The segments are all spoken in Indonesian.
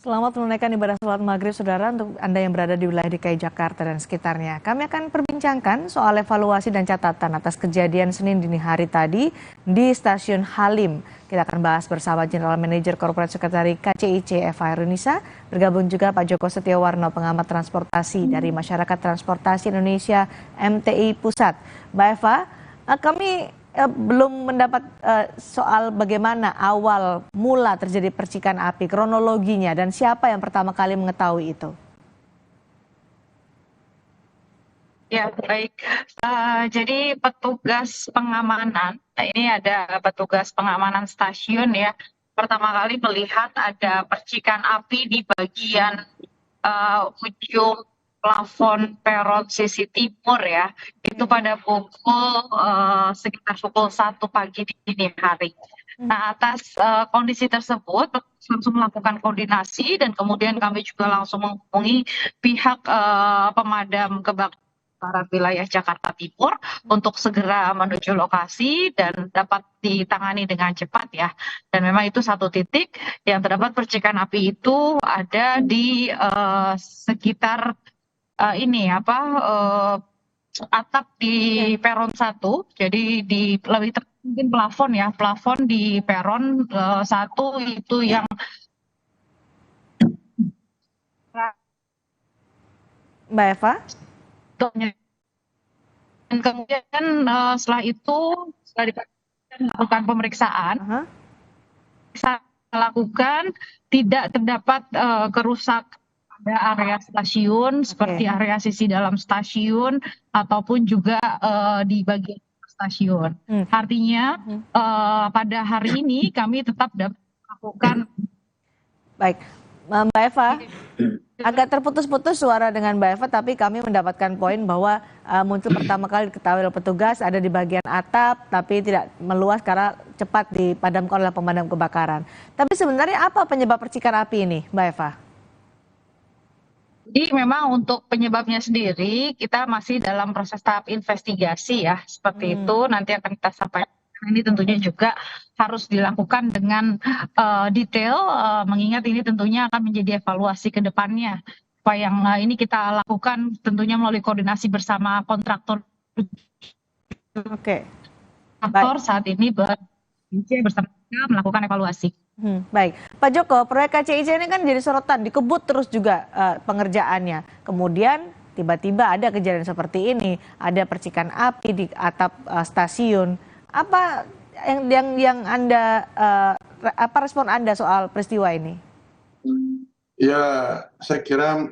Selamat menunaikan ibadah sholat maghrib, saudara, untuk Anda yang berada di wilayah DKI Jakarta dan sekitarnya. Kami akan perbincangkan soal evaluasi dan catatan atas kejadian Senin dini hari tadi di Stasiun Halim. Kita akan bahas bersama General Manager Corporate Secretary KCIC Eva Herunisa. Bergabung juga Pak Joko Setiawarno, pengamat transportasi dari Masyarakat Transportasi Indonesia MTI Pusat. Mbak Eva, kami belum mendapat soal bagaimana awal mula terjadi percikan api, kronologinya, dan siapa yang pertama kali mengetahui itu. Ya, baik. Jadi petugas pengamanan, ini ada petugas pengamanan stasiun ya. Pertama kali melihat ada percikan api di bagian ujung plafon peron sisi timur ya. Itu pada sekitar pukul 1 pagi dini hari. Nah, atas kondisi tersebut langsung melakukan koordinasi dan kemudian kami juga langsung menghubungi pihak pemadam kebakaran wilayah Jakarta Timur untuk segera menuju lokasi dan dapat ditangani dengan cepat ya. Dan memang itu satu titik yang terdapat percikan api itu ada di sekitar atap di peron 1, jadi di lebih mungkin plafon di peron 1 itu yang Mbak Eva? Dan kemudian setelah itu setelah dilakukan pemeriksaan, lakukan tidak terdapat kerusakan pada area stasiun seperti area sisi dalam stasiun ataupun juga di bagian stasiun. Artinya pada hari ini kami tetap dapat melakukan. Baik, Mbak Eva, agak terputus-putus suara dengan Mbak Eva, tapi kami mendapatkan poin bahwa muncul pertama kali diketahui oleh petugas ada di bagian atap, tapi tidak meluas karena cepat dipadamkan oleh pemadam kebakaran. Tapi sebenarnya apa penyebab percikan api ini, Mbak Eva? Jadi memang untuk penyebabnya sendiri kita masih dalam proses tahap investigasi ya, seperti itu nanti akan kita sampaikan. Ini tentunya juga harus dilakukan dengan detail, mengingat ini tentunya akan menjadi evaluasi ke depannya. Apa yang ini kita lakukan tentunya melalui koordinasi bersama kontraktor. Kontraktor saat ini bersama kita melakukan evaluasi. Baik, Pak Joko, proyek KCIC ini kan jadi sorotan, dikebut terus juga pengerjaannya. Kemudian tiba-tiba ada kejadian seperti ini, ada percikan api di atap stasiun. Apa yang Anda apa respon Anda soal peristiwa ini? Ya, saya kira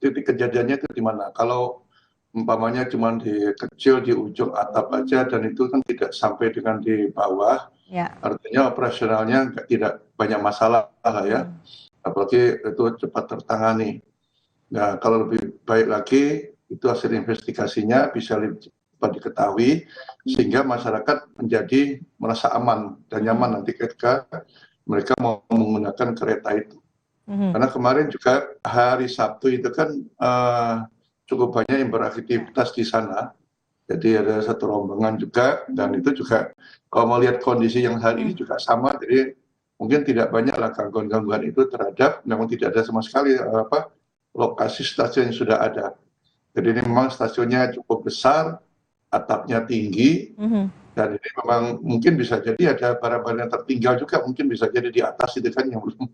titik kejadiannya itu di mana? Kalau umpamanya cuma di kecil di ujung atap aja dan itu kan tidak sampai dengan di bawah, artinya operasionalnya tidak banyak masalah lah ya, apalagi itu cepat tertangani. Nah, kalau lebih baik lagi itu hasil investigasinya bisa lebih cepat diketahui sehingga masyarakat menjadi merasa aman dan nyaman nanti ketika mereka mau menggunakan kereta itu. Karena kemarin juga hari Sabtu itu kan cukup banyak yang beraktivitas di sana. Jadi ada satu rombongan juga dan itu juga kalau melihat kondisi yang hari ini juga sama, jadi mungkin tidak banyaklah gangguan-gangguan itu terhadap, memang tidak ada sama sekali lokasi stasiun yang sudah ada. Jadi ini memang stasiunnya cukup besar, atapnya tinggi, dan ini memang mungkin bisa jadi ada barang-barang yang tertinggal juga, mungkin bisa jadi di atas itu kan yang belum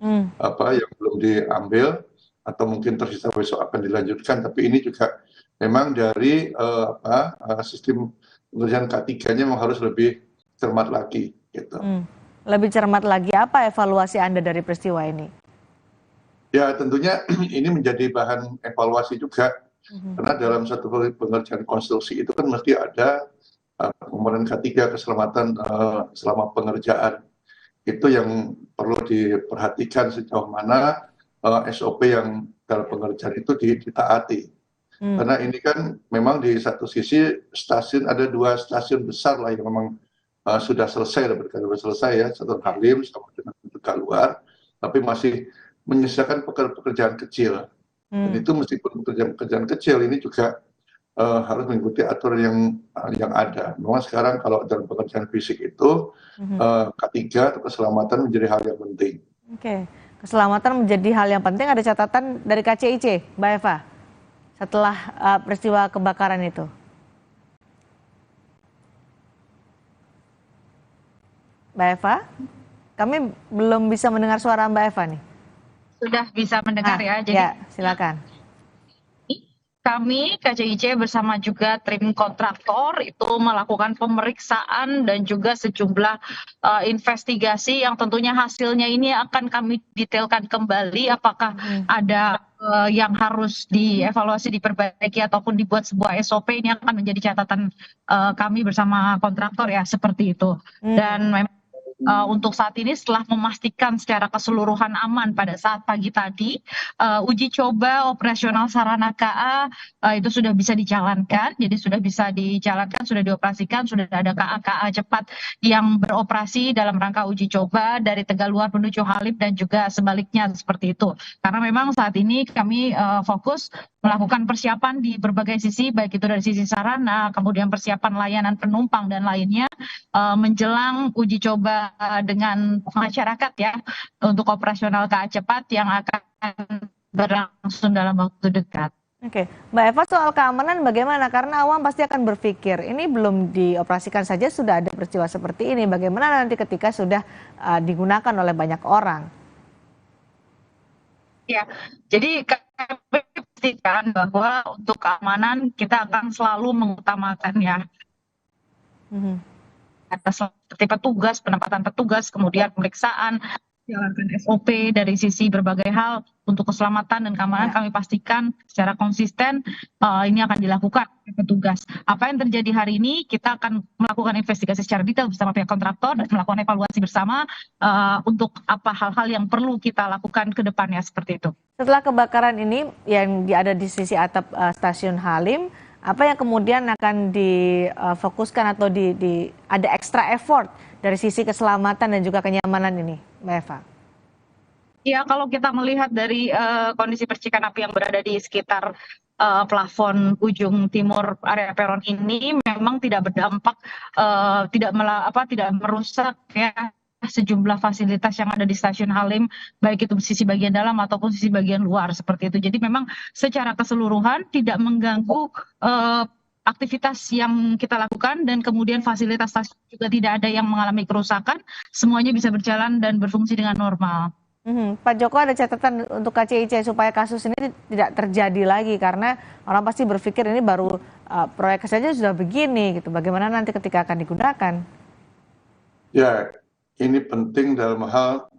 yang belum diambil atau mungkin tersisa besok akan dilanjutkan. Tapi ini juga memang dari sistem pengerjaan K3-nya memang harus lebih cermat lagi gitu. Lebih cermat lagi, apa evaluasi Anda dari peristiwa ini? Ya tentunya ini menjadi bahan evaluasi juga, karena dalam satu pengerjaan konstruksi itu kan mesti ada komponen K3 keselamatan selama pengerjaan. Itu yang perlu diperhatikan sejauh mana SOP yang dalam pengerjaan itu ditaati. Karena ini kan memang di satu sisi stasiun ada 2 stasiun besar lah yang memang sudah selesai, ya, satu Halim sama dengan Tegaluar, tapi masih menyisakan pekerjaan kecil. Dan itu meskipun pekerjaan kecil ini juga harus mengikuti aturan yang ada. Memang sekarang kalau dalam pekerjaan fisik itu K3 atau keselamatan menjadi hal yang penting. keselamatan menjadi hal yang penting. Ada catatan dari KCIC, Mbak Eva, setelah peristiwa kebakaran itu. Mbak Eva, kami belum bisa mendengar suara Mbak Eva nih. Sudah bisa mendengar ya. Jadi ya, silakan. kami KCIC bersama juga tim kontraktor itu melakukan pemeriksaan dan juga sejumlah investigasi yang tentunya hasilnya ini akan kami detailkan kembali apakah ada yang harus dievaluasi, diperbaiki ataupun dibuat sebuah SOP. Ini akan menjadi catatan kami bersama kontraktor ya, seperti itu. Dan memang untuk saat ini setelah memastikan secara keseluruhan aman pada saat pagi tadi, uji coba operasional sarana KA itu sudah bisa dijalankan, jadi sudah bisa dijalankan, sudah dioperasikan, sudah ada KA cepat yang beroperasi dalam rangka uji coba dari Tegaluar menuju Halim dan juga sebaliknya seperti itu. Karena memang saat ini kami fokus melakukan persiapan di berbagai sisi, baik itu dari sisi sarana, kemudian persiapan layanan penumpang dan lainnya menjelang uji coba dengan masyarakat ya untuk operasional KA cepat yang akan berlangsung dalam waktu dekat. Oke, Mbak Eva, soal keamanan bagaimana? Karena awam pasti akan berpikir ini belum dioperasikan saja sudah ada peristiwa seperti ini. Bagaimana nanti ketika sudah digunakan oleh banyak orang? Ya, jadi kami pastikan bahwa untuk keamanan kita akan selalu mengutamakan ya. Seperti petugas, penempatan petugas, kemudian pemeriksaan, jalankan SOP dari sisi berbagai hal untuk keselamatan dan keamanan. Kami pastikan secara konsisten ini akan dilakukan oleh petugas. Apa yang terjadi hari ini, kita akan melakukan investigasi secara detail bersama pihak kontraktor dan melakukan evaluasi bersama untuk apa hal-hal yang perlu kita lakukan ke depannya, seperti itu. Setelah kebakaran ini yang ada di sisi atap stasiun Halim, apa yang kemudian akan difokuskan atau ada extra effort dari sisi keselamatan dan juga kenyamanan ini, Mbak Eva? Ya, kalau kita melihat dari kondisi percikan api yang berada di sekitar plafon ujung timur area peron ini memang tidak berdampak, tidak merusak ya sejumlah fasilitas yang ada di stasiun Halim, baik itu sisi bagian dalam ataupun sisi bagian luar seperti itu. Jadi memang secara keseluruhan tidak mengganggu aktivitas yang kita lakukan dan kemudian fasilitas stasiun juga tidak ada yang mengalami kerusakan, semuanya bisa berjalan dan berfungsi dengan normal. Pak Joko, ada catatan untuk KCIC supaya kasus ini tidak terjadi lagi karena orang pasti berpikir ini baru proyek saja sudah begini gitu. Bagaimana nanti ketika akan digunakan? Ya, ini penting dalam hal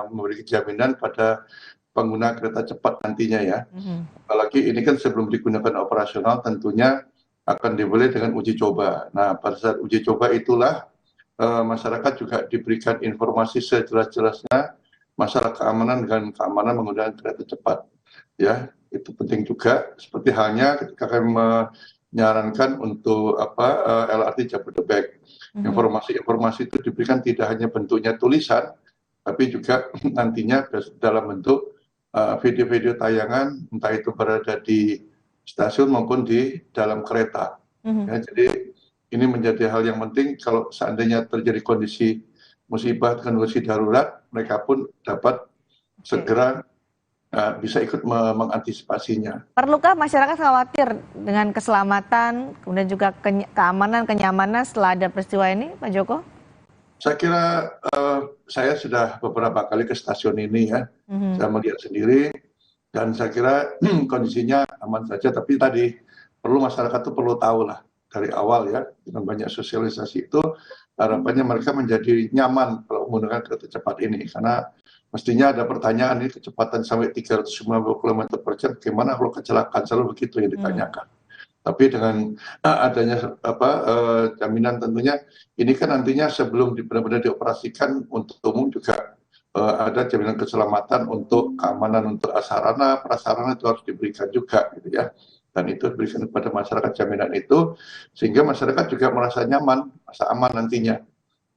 memberi jaminan pada pengguna kereta cepat nantinya ya. Apalagi ini kan sebelum digunakan operasional tentunya akan dimulai dengan uji coba. Nah, pada saat uji coba itulah masyarakat juga diberikan informasi sejelas-jelasnya masalah keamanan dan keamanan menggunakan kereta cepat. Ya, itu penting juga. Seperti halnya ketika kami menyarankan untuk LRT Jabodebek. Informasi-informasi itu diberikan tidak hanya bentuknya tulisan, tapi juga nantinya dalam bentuk video-video tayangan, entah itu berada di stasiun maupun di dalam kereta. Ya, jadi ini menjadi hal yang penting kalau seandainya terjadi kondisi musibah dengan kondisi darurat, mereka pun dapat segera bisa ikut mengantisipasinya. Perlukah masyarakat khawatir dengan keselamatan, kemudian juga keamanan, kenyamanan setelah ada peristiwa ini, Pak Joko? Saya kira saya sudah beberapa kali ke stasiun ini ya, saya melihat sendiri dan saya kira kondisinya aman saja. Tapi tadi perlu masyarakat itu perlu tahu lah dari awal ya, dengan banyak sosialisasi itu harapannya mereka menjadi nyaman kalau menggunakan kereta cepat ini karena mestinya ada pertanyaan ini kecepatan sampai 350 km per jam, gimana kalau kecelakaan, selalu begitu yang ditanyakan. Tapi dengan adanya jaminan tentunya ini kan nantinya sebelum benar-benar dioperasikan untuk umum juga ada jaminan keselamatan untuk keamanan untuk sarana, prasarana itu harus diberikan juga gitu ya. Dan itu diberikan kepada masyarakat jaminan itu sehingga masyarakat juga merasa nyaman, merasa aman nantinya.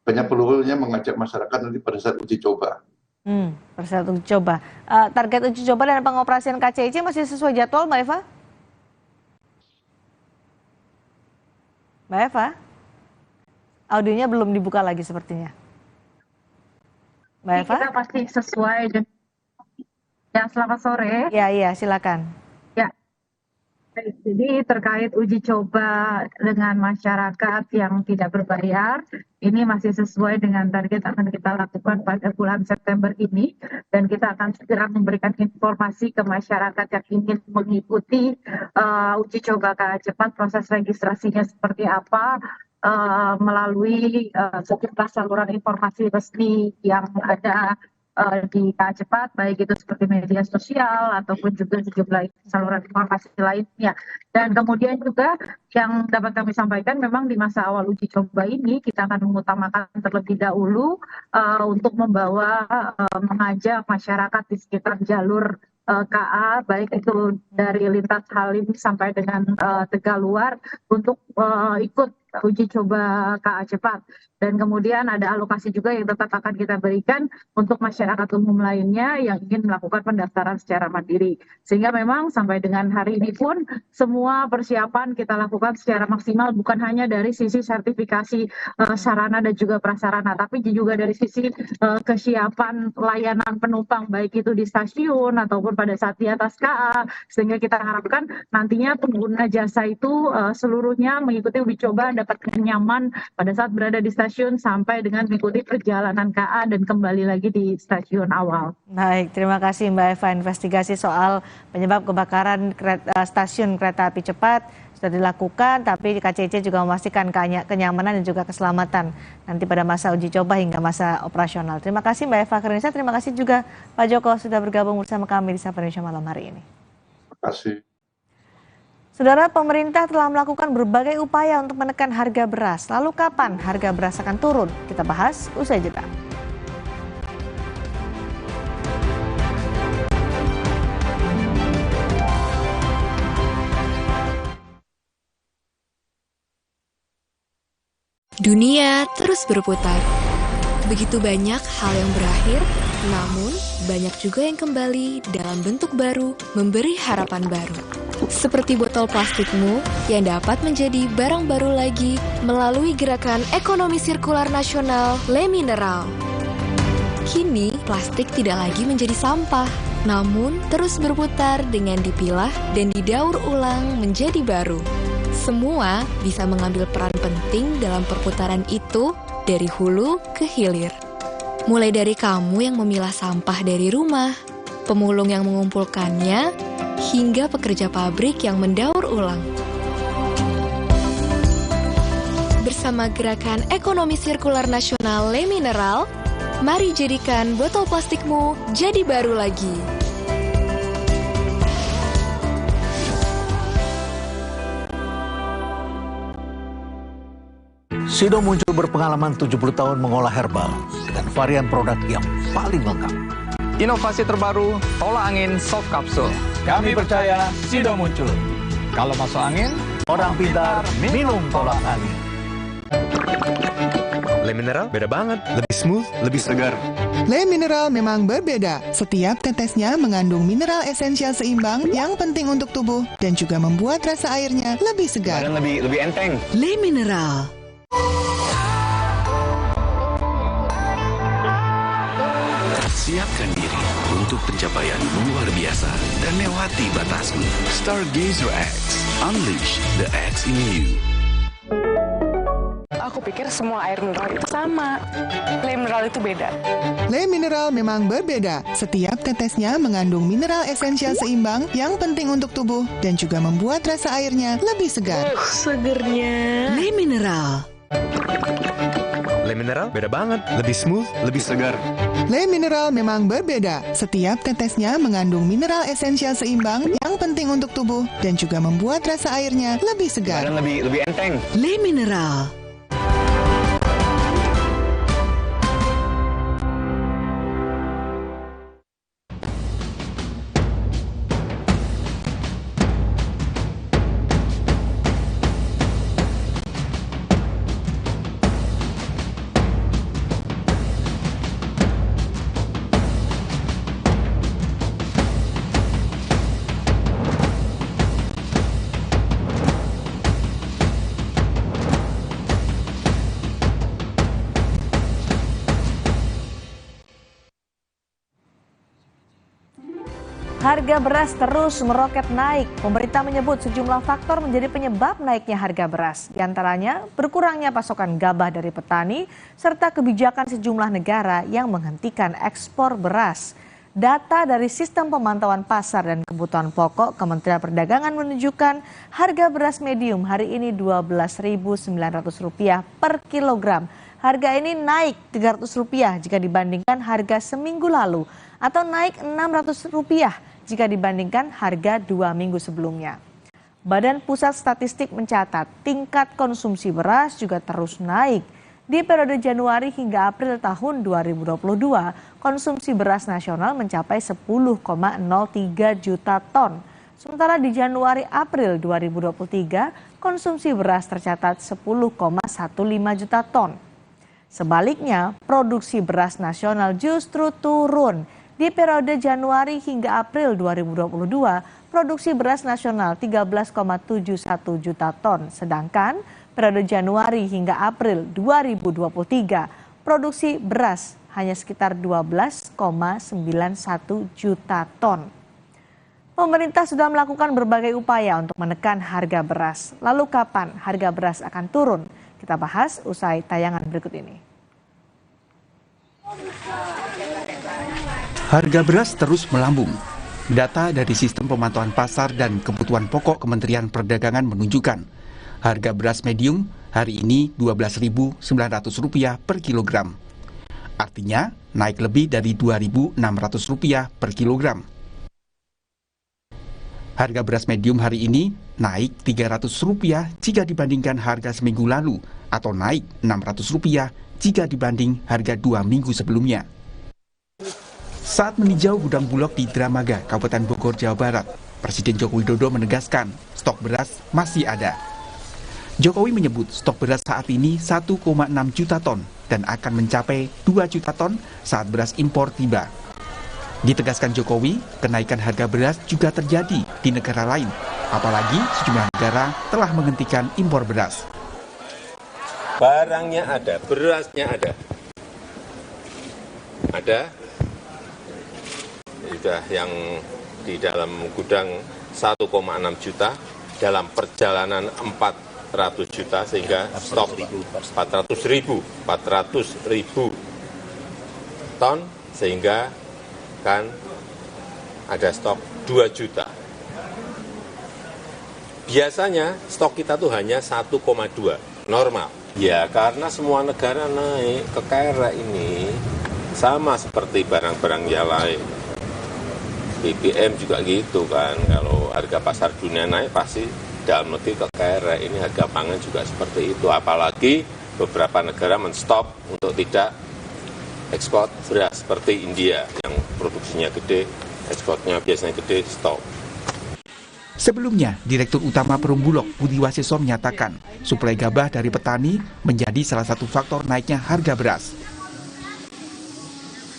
Banyak peluangnya mengajak masyarakat nanti pada saat uji coba. Pada saat uji coba. Target uji coba dan pengoperasian KCIC masih sesuai jadwal, Mbak Eva? Mbak Eva? Audionya belum dibuka lagi sepertinya. Mbak Eva? Kita pasti sesuai dengan Ya, selamat sore. Iya, silakan. Ya, baik. Jadi terkait uji coba dengan masyarakat yang tidak berbayar, ini masih sesuai dengan target akan kita lakukan pada bulan September ini, dan kita akan segera memberikan informasi ke masyarakat yang ingin mengikuti uji coba KA cepat, proses registrasinya seperti apa, melalui sejumlah saluran informasi resmi yang ada di KA cepat, baik itu seperti media sosial ataupun juga sejumlah saluran informasi lainnya. Dan kemudian juga yang dapat kami sampaikan, memang di masa awal uji coba ini kita akan mengutamakan terlebih dahulu untuk mengajak masyarakat di sekitar jalur KA, baik itu dari lintas Halim sampai dengan Tegaluar, untuk ikut uji coba KA cepat. Dan kemudian ada alokasi juga yang tetap akan kita berikan untuk masyarakat umum lainnya yang ingin melakukan pendaftaran secara mandiri. Sehingga memang sampai dengan hari ini pun semua persiapan kita lakukan secara maksimal, bukan hanya dari sisi sertifikasi sarana dan juga prasarana, tapi juga dari sisi kesiapan layanan penumpang, baik itu di stasiun ataupun pada saat di atas KA, sehingga kita harapkan nantinya pengguna jasa itu seluruhnya mengikuti uji coba dapat nyaman pada saat berada di stasiun sampai dengan mengikuti perjalanan KA dan kembali lagi di stasiun awal. Baik, terima kasih Mbak Eva. Investigasi soal penyebab kebakaran stasiun kereta api cepat sudah dilakukan, tapi KCC juga memastikan kenyamanan dan juga keselamatan nanti pada masa uji coba hingga masa operasional. Terima kasih Mbak Eva Krenisa, terima kasih juga Pak Joko sudah bergabung bersama kami di Sapa Indonesia malam hari ini. Terima kasih. Saudara, pemerintah telah melakukan berbagai upaya untuk menekan harga beras. Lalu kapan harga beras akan turun? Kita bahas usai jeda. Dunia terus berputar. Begitu banyak hal yang berakhir, namun banyak juga yang kembali dalam bentuk baru, memberi harapan baru. Seperti botol plastikmu yang dapat menjadi barang baru lagi melalui gerakan ekonomi sirkular nasional Le Mineral. Kini, plastik tidak lagi menjadi sampah, namun terus berputar dengan dipilah dan didaur ulang menjadi baru. Semua bisa mengambil peran penting dalam perputaran itu dari hulu ke hilir. Mulai dari kamu yang memilah sampah dari rumah, pemulung yang mengumpulkannya, hingga pekerja pabrik yang mendaur ulang. Bersama gerakan ekonomi sirkular nasional Le Mineral, mari jadikan botol plastikmu jadi baru lagi. Sido muncul berpengalaman 70 tahun mengolah herbal dengan varian produk yang paling lengkap. Inovasi terbaru, tolak angin soft capsule. Kami percaya Sido muncul. Kalau masuk angin, Orang pintar minum tolak angin. Le Mineral beda banget, lebih smooth, lebih segar. Le Mineral memang berbeda. Setiap tetesnya mengandung mineral esensial seimbang yang penting untuk tubuh dan juga membuat rasa airnya lebih segar. Dan lebih enteng. Le Mineral. Siapkan diri untuk pencapaian luar biasa dan lewati batasmu. Stargazer X, unleash the X in you. Aku pikir semua air mineral itu sama. Le Mineral itu beda. Le Mineral memang berbeda. Setiap tetesnya mengandung mineral esensial seimbang yang penting untuk tubuh dan juga membuat rasa airnya lebih segar. Segernya. Le Mineral. Le Mineral beda banget, lebih smooth, lebih segar. Le Mineral memang berbeda. Setiap tetesnya mengandung mineral esensial seimbang yang penting untuk tubuh dan juga membuat rasa airnya lebih segar. Dan lebih enteng. Le Mineral. Harga beras terus meroket naik. Pemerintah menyebut sejumlah faktor menjadi penyebab naiknya harga beras. Di antaranya berkurangnya pasokan gabah dari petani, serta kebijakan sejumlah negara yang menghentikan ekspor beras. Data dari Sistem Pemantauan Pasar dan Kebutuhan Pokok Kementerian Perdagangan menunjukkan harga beras medium hari ini Rp12.900 per kilogram. Harga ini naik Rp300 jika dibandingkan harga seminggu lalu atau naik Rp600 jika dibandingkan harga 2 minggu sebelumnya. Badan Pusat Statistik mencatat tingkat konsumsi beras juga terus naik. Di periode Januari hingga April tahun 2022, konsumsi beras nasional mencapai 10,03 juta ton. Sementara di Januari-April 2023, konsumsi beras tercatat 10,15 juta ton. Sebaliknya, produksi beras nasional justru turun. Di periode Januari hingga April 2022, produksi beras nasional 13,71 juta ton. Sedangkan periode Januari hingga April 2023, produksi beras hanya sekitar 12,91 juta ton. Pemerintah sudah melakukan berbagai upaya untuk menekan harga beras. Lalu kapan harga beras akan turun? Kita bahas usai tayangan berikut ini. Harga beras terus melambung. Data dari Sistem Pemantauan Pasar dan Kebutuhan Pokok Kementerian Perdagangan menunjukkan harga beras medium hari ini Rp12.900 per kilogram. Artinya naik lebih dari Rp2.600 per kilogram. Harga beras medium hari ini naik Rp300 jika dibandingkan harga seminggu lalu atau naik Rp600 jika dibanding harga 2 minggu sebelumnya. Saat meninjau gudang Bulog di Dramaga, Kabupaten Bogor, Jawa Barat, Presiden Joko Widodo menegaskan stok beras masih ada. Jokowi menyebut stok beras saat ini 1,6 juta ton dan akan mencapai 2 juta ton saat beras impor tiba. Ditegaskan Jokowi, kenaikan harga beras juga terjadi di negara lain, apalagi sejumlah negara telah menghentikan impor beras. Barangnya ada, berasnya ada. Sudah yang di dalam gudang 1,6 juta, dalam perjalanan 400 juta sehingga stok 400 ribu ton sehingga kan ada stok 2 juta. Biasanya stok kita tuh hanya 1,2 normal. Ya karena semua negara naik ke KR ini sama seperti barang-barang yang lain. BBM juga gitu kan, kalau harga pasar dunia naik pasti dalam negeri ke KR, ini harga pangan juga seperti itu. Apalagi beberapa negara menstop untuk tidak ekspor beras seperti India yang produksinya gede, ekspornya biasanya gede, stop. Sebelumnya, Direktur Utama Perum Bulog Budi Waseso menyatakan suplai gabah dari petani menjadi salah satu faktor naiknya harga beras.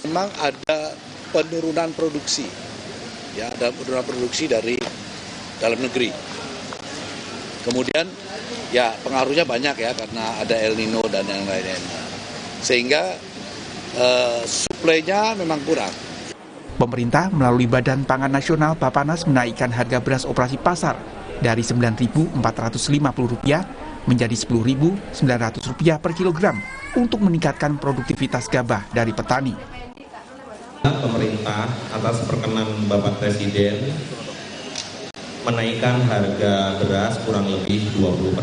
Memang ada penurunan produksi, ya, ada penurunan produksi dari dalam negeri. Kemudian, ya pengaruhnya banyak ya karena ada El Nino dan yang lain-lain. Sehingga suplainya memang kurang. Pemerintah melalui Badan Pangan Nasional Bapanas menaikkan harga beras operasi pasar dari Rp9.450 menjadi Rp10.900 per kilogram untuk meningkatkan produktivitas gabah dari petani. Pemerintah atas perkenan Bapak Presiden menaikkan harga beras kurang lebih 20%.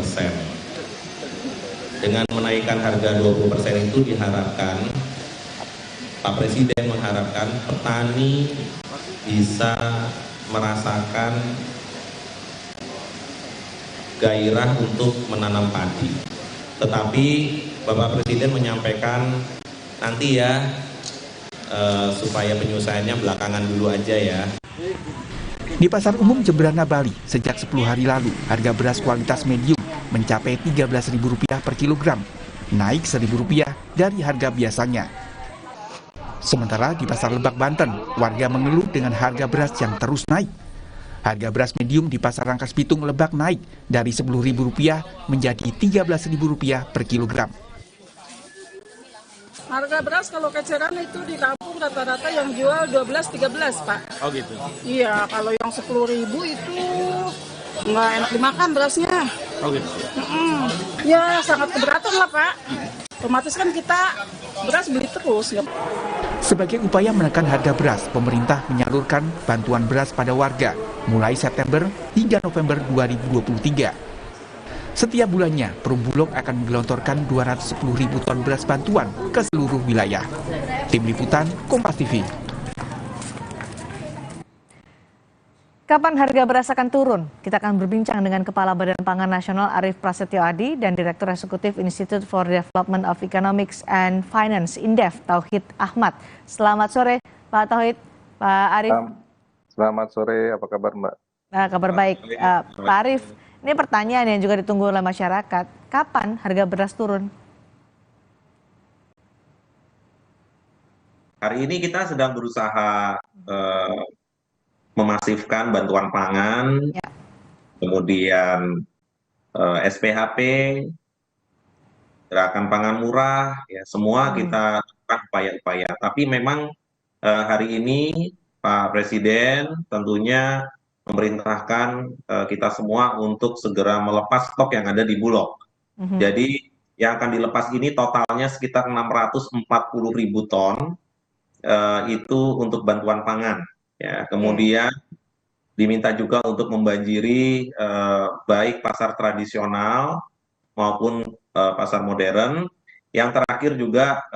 Dengan menaikkan harga 20% itu diharapkan Pak Presiden mengharapkan petani bisa merasakan gairah untuk menanam padi. Tetapi Bapak Presiden menyampaikan nanti ya supaya penyelesaiannya belakangan dulu aja ya. Di Pasar Umum Jemberana, Bali, sejak 10 hari lalu, harga beras kualitas medium mencapai Rp13.000 per kilogram, naik Rp1.000 dari harga biasanya. Sementara di Pasar Lebak, Banten, warga mengeluh dengan harga beras yang terus naik. Harga beras medium di Pasar Rangkas Bitung, Lebak naik dari Rp10.000 menjadi Rp13.000 per kilogram. Harga beras kalau keceran itu di kampung rata-rata yang jual 12-13, Pak. Oh gitu. Iya, kalau yang 10.000 itu nggak enak dimakan berasnya. Oh gitu. Ya sangat keberatan lah, Pak. Otomatis kan kita beras beli terus ya. Sebagai upaya menekan harga beras, pemerintah menyalurkan bantuan beras pada warga mulai September hingga November 2023. Setiap bulannya, Perum Bulog akan menggelontorkan 210.000 ton beras bantuan ke seluruh wilayah. Tim Liputan, Kompas TV. Kapan harga beras akan turun? Kita akan berbincang dengan Kepala Badan Pangan Nasional Arief Prasetyo Adi dan Direktur Eksekutif Institute for Development of Economics and Finance (INDEF) Tauhid Ahmad. Selamat sore Pak Tauhid, Pak Arief. Selamat sore, apa kabar Mbak? Kabar baik. Pak Arief, ini pertanyaan yang juga ditunggu oleh masyarakat. Kapan harga beras turun? Hari ini kita sedang berusaha memasifkan bantuan pangan, kemudian SPHP, gerakan pangan murah, ya semua kita lakukan upaya-upaya. Tapi memang hari ini Pak Presiden tentunya memerintahkan kita semua untuk segera melepas stok yang ada di Bulog. Jadi yang akan dilepas ini totalnya sekitar 640.000 ton, itu untuk bantuan pangan. Ya, kemudian diminta juga untuk membanjiri baik pasar tradisional maupun pasar modern. Yang terakhir juga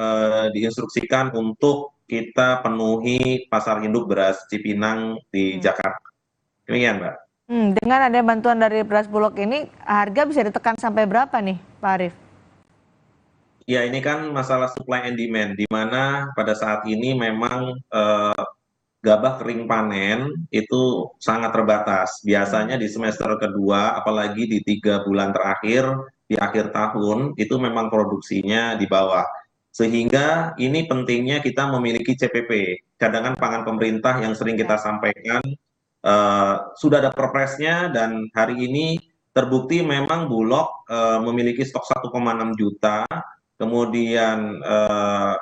diinstruksikan untuk kita penuhi pasar induk beras Cipinang di Jakarta. Demikian, Mbak. Dengan ada bantuan dari beras Bulog ini, harga bisa ditekan sampai berapa nih, Pak Arief? Ya, ini kan masalah supply and demand, di mana pada saat ini memang gabah kering panen itu sangat terbatas. Biasanya di semester kedua, apalagi di 3 bulan terakhir, di akhir tahun, itu memang produksinya di bawah. Sehingga ini pentingnya kita memiliki CPP, cadangan pangan pemerintah yang sering kita sampaikan. Sudah ada perpresnya dan hari ini terbukti memang Bulog memiliki stok 1,6 juta, kemudian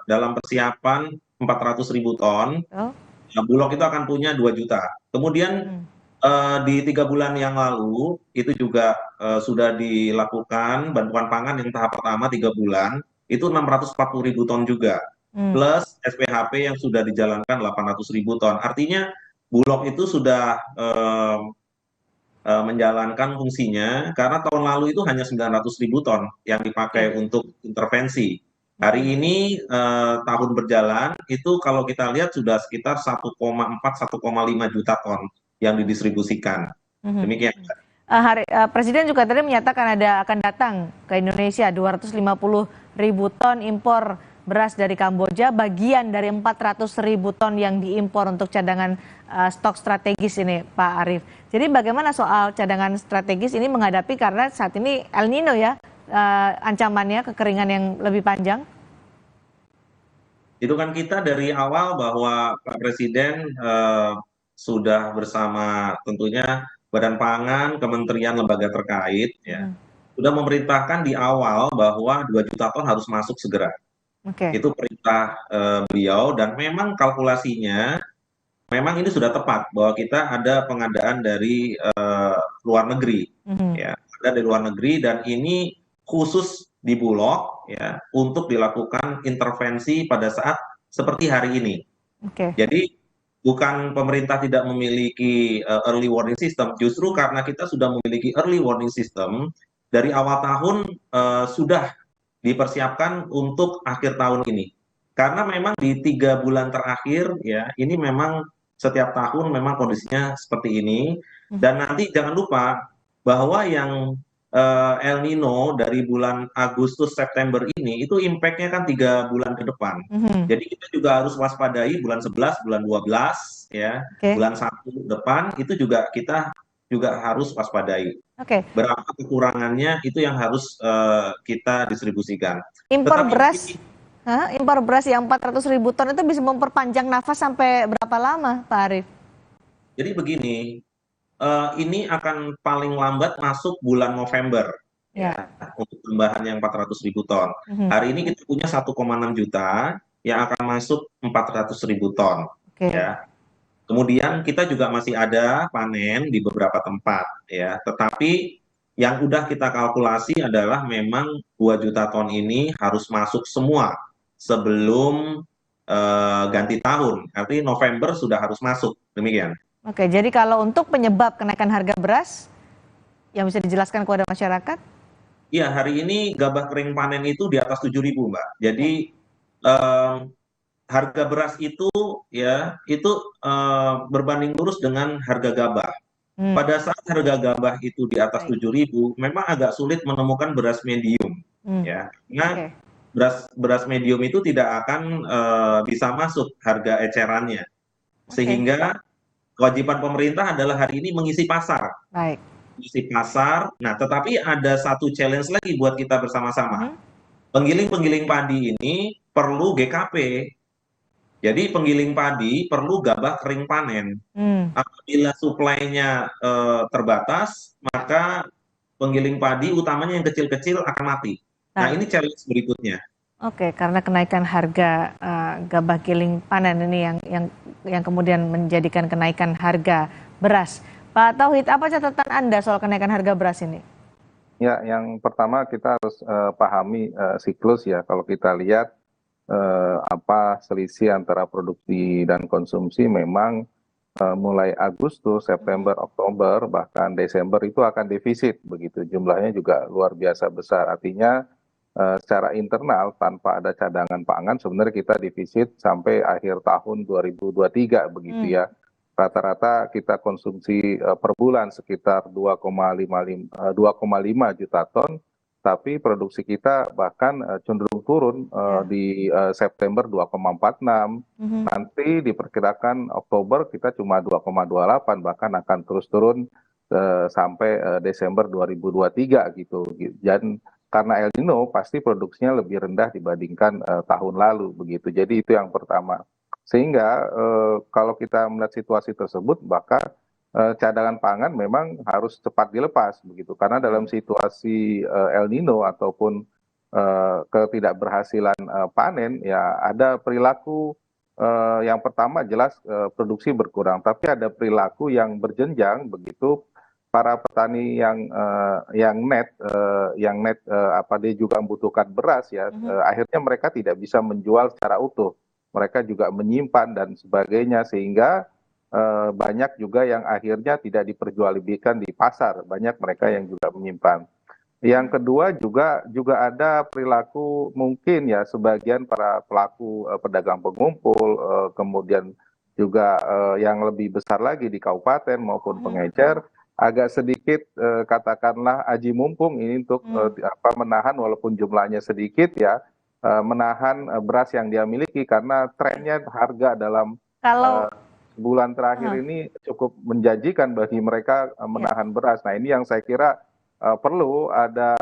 dalam persiapan 400.000 ton. Bulog itu akan punya 2 juta. Kemudian di 3 bulan yang lalu itu juga sudah dilakukan bantuan pangan yang tahap pertama 3 bulan itu 640.000 ton juga. Plus SPHP yang sudah dijalankan 800.000 ton. Artinya Bulog itu sudah menjalankan fungsinya karena tahun lalu itu hanya 900.000 ton yang dipakai untuk intervensi. Hari ini tahun berjalan itu kalau kita lihat sudah sekitar 1,4-1,5 juta ton yang didistribusikan. Demikian. Presiden juga tadi menyatakan akan datang ke Indonesia 250.000 ton impor beras dari Kamboja, bagian dari 400.000 ton yang diimpor untuk cadangan stok strategis ini, Pak Arief. Jadi bagaimana soal cadangan strategis ini menghadapi karena saat ini El Nino ya? Ancamannya kekeringan yang lebih panjang? Itu kan kita dari awal bahwa Pak Presiden sudah bersama tentunya Badan Pangan, Kementerian Lembaga terkait, ya, sudah memerintahkan di awal bahwa 2 juta ton harus masuk segera. Itu perintah beliau dan memang kalkulasinya, memang ini sudah tepat bahwa kita ada pengadaan dari luar negeri, ya, ada dari luar negeri dan ini khusus di Bulog ya untuk dilakukan intervensi pada saat seperti hari ini. Jadi bukan pemerintah tidak memiliki early warning system, justru karena kita sudah memiliki early warning system dari awal tahun sudah dipersiapkan untuk akhir tahun ini. Karena memang di 3 bulan terakhir ya ini memang setiap tahun memang kondisinya seperti ini dan nanti jangan lupa bahwa yang El Nino dari bulan Agustus September ini itu impact-nya kan 3 bulan ke depan. Jadi kita juga harus waspadai bulan 11, bulan 12 ya, bulan 1 depan itu juga kita juga harus waspadai. Berapa kekurangannya itu yang harus kita distribusikan. Impor beras yang 400.000 ton itu bisa memperpanjang nafas sampai berapa lama, Pak Arief? Jadi begini, ini akan paling lambat masuk bulan November ya untuk tambahan yang 400.000 ton. Hari ini kita punya 1,6 juta, yang akan masuk 400.000 ton. Oke. Ya. Kemudian kita juga masih ada panen di beberapa tempat, ya. Tetapi yang udah kita kalkulasi adalah memang 2 juta ton ini harus masuk semua sebelum ganti tahun. Artinya November sudah harus masuk, demikian. Oke, jadi kalau untuk penyebab kenaikan harga beras yang bisa dijelaskan kepada masyarakat? Iya, hari ini gabah kering panen itu di atas 7.000, Mbak. Jadi harga beras itu ya itu berbanding lurus dengan harga gabah. Pada saat harga gabah itu di atas 7.000, memang agak sulit menemukan beras medium, ya. Karena beras medium itu tidak akan bisa masuk harga ecerannya, sehingga kewajiban pemerintah adalah hari ini mengisi pasar. Baik. Mengisi pasar. Nah, tetapi ada satu challenge lagi buat kita bersama-sama. Penggiling-penggiling padi ini perlu GKP. Jadi penggiling padi perlu gabah kering panen. Apabila suplainya terbatas, maka penggiling padi utamanya yang kecil-kecil akan mati. Nah, ini challenge berikutnya. Oke, karena kenaikan harga gabah giling panen ini yang kemudian menjadikan kenaikan harga beras. Pak Tauhid, apa catatan Anda soal kenaikan harga beras ini? Ya, yang pertama kita harus pahami siklus ya. Kalau kita lihat selisih antara produksi dan konsumsi memang mulai Agustus, September, Oktober, bahkan Desember itu akan defisit begitu. Jumlahnya juga luar biasa besar. Artinya secara internal tanpa ada cadangan pangan sebenarnya kita defisit sampai akhir tahun 2023 begitu ya. Rata-rata kita konsumsi per bulan sekitar 2,5 juta ton, tapi produksi kita bahkan cenderung turun di September 2,46, nanti diperkirakan Oktober kita cuma 2,28, bahkan akan terus turun sampai Desember 2023 gitu. Dan karena El Nino pasti produksinya lebih rendah dibandingkan tahun lalu begitu. Jadi itu yang pertama. Sehingga kalau kita melihat situasi tersebut, maka cadangan pangan memang harus cepat dilepas begitu. Karena dalam situasi El Nino ataupun ketidakberhasilan panen, ya ada perilaku yang pertama jelas produksi berkurang, tapi ada perilaku yang berjenjang begitu. Para petani yang net dia juga membutuhkan beras ya, akhirnya mereka tidak bisa menjual secara utuh, mereka juga menyimpan dan sebagainya, sehingga banyak juga yang akhirnya tidak diperjualbelikan di pasar, banyak mereka yang juga menyimpan. Yang kedua juga ada perilaku mungkin ya sebagian para pelaku pedagang pengumpul, kemudian juga yang lebih besar lagi di kabupaten maupun pengecer, agak sedikit katakanlah aji mumpung ini untuk menahan walaupun jumlahnya sedikit ya, menahan beras yang dia miliki karena trennya harga dalam bulan terakhir ini cukup menjanjikan bagi mereka menahan beras. Nah, ini yang saya kira perlu ada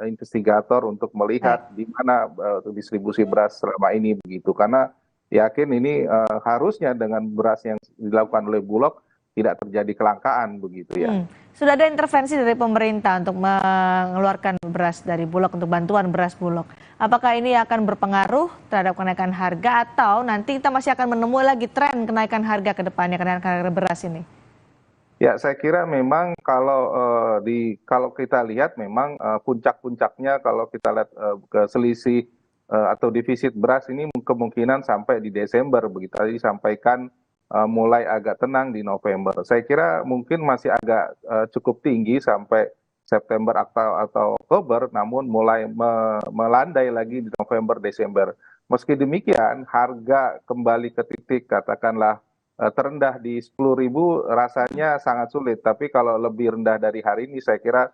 investigator untuk melihat di mana distribusi beras selama ini begitu, karena yakin ini harusnya dengan beras yang dilakukan oleh Bulog tidak terjadi kelangkaan begitu ya. Sudah ada intervensi dari pemerintah untuk mengeluarkan beras dari Bulog, untuk bantuan beras Bulog. Apakah ini akan berpengaruh terhadap kenaikan harga atau nanti kita masih akan menemui lagi tren kenaikan harga ke depannya, kenaikan harga beras ini? Ya, saya kira memang kalau kita lihat memang puncak-puncaknya kalau kita lihat ke selisih atau defisit beras ini kemungkinan sampai di Desember begitu. Tadi disampaikan mulai agak tenang di November. Saya kira mungkin masih agak cukup tinggi sampai September atau Oktober, namun mulai melandai lagi di November, Desember. Meski demikian, harga kembali ke titik katakanlah terendah di 10.000 rasanya sangat sulit. Tapi kalau lebih rendah dari hari ini, saya kira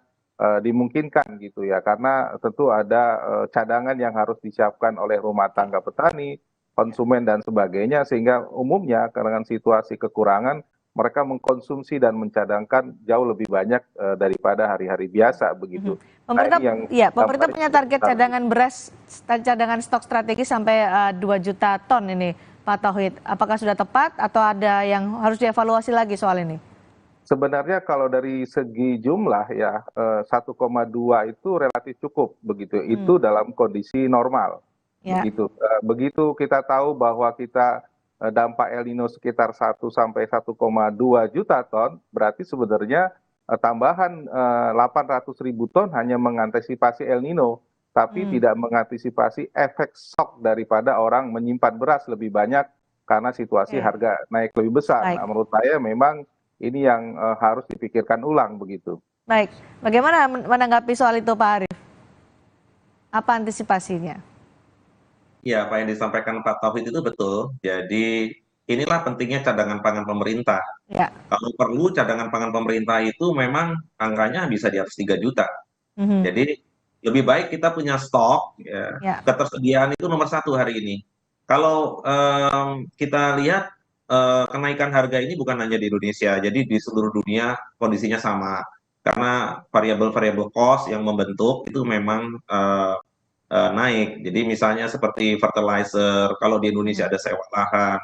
dimungkinkan gitu ya, karena tentu ada cadangan yang harus disiapkan oleh rumah tangga petani, konsumen dan sebagainya, sehingga umumnya dengan situasi kekurangan mereka mengkonsumsi dan mencadangkan jauh lebih banyak daripada hari-hari biasa begitu. Pemerintah punya target cadangan beras, cadangan stok strategis sampai 2 juta ton ini, Pak Tauhid. Apakah sudah tepat atau ada yang harus dievaluasi lagi soal ini? Sebenarnya kalau dari segi jumlah ya 1,2 itu relatif cukup begitu. Itu dalam kondisi normal. Ya. Begitu kita tahu bahwa kita dampak El Nino sekitar 1 sampai 1,2 juta ton, berarti sebenarnya tambahan 800.000 ton hanya mengantisipasi El Nino, tapi tidak mengantisipasi efek shock daripada orang menyimpan beras lebih banyak karena situasi harga naik lebih besar. Nah, menurut saya memang ini yang harus dipikirkan ulang begitu. Baik, bagaimana menanggapi soal itu Pak Arief? Apa antisipasinya? Ya, apa yang disampaikan Pak Tauhid itu betul. Jadi inilah pentingnya cadangan pangan pemerintah. Ya. Kalau perlu cadangan pangan pemerintah itu memang angkanya bisa di atas 3 juta. Jadi lebih baik kita punya stok, ketersediaan itu nomor 1 hari ini. Kalau kita lihat kenaikan harga ini bukan hanya di Indonesia, jadi di seluruh dunia kondisinya sama. Karena variabel-variabel cost yang membentuk itu memang naik. Jadi misalnya seperti fertilizer, kalau di Indonesia ada sewa lahan,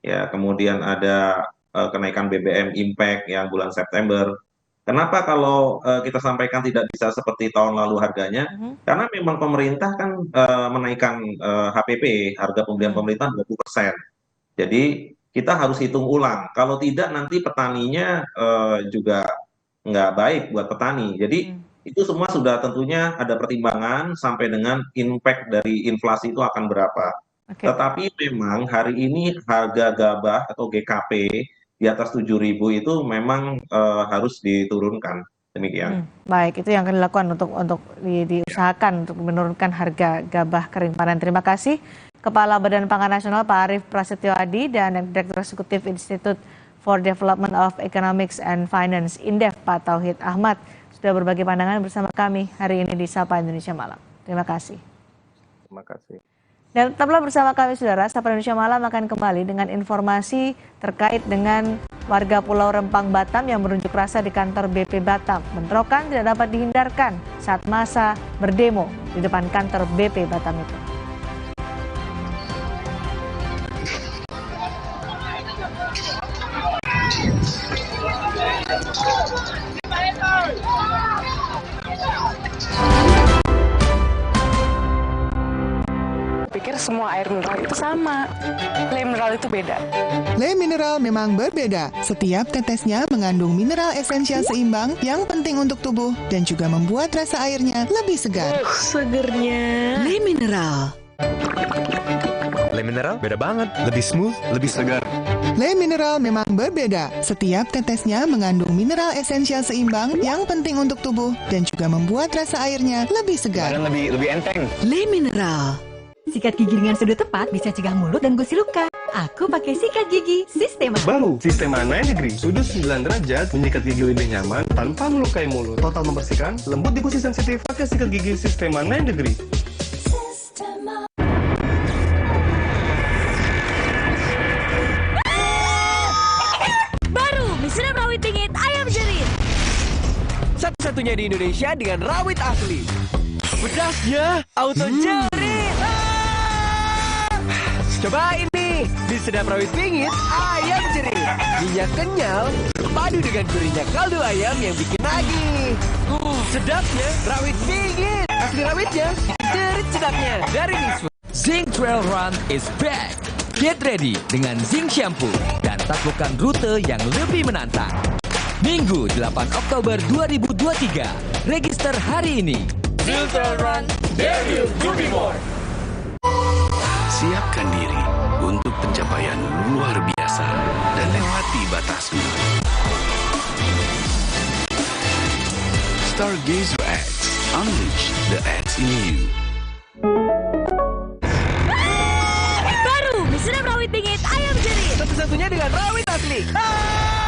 ya kemudian ada kenaikan BBM impact yang bulan September. Kenapa kalau kita sampaikan tidak bisa seperti tahun lalu harganya? Karena memang pemerintah kan menaikkan HPP, harga pembelian pemerintah 20%. Jadi kita harus hitung ulang. Kalau tidak nanti petaninya juga nggak baik buat petani. Jadi itu semua sudah tentunya ada pertimbangan sampai dengan impact dari inflasi itu akan berapa. Tetapi memang hari ini harga gabah atau GKP di atas 7.000 itu memang harus diturunkan. Demikian. Baik, itu yang akan dilakukan untuk diusahakan untuk menurunkan harga gabah kering panen. Terima kasih Kepala Badan Pangan Nasional Pak Arief Prasetyo Adi dan Direktur Eksekutif Institute for Development of Economics and Finance Indef Pak Tauhid Ahmad sudah berbagi pandangan bersama kami hari ini di Sapa Indonesia Malam. Terima kasih. Terima kasih. Dan tetaplah bersama kami saudara, Sapa Indonesia Malam akan kembali dengan informasi terkait dengan warga Pulau Rempang Batam yang berunjuk rasa di kantor BP Batam. Bentrokan tidak dapat dihindarkan saat massa berdemo di depan kantor BP Batam itu. Pikir semua air mineral itu sama. Le mineral itu beda. Le mineral memang berbeda. Setiap tetesnya mengandung mineral esensial seimbang yang penting untuk tubuh dan juga membuat rasa airnya lebih segar. Segernya Le mineral. Le mineral beda banget, lebih smooth, lebih segar. Le mineral memang berbeda. Setiap tetesnya mengandung mineral esensial seimbang yang penting untuk tubuh dan juga membuat rasa airnya lebih segar. Dan lebih enteng. Le mineral. Sikat gigi dengan sudut tepat bisa cegah mulut dan gusi luka. Aku pakai sikat gigi Sistema. Baru Sistema 9 degree, sudut 9 derajat, menyikat gigi lebih nyaman tanpa melukai mulut. Total membersihkan, lembut di gusi sensitif, pakai sikat gigi Sistema 9 degree. Baru mie sedap rawit pingit ayam jerit. Satu-satunya di Indonesia dengan rawit asli. Pedasnya auto jerit. Cobain nih, mie sedap rawit pingit ayam jerit. Minyak kenyal, padu dengan gurihnya kaldu ayam yang bikin nagih. Sedapnya rawit pingit. Asli rawitnya, jerit sedapnya dari Mixfood. Zing Trail Run is back. Get ready dengan Zing Shampoo dan taklukkan rute yang lebih menantang. Minggu 8 Oktober 2023. Register hari ini. Zing Trail Run, dare you to be more. Siapkan diri untuk pencapaian luar biasa dan lewati batasmu. Stargazer X, unleash the X in you. Baru mie sedap rawit pingit ayam jerit. Satu-satunya dengan rawit asli.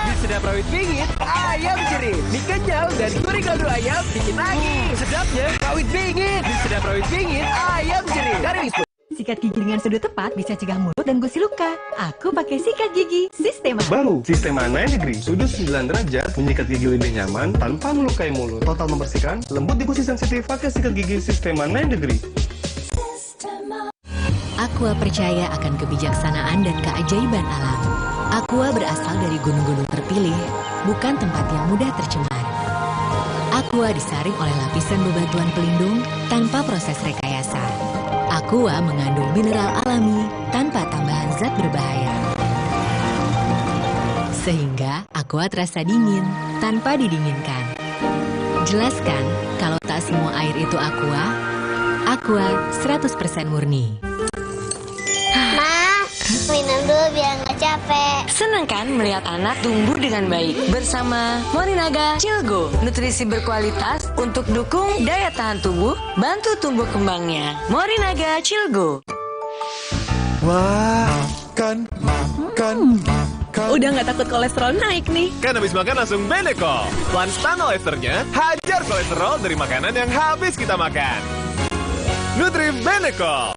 Mie sedap rawit pingit ayam jerit. Mie kenyal dan gurih kaldu ayam bikin nagih. Sedapnya rawit pingit. Mie sedap rawit pingit ayam jerit dari Mixfood. Sikat gigi dengan sudut tepat bisa cegah mulut dan gusi luka. Aku pakai sikat gigi Sistema. Baru Sistema 9 degree, sudut 9 derajat, menyikat gigi lebih nyaman tanpa melukai mulut. Total membersihkan, lembut di gusi sensitif, pakai sikat gigi Sistema 9 degree. Aqua percaya akan kebijaksanaan dan keajaiban alam. Aqua berasal dari gunung-gunung terpilih, bukan tempat yang mudah tercemar. Aqua disaring oleh lapisan bebatuan pelindung tanpa proses rekayasa. Aqua mengandung mineral alami tanpa tambahan zat berbahaya. Sehingga Aqua terasa dingin tanpa didinginkan. Jelaskan kalau tak semua air itu Aqua. Aqua 100% murni. Minum dulu biar nggak capek. Senang kan melihat anak tumbuh dengan baik bersama Morinaga Cilgo. Nutrisi berkualitas untuk dukung daya tahan tubuh, bantu tumbuh kembangnya. Morinaga Cilgo. Wah, makan. Udah nggak takut kolesterol naik nih. Kan habis makan langsung Benecol. Lanstan Esternya hajar kolesterol dari makanan yang habis kita makan. Nutri Benecol.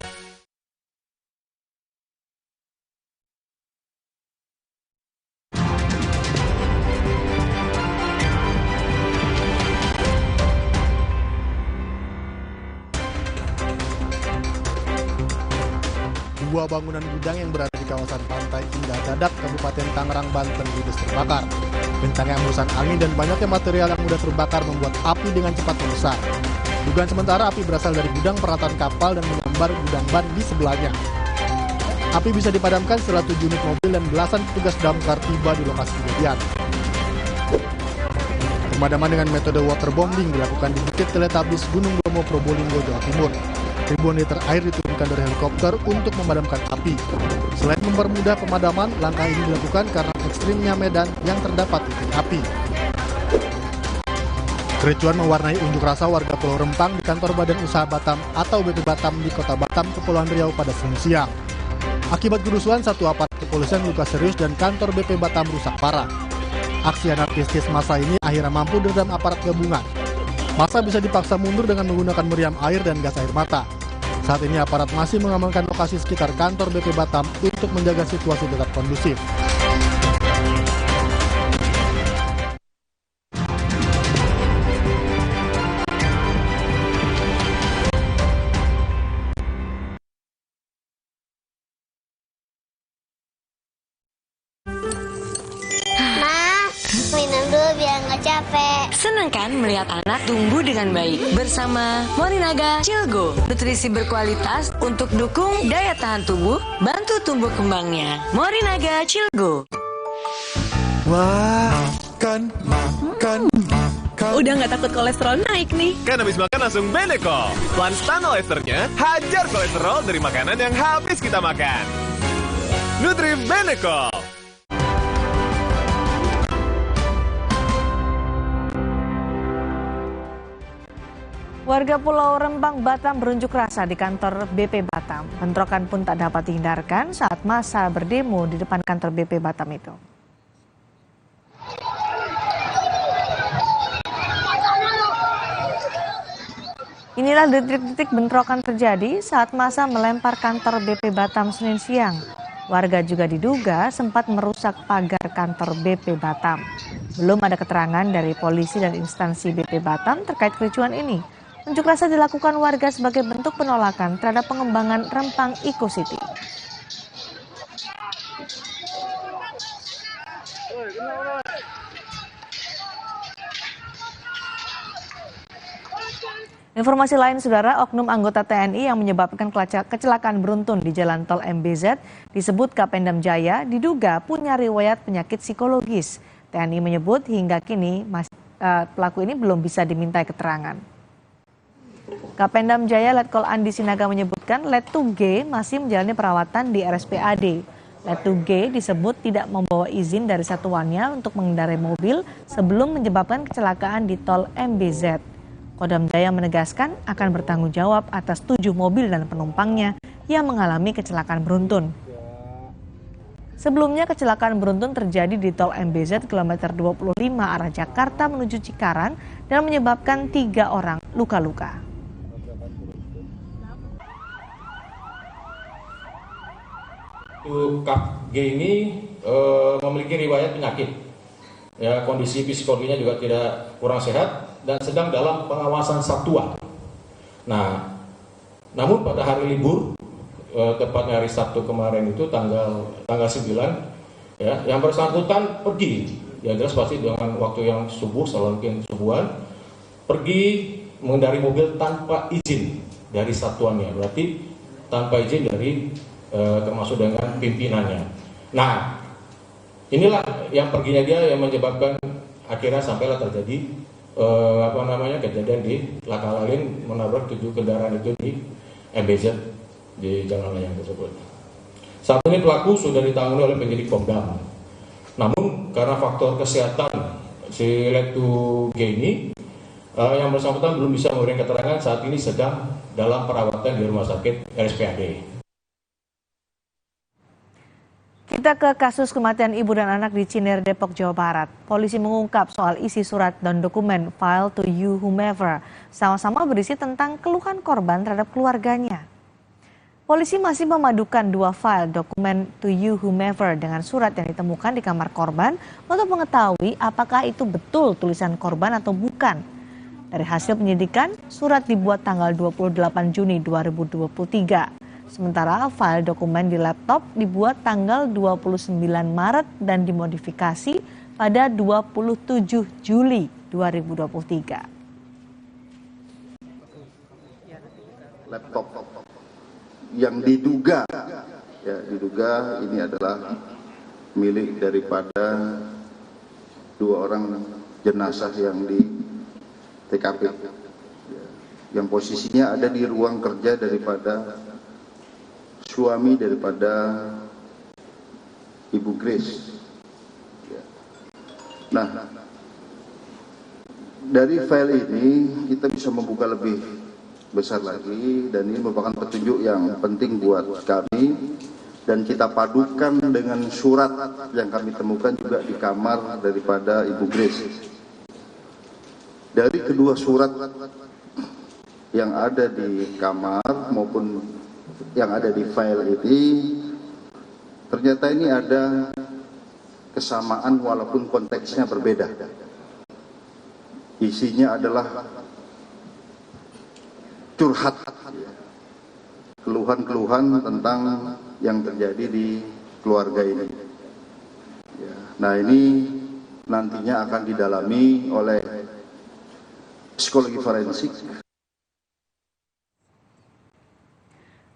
Dua bangunan gudang yang berada di kawasan Pantai Indah Dadak, Kabupaten Tangerang, Banten ludes terbakar. Kencangnya hembusan angin dan banyaknya material yang mudah terbakar membuat api dengan cepat membesar. Dugaan sementara api berasal dari gudang peralatan kapal dan menyambar gudang ban di sebelahnya. Api bisa dipadamkan setelah 7 unit mobil dan belasan petugas damkar tiba di lokasi kejadian. Pemadaman dengan metode waterbombing dilakukan di Bukit Teletabis, Gunung Bromo, Probolinggo, Jawa Timur. Ribuan liter air diturunkan dari helikopter untuk memadamkan api. Selain mempermudah pemadaman, langkah ini dilakukan karena ekstrimnya medan yang terdapat titik api. Kericuan mewarnai unjuk rasa warga Pulau Rempang di kantor Badan Usaha Batam atau BP Batam di Kota Batam, Kepulauan Riau pada Senin siang. Akibat kerusuhan, satu aparat kepolisian luka serius dan kantor BP Batam rusak parah. Aksi anarkistis massa ini akhirnya mampu diredam aparat gabungan. Massa bisa dipaksa mundur dengan menggunakan meriam air dan gas air mata. Saat ini aparat masih mengamankan lokasi sekitar kantor BP Batam untuk menjaga situasi tetap kondusif. Minum dulu biar nggak capek. Senang kan melihat anak tumbuh dengan baik bersama Morinaga Cilgo. Nutrisi berkualitas untuk dukung daya tahan tubuh, bantu tumbuh kembangnya. Morinaga Cilgo. Wah, makan. Udah nggak takut kolesterol naik nih. Kan habis makan langsung Benecol. Lanstan Esternya hajar kolesterol dari makanan yang habis kita makan. Nutri Benecol. Warga Pulau Rempang, Batam berunjuk rasa di kantor BP Batam. Bentrokan pun tak dapat dihindarkan saat massa berdemo di depan kantor BP Batam itu. Inilah detik-detik bentrokan terjadi saat massa melempar kantor BP Batam Senin siang. Warga juga diduga sempat merusak pagar kantor BP Batam. Belum ada keterangan dari polisi dan instansi BP Batam terkait kericuan ini. Unjuk rasa dilakukan warga sebagai bentuk penolakan terhadap pengembangan Rempang Eco City. Informasi lain, saudara, oknum anggota TNI yang menyebabkan kecelakaan beruntun di Jalan Tol MBZ disebut Kapendam Jaya diduga punya riwayat penyakit psikologis. TNI menyebut hingga kini pelaku ini belum bisa dimintai keterangan. Kapendam Jaya Letkol Andi Sinaga menyebutkan Letu G masih menjalani perawatan di RSPAD. Letu G disebut tidak membawa izin dari satuannya untuk mengendarai mobil sebelum menyebabkan kecelakaan di Tol MBZ. Kodam Jaya menegaskan akan bertanggung jawab atas 7 mobil dan penumpangnya yang mengalami kecelakaan beruntun. Sebelumnya kecelakaan beruntun terjadi di Tol MBZ kilometer 25 arah Jakarta menuju Cikarang dan menyebabkan 3 orang luka-luka. Kap G ini memiliki riwayat penyakit, ya, kondisi psikologinya juga tidak kurang sehat dan sedang dalam pengawasan satuan. Nah, namun pada hari libur, tepatnya hari Sabtu kemarin itu tanggal 9, ya, yang bersangkutan pergi, ya jelas pasti dengan waktu yang subuh, selalu mungkin subuhan, pergi mengendarai mobil tanpa izin dari satuannya, berarti tanpa izin dari termasuk dengan pimpinannya. Nah, inilah yang perginya dia yang menyebabkan akhirnya sampailah terjadi kejadian di Lakalalin menabrak 7 kendaraan itu di MBZ di jalan layang tersebut. Saat ini pelaku sudah ditangani oleh penyidik Pomdam. Namun karena faktor kesehatan si Letu G ini yang bersangkutan belum bisa memberikan keterangan, saat ini sedang dalam perawatan di rumah sakit RSPAD. Kita ke kasus kematian ibu dan anak di Cinere, Depok, Jawa Barat. Polisi mengungkap soal isi surat dan dokumen file to you whomever, sama-sama berisi tentang keluhan korban terhadap keluarganya. Polisi masih memadukan 2 file dokumen to you whomever dengan surat yang ditemukan di kamar korban untuk mengetahui apakah itu betul tulisan korban atau bukan. Dari hasil penyidikan, surat dibuat tanggal 28 Juni 2023. Sementara file dokumen di laptop dibuat tanggal 29 Maret dan dimodifikasi pada 27 Juli 2023. Laptop yang diduga ini adalah milik daripada 2 orang jenazah yang di TKP, yang posisinya ada di ruang kerja daripada suami daripada Ibu Grace. Nah, dari file ini kita bisa membuka lebih besar lagi, dan ini merupakan petunjuk yang penting buat kami, dan kita padukan dengan surat yang kami temukan juga di kamar daripada Ibu Grace. Dari kedua surat yang ada di kamar maupun yang ada di file ini, ternyata ini ada kesamaan walaupun konteksnya berbeda. Isinya adalah curhat, keluhan-keluhan tentang yang terjadi di keluarga ini. Nah, ini nantinya akan didalami oleh psikologi forensik.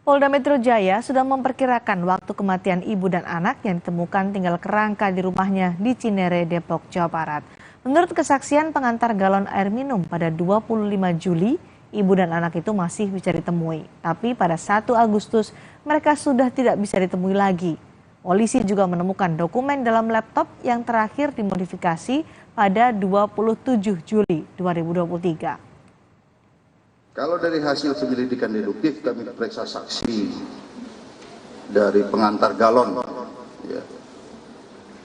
Polda Metro Jaya sudah memperkirakan waktu kematian ibu dan anak yang ditemukan tinggal kerangka di rumahnya di Cinere, Depok, Jawa Barat. Menurut kesaksian pengantar galon air minum pada 25 Juli, ibu dan anak itu masih bisa ditemui. Tapi pada 1 Agustus mereka sudah tidak bisa ditemui lagi. Polisi juga menemukan dokumen dalam laptop yang terakhir dimodifikasi pada 27 Juli 2023. Kalau dari hasil penyelidikan deduktif, kami periksa saksi dari pengantar galon,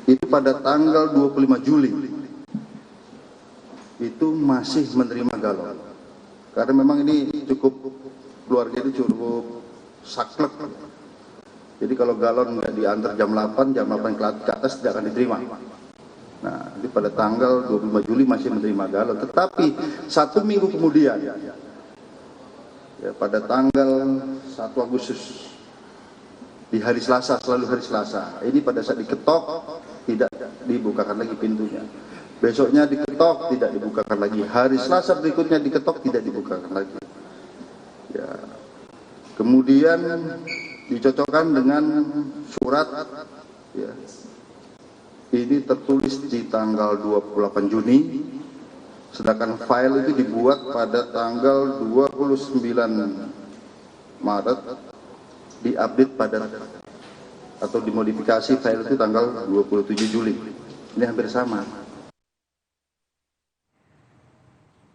itu pada tanggal 25 Juli itu masih menerima galon, karena memang ini keluarga itu cukup saklek. Jadi kalau galon nggak diantar jam 8 ke atas tidak akan diterima. Nah, ini pada tanggal 25 Juli masih menerima galon, tetapi 1 minggu kemudian, pada tanggal 1 Agustus di hari Selasa, selalu hari Selasa, ini pada saat diketok tidak dibukakan lagi pintunya. Besoknya diketok tidak dibukakan lagi. Hari Selasa berikutnya diketok tidak dibukakan lagi. Kemudian dicocokkan dengan surat. Ini tertulis di tanggal 28 Juni. Sedangkan file itu dibuat pada tanggal 29 Maret, diupdate pada atau dimodifikasi file itu tanggal 27 Juli. Ini hampir sama.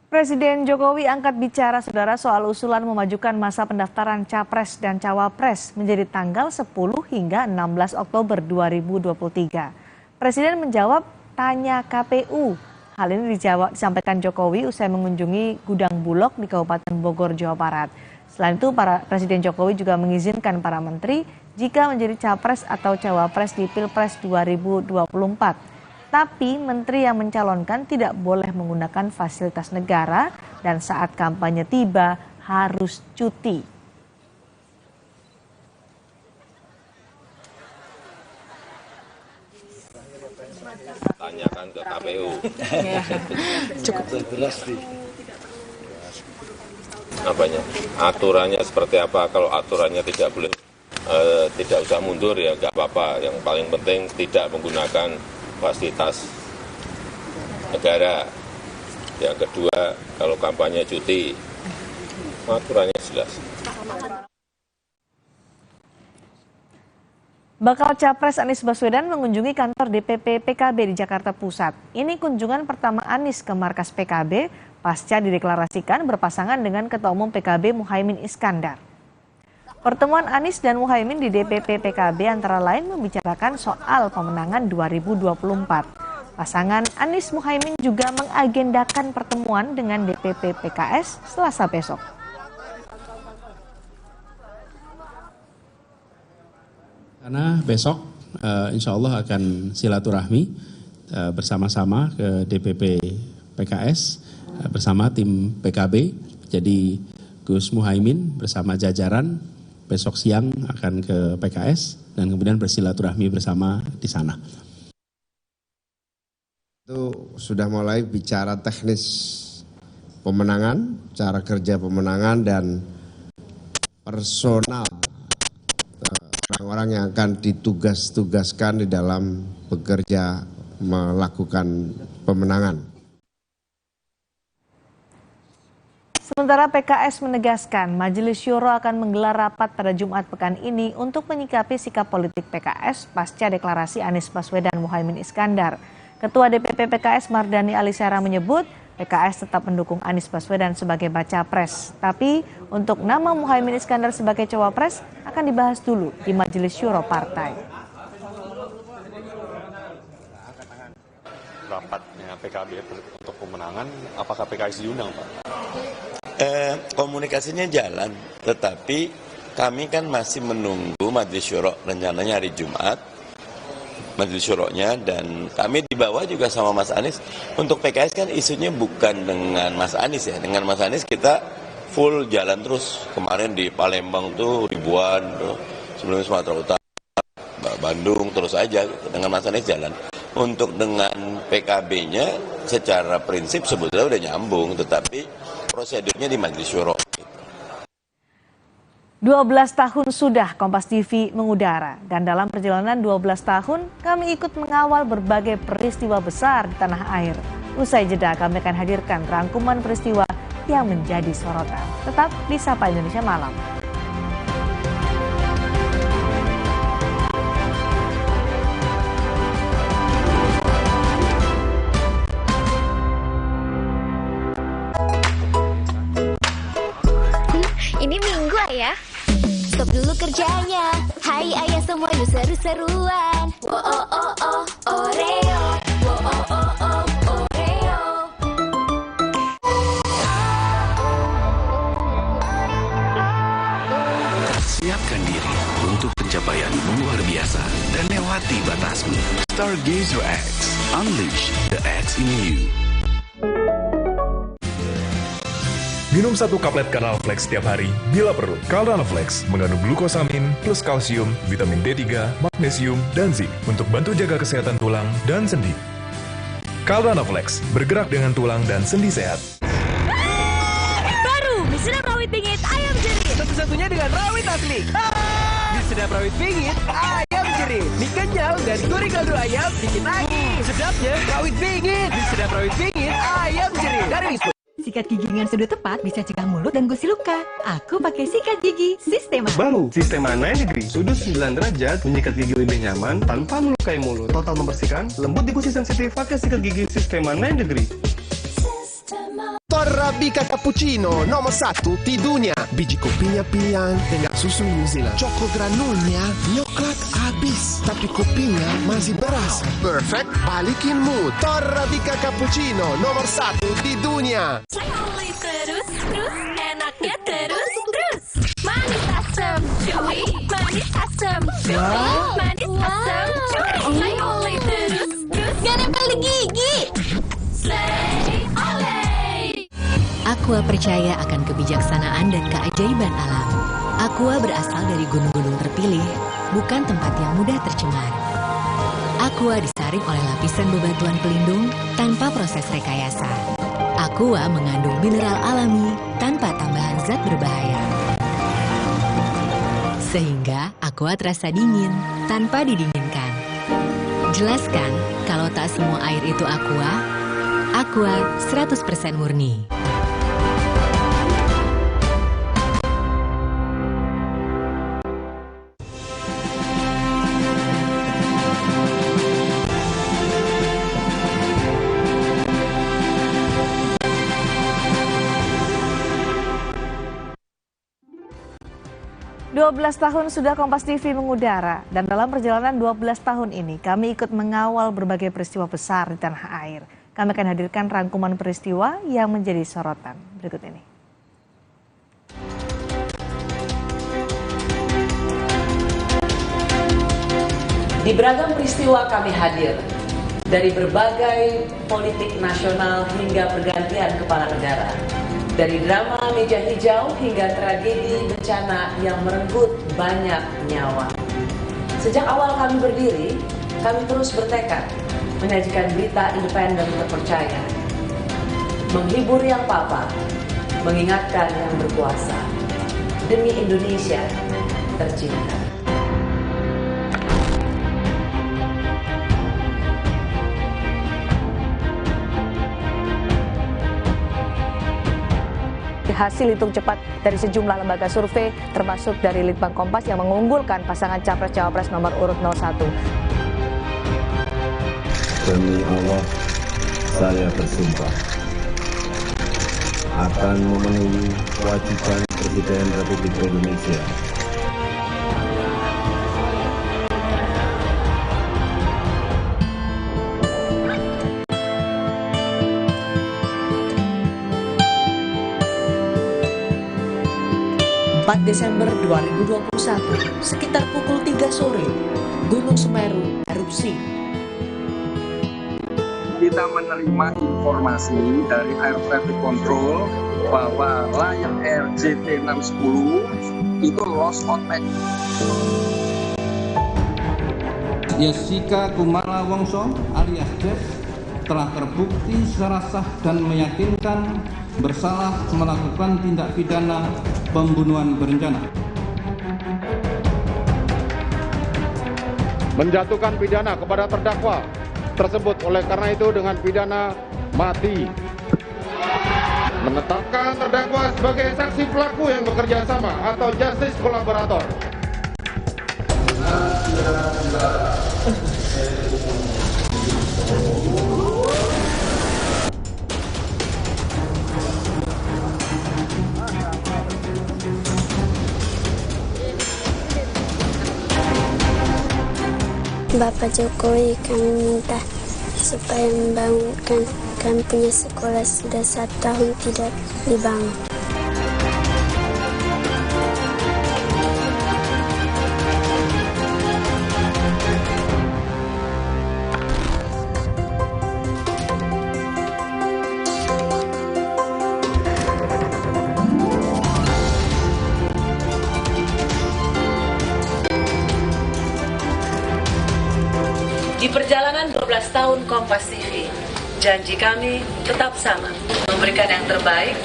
Presiden Jokowi angkat bicara saudara soal usulan memajukan masa pendaftaran Capres dan Cawapres menjadi tanggal 10 hingga 16 Oktober 2023. Presiden menjawab tanya KPU. Hal ini disampaikan Jokowi usai mengunjungi gudang Bulog di Kabupaten Bogor, Jawa Barat. Selain itu, Presiden Jokowi juga mengizinkan para menteri jika menjadi capres atau cawapres di Pilpres 2024. Tapi menteri yang mencalonkan tidak boleh menggunakan fasilitas negara dan saat kampanye tiba harus cuti. Tanyakan ke KPU. Cukup jelas sih. aturannya seperti apa. Kalau aturannya tidak boleh, tidak usah mundur ya nggak apa-apa. Yang paling penting tidak menggunakan fasilitas negara. Yang kedua, kalau kampanye cuti, aturannya jelas. Bakal Capres Anies Baswedan mengunjungi kantor DPP PKB di Jakarta Pusat. Ini kunjungan pertama Anies ke markas PKB pasca dideklarasikan berpasangan dengan Ketua Umum PKB Muhaimin Iskandar. Pertemuan Anies dan Muhaimin di DPP PKB antara lain membicarakan soal pemenangan 2024. Pasangan Anies Muhaimin juga mengagendakan pertemuan dengan DPP PKS Selasa besok. Karena besok insya Allah akan silaturahmi bersama-sama ke DPP PKS bersama tim PKB. Jadi Gus Muhaimin bersama jajaran besok siang akan ke PKS dan kemudian bersilaturahmi bersama di sana. Itu sudah mulai bicara teknis pemenangan, cara kerja pemenangan dan personal orang-orang yang akan ditugaskan di dalam bekerja melakukan pemenangan. Sementara PKS menegaskan Majelis Syuro akan menggelar rapat pada Jumat pekan ini untuk menyikapi sikap politik PKS pasca deklarasi Anies Baswedan Muhaimin Iskandar. Ketua DPP PKS Mardani Alisera menyebut PKS tetap mendukung Anies Baswedan sebagai baca pres. Tapi untuk nama Muhaimin Iskandar sebagai cawapres akan dibahas dulu di Majelis Syuro Partai. Rapatnya PKB untuk pemenangan, apakah PKS diundang, Pak? Komunikasinya jalan, tetapi kami kan masih menunggu Majelis Syuro, rencananya hari Jumat. Majelis Syuronya, dan kami di bawah juga sama Mas Anies. Untuk PKS kan isunya bukan dengan Mas Anies ya, dengan Mas Anies kita full jalan terus. Kemarin di Palembang tuh ribuan, tuh sebelum Sumatera Utara, Bandung terus aja dengan Mas Anies jalan. Untuk dengan PKB-nya secara prinsip sebetulnya udah nyambung, tetapi prosedurnya di Majelis Syuro. 12 tahun sudah Kompas TV mengudara dan dalam perjalanan 12 tahun kami ikut mengawal berbagai peristiwa besar di tanah air. Usai jeda kami akan hadirkan rangkuman peristiwa yang menjadi sorotan. Tetap di Sapa Indonesia Malam. Ini Minggu ayah. Stop dulu kerjanya. Hai ayah semua yuk seru-seruan. Oh oh oh oh Oreo. Oh oh oh oh Oreo. Siapkan diri untuk pencapaian luar biasa dan lewati batasmu. Stargazer X. Unleash the X in you. Minum 1 kaplet Carnal-Flex setiap hari bila perlu. Carnal-Flex mengandung glukosamin plus kalsium, vitamin D3, magnesium, dan zinc untuk bantu jaga kesehatan tulang dan sendi. Carnal-Flex bergerak dengan tulang dan sendi sehat. Baru, mie sedap rawit pingit ayam jerih. Satu-satunya dengan rawit asli. Mie sedap rawit pingit ayam jerih. Mie kenyal dan gurih kaldu ayam bikin nagih. Sedapnya rawit pingit. Mie sedap rawit pingit ayam jerih. Dari Wisma. Sikat gigi dengan sudut tepat bisa cegah mulut dan gusi luka. Aku pakai sikat gigi Sistema. Baru, Sistema 9 degree, sudut 9 derajat, menyikat gigi lebih nyaman tanpa melukai mulut. Total membersihkan, lembut di gusi sensitif, pakai sikat gigi Sistema 9 degree. Torabika Cappuccino nomor 1 di dunia. Biji kopinya pilihan dengan susu New Zealand. Coko granulnya nyoklat habis, tapi kopinya masih berasa. Perfect, balikin mood. Torabika Cappuccino nomor 1 di dunia. Terus, enaknya terus. Manis asam, chewy. Manis asam, chewy. Manis asam, chewy. Saya oleh terus. Gak nempel di gigi. Slay, oleh. Aqua percaya akan kebijaksanaan dan keajaiban alam. Aqua berasal dari gunung-gunung terpilih, bukan tempat yang mudah tercemar. Aqua disaring oleh lapisan bebatuan pelindung tanpa proses rekayasa. Aqua mengandung mineral alami tanpa tambahan zat berbahaya. Sehingga Aqua terasa dingin tanpa didinginkan. Jelaskan kalau tak semua air itu Aqua. Aqua 100% murni. Dua 12 tahun sudah Kompas TV mengudara, dan dalam perjalanan 12 tahun ini kami ikut mengawal berbagai peristiwa besar di tanah air. Kami akan hadirkan rangkuman peristiwa yang menjadi sorotan berikut ini. Di beragam peristiwa kami hadir, dari berbagai politik nasional hingga pergantian kepala negara. Dari drama meja hijau hingga tragedi bencana yang merenggut banyak nyawa. Sejak awal kami berdiri, kami terus bertekad menyajikan berita independen terpercaya. Menghibur yang papa, mengingatkan yang berkuasa. Demi Indonesia tercinta. Hasil hitung cepat dari sejumlah lembaga survei termasuk dari Litbang Kompas yang mengunggulkan pasangan Capres-Cawapres nomor urut 01. Demi Allah, saya bersumpah akan memenuhi kewajiban Presiden Republik Indonesia Desember 2021, sekitar pukul 3 sore, Gunung Semeru erupsi. Kita menerima informasi dari Air Traffic Control bahwa Lion Air JT610 itu lost contact. Jessica Kumala Wongso alias Jess telah terbukti secara sah dan meyakinkan bersalah melakukan tindak pidana pembunuhan berencana. Menjatuhkan pidana kepada terdakwa tersebut oleh karena itu dengan pidana mati. Menetapkan terdakwa sebagai saksi pelaku yang bekerja sama atau justice kolaborator. Bapak Jokowi, kami minta supaya membangunkan, kami punya sekolah sudah 1 tahun tidak dibangun. Di perjalanan 12 tahun Kompas TV, janji kami tetap sama, memberikan yang terbaik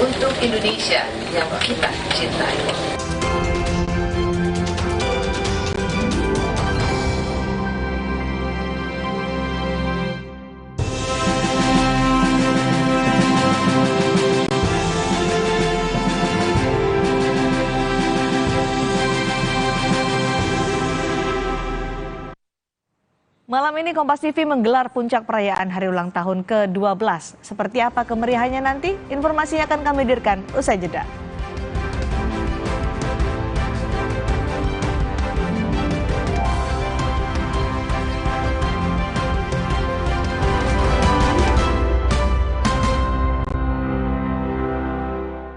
untuk Indonesia yang kita cintai. Malam ini Kompas TV menggelar puncak perayaan hari ulang tahun ke-12. Seperti apa kemeriahannya nanti? Informasinya akan kami hadirkan usai jeda.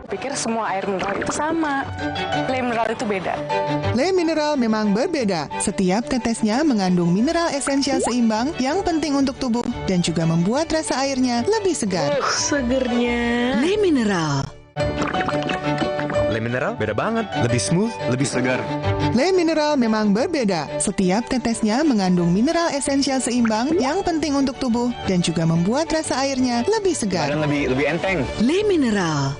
Pikir semua air mineral itu sama. Le mineral itu beda. Le mineral memang berbeda. Setiap tetesnya mengandung mineral esensial seimbang yang penting untuk tubuh dan juga membuat rasa airnya lebih segar. Segernya. Le mineral. Le Mineral beda banget. Lebih smooth, lebih segar. Le Mineral memang berbeda. Setiap tetesnya mengandung mineral esensial seimbang yang penting untuk tubuh dan juga membuat rasa airnya lebih segar. Dan lebih enteng. Le Mineral.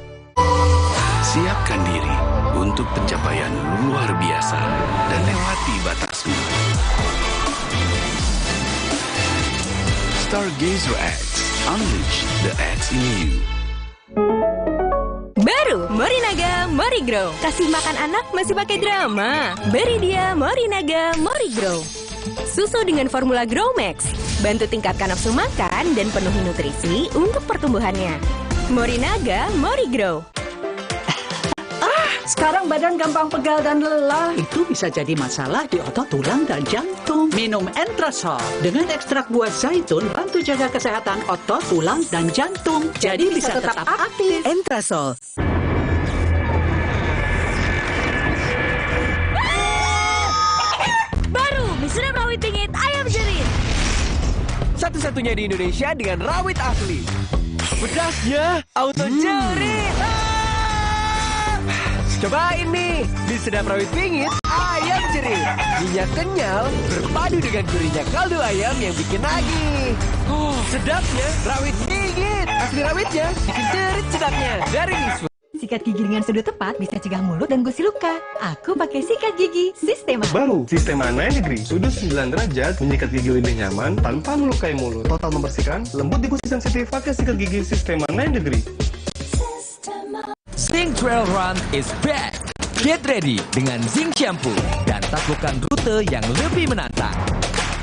Siapkan diri untuk pencapaian luar biasa dan lewati batasmu. Stargazer X, unleash the X in you. Baru Morinaga Morigrow. Kasih makan anak masih pakai drama. Beri dia Morinaga Morigrow. Susu dengan formula Grow Max. Bantu tingkatkan nafsu makan dan penuhi nutrisi untuk pertumbuhannya. Morinaga Morigrow. Sekarang badan gampang pegal dan lelah. Itu bisa jadi masalah di otot tulang dan jantung. Minum Entrasol. Dengan ekstrak buah zaitun, bantu jaga kesehatan otot, tulang, dan jantung. Jadi bisa tetap aktif. Entrasol. Baru Misuram Rawit Pingit Ayam Jerit. Satu-satunya di Indonesia dengan rawit asli. Pedasnya auto jerit. Cobain nih, di sedap rawit pingit, ayam jerit. Minyak kenyal, berpadu dengan gurihnya kaldu ayam yang bikin nagih. Sedapnya rawit pingit. Asli rawitnya, bikin jerit sedapnya. Dari Miswa. Sikat gigi dengan sudut tepat bisa cegah mulut dan gusi luka. Aku pakai sikat gigi Sistema. Baru Sistema 9 degree, sudut 9 derajat, menyikat gigi lebih nyaman tanpa melukai mulut. Total membersihkan, lembut di gusi sensitif, pakai sikat gigi Sistema 9 degree. Zing Trail Run is back. Get ready dengan Zing Shampoo dan taklukkan rute yang lebih menantang.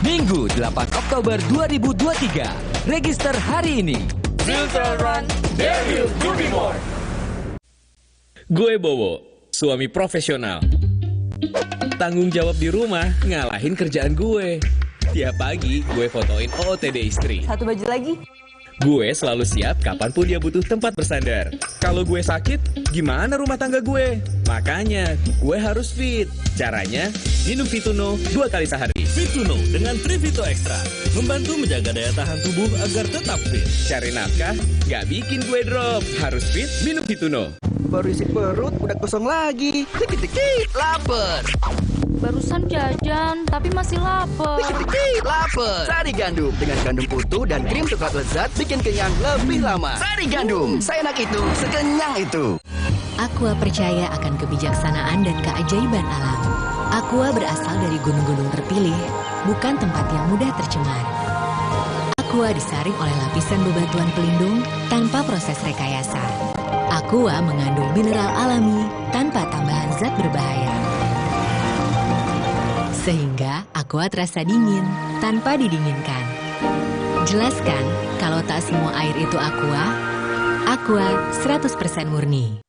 Minggu 8 Oktober 2023. Register hari ini. Zing Trail Run, dare you to be more. Gue Bowo, suami profesional. Tanggung jawab di rumah ngalahin kerjaan gue. Tiap pagi gue fotoin OOTD istri. Satu baju lagi. Gue selalu siap kapanpun dia butuh tempat bersandar. Kalau gue sakit, gimana rumah tangga gue? Makanya, gue harus fit. Caranya, minum Fituno 2 kali sehari. Fituno dengan Trivito Extra membantu menjaga daya tahan tubuh agar tetap fit. Cari nafkah, gak bikin gue drop. Harus fit, minum Fituno. Baru isi perut, udah kosong lagi. Dikit-dikit, lapar. Barusan jajan, tapi masih lapar. Dikit-dikit, lapar. Sari Gandum dengan gandum utuh dan krim coklat lezat bikin kenyang lebih lama. Sari Gandum, seenak itu, sekenyang itu. Aqua percaya akan kebijaksanaan dan keajaiban alam. Aqua berasal dari gunung-gunung terpilih, bukan tempat yang mudah tercemar. Aqua disaring oleh lapisan bebatuan pelindung tanpa proses rekayasa. Aqua mengandung mineral alami tanpa tambahan zat berbahaya. Sehingga Aqua terasa dingin tanpa didinginkan. Jelaskan kalau tak semua air itu Aqua. Aqua 100% murni.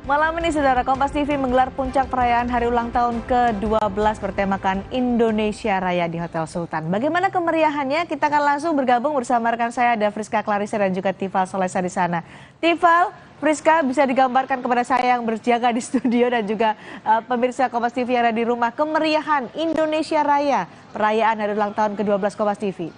Malam ini, Saudara, Kompas TV menggelar puncak perayaan hari ulang tahun ke-12 bertemakan Indonesia Raya di Hotel Sultan. Bagaimana kemeriahannya? Kita akan langsung bergabung bersama rekan saya, ada Friska Clarissa dan juga Tifal Solesa di sana. Tifal, Friska, bisa digambarkan kepada saya yang berjaga di studio dan juga pemirsa Kompas TV yang ada di rumah, kemeriahan Indonesia Raya, perayaan hari ulang tahun ke-12 Kompas TV.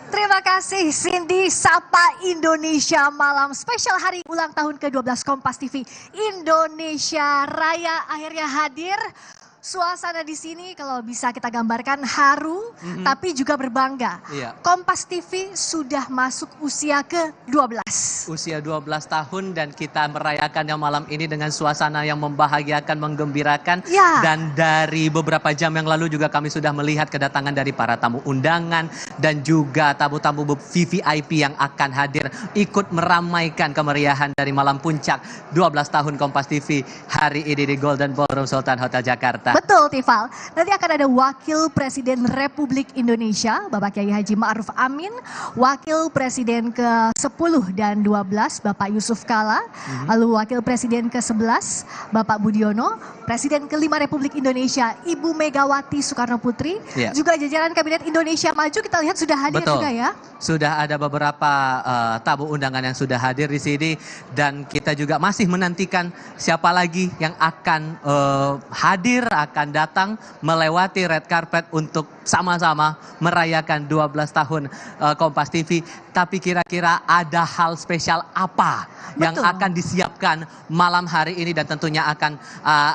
Terima kasih Cindy. Sapa Indonesia Malam spesial hari ulang tahun ke-12 Kompas TV. Indonesia Raya akhirnya hadir. Suasana di sini kalau bisa kita gambarkan haru, tapi juga berbangga. Iya. Kompas TV sudah masuk usia ke-12. Usia 12 tahun dan kita merayakannya malam ini dengan suasana yang membahagiakan, menggembirakan. Ya. Dan dari beberapa jam yang lalu juga kami sudah melihat kedatangan dari para tamu undangan dan juga tamu-tamu VVIP yang akan hadir ikut meramaikan kemeriahan dari malam puncak 12 tahun Kompas TV hari ini di Golden Ballroom Sultan Hotel Jakarta. Betul, Tifal. Nanti akan ada Wakil Presiden Republik Indonesia, Bapak Kiai Haji Ma'ruf Amin, Wakil Presiden ke-10 dan 12, Bapak Yusuf Kala, lalu Wakil Presiden ke-11, Bapak Budiono, Presiden ke-5 Republik Indonesia, Ibu Megawati Soekarno Putri, juga jajaran Kabinet Indonesia Maju kita lihat sudah hadir. Betul. Juga ya. Sudah ada beberapa tamu undangan yang sudah hadir di sini dan kita juga masih menantikan siapa lagi yang akan hadir, akan datang melewati red carpet untuk sama-sama merayakan 12 tahun Kompas TV. Tapi kira-kira ada hal spesial apa yang akan disiapkan malam hari ini dan tentunya akan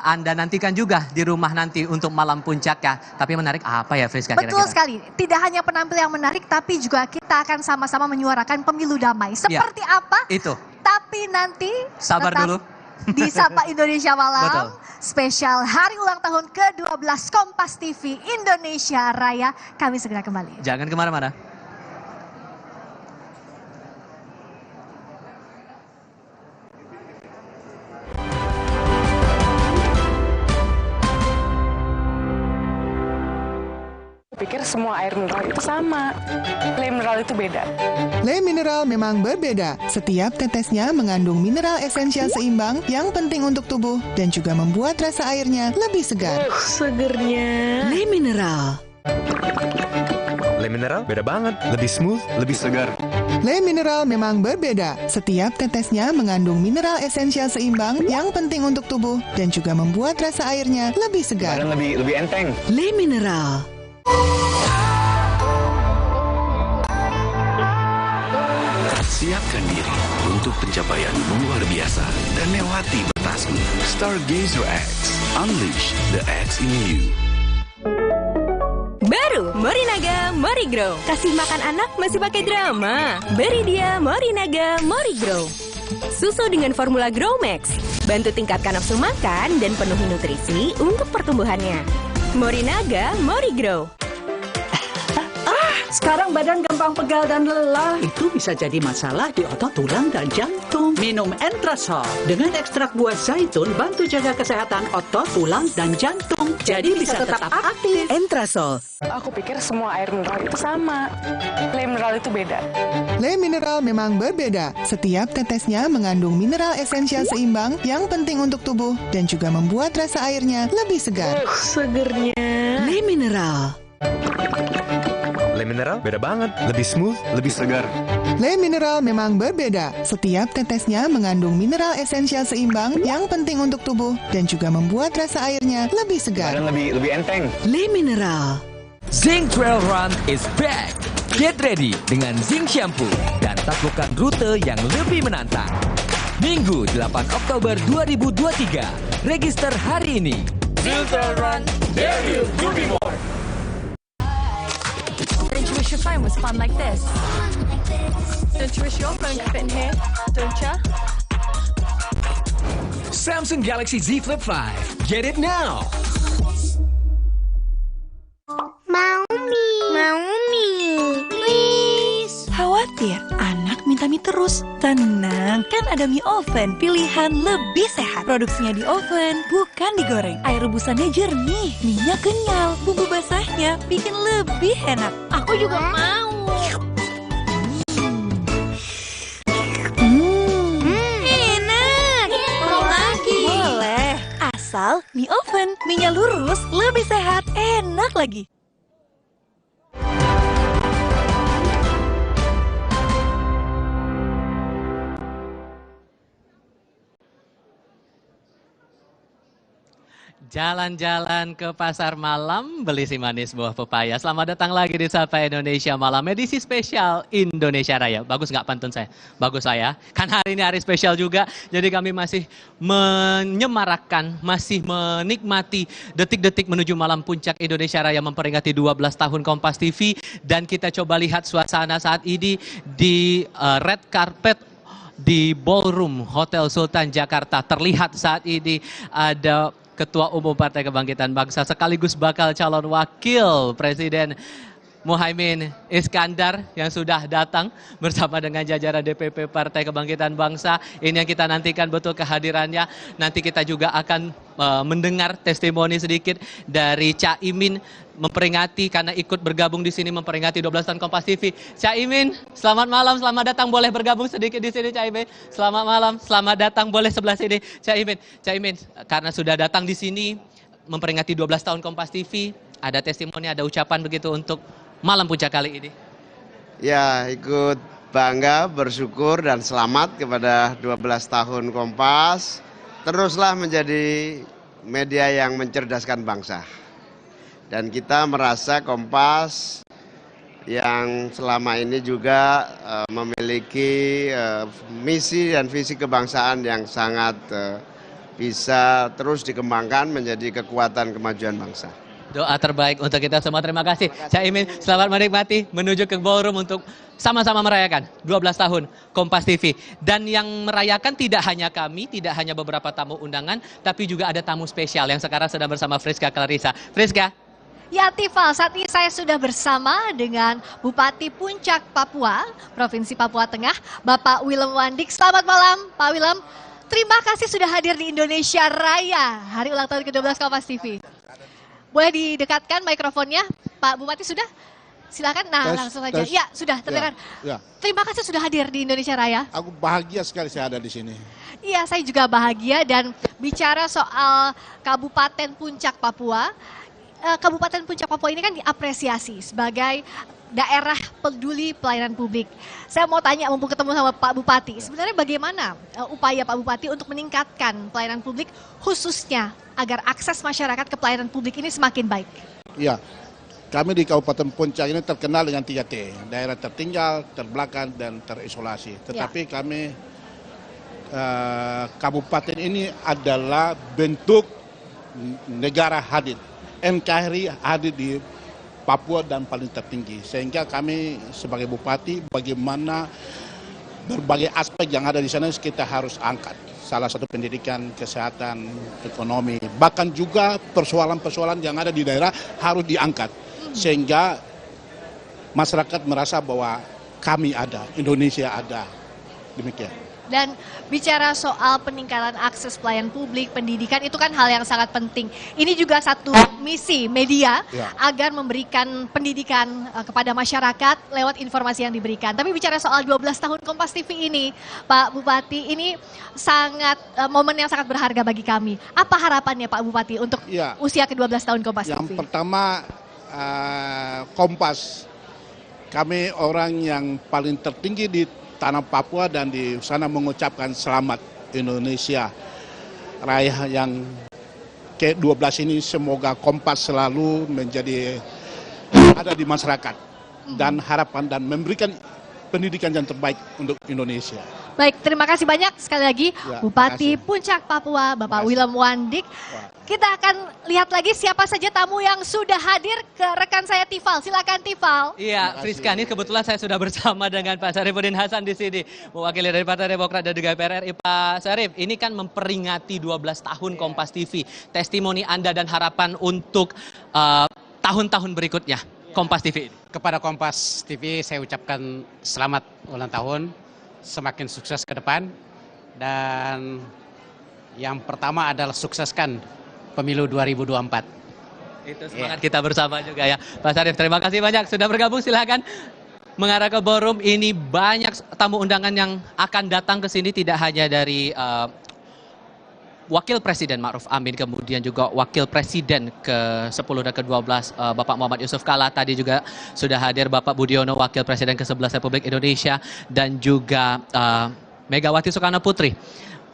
Anda nantikan juga di rumah nanti untuk malam puncaknya. Tapi menarik apa ya Friska kira-kira? Betul sekali. Tidak hanya penampil yang menarik, tapi juga kita akan sama-sama menyuarakan pemilu damai. Seperti apa? Itu. Tapi nanti sabar dulu. Di Sapa Indonesia Malam, Betul. spesial hari ulang tahun ke-12 Kompas TV Indonesia Raya. Kami segera kembali. Jangan kemana-mana. Pikir semua air mineral itu sama. Le mineral itu beda. Le mineral memang berbeda. Setiap tetesnya mengandung mineral esensial seimbang yang penting untuk tubuh dan juga membuat rasa airnya lebih segar. Segernya. Le mineral. Le mineral beda banget, lebih smooth, lebih segar. Le mineral memang berbeda. Setiap tetesnya mengandung mineral esensial seimbang yang penting untuk tubuh dan juga membuat rasa airnya lebih segar. Dan lebih enteng. Le mineral. Siapkan diri untuk pencapaian luar biasa dan lewati batasmu. Stargazer X, unleash the X in you. Baru Morinaga Morigrow. Kasih makan anak masih pakai drama. Beri dia Morinaga Morigrow. Susu dengan formula Growmax. Bantu tingkatkan nafsu makan dan penuhi nutrisi untuk pertumbuhannya. Morinaga Morigrow. Sekarang badan gampang pegal dan lelah. Itu bisa jadi masalah di otot, tulang, dan jantung. Minum Entrasol. Dengan ekstrak buah zaitun, bantu jaga kesehatan otot, tulang, dan jantung. Jadi bisa tetap aktif. Entrasol. Aku pikir semua air mineral itu sama. Le mineral itu beda. Le mineral memang berbeda. Setiap tetesnya mengandung mineral esensial seimbang yang penting untuk tubuh dan juga membuat rasa airnya lebih segar. Segernya. Le mineral. Le mineral beda banget, lebih smooth, lebih segar. Le mineral memang berbeda. Setiap tetesnya mengandung mineral esensial seimbang yang penting untuk tubuh dan juga membuat rasa airnya lebih segar. Dan lebih enteng. Le mineral. Zing Trail Run is back. Get ready dengan Zing Shampoo dan taklukkan rute yang lebih menantang. Minggu 8 Oktober 2023. Register hari ini. Zing Trail Run, dare you to be more. Don't you wish your phone was fun like this? Don't you wish your phone could fit in here? Don't you? Samsung Galaxy Z Flip 5. Get it now. Mau mie, please. Khawatir, anak minta mie terus. Tenang, kan ada mie oven, pilihan lebih sehat. Produksinya di oven, bukan digoreng. Air rebusannya jernih, mie-nya kenyal, bumbu basahnya bikin lebih enak. Aku juga mau. Enak. Mau lagi? Boleh. Asal mie oven, mie-nya lurus, lebih sehat, enak lagi. Jalan-jalan ke pasar malam, beli si manis buah pepaya. Selamat datang lagi di Sapa Indonesia Malam, edisi spesial Indonesia Raya. Bagus nggak pantun saya? Bagus saya. Kan hari ini hari spesial juga, jadi kami masih menyemarakkan, masih menikmati detik-detik menuju malam puncak Indonesia Raya memperingati 12 tahun Kompas TV. Dan kita coba lihat suasana saat ini di red carpet di Ballroom Hotel Sultan Jakarta. Terlihat saat ini ada Ketua Umum Partai Kebangkitan Bangsa sekaligus bakal calon wakil Presiden Muhaimin Iskandar yang sudah datang bersama dengan jajaran DPP Partai Kebangkitan Bangsa. Ini yang kita nantikan betul kehadirannya. Nanti kita juga akan mendengar testimoni sedikit dari Caimin memperingati karena ikut bergabung di sini memperingati 12 tahun Kompas TV. Caimin, selamat malam, selamat datang. Boleh bergabung sedikit di sini Caimin. Selamat malam, selamat datang. Boleh sebelah sini Caimin, karena sudah datang di sini memperingati 12 tahun Kompas TV, ada testimoni, ada ucapan begitu untuk malam puncak kali ini. Ya, ikut bangga, bersyukur dan selamat kepada 12 tahun Kompas. Teruslah menjadi media yang mencerdaskan bangsa. Dan kita merasa Kompas yang selama ini juga memiliki misi dan visi kebangsaan yang sangat bisa terus dikembangkan menjadi kekuatan kemajuan bangsa. Doa terbaik untuk kita semua. Terima kasih. Caimin, selamat menikmati menuju ke ballroom untuk sama-sama merayakan 12 tahun Kompas TV. Dan yang merayakan tidak hanya kami, tidak hanya beberapa tamu undangan, tapi juga ada tamu spesial yang sekarang sedang bersama Friska Clarissa. Friska. Ya Tifal, saat ini saya sudah bersama dengan Bupati Puncak Papua, Provinsi Papua Tengah, Bapak Willem Wandik. Selamat malam Pak Willem. Terima kasih sudah hadir di Indonesia Raya, hari ulang tahun ke-12 Kompas TV. Boleh didekatkan mikrofonnya, Pak Bupati sudah? Silakan. Nah, langsung saja. Ya, sudah terdengar. Ya. Terima kasih sudah hadir di Indonesia Raya. Aku bahagia sekali saya ada di sini. Iya, saya juga bahagia dan bicara soal Kabupaten Puncak Papua. Kabupaten Puncak Papua ini kan diapresiasi sebagai daerah peduli pelayanan publik. Saya mau tanya, mumpung ketemu sama Pak Bupati, sebenarnya bagaimana upaya Pak Bupati untuk meningkatkan pelayanan publik khususnya agar akses masyarakat ke pelayanan publik ini semakin baik? Iya, kami di Kabupaten Puncak ini terkenal dengan 3T, daerah tertinggal, terbelakang, dan terisolasi. Tetapi kami, kabupaten ini adalah bentuk negara hadir. NKRI hadir di Papua dan paling tertinggi. Sehingga kami sebagai bupati bagaimana berbagai aspek yang ada di sana kita harus angkat. Salah satu pendidikan, kesehatan, ekonomi, bahkan juga persoalan-persoalan yang ada di daerah harus diangkat. Sehingga masyarakat merasa bahwa kami ada, Indonesia ada. Demikian. Dan bicara soal peningkatan akses pelayanan publik, pendidikan itu kan hal yang sangat penting. Ini juga satu misi media agar memberikan pendidikan kepada masyarakat lewat informasi yang diberikan. Tapi bicara soal 12 tahun Kompas TV ini, Pak Bupati, ini sangat momen yang sangat berharga bagi kami. Apa harapannya Pak Bupati untuk usia ke-12 tahun Kompas TV? Yang pertama, Kompas, kami orang yang paling tertinggi di tanah Papua dan di sana mengucapkan selamat Indonesia Raya yang ke-12 ini. Semoga Kompas selalu menjadi ada di masyarakat dan harapan dan memberikan pendidikan yang terbaik untuk Indonesia. Baik, terima kasih banyak sekali lagi Bupati Puncak Papua, Bapak Willem Wandik. Kita akan lihat lagi siapa saja tamu yang sudah hadir ke rekan saya Tifal. Silakan Tifal. Iya, Friska, ini kebetulan saya sudah bersama dengan Pak Syarifuddin Hasan di sini, mewakili dari Partai Demokrat dan juga PRRI. Pak Syarif, ini kan memperingati 12 tahun Kompas TV. Testimoni Anda dan harapan untuk tahun-tahun berikutnya Kompas TV ini. Kepada Kompas TV saya ucapkan selamat ulang tahun, semakin sukses ke depan, dan yang pertama adalah sukseskan pemilu 2024. Itu semangat kita bersama juga ya. Pak Syarif, terima kasih banyak sudah bergabung. Silakan mengarah ke ballroom. Ini banyak tamu undangan yang akan datang ke sini, tidak hanya dari Wakil Presiden Ma'ruf Amin, kemudian juga Wakil Presiden ke-10 dan ke-12 Bapak Muhammad Yusuf Kala. Tadi juga sudah hadir Bapak Budiono, Wakil Presiden ke-11 Republik Indonesia, dan juga Megawati Soekarno Putri,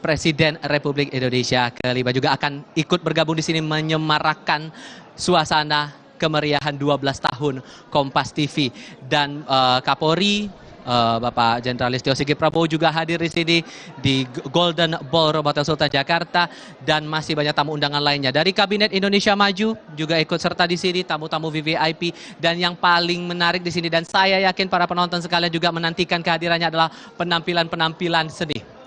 Presiden Republik Indonesia ke-5, juga akan ikut bergabung di sini menyemarakkan suasana kemeriahan 12 tahun Kompas TV. Dan Kapolri Bapak Jenderal Listio Sigit Prabowo juga hadir di sini di Golden Ballroom Hotel Sultan Jakarta, dan masih banyak tamu undangan lainnya. Dari Kabinet Indonesia Maju juga ikut serta di sini, tamu-tamu VVIP, dan yang paling menarik di sini dan saya yakin para penonton sekalian juga menantikan kehadirannya adalah penampilan-penampilan seni.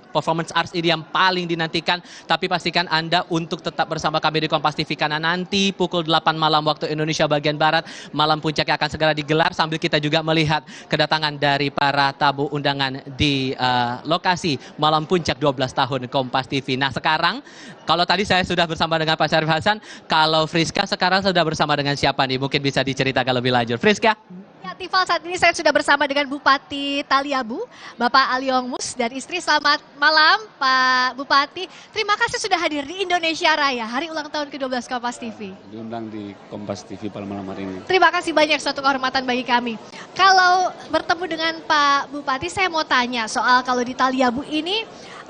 Performance arts ini yang paling dinantikan, tapi pastikan Anda untuk tetap bersama kami di Kompas TV karena nanti pukul 8 malam waktu Indonesia bagian Barat, malam puncaknya akan segera digelar sambil kita juga melihat kedatangan dari para tamu undangan di lokasi malam puncak 12 tahun Kompas TV. Nah sekarang, kalau tadi saya sudah bersama dengan Pak Syarif Hasan, kalau Friska sekarang sudah bersama dengan siapa nih? Mungkin bisa diceritakan lebih lanjut. Friska? Ya, Tifal, saat ini saya sudah bersama dengan Bupati Taliabu, Bapak Aliong Mus dan istri. Selamat malam Pak Bupati. Terima kasih sudah hadir di Indonesia Raya, hari ulang tahun ke-12 Kompas TV. Diundang di Kompas TV pada malam hari ini. Terima kasih banyak, suatu kehormatan bagi kami. Kalau bertemu dengan Pak Bupati, saya mau tanya soal kalau di Taliabu ini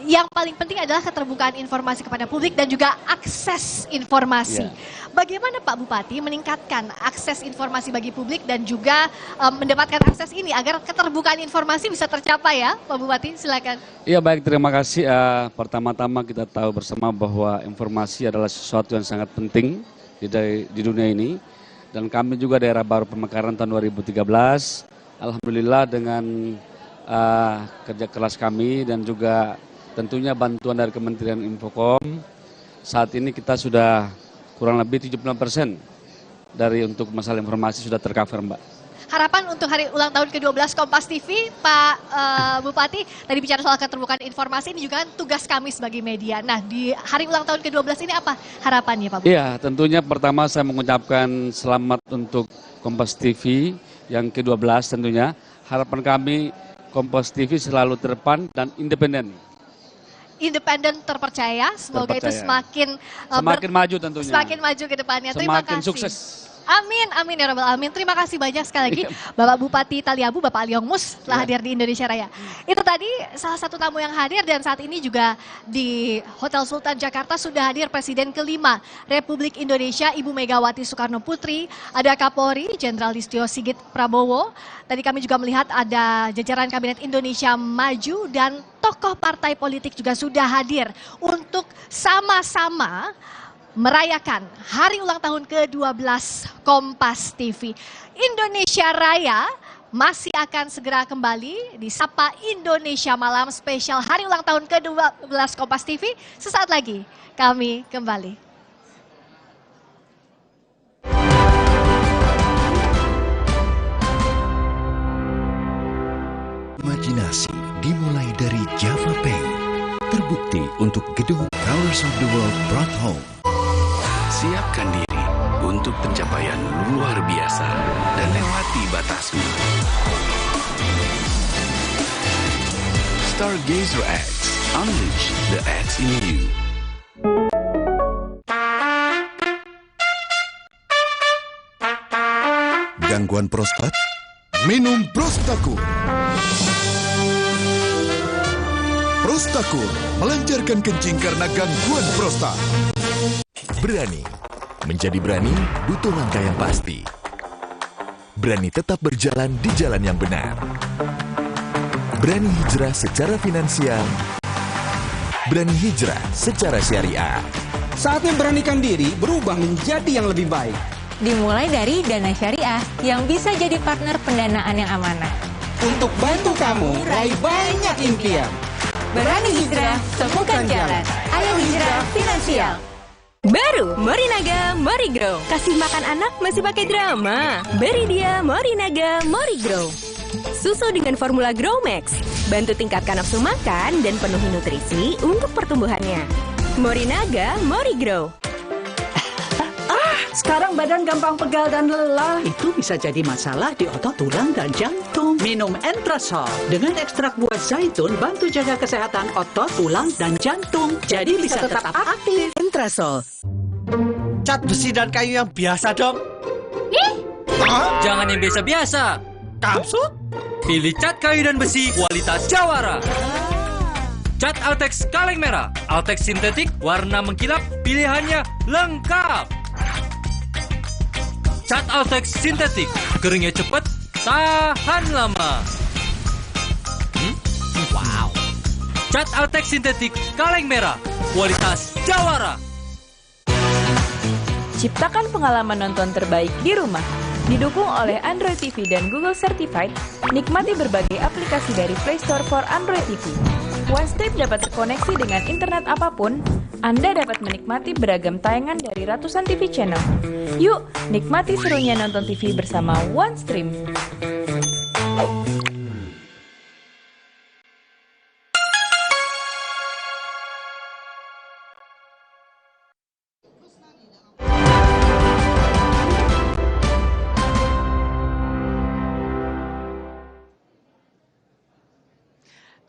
yang paling penting adalah keterbukaan informasi kepada publik dan juga akses informasi. Bagaimana Pak Bupati meningkatkan akses informasi bagi publik dan juga mendapatkan akses ini agar keterbukaan informasi bisa tercapai ya Pak Bupati, silakan. Iya baik, terima kasih. Pertama-tama kita tahu bersama bahwa informasi adalah sesuatu yang sangat penting di dunia ini. Dan kami juga daerah baru Pemekaran tahun 2013, alhamdulillah dengan kerja keras kami dan juga tentunya bantuan dari Kementerian Infocom, saat ini kita sudah kurang lebih 70% dari untuk masalah informasi sudah tercover, Mbak. Harapan untuk hari ulang tahun ke-12 Kompas TV, Pak Bupati, tadi bicara soal keterbukaan informasi, ini juga kan tugas kami sebagai media. Nah, di hari ulang tahun ke-12 ini apa harapannya Pak Bupati? Iya, tentunya pertama saya mengucapkan selamat untuk Kompas TV yang ke-12 tentunya. Harapan kami Kompas TV selalu terdepan dan independen. Independen terpercaya, semoga itu semakin maju tentunya. Semakin maju ke depannya. Terima kasih. Semakin sukses. Amin, amin ya Rabbal Alamin. Terima kasih banyak sekali lagi Bapak Bupati Taliabu, Bapak Aliong Mus telah hadir di Indonesia Raya. Itu tadi salah satu tamu yang hadir dan saat ini juga di Hotel Sultan Jakarta sudah hadir Presiden ke-5 Republik Indonesia Ibu Megawati Soekarno Putri, ada Kapolri Jenderal Listio Sigit Prabowo. Tadi kami juga melihat ada jajaran Kabinet Indonesia Maju dan tokoh partai politik juga sudah hadir untuk sama-sama merayakan hari ulang tahun ke-12 Kompas TV. Indonesia Raya masih akan segera kembali di Sapa Indonesia Malam spesial hari ulang tahun ke-12 Kompas TV. Sesaat lagi kami kembali. Imajinasi dimulai dari Java Pay. Terbukti untuk gedung Towers of the World brought home. Siapkan diri untuk pencapaian luar biasa dan lewati batasmu. Stargazer X, unleash the X in you. Gangguan prostat? Minum Prostakur. Prostakur melancarkan kencing karena gangguan prostat. Berani. Menjadi berani butuh langkah yang pasti. Berani tetap berjalan di jalan yang benar. Berani hijrah secara finansial. Berani hijrah secara syariah. Saatnya beranikan diri berubah menjadi yang lebih baik. Dimulai dari Dana Syariah yang bisa jadi partner pendanaan yang amanah. Untuk bantu kamu raih banyak impian. Berani hijrah, temukan jalan. Ayo hijrah finansial. Baru Morinaga Morigrow. Kasih makan anak masih pakai drama. Beri dia Morinaga Morigrow. Susu dengan formula Growmax. Bantu tingkatkan nafsu makan dan penuhi nutrisi untuk pertumbuhannya. Morinaga Morigrow. Sekarang badan gampang pegal dan lelah. Itu bisa jadi masalah di otot, tulang, dan jantung. Minum Entrasol. Dengan ekstrak buah zaitun, bantu jaga kesehatan otot, tulang, dan jantung. Jadi bisa tetap aktif. Entrasol. Cat besi dan kayu yang biasa dong. Jangan yang biasa-biasa. Kapsut? Pilih cat kayu dan besi kualitas Jawara. Cat Altex kaleng merah. Altex sintetik warna mengkilap. Pilihannya lengkap. Cat Altex sintetik, keringnya cepat, tahan lama. Wow. Cat Altex sintetik kaleng merah, kualitas Jawara. Ciptakan pengalaman nonton terbaik di rumah. Didukung oleh Android TV dan Google Certified, nikmati berbagai aplikasi dari Play Store for Android TV. OneStream dapat terkoneksi dengan internet apapun. Anda dapat menikmati beragam tayangan dari ratusan TV channel. Yuk, nikmati serunya nonton TV bersama OneStream.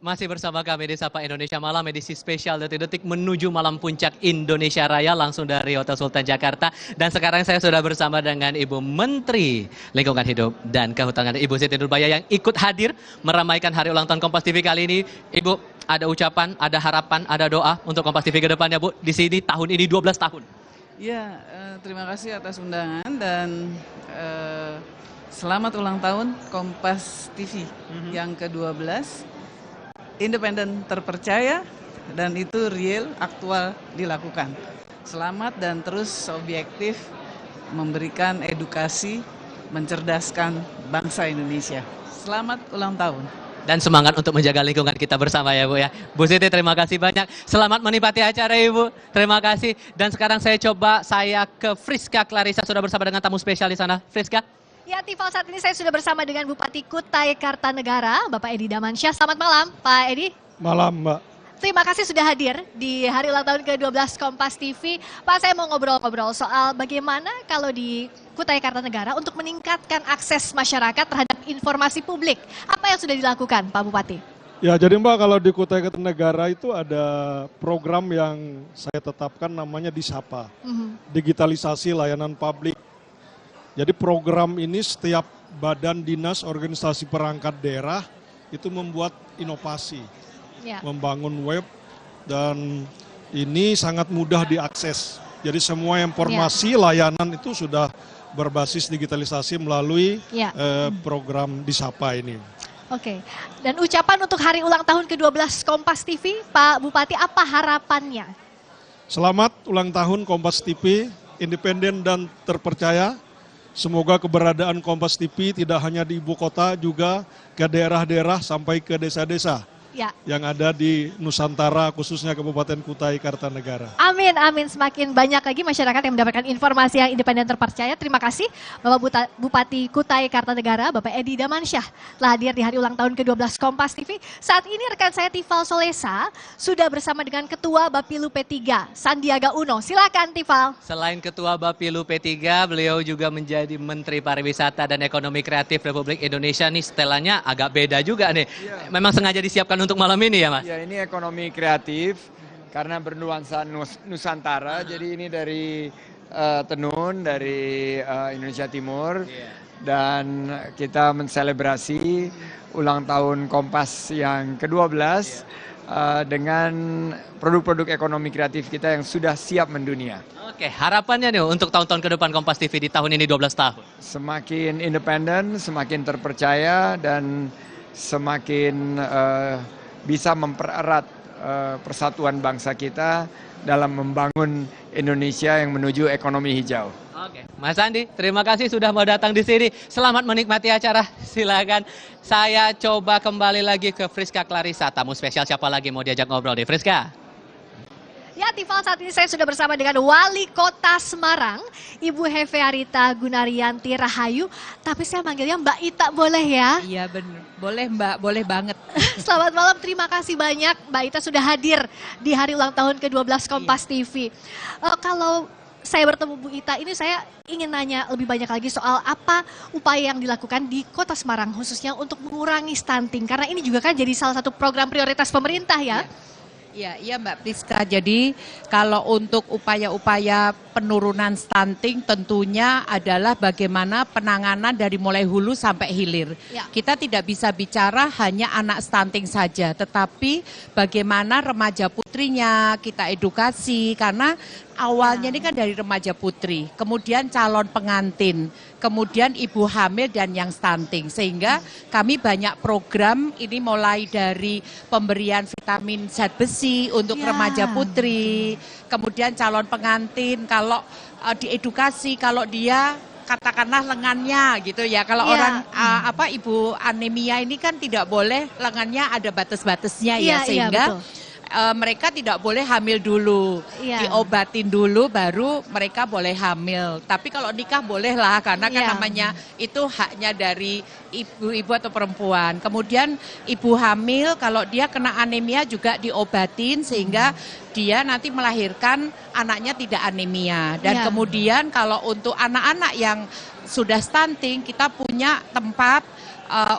Masih bersama kami di Sapa Indonesia Malam, edisi spesial detik-detik menuju malam puncak Indonesia Raya langsung dari Hotel Sultan Jakarta. Dan sekarang saya sudah bersama dengan Ibu Menteri Lingkungan Hidup dan Kehutanan, Ibu Siti Nurbaya yang ikut hadir meramaikan hari ulang tahun Kompas TV kali ini. Ibu, ada ucapan, ada harapan, ada doa untuk Kompas TV ke depannya, Bu. Di sini tahun ini 12 tahun. Ya, terima kasih atas undangan dan selamat ulang tahun Kompas TV yang ke-12. Independen, terpercaya, dan itu real, aktual dilakukan. Selamat dan terus objektif memberikan edukasi, mencerdaskan bangsa Indonesia. Selamat ulang tahun. Dan semangat untuk menjaga lingkungan kita bersama ya Bu ya. Bu Siti terima kasih banyak. Selamat menikmati acara Ibu. Terima kasih. Dan sekarang saya ke Friska Clarissa sudah bersama dengan tamu spesial di sana. Friska. Ya, Tifal, saat ini saya sudah bersama dengan Bupati Kutai Kartanegara, Bapak Edi Damansyah. Selamat malam, Pak Edi. Malam, Mbak. Terima kasih sudah hadir di hari ulang tahun ke-12 Kompas TV. Pak, saya mau ngobrol-ngobrol soal bagaimana kalau di Kutai Kartanegara untuk meningkatkan akses masyarakat terhadap informasi publik. Apa yang sudah dilakukan, Pak Bupati? Ya, jadi Mbak, kalau di Kutai Kartanegara itu ada program yang saya tetapkan namanya Disapa, digitalisasi layanan publik. Jadi program ini setiap badan dinas organisasi perangkat daerah itu membuat inovasi. Membangun web, dan ini sangat mudah diakses. Jadi semua informasi layanan itu sudah berbasis digitalisasi melalui program Disapa ini. Oke, dan ucapan untuk hari ulang tahun ke-12 Kompas TV, Pak Bupati, apa harapannya? Selamat ulang tahun Kompas TV, independen dan terpercaya. Semoga keberadaan Kompas TV tidak hanya di ibu kota, juga ke daerah-daerah sampai ke desa-desa yang ada di Nusantara, khususnya Kabupaten Kutai Kartanegara. Amin, amin. Semakin banyak lagi masyarakat yang mendapatkan informasi yang independen terpercaya. Terima kasih Bapak Bupati Kutai Kartanegara, Bapak Edi Damansyah, telah hadir di hari ulang tahun ke-12 Kompas TV. Saat ini rekan saya Tifal Solesa sudah bersama dengan Ketua Bapilu P3, Sandiaga Uno. Silakan Tifal. Selain Ketua Bapilu P3, beliau juga menjadi Menteri Pariwisata dan Ekonomi Kreatif Republik Indonesia. Nih setelannya agak beda juga nih. Memang sengaja disiapkan untuk malam ini ya Mas? Ya, ini ekonomi kreatif karena bernuansa Nusantara. Jadi ini dari Tenun, dari Indonesia Timur. Dan kita menselebrasi ulang tahun Kompas yang ke-12 dengan produk-produk ekonomi kreatif kita yang sudah siap mendunia. Oke, harapannya nih untuk tahun-tahun ke depan Kompas TV di tahun ini 12 tahun? Semakin independen, semakin terpercaya, dan semakin bisa mempererat persatuan bangsa kita dalam membangun Indonesia yang menuju ekonomi hijau. Oke, Mas Andi, terima kasih sudah mau datang di sini. Selamat menikmati acara. Silakan. Saya coba kembali lagi ke Friska Clarissa. Tamu spesial siapa lagi mau diajak ngobrol nih, Friska? Ya, Tifal, saat ini saya sudah bersama dengan Wali Kota Semarang, Ibu Hefearita Gunaryanti Rahayu. Tapi saya manggilnya Mbak Ita, boleh ya? Iya benar, boleh Mbak, boleh banget. Selamat malam, terima kasih banyak Mbak Ita sudah hadir di hari ulang tahun ke-12 Kompas TV. Kalau saya bertemu Bu Ita ini, saya ingin nanya lebih banyak lagi soal apa upaya yang dilakukan di Kota Semarang khususnya untuk mengurangi stunting. Karena ini juga kan jadi salah satu program prioritas pemerintah ya. Iya Mbak Priska, jadi kalau untuk upaya-upaya penurunan stunting tentunya adalah bagaimana penanganan dari mulai hulu sampai hilir. Kita tidak bisa bicara hanya anak stunting saja, tetapi bagaimana remaja putrinya kita edukasi, karena awalnya ini kan dari remaja putri, kemudian calon pengantin, kemudian ibu hamil dan yang stunting. Sehingga kami banyak program, ini mulai dari pemberian vitamin zat besi untuk remaja putri, kemudian calon pengantin kalau diedukasi, kalau dia katakanlah lengannya gitu ya, kalau orang ibu anemia ini kan tidak boleh lengannya ada batas-batasnya ya, sehingga mereka tidak boleh hamil dulu, diobatin dulu baru mereka boleh hamil. Tapi kalau nikah boleh lah, karena kan namanya itu haknya dari ibu-ibu atau perempuan. Kemudian ibu hamil kalau dia kena anemia juga diobatin sehingga dia nanti melahirkan anaknya tidak anemia. Dan kemudian kalau untuk anak-anak yang sudah stunting, kita punya tempat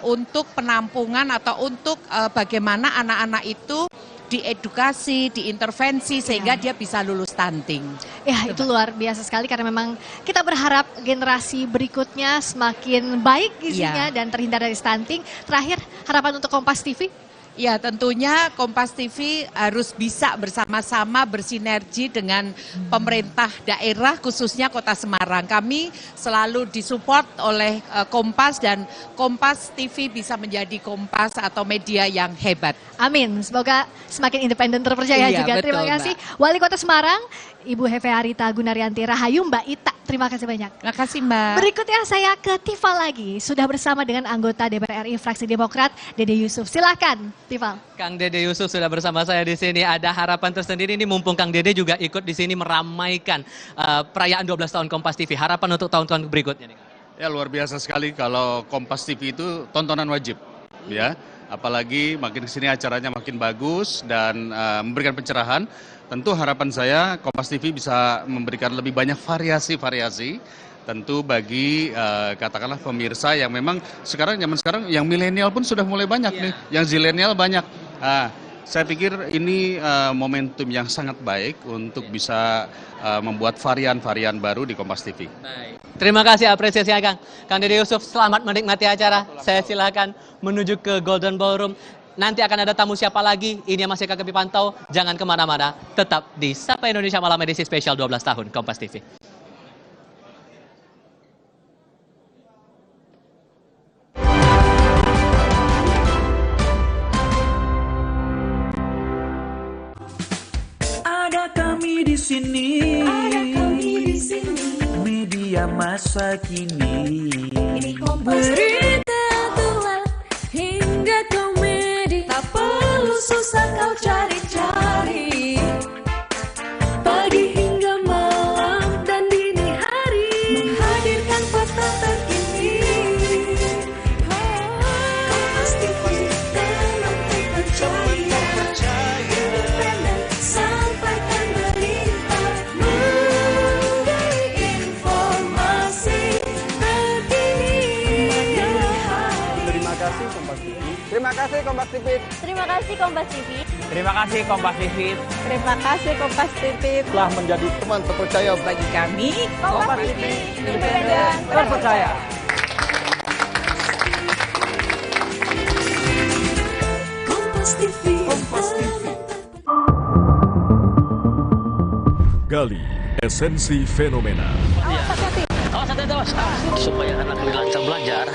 untuk penampungan atau untuk bagaimana anak-anak itu diedukasi, diintervensi sehingga dia bisa lulus stunting. Ya, itu luar biasa sekali karena memang kita berharap generasi berikutnya semakin baik gizinya dan terhindar dari stunting. Terakhir, harapan untuk Kompas TV? Ya, tentunya Kompas TV harus bisa bersama-sama bersinergi dengan pemerintah daerah, khususnya Kota Semarang. Kami selalu disupport oleh Kompas, dan Kompas TV bisa menjadi Kompas atau media yang hebat. Amin, semoga semakin independen terpercaya Iya, juga. betul, Terima kasih Wali Kota Semarang, Ibu Heve Arita Gunaryanti Rahayu, Mbak Ita. Terima kasih banyak. Terima kasih Mbak. Berikutnya saya ke Tifal lagi, sudah bersama dengan anggota DPR RI fraksi Demokrat, Dede Yusuf. Silakan, Tifal. Kang Dede Yusuf sudah bersama saya di sini. Ada harapan tersendiri ini, mumpung Kang Dede juga ikut di sini meramaikan perayaan 12 tahun Kompas TV. Harapan untuk tahun-tahun berikutnya nih. Ya, luar biasa sekali kalau Kompas TV itu tontonan wajib, ya. Apalagi makin kesini acaranya makin bagus dan memberikan pencerahan. Tentu harapan saya Kompas TV bisa memberikan lebih banyak variasi-variasi. Tentu bagi katakanlah pemirsa yang memang zaman sekarang yang milenial pun sudah mulai banyak nih, yang zilenial banyak. Saya pikir ini momentum yang sangat baik untuk bisa membuat varian-varian baru di Kompas TV. Terima kasih apresiasi Kang Dede Yusuf. Selamat menikmati acara. Saya silakan menuju ke Golden Ballroom. Nanti akan ada tamu siapa lagi, ini yang masih kami pantau. Jangan kemana-mana, tetap di Sapa Indonesia Malam edisi spesial 12 tahun Kompas TV. Ada kami di sini. Media masa kini. Ini Kompas. Berita aktual hingga komedi, tak perlu susah kau cari-cari. Pagi hingga malam dan dini hari, menghadirkan fakta terkini. Kompas TV, dalam terpercaya. Independen, sampaikan berita, menggali informasi terkini. Terima kasih Kompas TV. Terima kasih Kompas TV. Terima kasih Kompas TV. Terima kasih Kompas TV. Terima kasih Kompas TV. Telah menjadi teman terpercaya Bagi kami, Kompas TV, independen, terpercaya. Kompas TV. Kompas TV. Gali esensi fenomena. Supaya anak lebih lancar belajar,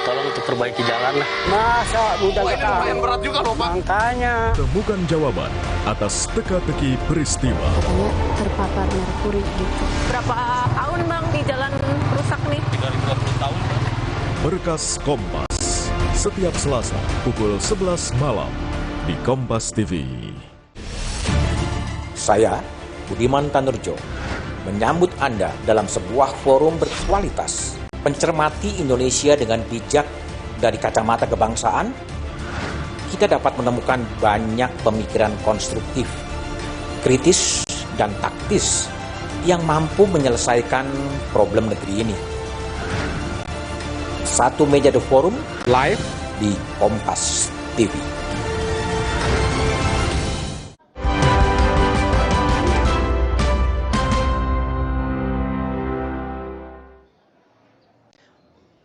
tolong untuk perbaiki jalan lah. Masa mudah sekali. lumayan berat juga loh, Pak. Makanya. Temukan jawaban atas teka-teki peristiwa. Katanya terpapar merkuri gitu. Berapa tahun Bang di jalan rusak nih? 3.000 tahun. Berkas Kompas. Setiap Selasa pukul 11 malam di Kompas TV. Saya, Budiman Tanurjo, menyambut Anda dalam sebuah forum berkualitas, mencermati Indonesia dengan bijak dari kacamata kebangsaan. Kita dapat menemukan banyak pemikiran konstruktif, kritis, dan taktis yang mampu menyelesaikan problem negeri ini. Satu meja The Forum live di Kompas TV.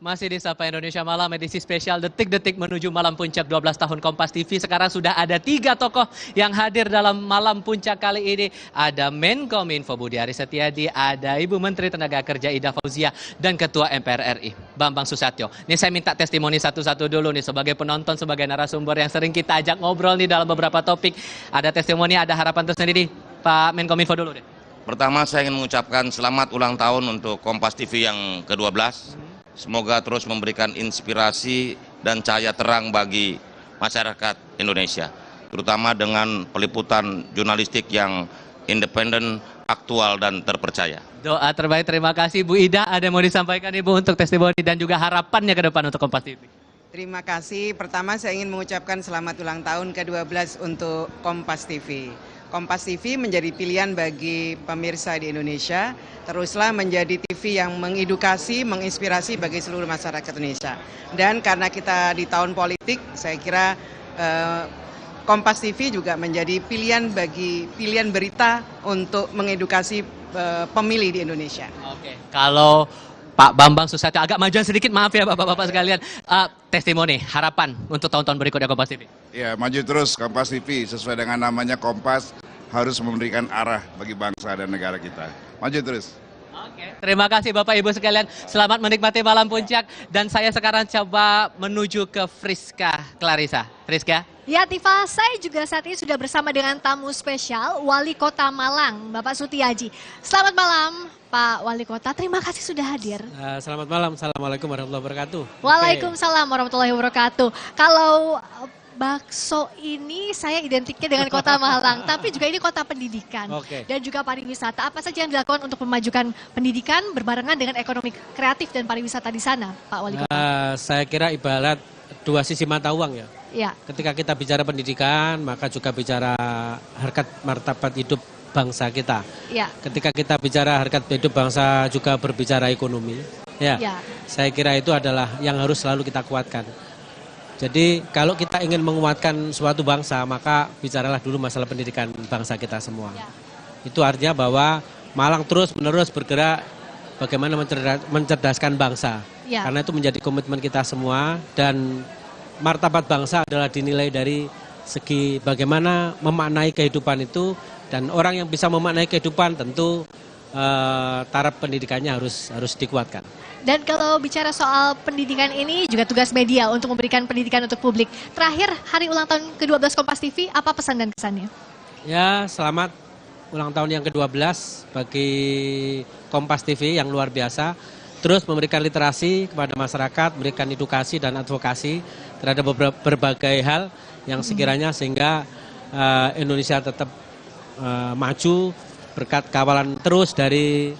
Masih di Sapa Indonesia Malam edisi spesial detik-detik menuju Malam Puncak 12 tahun Kompas TV. Sekarang sudah ada 3 tokoh yang hadir dalam Malam Puncak kali ini. Ada Menkominfo Budi Aris Setiadi, ada Ibu Menteri Tenaga Kerja Ida Fauzia, dan Ketua MPR RI Bambang Susatyo. Ini saya minta testimoni satu-satu dulu nih sebagai penonton, sebagai narasumber yang sering kita ajak ngobrol nih dalam beberapa topik. Ada testimoni, ada harapan tersendiri. Pak Menkominfo dulu deh. Pertama saya ingin mengucapkan selamat ulang tahun untuk Kompas TV yang ke-12. Semoga terus memberikan inspirasi dan cahaya terang bagi masyarakat Indonesia, terutama dengan peliputan jurnalistik yang independen, aktual, dan terpercaya. Doa terbaik, terima kasih Bu Ida. Ada yang mau disampaikan Ibu untuk testimoni dan juga harapannya ke depan untuk Kompas TV? Terima kasih. Pertama saya ingin mengucapkan selamat ulang tahun ke-12 untuk Kompas TV. Kompas TV menjadi pilihan bagi pemirsa di Indonesia. Teruslah menjadi TV yang mengedukasi, menginspirasi bagi seluruh masyarakat Indonesia. Dan karena kita di tahun politik, saya kira Kompas TV juga menjadi pilihan berita untuk mengedukasi pemilih di Indonesia. Oke. Kalau Pak Bambang Susatyo. Agak majuan sedikit, maaf ya Bapak-Bapak sekalian. Testimoni, harapan untuk tahun-tahun berikutnya Kompas TV. Ya, maju terus Kompas TV, sesuai dengan namanya Kompas, harus memberikan arah bagi bangsa dan negara kita. Maju terus. Terima kasih Bapak Ibu sekalian. Selamat menikmati malam puncak. Dan saya sekarang coba menuju ke Friska Clarissa. Friska. Ya Tifa, saya juga saat ini sudah bersama dengan tamu spesial Wali Kota Malang, Bapak Sutiaji. Selamat malam Pak Wali Kota, terima kasih sudah hadir. Selamat malam, Assalamualaikum warahmatullahi wabarakatuh. Waalaikumsalam warahmatullahi wabarakatuh. Kalau bakso ini saya identiknya dengan Kota Malang, tapi juga ini kota pendidikan dan juga pariwisata. Apa saja yang dilakukan untuk memajukan pendidikan berbarengan dengan ekonomi kreatif dan pariwisata di sana, Pak Wali Kota? Saya kira ibarat dua sisi mata uang ya. Ya. Ketika kita bicara pendidikan, maka juga bicara harkat martabat hidup bangsa kita. Ya. Ketika kita bicara harkat hidup bangsa, juga berbicara ekonomi. Ya. Saya kira itu adalah yang harus selalu kita kuatkan. Jadi kalau kita ingin menguatkan suatu bangsa, maka bicaralah dulu masalah pendidikan bangsa kita semua. Itu artinya bahwa Malang terus-menerus bergerak bagaimana mencerdaskan bangsa. Karena itu menjadi komitmen kita semua, dan martabat bangsa adalah dinilai dari segi bagaimana memaknai kehidupan itu, dan orang yang bisa memaknai kehidupan tentu taraf pendidikannya harus dikuatkan. Dan kalau bicara soal pendidikan ini juga tugas media untuk memberikan pendidikan untuk publik. Terakhir, hari ulang tahun ke-12 Kompas TV, apa pesan dan kesannya? Ya, selamat ulang tahun yang ke-12 bagi Kompas TV yang luar biasa. Terus memberikan literasi kepada masyarakat, memberikan edukasi dan advokasi terhadap berbagai hal yang sekiranya sehingga Indonesia tetap maju berkat kawalan terus dari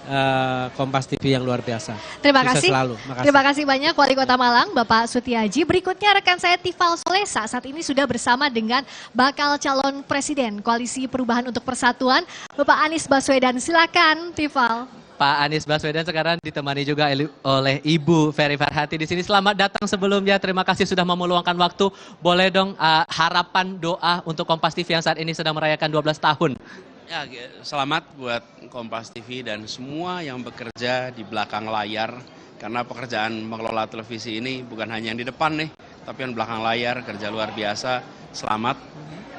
Kompas TV yang luar biasa. Terima kasih. Makasih. Terima kasih banyak Wali Kota Malang, Bapak Sutiaji. Berikutnya rekan saya Tifal Solesa saat ini sudah bersama dengan bakal calon presiden Koalisi Perubahan untuk Persatuan, Bapak Anies Baswedan. Silakan, Tifal. Pak Anies Baswedan sekarang ditemani juga oleh Ibu Ferry Farhati di sini. Selamat datang sebelumnya. Terima kasih sudah mau meluangkan waktu. Boleh dong harapan doa untuk Kompas TV yang saat ini sedang merayakan 12 tahun. Ya, selamat buat Kompas TV dan semua yang bekerja di belakang layar. Karena pekerjaan mengelola televisi ini bukan hanya yang di depan nih, tapi yang belakang layar, kerja luar biasa. Selamat,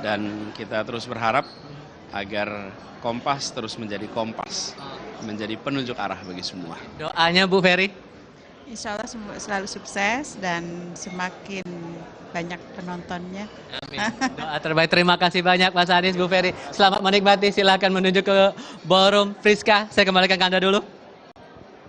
dan kita terus berharap agar Kompas terus menjadi Kompas, menjadi penunjuk arah bagi semua. Doanya Bu Ferry? Insya Allah selalu sukses dan semakin banyak penontonnya. Amin. Doa terbaik, terima kasih banyak Mas Anies, Bu Ferry. Selamat menikmati, silakan menuju ke ballroom. Friska, saya kembalikan ke Anda dulu.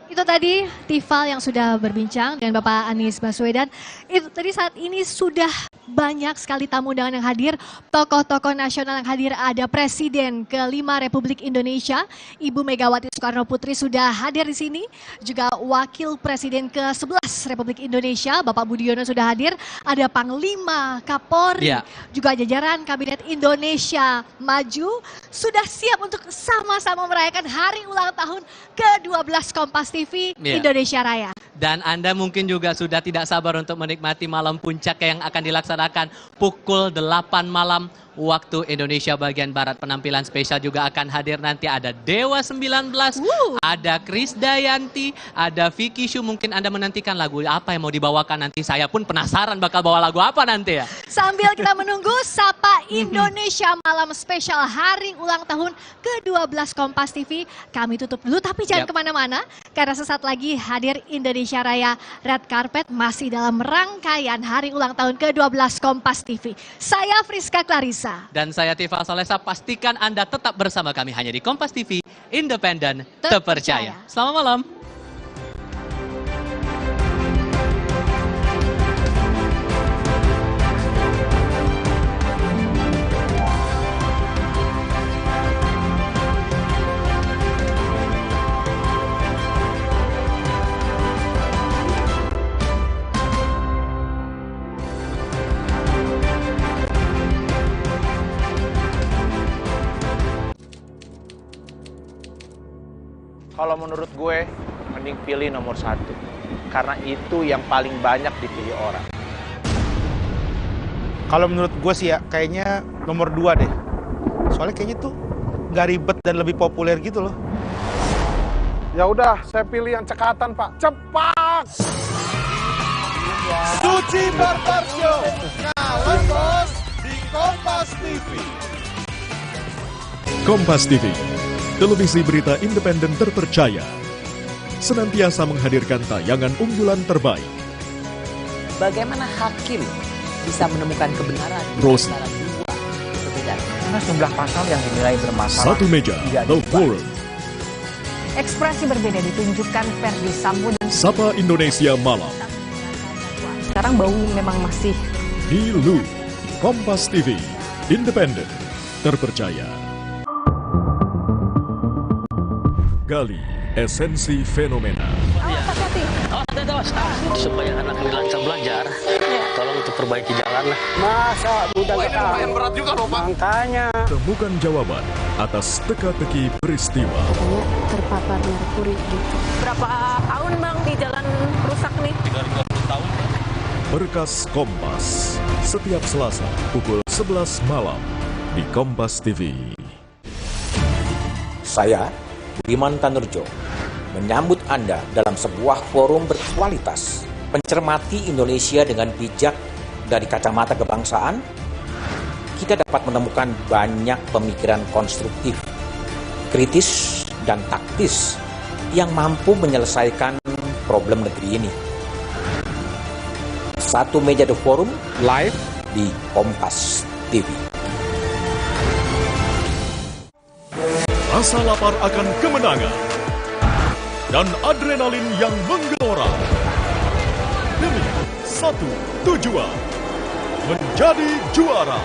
Itu tadi Tifal yang sudah berbincang dengan Bapak Anies Baswedan. Itu tadi saat ini sudah banyak sekali tamu undangan yang hadir, tokoh-tokoh nasional yang hadir. Ada Presiden ke-5 Republik Indonesia, Ibu Megawati Soekarno Putri sudah hadir di sini. Juga Wakil Presiden ke-11 Republik Indonesia, Bapak Budiono sudah hadir. Ada Panglima, Kapolri, juga jajaran Kabinet Indonesia Maju sudah siap untuk sama-sama merayakan hari ulang tahun ke-12 Kompas TV Indonesia Raya. Dan Anda mungkin juga sudah tidak sabar untuk menikmati malam puncak yang akan dilaksanakan pukul 8 malam waktu Indonesia bagian Barat. Penampilan spesial juga akan hadir nanti. Ada Dewa 19, ada Krisdayanti, ada Vicky Shu. Mungkin Anda menantikan lagu apa yang mau dibawakan nanti. Saya pun penasaran bakal bawa lagu apa nanti ya. Sambil kita menunggu Sapa Indonesia malam spesial hari ulang tahun ke-12 Kompas TV. Kami tutup dulu, tapi jangan kemana-mana. Karena sesaat lagi hadir Indonesia Raya Red Carpet masih dalam rangkaian hari ulang tahun ke-12 Kompas TV. Saya Friska Clarissa. Dan saya Tifal Solesa, pastikan Anda tetap bersama kami hanya di Kompas TV, independen, terpercaya. Selamat malam. Kalau menurut gue, mending pilih nomor 1. Karena itu yang paling banyak dipilih orang. Kalau menurut gue sih ya, kayaknya nomor 2 deh. Soalnya kayaknya tuh nggak ribet dan lebih populer gitu loh. Ya udah, saya pilih yang cekatan, Pak. Cepat! Suci Bartarsyo, Ngalen Bos di Kompas TV. Kompas TV, televisi berita independen terpercaya, senantiasa menghadirkan tayangan unggulan terbaik. Bagaimana hakim bisa menemukan kebenaran Rosi, antara dua perbedaan? Karena jumlah pasal yang dinilai bermasalah. Satu Meja, The Forum. Ekspresi berbeda ditunjukkan Ferdi Sambo dan Sapa Indonesia Malam. sekarang bau memang masih. Nilu, Kompas TV, independen, terpercaya. Gali esensi fenomena. Supaya anak ini lancar belajar, tolong untuk perbaiki jalan lah. Masa udah lumayan berat juga loh, Pak. Makanya. Temukan jawaban atas teka-teki peristiwa. Katanya terpapar merkuri gitu. Berapa tahun Bang di jalan rusak nih? 30 tahun. Berkas Kompas, setiap Selasa pukul 11 malam di Kompas TV. Saya, Budiman Tanurjo, menyambut Anda dalam sebuah forum berkualitas, mencermati Indonesia dengan bijak dari kacamata kebangsaan. Kita dapat menemukan banyak pemikiran konstruktif, kritis, dan taktis yang mampu menyelesaikan problem negeri ini. Satu Meja The Forum live di Kompas TV. Rasa lapar akan kemenangan dan adrenalin yang menggelora demi satu tujuan, menjadi juara.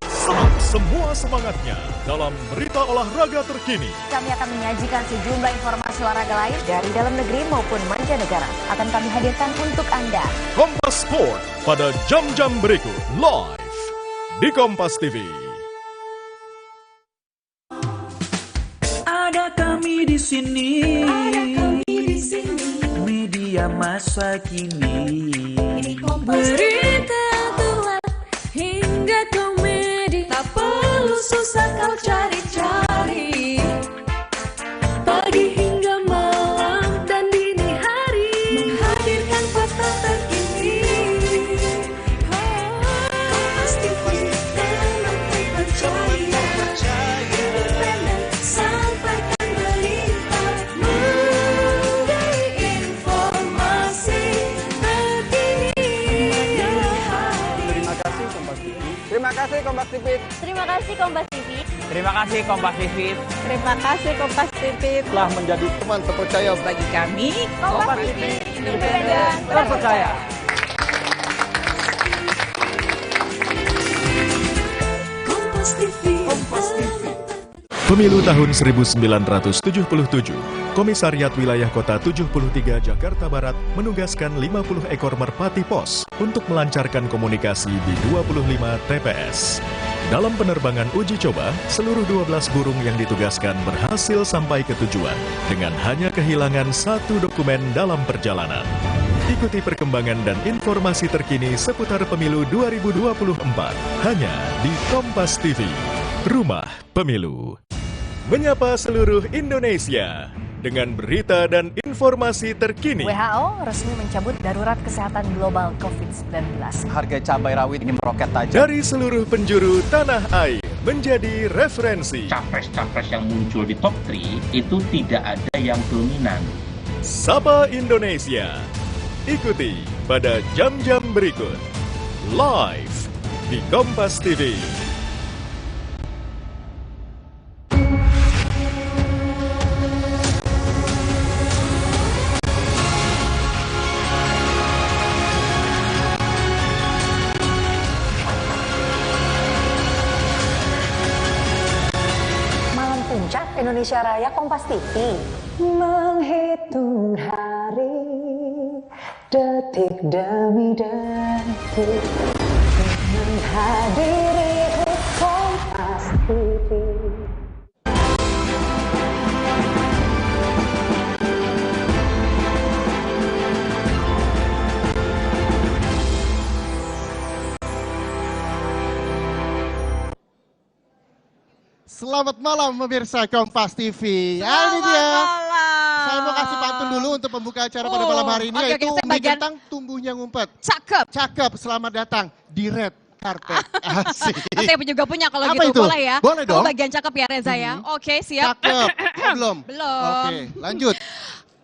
Serap semua semangatnya dalam berita olahraga terkini. Kami akan menyajikan sejumlah informasi olahraga lain dari dalam negeri maupun mancanegara. Akan kami hadirkan untuk Anda. Kompas Sport pada jam-jam berikut live di Kompas TV. Ada kami di sini. Media masa kini. Berita telat hingga komedi, tak perlu susah kau cari-cari. Pagi hingga malam dan dini hari, menghadirkan fakta terkini. Kompas TV, teman terpercaya. Independen, sampaikan berita, memberi informasi terkini. Terima kasih Kompas TV. Terima kasih Kompas TV. Terima kasih Kompas TV. Terima kasih Kompas TV. Telah menjadi teman terpercaya Bagi kami, Kompas TV, independen, terpercaya. Kompas TV. Pemilu tahun 1977, Komisariat Wilayah Kota 73 Jakarta Barat menugaskan 50 ekor merpati pos untuk melancarkan komunikasi di 25 TPS. Dalam penerbangan uji coba, seluruh 12 burung yang ditugaskan berhasil sampai ke tujuan dengan hanya kehilangan satu dokumen dalam perjalanan. Ikuti perkembangan dan informasi terkini seputar pemilu 2024 hanya di Kompas TV, Rumah Pemilu. Menyapa seluruh Indonesia dengan berita dan informasi terkini. WHO resmi mencabut darurat kesehatan global COVID-19. Harga cabai rawit ini meroket tajam. Dari seluruh penjuru tanah air menjadi referensi. Capres-capres yang muncul di top 3 itu tidak ada yang dominan. Sapa Indonesia. Ikuti pada jam-jam berikut. Live di Kompas TV. Indonesia Raya Kompas TV. Menghitung hari, detik demi detik, menghadiri Kompas TV. Selamat malam pemirsa Kompas TV. Ini dia Saya mau kasih pantun dulu untuk pembuka acara pada malam hari ini, yaitu Umi Gentang tumbuhnya ngumpet. Cakep. Cakep, selamat datang di Red Carpet. Asik. Saya juga punya kalau Apa gitu, itu? boleh ya? Boleh dong. Bagian cakep ya Reza ya. Oke, siap. Cakep. Belum? Belum. Oke, lanjut.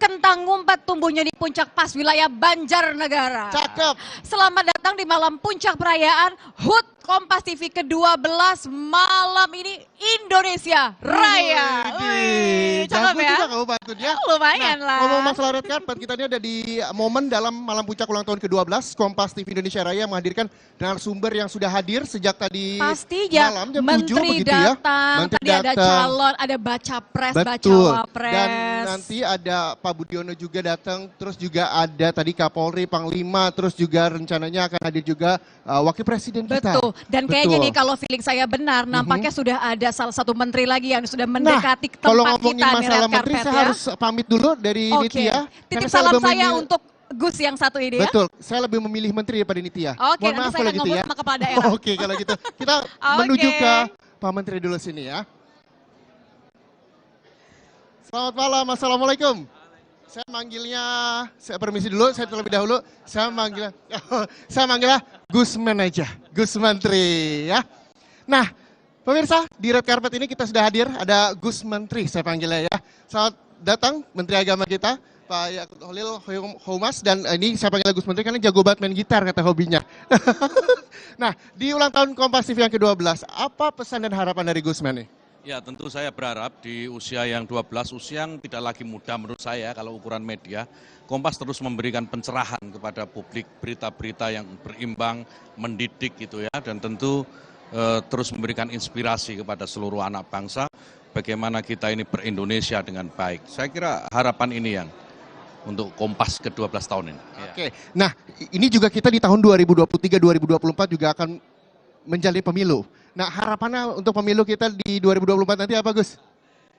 Kentang ngumpet tumbuhnya di puncak pas wilayah Banjarnegara. Cakep. Selamat datang di malam puncak perayaan HUT Kompas TV ke-12 malam ini Indonesia Raya. Wih, cakep Jago ya. juga kamu pantunnya. Lumayan Nah, lah. ngomong masalah Red Carpet, kita ini ada di momen dalam malam puncak ulang tahun ke-12 Kompas TV Indonesia Raya menghadirkan narasumber yang sudah hadir sejak tadi Pasti ya, malam jam 7 menteri begitu ya. datang, Menteri tadi ada datang. calon, ada baca pres, baca Betul. wapres. Dan nanti ada Pak Budiono juga datang, terus juga ada tadi Kapolri, Panglima, terus juga rencananya akan hadir juga Wakil Presiden kita. Betul, dan kayaknya nih kalau feeling saya benar, nampaknya sudah ada salah satu menteri lagi yang sudah mendekati tempat kalau ngomongin kita nih masalah Red menteri, Carpet saya ya. harus pamit dulu dari Nitya. Titip karena salam lebih saya memilih- untuk Gus yang satu ini ya. Betul, saya lebih memilih menteri daripada Nitya. Oke, Mohon nanti maaf saya kalau akan gitu ngobrol ya. sama kepala daerah. Oke, kalau gitu. Kita menuju ke Pak Menteri dulu sini ya. Selamat malam, Assalamualaikum. Saya manggilnya, saya permisi dulu, saya terlebih dahulu, saya manggilnya Gusman aja, Gus Menteri ya. Nah, pemirsa, di Red Carpet ini kita sudah hadir, ada Gus Menteri saya panggilnya ya. Selamat datang Menteri Agama kita, Pak Yakut Holil Humas, dan ini saya panggilnya Gus Menteri karena jago banget main gitar kata hobinya. Nah, di ulang tahun Kompas TV yang ke-12, apa pesan dan harapan dari Gusman nih? Ya, tentu saya berharap di usia yang 12, usia yang tidak lagi muda menurut saya kalau ukuran media, Kompas terus memberikan pencerahan kepada publik, berita-berita yang berimbang, mendidik gitu ya, dan tentu terus memberikan inspirasi kepada seluruh anak bangsa, bagaimana kita ini berindonesia dengan baik. Saya kira harapan ini yang untuk Kompas ke-12 tahun ini. Oke, nah ini juga kita di tahun 2023-2024 juga akan menjalani pemilu. Nah, harapannya untuk pemilu kita di 2024 nanti apa, Gus?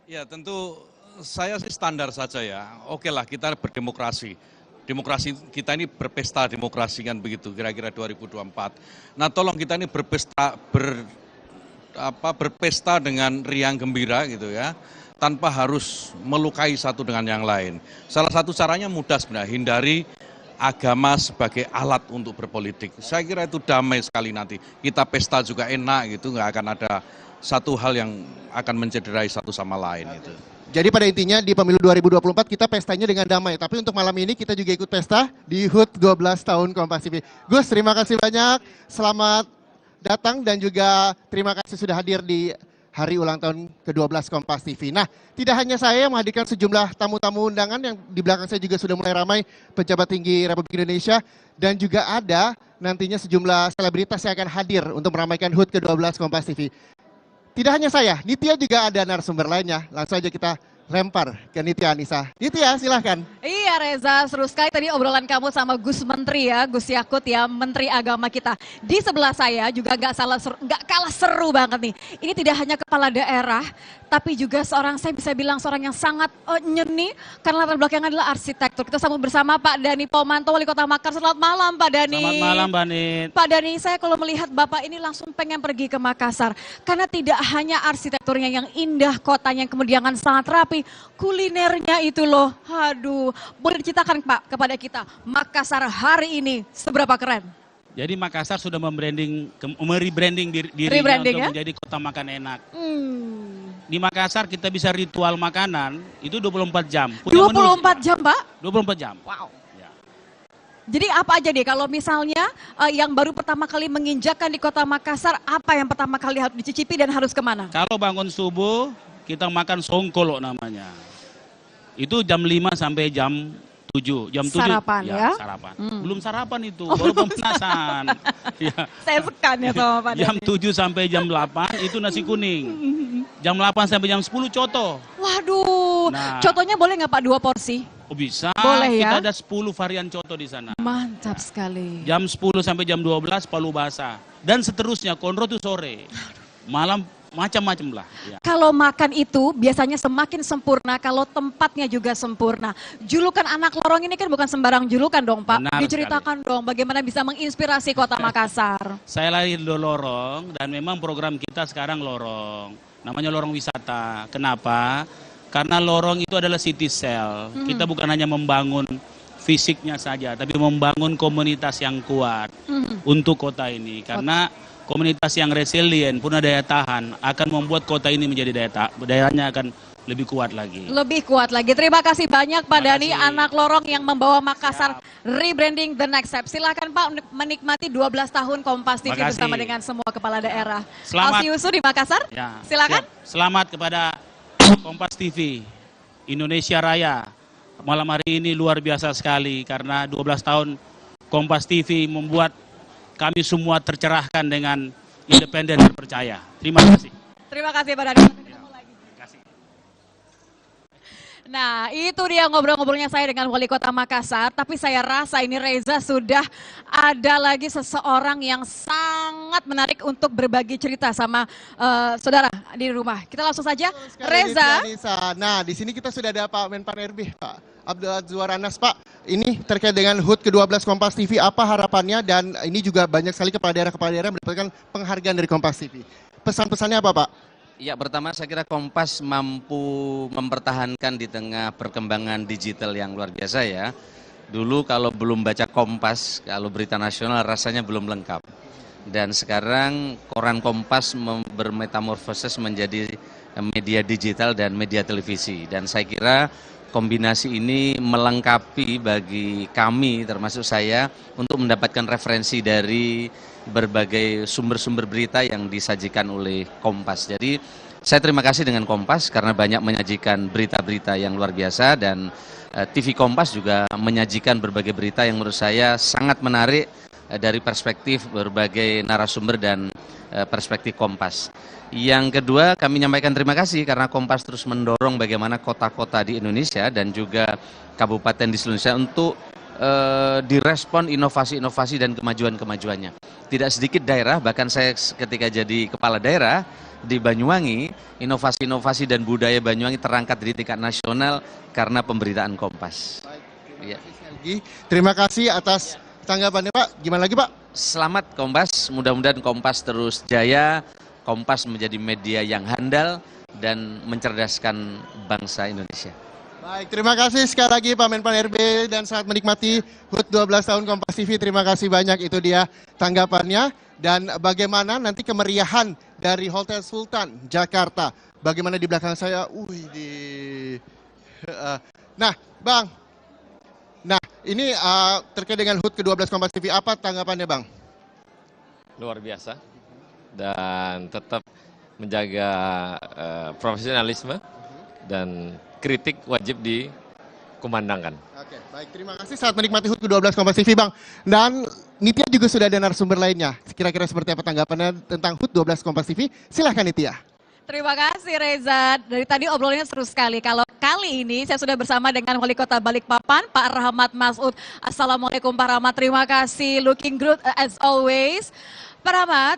Ya, tentu saya sih standar saja ya. Oke lah, kita berdemokrasi. Demokrasi kita ini berpesta demokrasi kan begitu, kira-kira 2024. Nah, tolong kita ini berpesta dengan riang gembira gitu ya, tanpa harus melukai satu dengan yang lain. Salah satu caranya mudah sebenarnya, hindari agama sebagai alat untuk berpolitik. Saya kira itu damai sekali nanti. Kita pesta juga enak gitu, nggak akan ada satu hal yang akan mencederai satu sama lain itu. Jadi pada intinya di pemilu 2024 kita pestanya dengan damai. Tapi untuk malam ini kita juga ikut pesta di HUT 12 tahun Kompas TV. Gus, terima kasih banyak. Selamat datang dan juga terima kasih sudah hadir di hari ulang tahun ke-12 Kompas TV. Nah, tidak hanya saya yang menghadirkan sejumlah tamu-tamu undangan yang di belakang saya juga sudah mulai ramai, pejabat tinggi Republik Indonesia, dan juga ada nantinya sejumlah selebritas yang akan hadir untuk meramaikan HUT ke-12 Kompas TV. Tidak hanya saya, Nitya juga ada narasumber lainnya. Langsung aja kita lempar ke Nitya Anissa. Nitya, silahkan. Iya Reza, seru sekali tadi obrolan kamu sama Gus Menteri ya, Gus Yakut ya, Menteri Agama kita. Di sebelah saya juga nggak kalah seru banget nih. Ini tidak hanya kepala daerah, tapi juga seorang, saya bisa bilang seorang yang sangat nyeni, karena latar belakangnya adalah arsitektur. Kita sambut bersama Pak Dhani Pomanto, Wali Kota Makassar. Selamat malam Pak Dhani. Selamat malam Mbak Nit. Pak Dhani, saya kalau melihat Bapak ini langsung pengen pergi ke Makassar. Karena tidak hanya arsitekturnya yang indah, kotanya yang kemudian sangat rapi, kulinernya itu loh, aduh, boleh diceritakan Pak kepada kita, Makassar hari ini seberapa keren? Jadi Makassar sudah merebranding dirinya Rebranding, untuk ya? menjadi kota makan enak. Di Makassar kita bisa ritual makanan itu 24 jam. Punya 24 jam Pak? 24 jam. Wow. Jadi apa aja deh kalau misalnya yang baru pertama kali menginjakan di kota Makassar, apa yang pertama kali harus dicicipi dan harus kemana? Kalau bangun subuh kita makan songkolo namanya. Itu jam 5 sampai jam 7. Jam 7 sarapan ya? Sarapan. Belum sarapan itu, baru pemanasan. Ya. Saya sekan ya sama Pak Jam 7 sampai jam 8 itu nasi kuning. Jam 8 sampai jam 10 coto. Waduh, cotonya boleh nggak Pak 2 porsi? Oh bisa, boleh ya? Kita ada 10 varian coto di sana. Mantap sekali. Jam 10 sampai jam 12 palu basah. Dan seterusnya, konro itu sore. Malam macam-macam lah. Ya. Kalau makan itu biasanya semakin sempurna kalau tempatnya juga sempurna. Julukan anak lorong ini kan bukan sembarang julukan dong Pak. Benar diceritakan dong bagaimana bisa menginspirasi kota Makassar. Saya lahir di lorong dan memang program kita sekarang lorong. Namanya lorong wisata. Kenapa? Karena lorong itu adalah city cell. Kita bukan hanya membangun fisiknya saja, tapi membangun komunitas yang kuat untuk kota ini. Karena komunitas yang resilient, punya daya tahan, akan membuat kota ini menjadi dayanya akan lebih kuat lagi. Lebih kuat lagi. Terima kasih banyak Pak Dhani, anak lorong yang membawa Makassar rebranding the next step. Silakan Pak menikmati 12 tahun Kompas TV bersama dengan semua kepala daerah. Selamat. Alsi Yusu di Makassar. Ya, silakan. Selamat kepada Kompas TV Indonesia Raya. Malam hari ini luar biasa sekali karena 12 tahun Kompas TV membuat kami semua tercerahkan dengan independen dan percaya. Terima kasih. Terima kasih Pak Dhani. Nah, itu dia ngobrol-ngobrolnya saya dengan Wali Kota Makassar. Tapi saya rasa ini Reza sudah ada lagi seseorang yang sangat menarik untuk berbagi cerita sama saudara di rumah. Kita langsung saja, Reza. Nah, di sini kita sudah ada Pak Menpan RB, Pak Abdul Azwar Anas. Pak, ini terkait dengan HUT ke-12 Kompas TV, apa harapannya? Dan ini juga banyak sekali kepala daerah mendapatkan penghargaan dari Kompas TV. Pesan-pesannya apa, Pak? Ya, pertama saya kira Kompas mampu mempertahankan di tengah perkembangan digital yang luar biasa ya. Dulu kalau belum baca Kompas, kalau berita nasional rasanya belum lengkap. Dan sekarang koran Kompas bermetamorfosis menjadi media digital dan media televisi. Dan saya kira kombinasi ini melengkapi bagi kami termasuk saya untuk mendapatkan referensi dari berbagai sumber-sumber berita yang disajikan oleh Kompas. Jadi saya terima kasih dengan Kompas karena banyak menyajikan berita-berita yang luar biasa dan TV Kompas juga menyajikan berbagai berita yang menurut saya sangat menarik dari perspektif berbagai narasumber dan perspektif Kompas. Yang kedua, kami menyampaikan terima kasih karena Kompas terus mendorong bagaimana kota-kota di Indonesia dan juga kabupaten di seluruh Indonesia untuk direspon inovasi-inovasi dan kemajuan-kemajuannya. Tidak sedikit daerah, bahkan saya ketika jadi kepala daerah di Banyuwangi, inovasi-inovasi dan budaya Banyuwangi terangkat di tingkat nasional karena pemberitaan Kompas. Baik, terima kasih atas tanggapannya Pak. Gimana lagi Pak? Selamat Kompas, mudah-mudahan Kompas terus jaya, Kompas menjadi media yang handal dan mencerdaskan bangsa Indonesia. Baik, terima kasih sekali lagi Pak Menpan RB dan selamat menikmati HUT 12 tahun Kompas TV. Terima kasih banyak, itu dia tanggapannya. Dan bagaimana nanti kemeriahan dari Hotel Sultan Jakarta. Bagaimana di belakang saya? Nah, Bang. Nah, ini terkait dengan HUT ke-12 Kompas TV. Apa tanggapannya Bang? Luar biasa. Dan tetap menjaga profesionalisme dan kritik wajib dikumandangkan. Oke, baik, terima kasih saat menikmati HUT ke-12 Kompas TV Bang. Dan Nitya juga sudah ada narasumber lainnya. Kira-kira seperti apa tanggapannya tentang HUT 12 Kompas TV? Silahkan Nitya. Terima kasih Reza. Dari tadi obrolannya seru sekali. Kalau kali ini saya sudah bersama dengan Wali Kota Balikpapan, Pak Rahmat Masud. Assalamualaikum Pak Rahmat, terima kasih. Looking good as always. Pak Rahmat,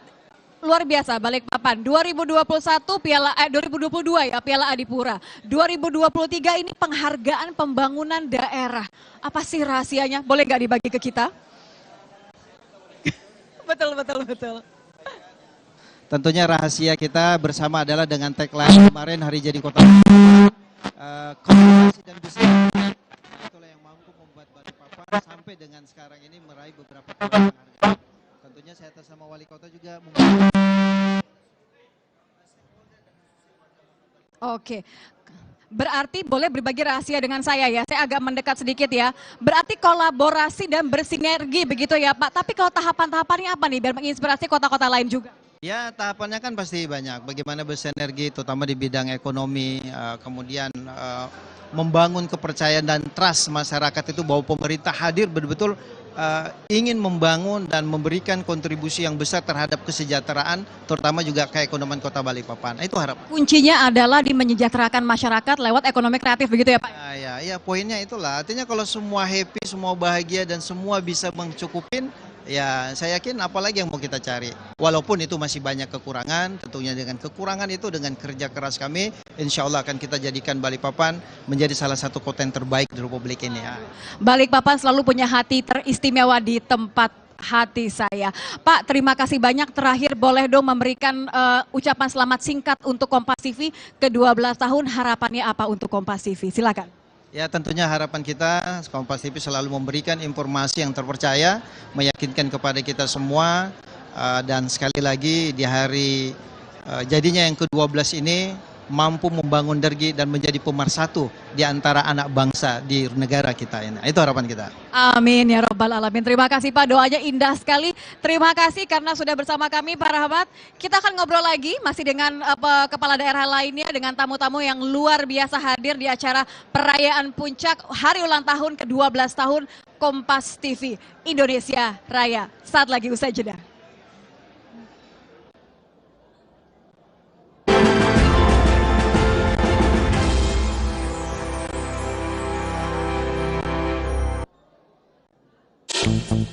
luar biasa Balikpapan. 2022 ya Piala Adipura. 2023 ini penghargaan pembangunan daerah. Apa sih rahasianya? Boleh nggak dibagi ke kita? Betul. Tentunya rahasia kita bersama adalah dengan tagline kemarin Hari Jadi Kota komunikasi dan bisnis. Itulah yang mampu membuat Balikpapan sampai dengan sekarang ini meraih beberapa penghargaan. Tentunya saya atas nama Wali Kota juga Oke. Berarti boleh berbagi rahasia dengan saya ya. Saya agak mendekat sedikit ya. Berarti kolaborasi dan bersinergi begitu ya Pak. Tapi kalau tahapan-tahapannya apa nih biar menginspirasi kota-kota lain juga? Ya, tahapannya kan pasti banyak. Bagaimana bersinergi terutama di bidang ekonomi, kemudian membangun kepercayaan dan trust masyarakat itu bahwa pemerintah hadir betul-betul ingin membangun dan memberikan kontribusi yang besar terhadap kesejahteraan, terutama juga keekonomian Kota Balikpapan. Itu harapan. Kuncinya adalah di menyejahterakan masyarakat lewat ekonomi kreatif begitu ya Pak? Ya, poinnya itulah. Artinya kalau semua happy, semua bahagia dan semua bisa mencukupin, ya saya yakin apalagi yang mau kita cari. Walaupun itu masih banyak kekurangan, tentunya dengan kekurangan itu dengan kerja keras kami, insya Allah akan kita jadikan Balikpapan menjadi salah satu kota yang terbaik di Republik ini. Ya. Balikpapan selalu punya hati teristimewa di tempat hati saya. Pak, terima kasih banyak. Terakhir boleh dong memberikan ucapan selamat singkat untuk Kompas TV ke-12 tahun. Harapannya apa untuk Kompas TV? Silakan. Ya, tentunya harapan kita Kompas TV selalu memberikan informasi yang terpercaya, meyakinkan kepada kita semua, dan sekali lagi di hari jadinya yang ke-12 ini mampu membangun dergi dan menjadi pemersatu di antara anak bangsa di negara kita ini. Itu harapan kita. Amin ya Rabbal Alamin. Terima kasih Pak, doanya indah sekali. Terima kasih karena sudah bersama kami Pak Rahmat. Kita akan ngobrol lagi masih dengan kepala daerah lainnya, dengan tamu-tamu yang luar biasa hadir di acara perayaan puncak hari ulang tahun ke-12 tahun Kompas TV Indonesia Raya. Saat lagi usai jeda.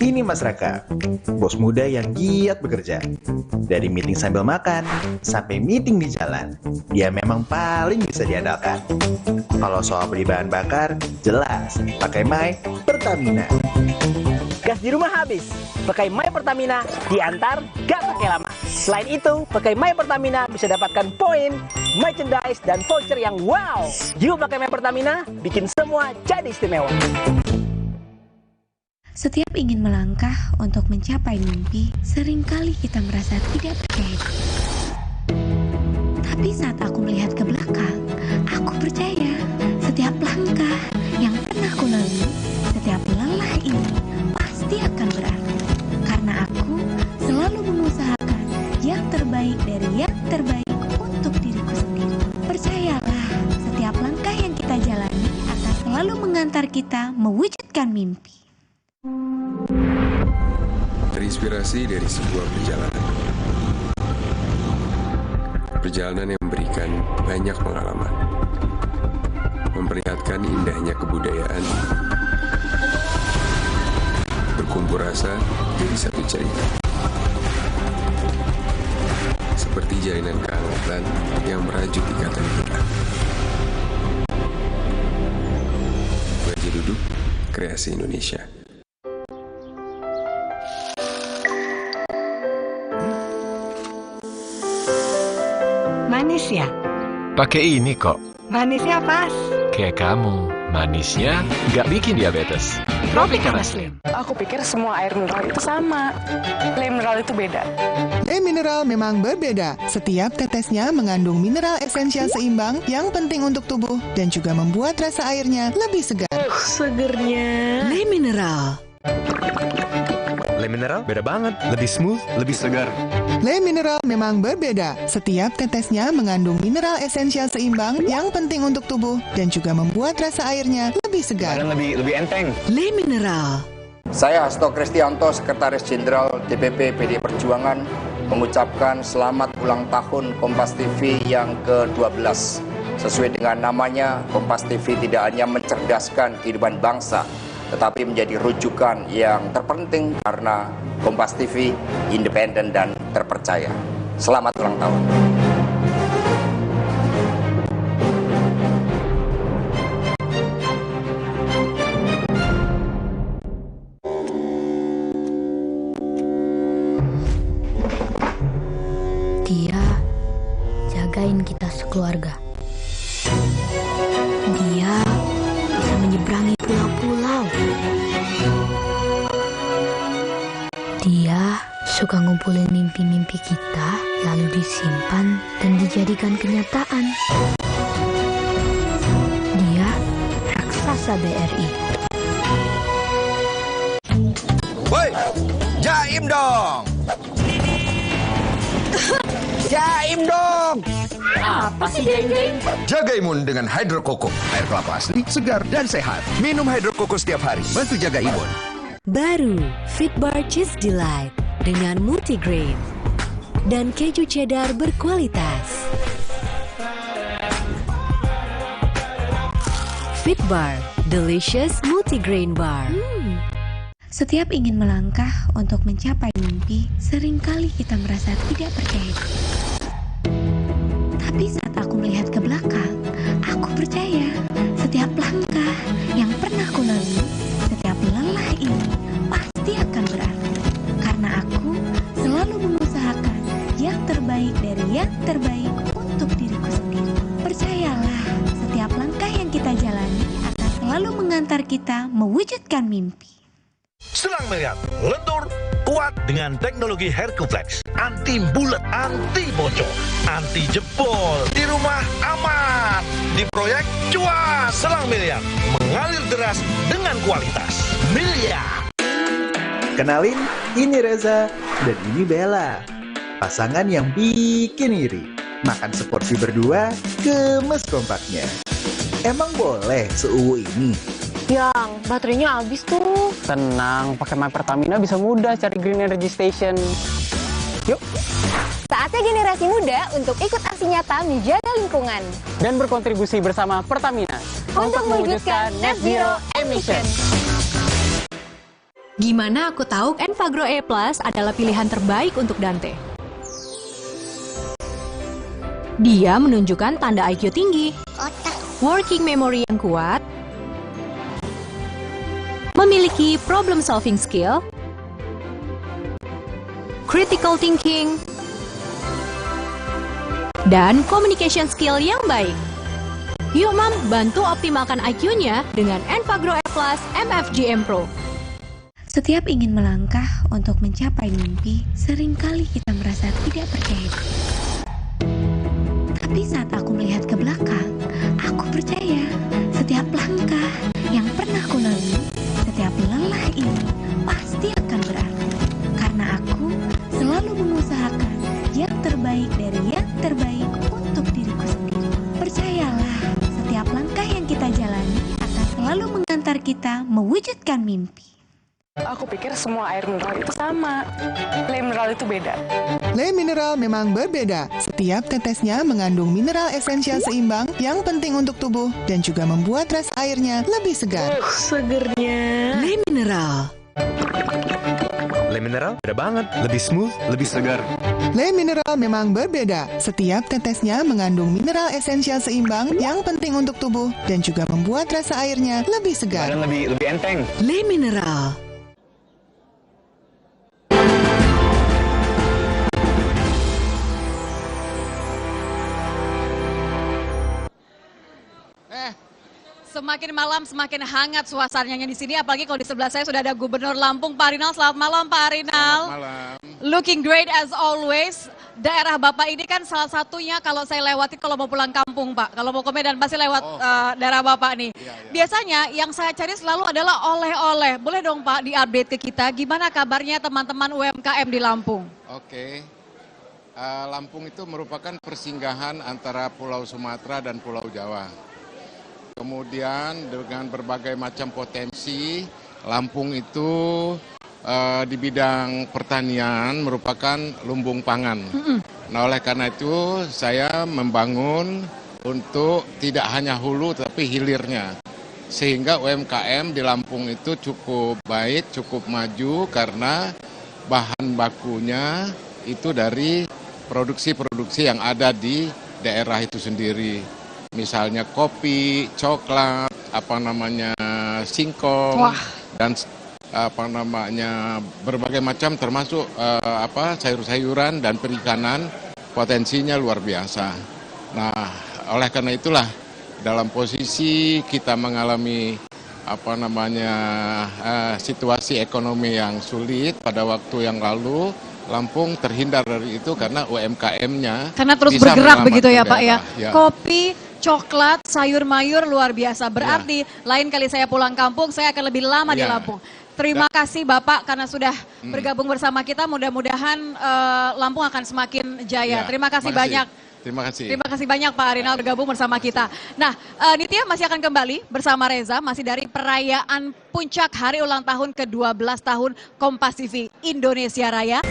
Ini Mas Raka, bos muda yang giat bekerja. Dari meeting sambil makan, sampai meeting di jalan, dia memang paling bisa diandalkan. Kalau soal beli bahan bakar, jelas pakai My Pertamina. Gas di rumah habis, pakai My Pertamina diantar gak pakai lama. Selain itu, pakai My Pertamina bisa dapatkan poin, merchandise, dan voucher yang wow. Yuk pakai My Pertamina, bikin semua jadi istimewa. Setiap ingin melangkah untuk mencapai mimpi, seringkali kita merasa tidak percaya. Tapi saat aku melihat ke belakang, aku percaya setiap langkah yang pernah kulalui, setiap lelah ini pasti akan berarti. Karena aku selalu mengusahakan yang terbaik dari yang terbaik untuk diriku sendiri. Percayalah, setiap langkah yang kita jalani akan selalu mengantar kita mewujudkan mimpi. Terinspirasi dari sebuah perjalanan. Perjalanan yang memberikan banyak pengalaman. Memperlihatkan indahnya kebudayaan. Berkumpul rasa jadi satu cerita. Seperti jalinan kehangatan yang merajut ikatan kita. Baju Duduk, Kreasi Indonesia. Manis ya? Pakai ini kok. Manisnya pas. Kayak kamu, manisnya nggak bikin diabetes. Tropicana Slim. Aku pikir semua air mineral itu sama. Le mineral itu beda. Le mineral memang berbeda. Setiap tetesnya mengandung mineral esensial seimbang yang penting untuk tubuh dan juga membuat rasa airnya lebih segar. Segernya. Le mineral. Le mineral beda banget, lebih smooth, lebih segar. Le mineral memang berbeda. Setiap tetesnya mengandung mineral esensial seimbang yang penting untuk tubuh dan juga membuat rasa airnya lebih segar. Dan lebih enteng. Le mineral. Saya Hasto Kristianto, Sekretaris Jenderal DPP PDI Perjuangan, mengucapkan selamat ulang tahun Kompas TV yang ke-12. Sesuai dengan namanya, Kompas TV tidak hanya mencerdaskan kehidupan bangsa, tetapi menjadi rujukan yang terpenting karena Kompas TV independen dan terpercaya. Selamat ulang tahun. Dia jagain kita sekeluarga. Dia bisa menyeberangi pulau-pulau. Dia suka ngumpulin mimpi-mimpi kita, lalu disimpan dan dijadikan kenyataan. Dia raksasa BRI. Woi, jaim dong! Jaim dong! Apa sih jaim-jaim? Jaga imun dengan Hydro Koko. Air kelapa asli, segar, dan sehat. Minum Hydro Koko setiap hari, bantu jaga imun. Baru Fitbar Cheese Delight dengan multigrain dan keju cheddar berkualitas. Fitbar, delicious multigrain bar. Setiap ingin melangkah untuk mencapai mimpi, seringkali kita merasa tidak percaya. Tapi saat aku melihat ke belakang, aku percaya setiap langkah yang pernah kulalui, setiap lelah ini pasti akan berarti. selalu mengantar kita mewujudkan mimpi. Selang melihat lentur, kuat dengan teknologi Hercuflex. Anti bulat, anti bocor, anti jebol. Di rumah aman, di proyek cuan. Selang miliar, mengalir deras dengan kualitas. Miliar. Kenalin, ini Reza dan ini Bella. Pasangan yang bikin iri. Makan seporsi berdua, gemes kompaknya. Emang boleh seuwu ini? Yang baterainya habis tuh. Tenang, pakai My Pertamina bisa mudah cari Green Energy Station. Yuk. Saatnya generasi muda untuk ikut aksi nyata menjaga lingkungan Dan berkontribusi bersama Pertamina untuk mewujudkan net zero emission. Gimana aku tahu Envagro E Plus adalah pilihan terbaik untuk Dante? Dia menunjukkan tanda IQ tinggi, working memory yang kuat, memiliki problem solving skill, critical thinking, dan communication skill yang baik. Yuk Mam, bantu optimalkan IQ-nya dengan Envagro E Plus MFGM Pro. Setiap ingin melangkah untuk mencapai mimpi, seringkali kita merasa tidak percaya diri. Tapi saat aku melihat ke belakang, aku percaya setiap langkah yang pernah ku lalui, setiap lelah ini pasti akan berarti. Karena aku selalu mengusahakan yang terbaik dari yang terbaik untuk diriku sendiri. Percayalah, setiap langkah yang kita jalani akan selalu mengantar kita mewujudkan mimpi. Aku pikir semua air mineral itu sama. Le mineral itu beda. Le mineral memang berbeda. Setiap tetesnya mengandung mineral esensial seimbang yang penting untuk tubuh dan juga membuat rasa airnya lebih segar. Segernya. Le mineral. Le mineral beda banget, lebih smooth, lebih segar. Le mineral memang berbeda. Setiap tetesnya mengandung mineral esensial seimbang yang penting untuk tubuh dan juga membuat rasa airnya lebih segar. Dan lebih enteng. Le mineral. Semakin malam semakin hangat suasananya di sini, apalagi kalau di sebelah saya sudah ada Gubernur Lampung, Pak Rinal. Selamat malam Pak Rinal. Selamat malam. Looking great as always. Daerah Bapak ini kan salah satunya kalau saya lewati kalau mau pulang kampung Pak. Kalau mau ke Medan pasti lewat daerah Bapak nih. Iya. Biasanya yang saya cari selalu adalah oleh-oleh. Boleh dong Pak di-update ke kita, gimana kabarnya teman-teman UMKM di Lampung? Oke. Lampung itu merupakan persinggahan antara Pulau Sumatera dan Pulau Jawa. Kemudian dengan berbagai macam potensi, Lampung itu di bidang pertanian merupakan lumbung pangan. Nah oleh karena itu saya membangun untuk tidak hanya hulu tapi hilirnya. Sehingga UMKM di Lampung itu cukup baik, cukup maju karena bahan bakunya itu dari produksi-produksi yang ada di daerah itu sendiri. Misalnya kopi, coklat, singkong, dan berbagai macam termasuk sayur-sayuran dan perikanan, potensinya luar biasa. Nah, oleh karena itulah dalam posisi kita mengalami situasi ekonomi yang sulit pada waktu yang lalu, Lampung terhindar dari itu karena UMKM-nya karena terus bergerak begitu ya Pak ya. Kopi, coklat, sayur mayur luar biasa. Berarti lain kali saya pulang kampung saya akan lebih lama di Lampung. Terima kasih Bapak karena sudah bergabung bersama kita. Mudah-mudahan Lampung akan semakin jaya. Terima kasih banyak. Terima kasih. Terima kasih banyak Pak Rinal bergabung bersama kita. Nah, Nitya masih akan kembali bersama Reza, masih dari perayaan puncak hari ulang tahun ke-12 tahun Kompas TV Indonesia Raya.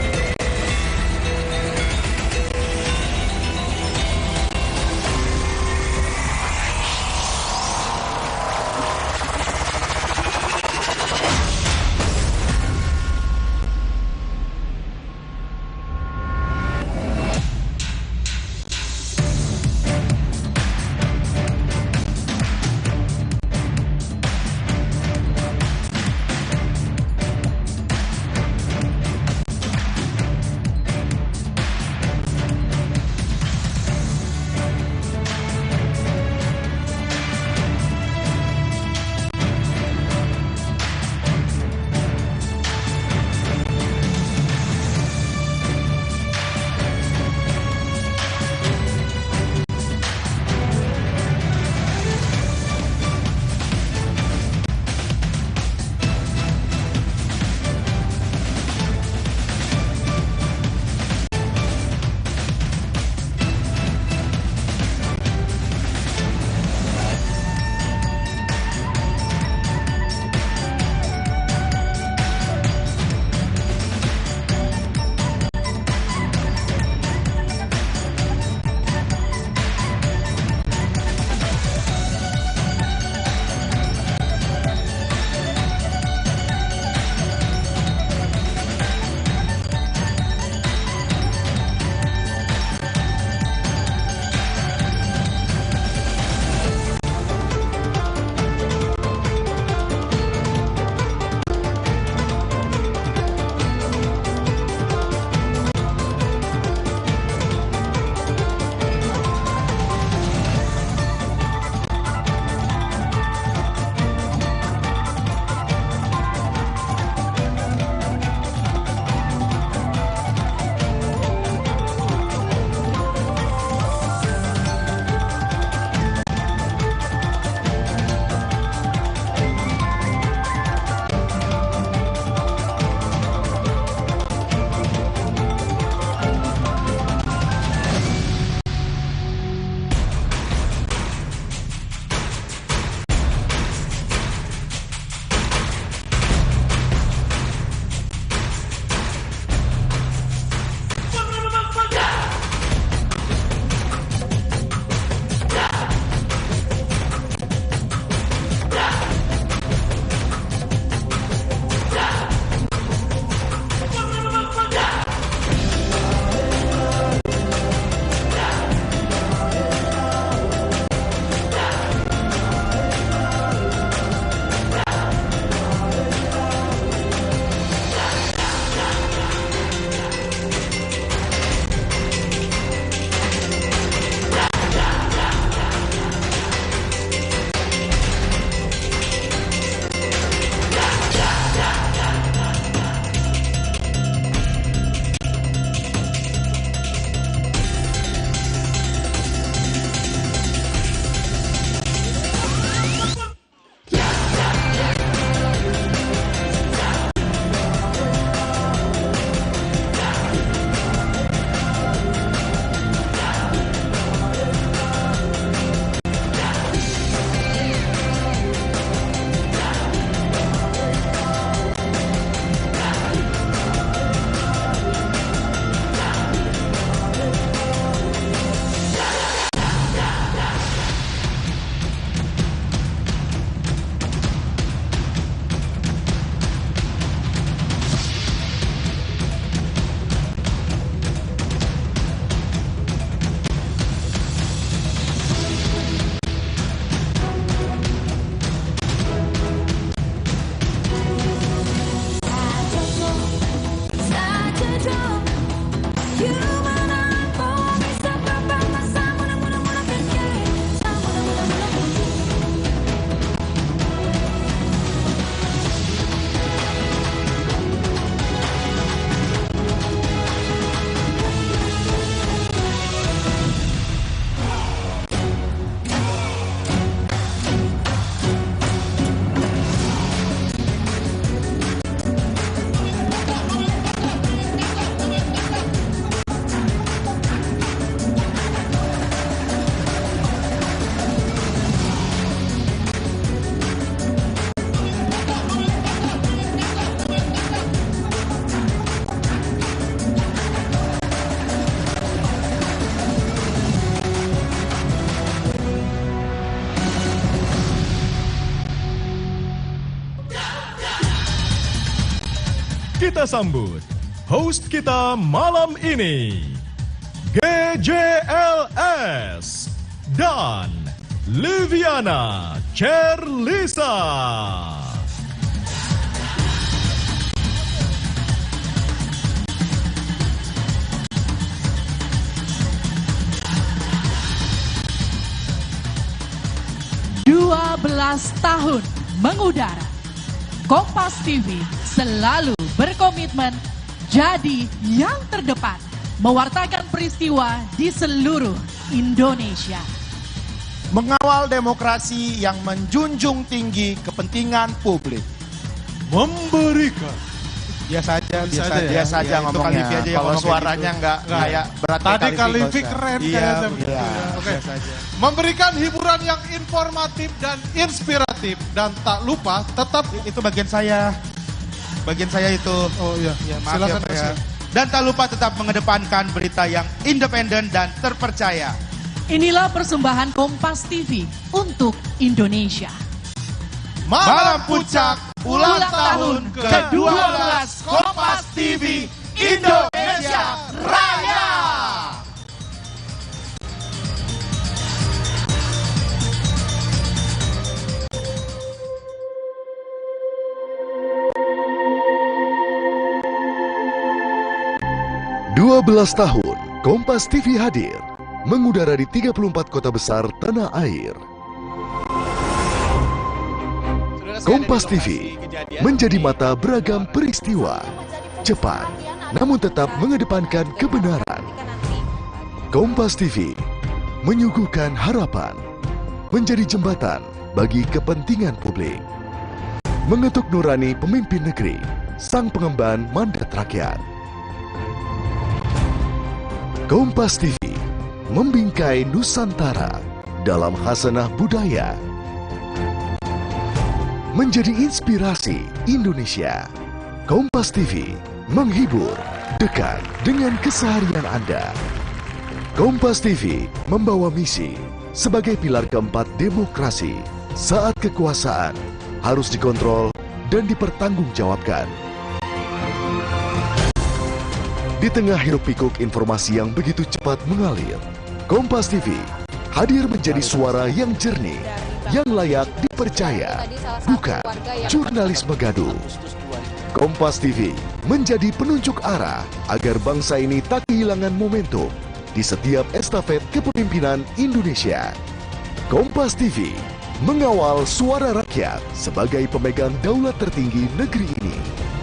kita sambut host kita malam ini, GJLS dan Liviana Cherlisa. Tahun mengudara, Kompas TV selalu berkomitmen jadi yang terdepan, mewartakan peristiwa di seluruh Indonesia. Mengawal demokrasi yang menjunjung tinggi kepentingan publik. Memberikan. Biasa aja ngomongnya. Kalau suaranya nggak kayak berat. Tadi Kalifi keren iya, kayaknya. Oke. Memberikan hiburan yang informatif dan inspiratif, dan tak lupa tetap itu bagian saya. Bagian saya itu. Oh iya. Maaf Silakan, ya. Dan tak lupa tetap mengedepankan berita yang independen dan terpercaya. Inilah persembahan Kompas TV untuk Indonesia. Malam Puncak ulang tahun ke-12 Kompas TV Indonesia Raya. Belas tahun Kompas TV hadir, mengudara di 34 kota besar tanah air. Kompas TV menjadi mata beragam peristiwa, cepat namun tetap mengedepankan kebenaran. Kompas TV menyuguhkan harapan, menjadi jembatan bagi kepentingan publik, mengetuk nurani pemimpin negeri, sang pengemban mandat rakyat. Kompas TV membingkai Nusantara dalam khasanah budaya, menjadi inspirasi Indonesia. Kompas TV menghibur, dekat dengan keseharian Anda. Kompas TV membawa misi sebagai pilar keempat demokrasi saat kekuasaan harus dikontrol dan dipertanggungjawabkan. Di tengah hiruk-pikuk informasi yang begitu cepat mengalir, Kompas TV hadir menjadi suara yang jernih, yang layak dipercaya, bukan jurnalisme gaduh. Kompas TV menjadi penunjuk arah agar bangsa ini tak kehilangan momentum di setiap estafet kepemimpinan Indonesia. Kompas TV mengawal suara rakyat sebagai pemegang daulat tertinggi negeri ini,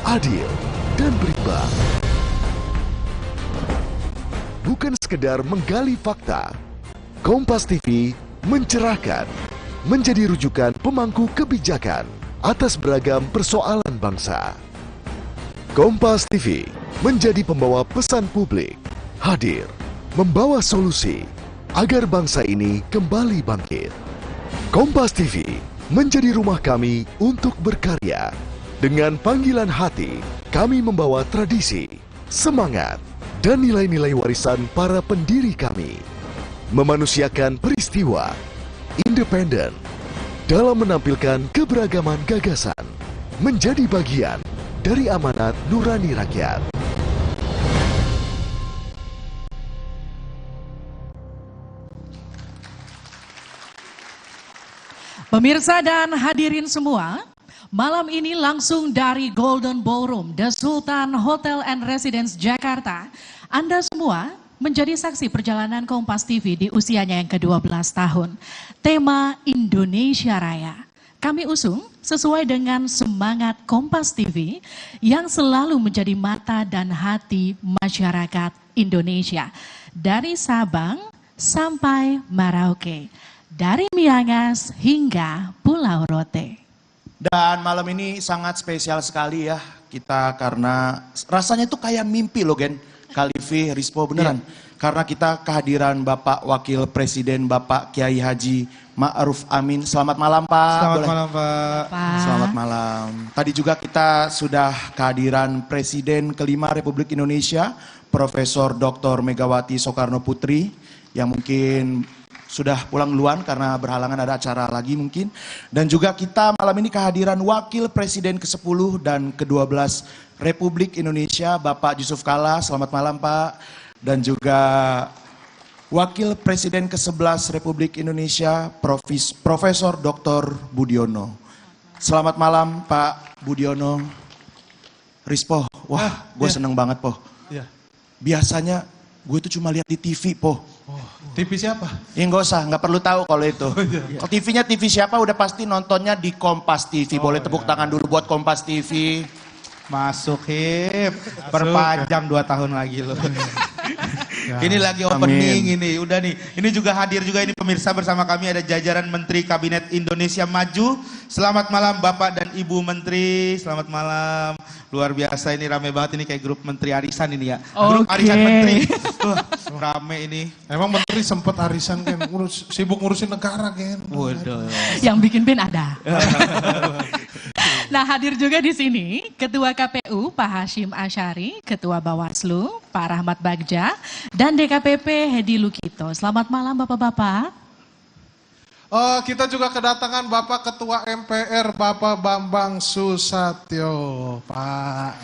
adil dan berimbang. Bukan sekedar menggali fakta, Kompas TV mencerahkan, menjadi rujukan pemangku kebijakan atas beragam persoalan bangsa. Kompas TV menjadi pembawa pesan publik, hadir, membawa solusi agar bangsa ini kembali bangkit. Kompas TV menjadi rumah kami untuk berkarya. Dengan panggilan hati, kami membawa tradisi, semangat, dan nilai-nilai warisan para pendiri kami, memanusiakan peristiwa, independen, dalam menampilkan keberagaman gagasan, menjadi bagian dari amanat nurani rakyat. Pemirsa dan hadirin semua, malam ini langsung dari Golden Ballroom, The Sultan Hotel and Residence Jakarta, Anda semua menjadi saksi perjalanan Kompas TV di usianya yang ke-12 tahun. Tema Indonesia Raya. Kami usung sesuai dengan semangat Kompas TV yang selalu menjadi mata dan hati masyarakat Indonesia. Dari Sabang sampai Merauke, dari Miangas hingga Pulau Rote. Dan malam ini sangat spesial sekali ya kita, karena rasanya itu kayak mimpi loh Gen, Kalifi, Rispo, beneran. Karena kita kehadiran Bapak Wakil Presiden Bapak Kiai Haji Ma'ruf Amin. Selamat malam Pak. Selamat malam Pak. Selamat malam. Tadi juga kita sudah kehadiran Presiden kelima Republik Indonesia, Profesor Dr. Megawati Soekarno Putri, yang mungkin sudah pulang duluan karena berhalangan ada acara lagi mungkin. Dan juga kita malam ini kehadiran Wakil Presiden ke-10 dan ke-12 Republik Indonesia, Bapak Yusuf Kalla. Selamat malam Pak. Dan juga Wakil Presiden ke-11 Republik Indonesia, Profesor Dr. Budiono. Selamat malam Pak Budiono. Rispo, wah gue seneng banget Po. Biasanya gue tuh cuma lihat di TV Po. TV siapa? Ya nggak usah, nggak perlu tahu kalau itu. Kalau TV-nya TV siapa udah pasti nontonnya di Kompas TV. Boleh tepuk tangan dulu buat Kompas TV. Masuk hip, perpanjang 2 tahun lagi loh. Ini lagi opening ini, udah nih. Ini juga hadir juga ini pemirsa bersama kami ada jajaran Menteri Kabinet Indonesia Maju. Selamat malam Bapak dan Ibu Menteri, selamat malam. Luar biasa ini rame banget ini kayak grup Menteri Arisan ini ya. Grup Arisan Menteri. Rame ini. Emang Menteri sempet arisan kan, sibuk ngurusin negara kan. Waduh. Yang bikin pin ada. Nah, hadir juga di sini Ketua KPU Pak Hashim Asyari, Ketua Bawaslu Pak Rahmat Bagja, dan DKPP Hedi Lukito. Selamat malam Bapak-bapak. Kita juga kedatangan Bapak Ketua MPR Bapak Bambang Susatyo, Pak.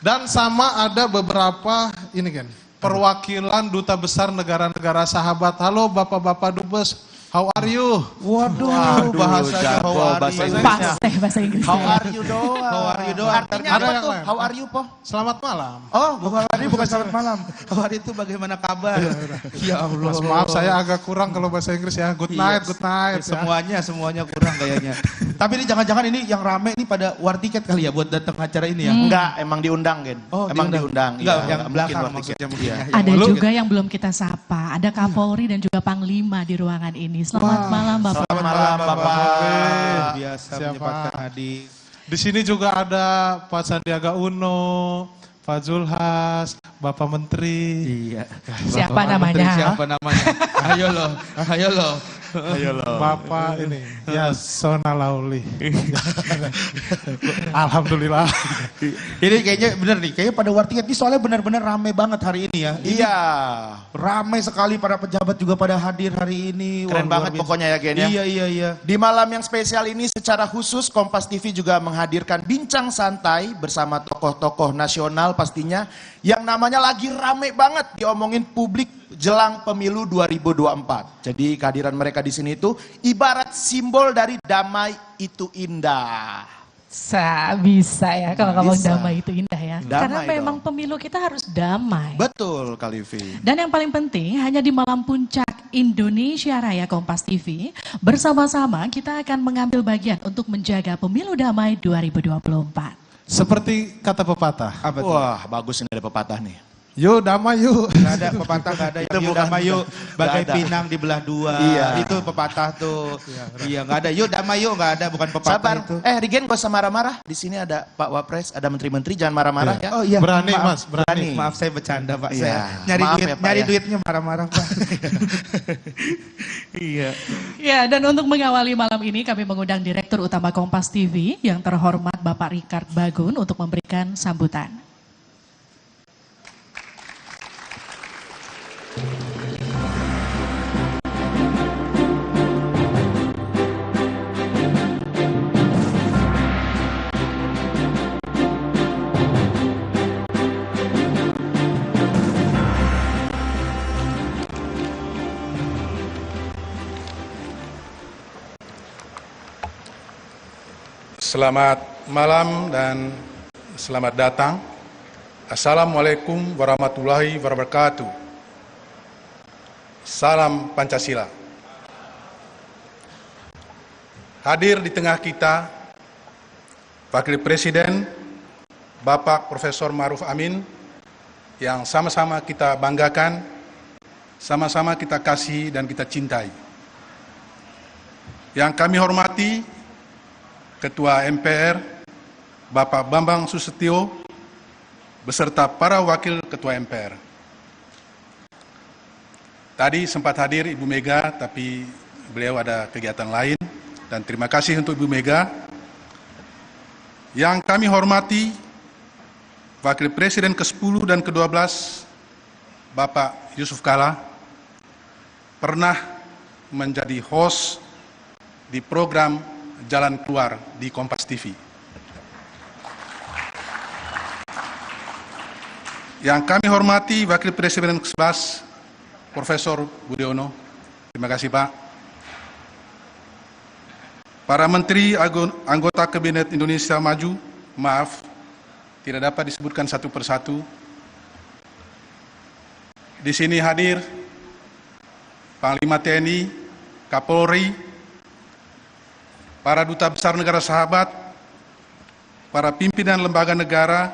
Dan sama ada beberapa ini kan perwakilan duta besar negara-negara sahabat. Halo Bapak-bapak dubes, how are you? Waduh, bahasanya how are you? Bahasa Inggris. How are you doang? How are you doang? Artinya apa tuh? How are you Po? Selamat malam. Oh, bukan selamat malam. How are you itu bagaimana kabar? Ya Allah. Maaf saya agak kurang kalau bahasa Inggris ya. Good night, good night. Semuanya kurang kayaknya. Tapi ini jangan-jangan ini yang rame ini pada war tiket kali ya buat datang acara ini ya? Enggak, emang diundang Gen. Oh, emang diundang. Enggak, ya, yang belakang maksudnya mungkin. Ada juga yang belum kita sapa. Ada Kapolri dan juga Panglima di ruangan ini. Selamat malam Bapak. Selamat malam Bapak. Biasa menyempatkan hadir. Di sini juga ada Pak Sandiaga Uno, Pak Zulhas, Bapak Menteri. Iya. Siapa namanya? Siapa namanya? Ayo loh. Bapak ini Yasona Lauli. Alhamdulillah. Ini kayaknya bener nih, kayaknya pada war tiket ini soalnya benar-benar rame banget hari ini ya. Iya. Rame sekali para pejabat juga pada hadir hari ini. Keren banget pokoknya ya Gen ya. Iya. Di malam yang spesial ini secara khusus Kompas TV juga menghadirkan bincang santai bersama tokoh-tokoh nasional pastinya yang namanya lagi rame banget diomongin publik jelang pemilu 2024. Jadi kehadiran mereka di sini itu ibarat simbol dari damai itu indah. Bisa ya kalau ngomong damai itu indah ya. Karena Damai memang pemilu kita harus damai. Betul Kalivi. Dan yang paling penting hanya di malam puncak Indonesia Raya Kompas TV bersama-sama kita akan mengambil bagian untuk menjaga pemilu damai 2024. Seperti kata pepatah. Wah bagus ini ada pepatah nih. Yuk damai yuk. Gak ada pepatah, gak ada yang yuk damai yuk. Bagai pinang dibelah dua. Iya. Itu pepatah tuh. Iya gak ada yuk damai yuk, gak ada, bukan pepatah. Sabar. Itu. Rigen gak usah marah-marah. Di sini ada Pak Wapres, ada menteri-menteri, jangan marah-marah ya. Oh iya. Berani maaf, Mas, berani. Maaf saya bercanda Pak. Iya. Saya nyari Maaf duit, ya, Pak, nyari ya. duitnya marah-marah Pak. Iya. Ya, dan untuk mengawali malam ini kami mengundang Direktur Utama Kompas TV yang terhormat Bapak Richard Bagun untuk memberikan sambutan. Selamat malam dan selamat datang. Assalamualaikum warahmatullahi wabarakatuh. Salam Pancasila. Hadir di tengah kita Wakil Presiden Bapak Profesor Ma'ruf Amin yang sama-sama kita banggakan, sama-sama kita kasih dan kita cintai. Yang kami hormati Ketua MPR Bapak Bambang Susatyo beserta para wakil Ketua MPR. Tadi sempat hadir Ibu Mega, tapi beliau ada kegiatan lain, dan terima kasih untuk Ibu Mega. Yang kami hormati Wakil Presiden ke-10 dan ke-12 Bapak Yusuf Kalla, pernah menjadi host di program Jalan Keluar di Kompas TV. Yang kami hormati Wakil Presiden ke-11, Profesor Budiono. Terima kasih Pak. Para Menteri anggota Kabinet Indonesia Maju, maaf, tidak dapat disebutkan satu persatu. Di sini hadir Panglima TNI, Kapolri, para duta besar negara sahabat, para pimpinan lembaga negara,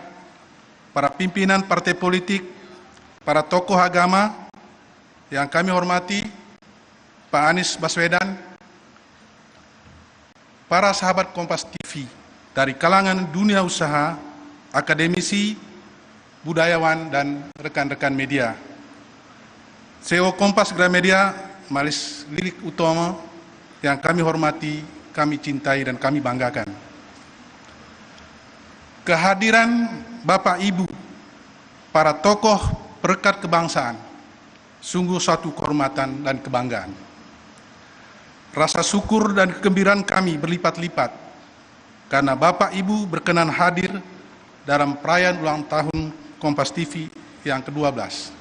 para pimpinan partai politik, para tokoh agama yang kami hormati, Pak Anies Baswedan, para sahabat Kompas TV dari kalangan dunia usaha, akademisi, budayawan, dan rekan-rekan media. CEO Kompas Gramedia, Malis Lilik Utomo, yang kami hormati, kami cintai, dan kami banggakan. Kehadiran Bapak Ibu, para tokoh perekat kebangsaan, sungguh suatu kehormatan dan kebanggaan. Rasa syukur dan kegembiraan kami berlipat-lipat karena Bapak Ibu berkenan hadir dalam perayaan ulang tahun Kompas TV yang ke-12.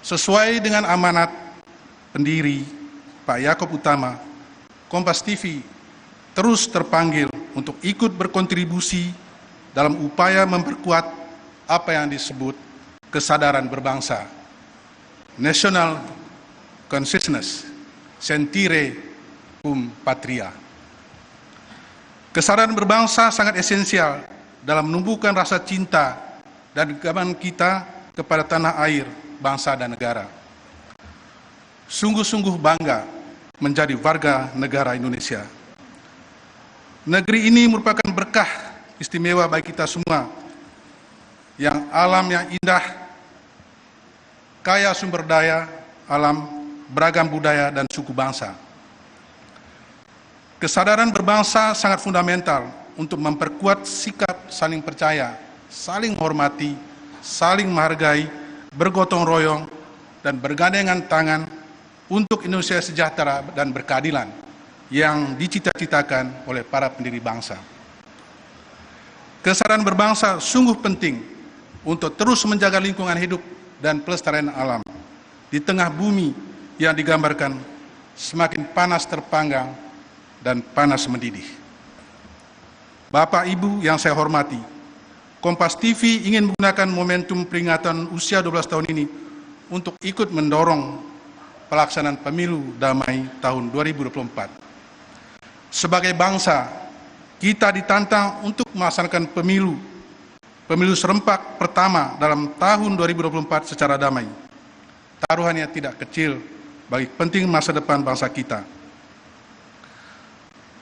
Sesuai dengan amanat pendiri Pak Yaakob Utama, Kompas TV terus terpanggil untuk ikut berkontribusi dalam upaya memperkuat apa yang disebut kesadaran berbangsa, national consciousness, sentire cum patria. Kesadaran berbangsa sangat esensial dalam menumbuhkan rasa cinta dan kegaman kita kepada tanah air, bangsa dan negara. Sungguh-sungguh bangga menjadi warga negara Indonesia. Negeri ini merupakan berkah istimewa bagi kita semua, yang alam yang indah, kaya sumber daya alam, beragam budaya dan suku bangsa. Kesadaran berbangsa sangat fundamental untuk memperkuat sikap saling percaya, saling menghormati, saling menghargai, bergotong royong, dan bergandengan tangan untuk Indonesia sejahtera dan berkeadilan yang dicita-citakan oleh para pendiri bangsa. Kesadaran berbangsa sungguh penting untuk terus menjaga lingkungan hidup dan pelestarian alam di tengah bumi yang digambarkan semakin panas terpanggang dan panas mendidih. Bapak Ibu yang saya hormati, Kompas TV ingin menggunakan momentum peringatan usia 12 tahun ini untuk ikut mendorong pelaksanaan pemilu damai tahun 2024. Sebagai bangsa, kita ditantang untuk melaksanakan pemilu serentak pertama dalam tahun 2024 secara damai. Taruhannya tidak kecil bagi penting masa depan bangsa kita.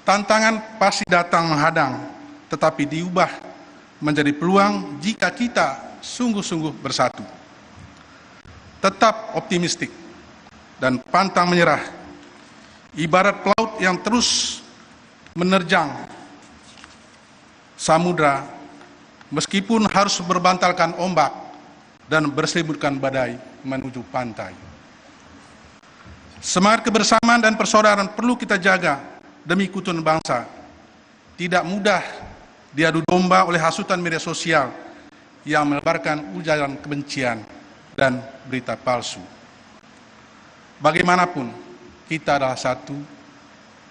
Tantangan pasti datang menghadang, tetapi diubah menjadi peluang jika kita sungguh-sungguh bersatu. Tetap optimistik dan pantang menyerah. Ibarat pelaut yang terus menerjang samudra meskipun harus berbantalkan ombak dan berselimutkan badai menuju pantai. Semangat kebersamaan dan persaudaraan perlu kita jaga demi keutuhan bangsa. Tidak mudah diadu domba oleh hasutan media sosial yang melebarkan ujaran kebencian dan berita palsu. Bagaimanapun, kita adalah satu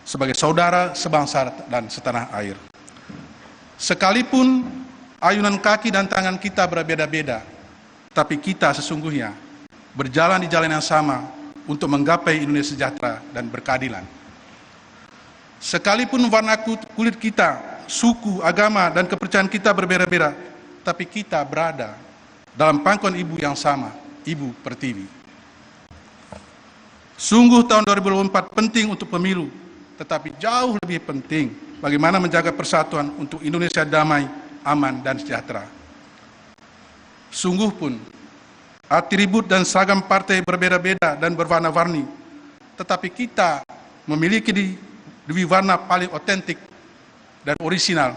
sebagai saudara sebangsa dan setanah air. Sekalipun ayunan kaki dan tangan kita berbeda-beda, tapi kita sesungguhnya berjalan di jalan yang sama untuk menggapai Indonesia sejahtera dan berkeadilan. Sekalipun warna kulit kita, suku, agama, dan kepercayaan kita berbeda-beda, tapi kita berada dalam pangkuan ibu yang sama, Ibu Pertiwi. Sungguh tahun 2024 penting untuk pemilu, tetapi jauh lebih penting bagaimana menjaga persatuan untuk Indonesia damai, aman, dan sejahtera. Sungguh pun, atribut dan seragam partai berbeda-beda dan berwarna-warni, tetapi kita memiliki dwi warna paling otentik dan orisinal,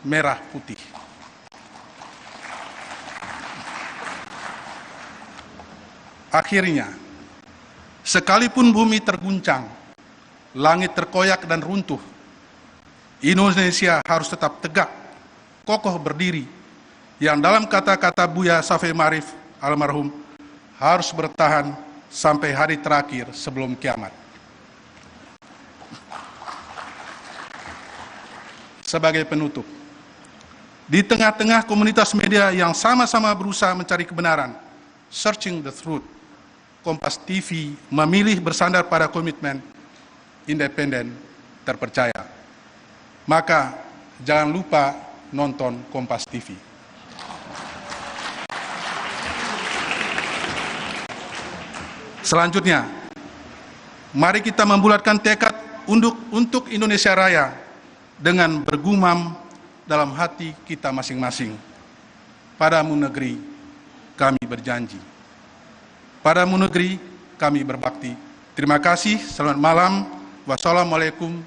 merah putih. Akhirnya, Sekalipun bumi terguncang, langit terkoyak dan runtuh, Indonesia harus tetap tegak, kokoh berdiri, yang dalam kata-kata Buya Syafi'i Ma'arif almarhum harus bertahan sampai hari terakhir sebelum kiamat. Sebagai penutup, di tengah-tengah komunitas media yang sama-sama berusaha mencari kebenaran, searching the truth, Kompas TV memilih bersandar pada komitmen independen terpercaya. Maka jangan lupa nonton Kompas TV. Selanjutnya, mari kita membulatkan tekad untuk Indonesia Raya dengan bergumam dalam hati kita masing-masing. Padamu negeri, kami berjanji. Padamu negeri, kami berbakti. Terima kasih, selamat malam. Wassalamualaikum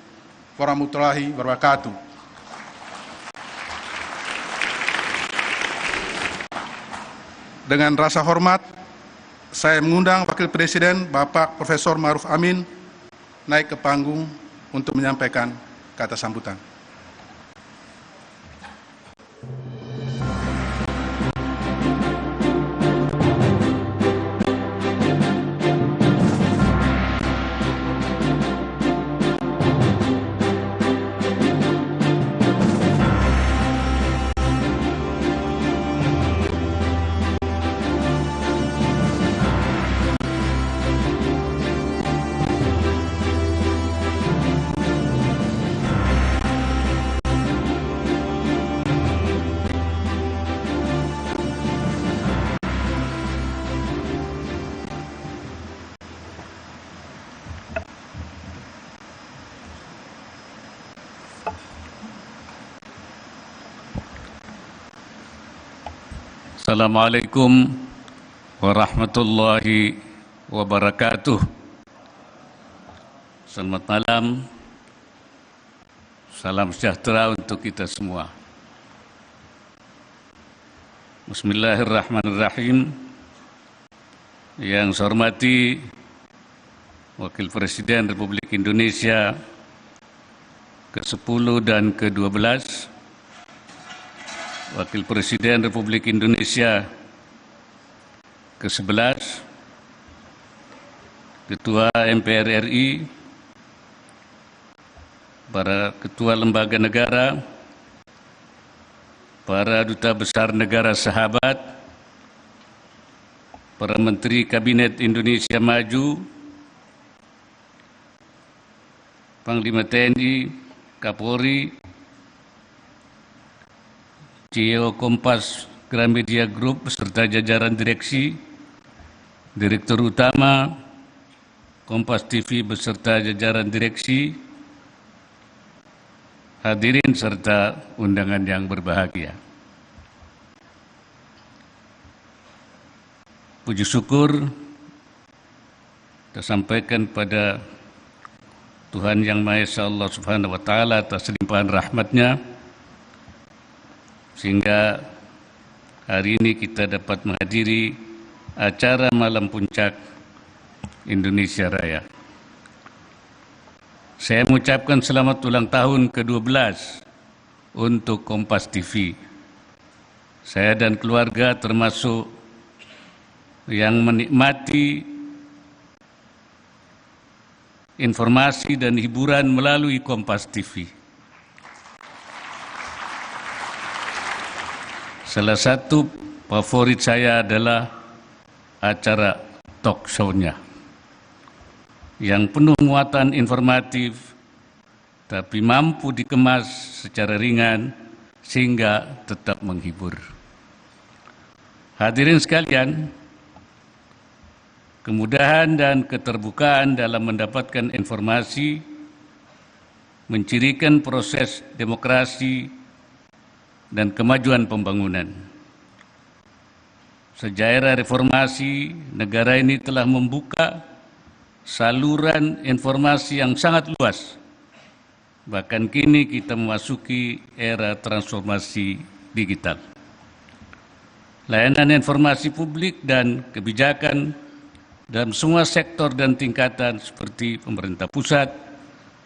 warahmatullahi wabarakatuh. Dengan rasa hormat, saya mengundang Wakil Presiden Bapak Profesor Ma'ruf Amin naik ke panggung untuk menyampaikan kata sambutan. Assalamualaikum warahmatullahi wabarakatuh. Selamat malam, salam sejahtera untuk kita semua. Bismillahirrahmanirrahim. Yang saya hormati Wakil Presiden Republik Indonesia ke-10 dan ke-12, Wakil Presiden Republik Indonesia ke-11, Ketua MPR RI, para Ketua Lembaga Negara, para Duta Besar Negara Sahabat, para Menteri Kabinet Indonesia Maju, Panglima TNI, Kapolri, CEO Kompas Gramedia Group beserta jajaran direksi, Direktur Utama Kompas TV beserta jajaran direksi, hadirin serta undangan yang berbahagia. Puji syukur kita sampaikan pada Tuhan Yang Maha Esa Allah Subhanahu wa Ta'ala atas limpahan rahmat-Nya, sehingga hari ini kita dapat menghadiri acara Malam Puncak Indonesia Raya. Saya mengucapkan selamat ulang tahun ke-12 untuk Kompas TV. Saya dan keluarga termasuk yang menikmati informasi dan hiburan melalui Kompas TV. Salah satu favorit saya adalah acara talk show-nya yang penuh muatan informatif tapi mampu dikemas secara ringan sehingga tetap menghibur. Hadirin sekalian, kemudahan dan keterbukaan dalam mendapatkan informasi mencirikan proses demokrasi dan kemajuan pembangunan. Sejak era reformasi, negara ini telah membuka saluran informasi yang sangat luas. Bahkan kini kita memasuki era transformasi digital. Layanan informasi publik dan kebijakan dalam semua sektor dan tingkatan seperti pemerintah pusat,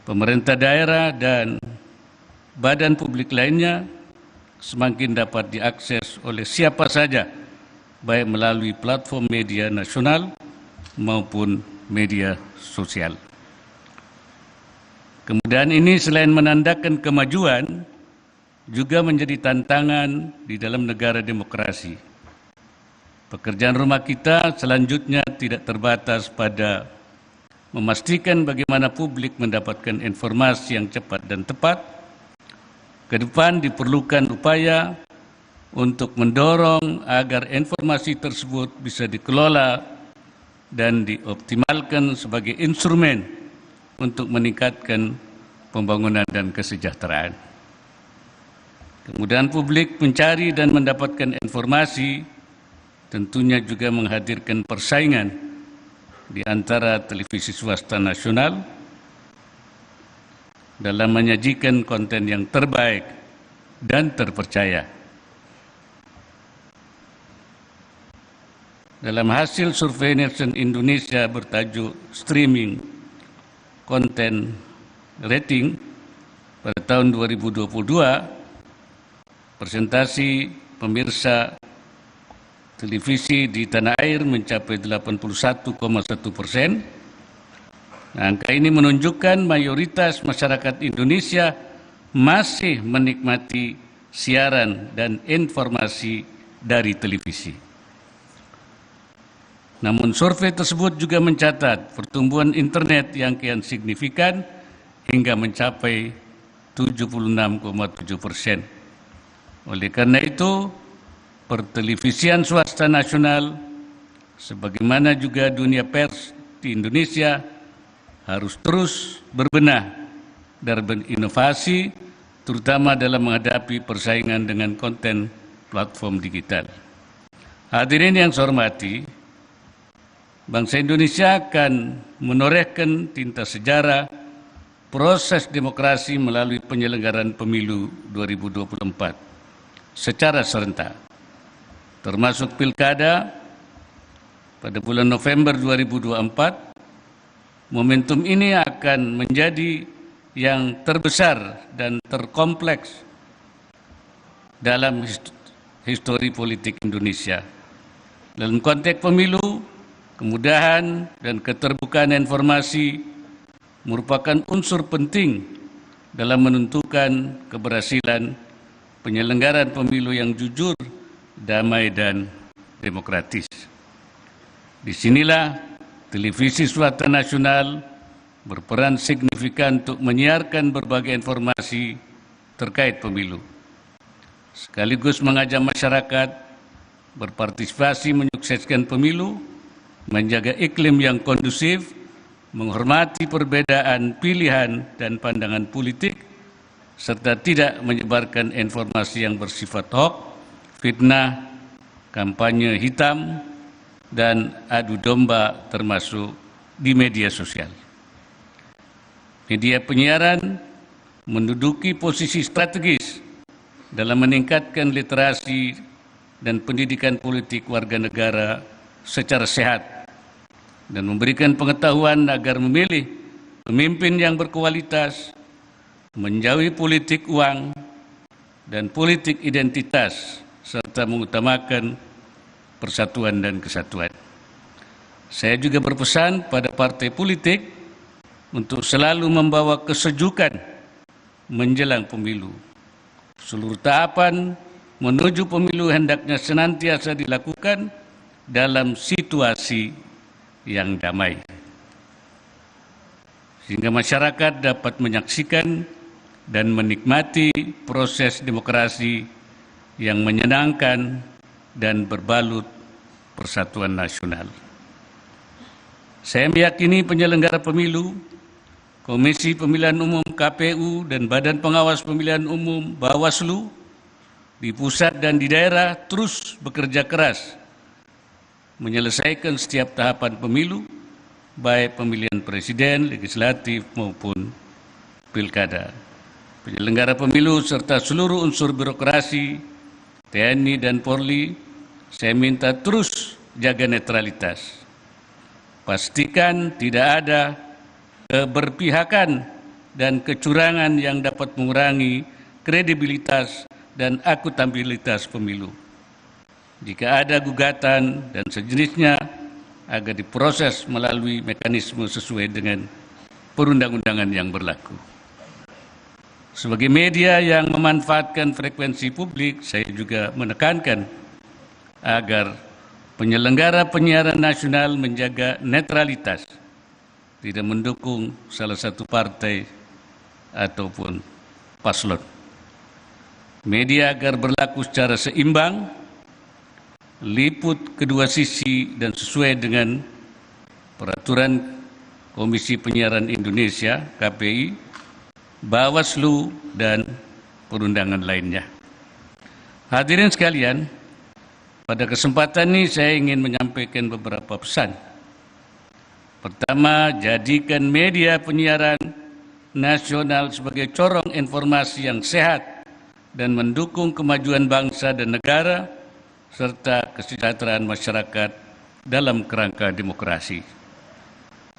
pemerintah daerah, dan badan publik lainnya semakin dapat diakses oleh siapa saja, baik melalui platform media nasional maupun media sosial. Kemudian ini selain menandakan kemajuan, juga menjadi tantangan di dalam negara demokrasi. Pekerjaan rumah kita selanjutnya tidak terbatas pada memastikan bagaimana publik mendapatkan informasi yang cepat dan tepat. Ke depan diperlukan upaya untuk mendorong agar informasi tersebut bisa dikelola dan dioptimalkan sebagai instrumen untuk meningkatkan pembangunan dan kesejahteraan. Kemudian publik mencari dan mendapatkan informasi tentunya juga menghadirkan persaingan di antara televisi swasta nasional dalam menyajikan konten yang terbaik dan terpercaya. Dalam hasil survei Nielsen Indonesia bertajuk Streaming Content Rating pada tahun 2022, presentasi pemirsa televisi di tanah air mencapai 81,1%. Angka ini menunjukkan mayoritas masyarakat Indonesia masih menikmati siaran dan informasi dari televisi. Namun survei tersebut juga mencatat pertumbuhan internet yang kian signifikan hingga mencapai 76,7%. Oleh karena itu, pertelevisian swasta nasional, sebagaimana juga dunia pers di Indonesia, harus terus berbenah dan berinovasi, terutama dalam menghadapi persaingan dengan konten platform digital. Hadirin yang saya hormati, bangsa Indonesia akan menorehkan tinta sejarah proses demokrasi melalui penyelenggaraan pemilu 2024 secara serentak, termasuk pilkada pada bulan November 2024. Momentum ini akan menjadi yang terbesar dan terkompleks dalam histori politik Indonesia. Dalam konteks pemilu, kemudahan dan keterbukaan informasi merupakan unsur penting dalam menentukan keberhasilan penyelenggaraan pemilu yang jujur, damai, dan demokratis. Disinilah televisi swasta nasional berperan signifikan untuk menyiarkan berbagai informasi terkait pemilu, sekaligus mengajak masyarakat berpartisipasi menyukseskan pemilu, menjaga iklim yang kondusif, menghormati perbedaan pilihan dan pandangan politik, serta tidak menyebarkan informasi yang bersifat hoax, fitnah, kampanye hitam, dan adu domba termasuk di media sosial. Media penyiaran menduduki posisi strategis dalam meningkatkan literasi dan pendidikan politik warga negara secara sehat dan memberikan pengetahuan agar memilih pemimpin yang berkualitas, menjauhi politik uang dan politik identitas, serta mengutamakan persatuan dan kesatuan. Saya juga berpesan pada partai politik untuk selalu membawa kesejukan menjelang pemilu. Seluruh tahapan menuju pemilu hendaknya senantiasa dilakukan dalam situasi yang damai, sehingga masyarakat dapat menyaksikan dan menikmati proses demokrasi yang menyenangkan dan berbalut persatuan nasional. Saya meyakini penyelenggara pemilu, Komisi Pemilihan Umum KPU, dan Badan Pengawas Pemilihan Umum Bawaslu di pusat dan di daerah terus bekerja keras menyelesaikan setiap tahapan pemilu, baik pemilihan presiden, legislatif, maupun pilkada. Penyelenggara pemilu serta seluruh unsur birokrasi, TNI dan Polri, saya minta terus jaga netralitas, Pastikan tidak ada keberpihakan dan kecurangan yang dapat mengurangi kredibilitas dan akuntabilitas pemilu. Jika ada gugatan dan sejenisnya, agar diproses melalui mekanisme sesuai dengan perundang-undangan yang berlaku. Sebagai media yang memanfaatkan frekuensi publik, saya juga menekankan agar penyelenggara penyiaran nasional menjaga netralitas, tidak mendukung salah satu partai ataupun paslon. Media agar berlaku secara seimbang, liput kedua sisi dan sesuai dengan peraturan Komisi Penyiaran Indonesia, KPI, Bawaslu, dan perundangan lainnya. Hadirin sekalian, pada kesempatan ini saya ingin menyampaikan beberapa pesan. Pertama, jadikan media penyiaran nasional sebagai corong informasi yang sehat dan mendukung kemajuan bangsa dan negara, serta kesejahteraan masyarakat dalam kerangka demokrasi.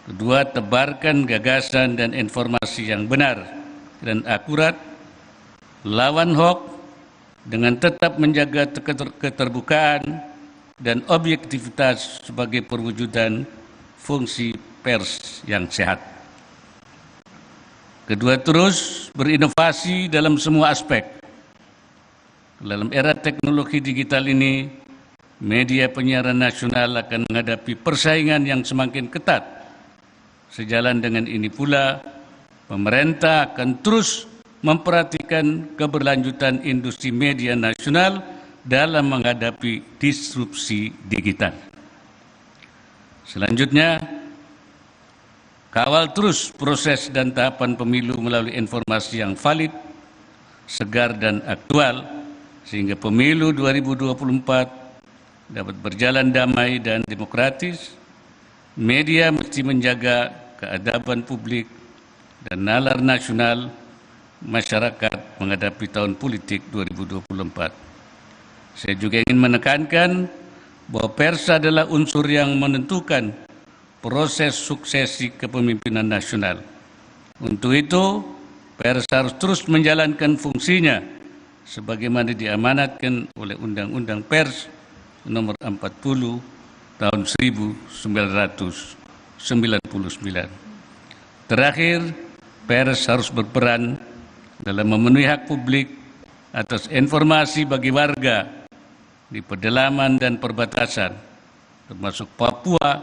Kedua, tebarkan gagasan dan informasi yang benar dan akurat, lawan hoax dengan tetap menjaga keterbukaan dan objektivitas sebagai perwujudan fungsi pers yang sehat. Kedua, terus berinovasi dalam semua aspek. Dalam era teknologi digital ini, media penyiaran nasional akan menghadapi persaingan yang semakin ketat. Sejalan dengan ini pula, pemerintah akan terus memperhatikan keberlanjutan industri media nasional dalam menghadapi disrupsi digital. Selanjutnya, kawal terus proses dan tahapan pemilu melalui informasi yang valid, segar, dan aktual, sehingga pemilu 2024 dapat berjalan damai dan demokratis. Media mesti menjaga keadaban publik dan nalar nasional masyarakat menghadapi tahun politik 2024. Saya juga ingin menekankan bahwa pers adalah unsur yang menentukan proses suksesi kepemimpinan nasional. Untuk itu, pers harus terus menjalankan fungsinya sebagaimana diamanatkan oleh Undang-Undang Pers Nomor 40 Tahun 1999. Terakhir, pers harus berperan dalam memenuhi hak publik atas informasi bagi warga di pedalaman dan perbatasan, termasuk Papua,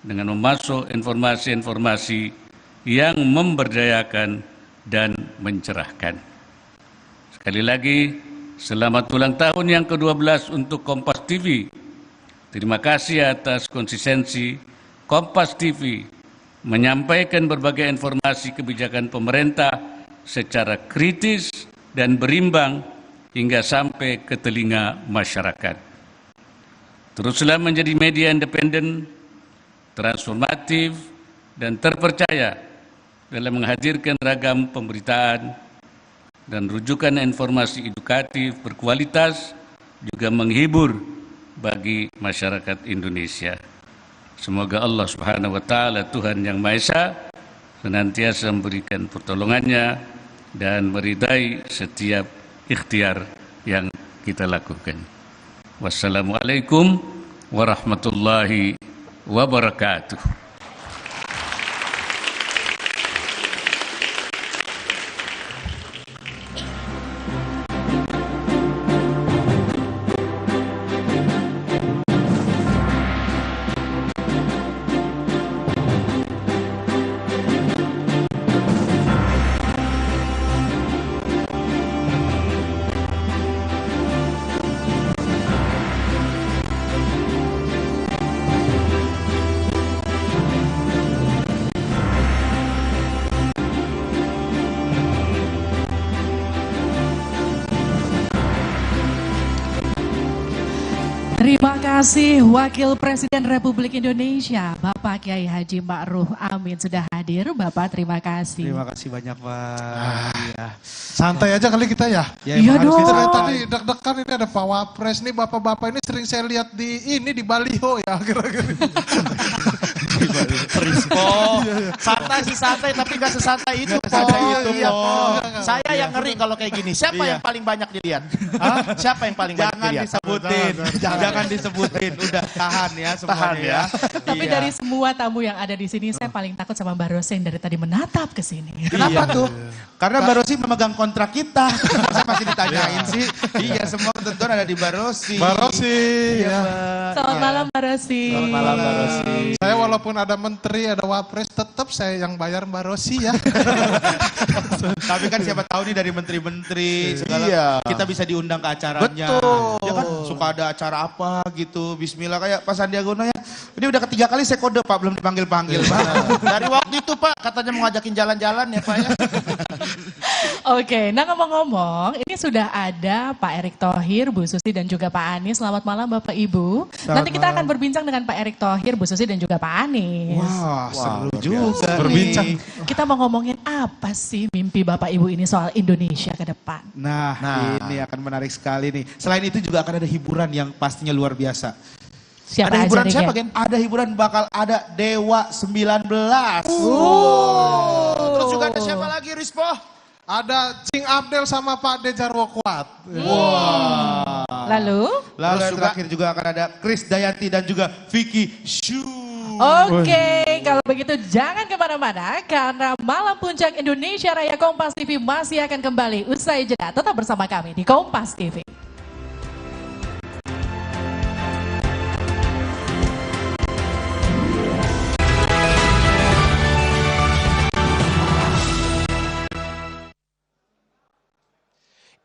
dengan memasuk informasi-informasi yang memberdayakan dan mencerahkan. Sekali lagi, selamat ulang tahun yang ke-12 untuk Kompas TV. Terima kasih atas konsistensi Kompas TV menyampaikan berbagai informasi kebijakan pemerintah secara kritis dan berimbang hingga sampai ke telinga masyarakat. Teruslah menjadi media independen, transformatif, dan terpercaya dalam menghadirkan ragam pemberitaan dan rujukan informasi edukatif berkualitas, juga menghibur bagi masyarakat Indonesia. Semoga Allah Subhanahu wa Ta'ala, Tuhan Yang Maha Esa, senantiasa memberikan pertolongannya dan meridai setiap ikhtiar yang kita lakukan. Wassalamualaikum warahmatullahi wabarakatuh. Terima kasih Wakil Presiden Republik Indonesia, Bapak Kiai Haji Ma'ruf Amin sudah hadir. Bapak, terima kasih. Terima kasih banyak, Pak. Ya. Santai aja kali kita ya. Iya dong. Kita dari tadi deg-degan, ini ada Pak Wapres nih, bapak-bapak ini sering saya lihat di baliho ya kira-kira. Oh, santai sih santai, tapi nggak sesantai itu, Po. Iya, Po. Saya yang ngeri kalau kayak gini. Siapa yang paling banyak dilihat? Siapa yang paling banyak dilihat? Jangan disebutin. Udah tahan ya semuanya ya. Tapi dari semua tamu yang ada di sini, saya paling takut sama Mbak Rosi yang dari tadi menatap ke sini. Kenapa tuh? Karena Mbak Rosi memegang kontrak kita. Masa masih ditanyain sih? Iya, semua ketentuan ada di Mbak Rosi. Mbak Rosi. Iya. Selamat malam Mbak Rosi. Selamat malam Mbak Rosi. Saya walaupun ada menteri, ada wapres, tetap saya yang bayar Mbak Rosi ya. Tapi kan siapa tahu nih dari menteri-menteri segala, kita bisa diundang ke acaranya. Betul. Ya kan suka ada acara apa gitu. Bismillah kayak Pak Sandiaga Uno ya. Ini udah ketiga kali saya kode Pak, belum dipanggil-panggil. Dari waktu itu Pak, katanya mau ngajakin jalan-jalan ya Pak ya. Oke, nah ngomong-ngomong, ini sudah ada Pak Erick Thohir, Bu Susi dan juga Pak Anies. Selamat malam Bapak Ibu. Nanti kita akan berbincang dengan Pak Erick Thohir, Bu Susi dan juga Pak Anies. Wah, seru juga berbincang. Kita mau ngomongin apa sih mimpi Bapak Ibu ini soal Indonesia ke depan? Nah, ini akan menarik sekali nih. Selain itu juga akan ada hiburan yang pastinya luar biasa. Siapa ada hiburan aja siapa, nih, Gen? Ada hiburan bakal ada Dewa 19. Terus juga ada siapa lagi, Rispo? Ada Cing Abdel sama Pak Dejarwo Kuat. Wah. Lalu yang terakhir juga akan ada Chris Dayanti dan juga Vicky Shu. Oke, kalau begitu jangan kemana-mana karena Malam Puncak Indonesia Raya Kompas TV masih akan kembali usai jeda. Tetap bersama kami di Kompas TV.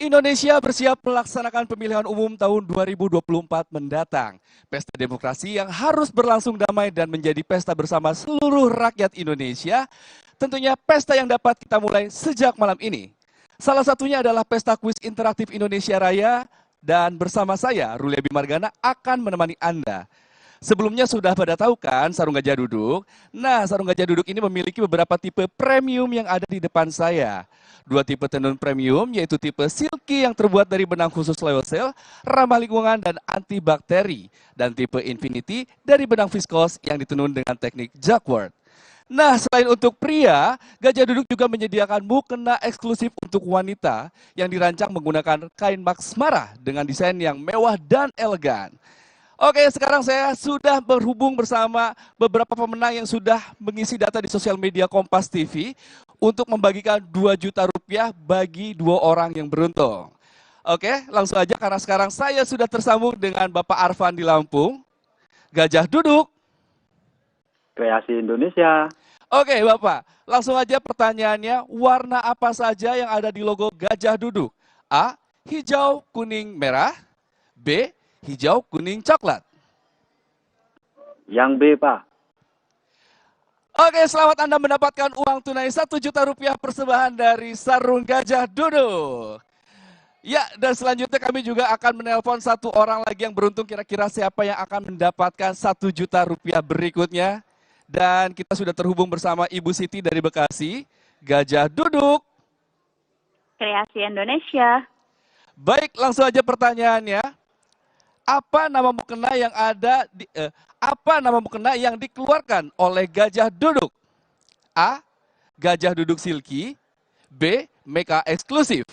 Indonesia bersiap melaksanakan pemilihan umum tahun 2024 mendatang. Pesta demokrasi yang harus berlangsung damai dan menjadi pesta bersama seluruh rakyat Indonesia. Tentunya pesta yang dapat kita mulai sejak malam ini. Salah satunya adalah pesta kuis interaktif Indonesia Raya dan bersama saya, Ruli Bimargana, akan menemani Anda. Sebelumnya sudah pada tahu kan sarung gajah duduk? Nah, sarung gajah duduk ini memiliki beberapa tipe premium yang ada di depan saya. Dua tipe tenun premium yaitu tipe silky yang terbuat dari benang khusus lyocell, ramah lingkungan dan antibakteri. Dan tipe infinity dari benang viskos yang ditenun dengan teknik jacquard. Nah, selain untuk pria, gajah duduk juga menyediakan mukena eksklusif untuk wanita yang dirancang menggunakan kain Max Mara dengan desain yang mewah dan elegan. Oke, sekarang saya sudah berhubung bersama beberapa pemenang yang sudah mengisi data di sosial media Kompas TV untuk membagikan 2 juta rupiah bagi 2 orang yang beruntung. Oke, langsung aja karena sekarang saya sudah tersambung dengan Bapak Arfan di Lampung. Gajah duduk. Kreasi Indonesia. Oke, Bapak. Langsung aja pertanyaannya, warna apa saja yang ada di logo gajah duduk? A, hijau, kuning, merah. B, hijau, kuning, coklat. Yang B, Pak. Oke, selamat Anda mendapatkan uang tunai 1 juta rupiah persembahan dari Sarung Gajah Duduk. Ya, dan selanjutnya kami juga akan menelpon 1 orang lagi yang beruntung, kira-kira siapa yang akan mendapatkan 1 juta rupiah berikutnya. Dan kita sudah terhubung bersama Ibu Siti dari Bekasi. Gajah Duduk. Kreasi Indonesia. Baik, langsung aja pertanyaannya. Apa nama mukena yang ada di apa nama mukena yang dikeluarkan oleh Gajah Duduk? A, Gajah Duduk Silky. B, Meka Eksklusif.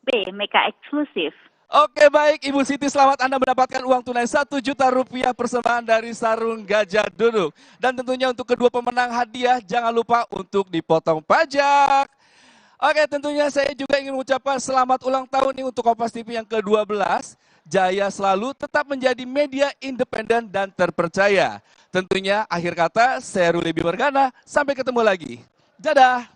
B, Meka Eksklusif. Oke, baik Ibu Siti, selamat Anda mendapatkan uang tunai 1 juta rupiah persembahan dari Sarung Gajah Duduk. Dan tentunya untuk kedua pemenang hadiah jangan lupa untuk dipotong pajak. Oke, tentunya saya juga ingin mengucapkan selamat ulang tahun nih untuk Kompas TV yang ke-12. Jaya selalu, tetap menjadi media independen dan terpercaya. Tentunya akhir kata, saya Ruli Bimargana, sampai ketemu lagi. Dadah!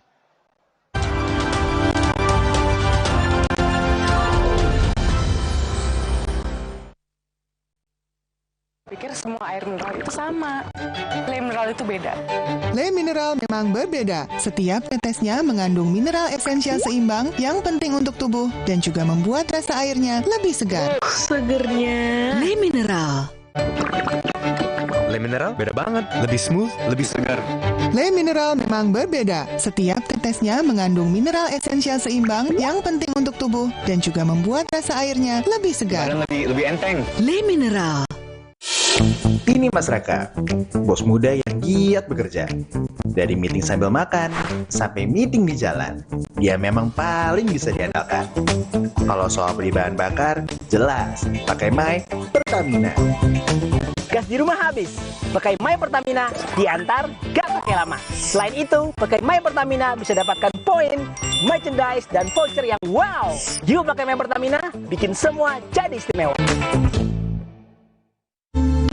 Pikir semua air mineral itu sama. Le mineral itu beda. Le mineral memang berbeda. Setiap tetesnya mengandung mineral esensial seimbang yang penting untuk tubuh dan juga membuat rasa airnya lebih segar. Segernya Le mineral. Le mineral beda banget, lebih smooth, lebih segar. Le mineral memang berbeda. Setiap tetesnya mengandung mineral esensial seimbang yang penting untuk tubuh dan juga membuat rasa airnya lebih segar. Badan lebih enteng. Le mineral. Ini Mas Raka, bos muda yang giat bekerja. Dari meeting sambil makan, sampai meeting di jalan, dia memang paling bisa diandalkan. Kalau soal beli bahan bakar, jelas pakai My Pertamina. Gas di rumah habis, pakai My Pertamina, diantar gak pakai lama. Selain itu, pakai My Pertamina bisa dapatkan poin, merchandise, dan voucher yang wow. Yuk pakai My Pertamina, bikin semua jadi istimewa.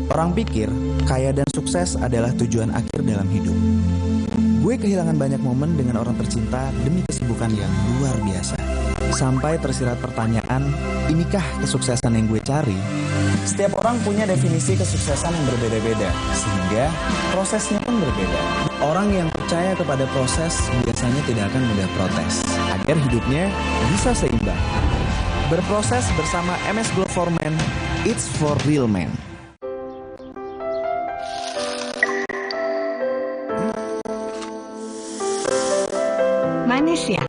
Orang pikir kaya dan sukses adalah tujuan akhir dalam hidup. Gue kehilangan banyak momen dengan orang tercinta demi kesibukan yang luar biasa. Sampai tersirat pertanyaan, inikah kesuksesan yang gue cari? Setiap orang punya definisi kesuksesan yang berbeda-beda, sehingga prosesnya pun berbeda. Orang yang percaya kepada proses biasanya tidak akan mudah protes, agar hidupnya bisa seimbang. Berproses bersama MS Glow for Men, it's for real men. Manis ya?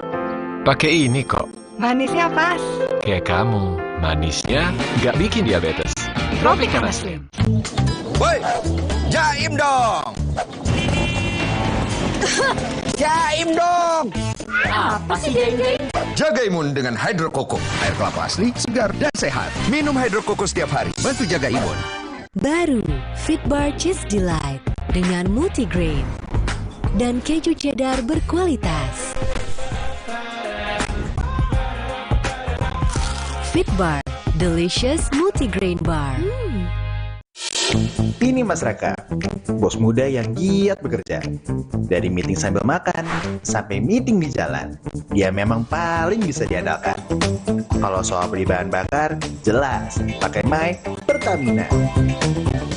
Pakai ini kok. Manisnya pas. Kayak kamu, manisnya nggak bikin diabetes. Tropicana Slim. Woi, jaim dong. Jaim dong. Apa sih jaim-jaim? Jaga imun dengan Hydro Coco. Air kelapa asli, segar dan sehat. Minum Hydro Coco setiap hari, bantu jaga imun. Baru Fitbar Cheese Delight dengan multigrain dan keju cheddar berkualitas. Fitbar, delicious multigrain bar. Ini Mas Raka, bos muda yang giat bekerja. Dari meeting sambil makan, sampai meeting di jalan, dia memang paling bisa diandalkan. Kalau soal beli bahan bakar, jelas pakai My Pertamina.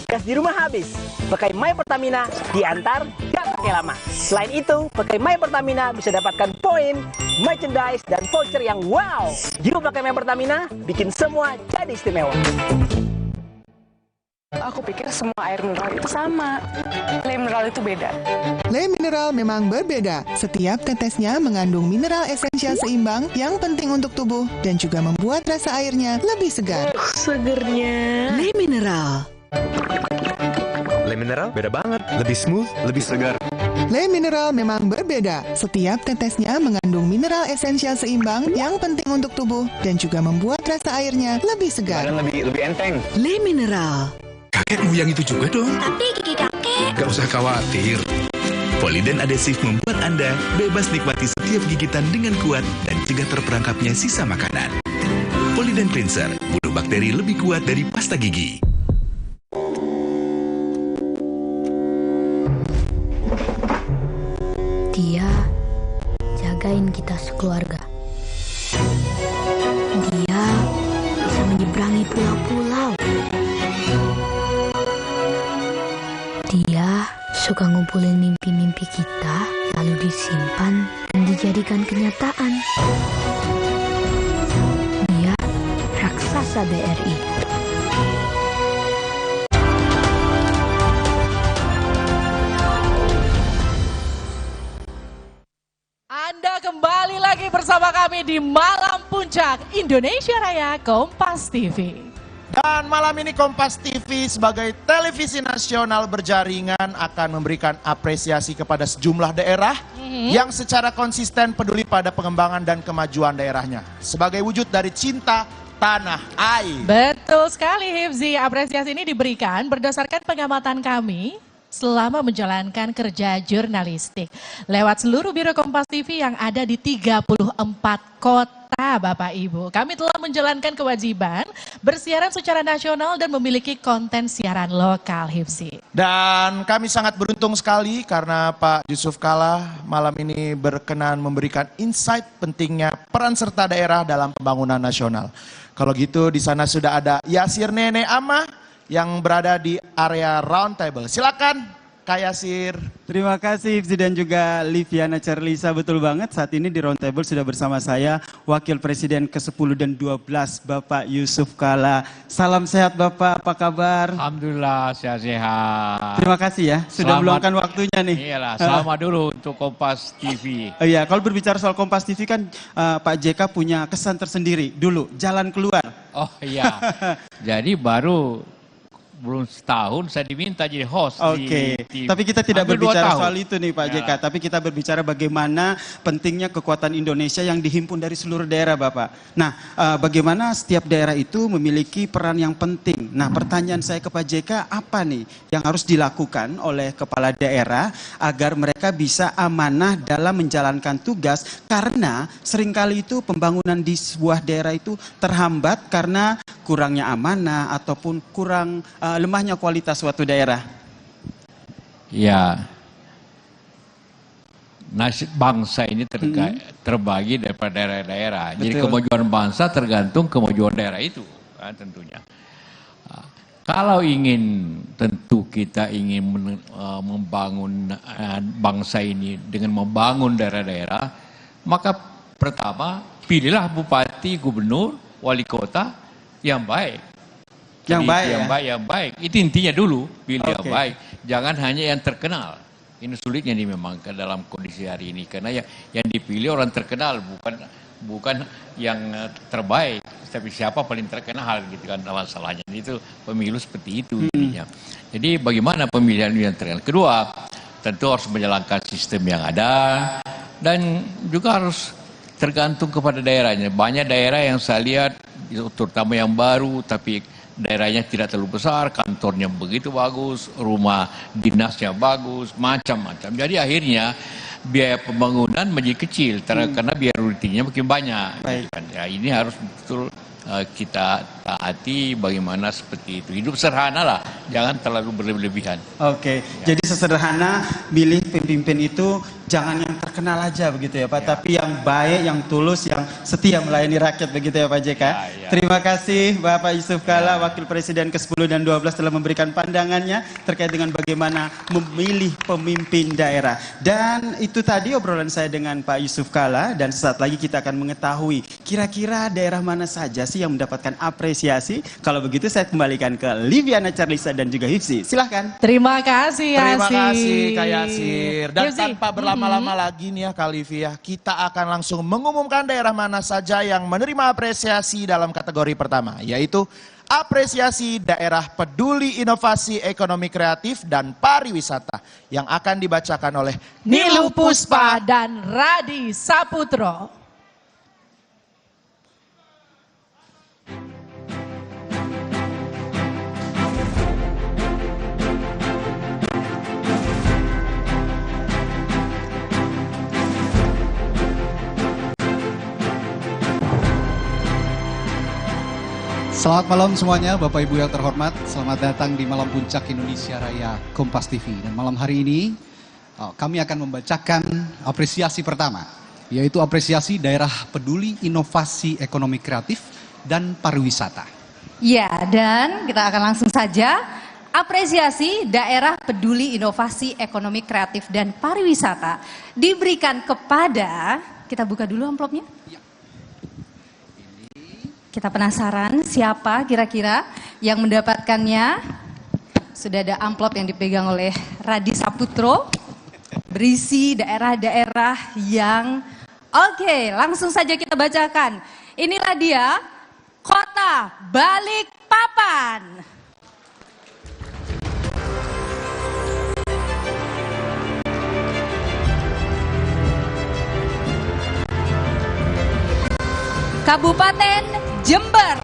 Gas di rumah habis, pakai My Pertamina, diantar gak pakai lama. Selain itu, pakai My Pertamina bisa dapatkan poin, merchandise, dan voucher yang wow. Yuk pakai My Pertamina, bikin semua jadi istimewa. Aku pikir semua air mineral itu sama. Le mineral itu beda. Le mineral memang berbeda. Setiap tetesnya mengandung mineral esensial seimbang yang penting untuk tubuh dan juga membuat rasa airnya lebih segar. Segernya Le mineral. Le mineral beda banget, lebih smooth, lebih segar. Le mineral memang berbeda. Setiap tetesnya mengandung mineral esensial seimbang yang penting untuk tubuh dan juga membuat rasa airnya lebih segar. Dan lebih enteng. Le mineral. Kakekmu yang itu juga dong. Tapi gigi kakek. Gak usah khawatir. Poliden Adhesive membuat Anda bebas nikmati setiap gigitan dengan kuat dan cegah terperangkapnya sisa makanan. Poliden Cleanser, bunuh bakteri lebih kuat dari pasta gigi. Dia jagain kita sekeluarga. Dia bisa menyeberangi pulau-pulau. Dia suka ngumpulin mimpi-mimpi kita, lalu disimpan dan dijadikan kenyataan. Dia raksasa BRI. Anda kembali lagi bersama kami di Malam Puncak Indonesia Raya Kompas TV. Dan malam ini Kompas TV sebagai televisi nasional berjaringan akan memberikan apresiasi kepada sejumlah daerah yang secara konsisten peduli pada pengembangan dan kemajuan daerahnya. Sebagai wujud dari cinta tanah air. Betul sekali Hifzi, apresiasi ini diberikan berdasarkan pengamatan kami selama menjalankan kerja jurnalistik lewat seluruh biro Kompas TV yang ada di 34 kota Bapak Ibu. Kami telah menjalankan kewajiban bersiaran secara nasional dan memiliki konten siaran lokal Hifzi. Dan kami sangat beruntung sekali karena Pak Yusuf Kala malam ini berkenan memberikan insight pentingnya peran serta daerah dalam pembangunan nasional. Kalau gitu di sana sudah ada Yasir Nene Ama yang berada di area round table. Silakan Kak Yasir. Terima kasih Hifzi dan juga Liviana Cerlisa. Betul banget, saat ini di round table sudah bersama saya Wakil Presiden ke-10 dan 12 Bapak Yusuf Kala. Salam sehat Bapak, apa kabar? Alhamdulillah sehat-sehat. Terima kasih ya, sudah meluangkan waktunya nih. Iyalah, selamat dulu untuk Kompas TV. Oh iya, kalau berbicara soal Kompas TV kan Pak JK punya kesan tersendiri dulu, jalan keluar. Oh iya, jadi baru belum setahun saya diminta jadi host. Oke, tapi kita tidak berbicara soal itu nih Pak JK, tapi kita berbicara bagaimana pentingnya kekuatan Indonesia yang dihimpun dari seluruh daerah Bapak. Nah, bagaimana setiap daerah itu memiliki peran yang penting. Nah, pertanyaan saya ke Pak JK, apa nih yang harus dilakukan oleh kepala daerah agar mereka bisa amanah dalam menjalankan tugas, karena seringkali itu pembangunan di sebuah daerah itu terhambat karena kurangnya amanah ataupun kurang lemahnya kualitas suatu daerah. Ya, nasib bangsa ini terbagi daripada daerah-daerah. Jadi kemajuan bangsa tergantung kemajuan daerah itu, kan, tentunya. Kalau tentu kita ingin membangun bangsa ini dengan membangun daerah-daerah, maka pertama pilihlah bupati, gubernur, wali kota yang baik. Yang baik. Itu intinya dulu, pilih yang baik. Jangan hanya yang terkenal. Ini sulitnya nih memang dalam kondisi hari ini, karena yang dipilih orang terkenal, bukan yang terbaik, tapi siapa paling terkenal gitu kan masalahnya. Itu pemilu seperti itu intinya. Jadi bagaimana pemilihan yang terkenal? Kedua, tentu harus menjalankan sistem yang ada dan juga harus tergantung kepada daerahnya. Banyak daerah yang saya lihat, terutama yang baru, tapi daerahnya tidak terlalu besar, kantornya begitu bagus, rumah dinasnya bagus, macam-macam. Jadi akhirnya biaya pembangunan menjadi kecil karena biaya rutinnya makin banyak. Ya, ini harus betul kita taati bagaimana seperti itu. Hidup sederhana lah, jangan terlalu berlebihan. Oke, jadi sesederhana, milih pemimpin itu jangan yang terkenal aja begitu ya Pak, tapi yang baik, yang tulus, yang setia melayani rakyat begitu ya Pak JK. Terima kasih Bapak Yusuf Kalla, Wakil Presiden ke-10 dan 12 telah memberikan pandangannya terkait dengan bagaimana memilih pemimpin daerah. Dan itu tadi obrolan saya dengan Pak Yusuf Kalla, dan sesaat lagi kita akan mengetahui kira-kira daerah mana saja sih yang mendapatkan apresiasi. Kalau begitu saya kembalikan ke Liviana Charlisa dan juga Hipsi. Silahkan. Terima kasih Yasir. Terima kasih Kak Yasir. Dan tanpa berlama-lama lagi nih ya Kak Livia, kita akan langsung mengumumkan daerah mana saja yang menerima apresiasi dalam kategori pertama, yaitu apresiasi daerah peduli inovasi ekonomi kreatif dan pariwisata yang akan dibacakan oleh Nilu Puspa dan Radi Saputro. Selamat malam semuanya, Bapak Ibu yang terhormat. Selamat datang di Malam Puncak Indonesia Raya Kompas TV. Dan malam hari ini kami akan membacakan apresiasi pertama, yaitu apresiasi daerah peduli inovasi ekonomi kreatif dan pariwisata. Ya, dan kita akan langsung saja apresiasi daerah peduli inovasi ekonomi kreatif dan pariwisata diberikan kepada, kita buka dulu amplopnya. Kita penasaran siapa kira-kira yang mendapatkannya. Sudah ada amplop yang dipegang oleh Radi Saputro, berisi daerah-daerah yang oke, langsung saja kita bacakan. Inilah dia, Kota Balikpapan. Kabupaten Jember.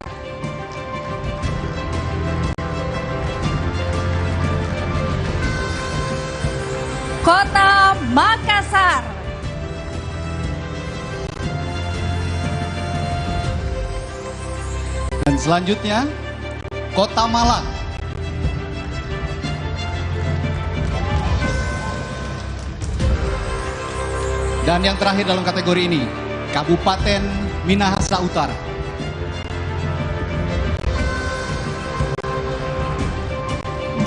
Kota Makassar. Dan selanjutnya, Kota Malang. Dan yang terakhir dalam kategori ini, Kabupaten Minahasa Utara.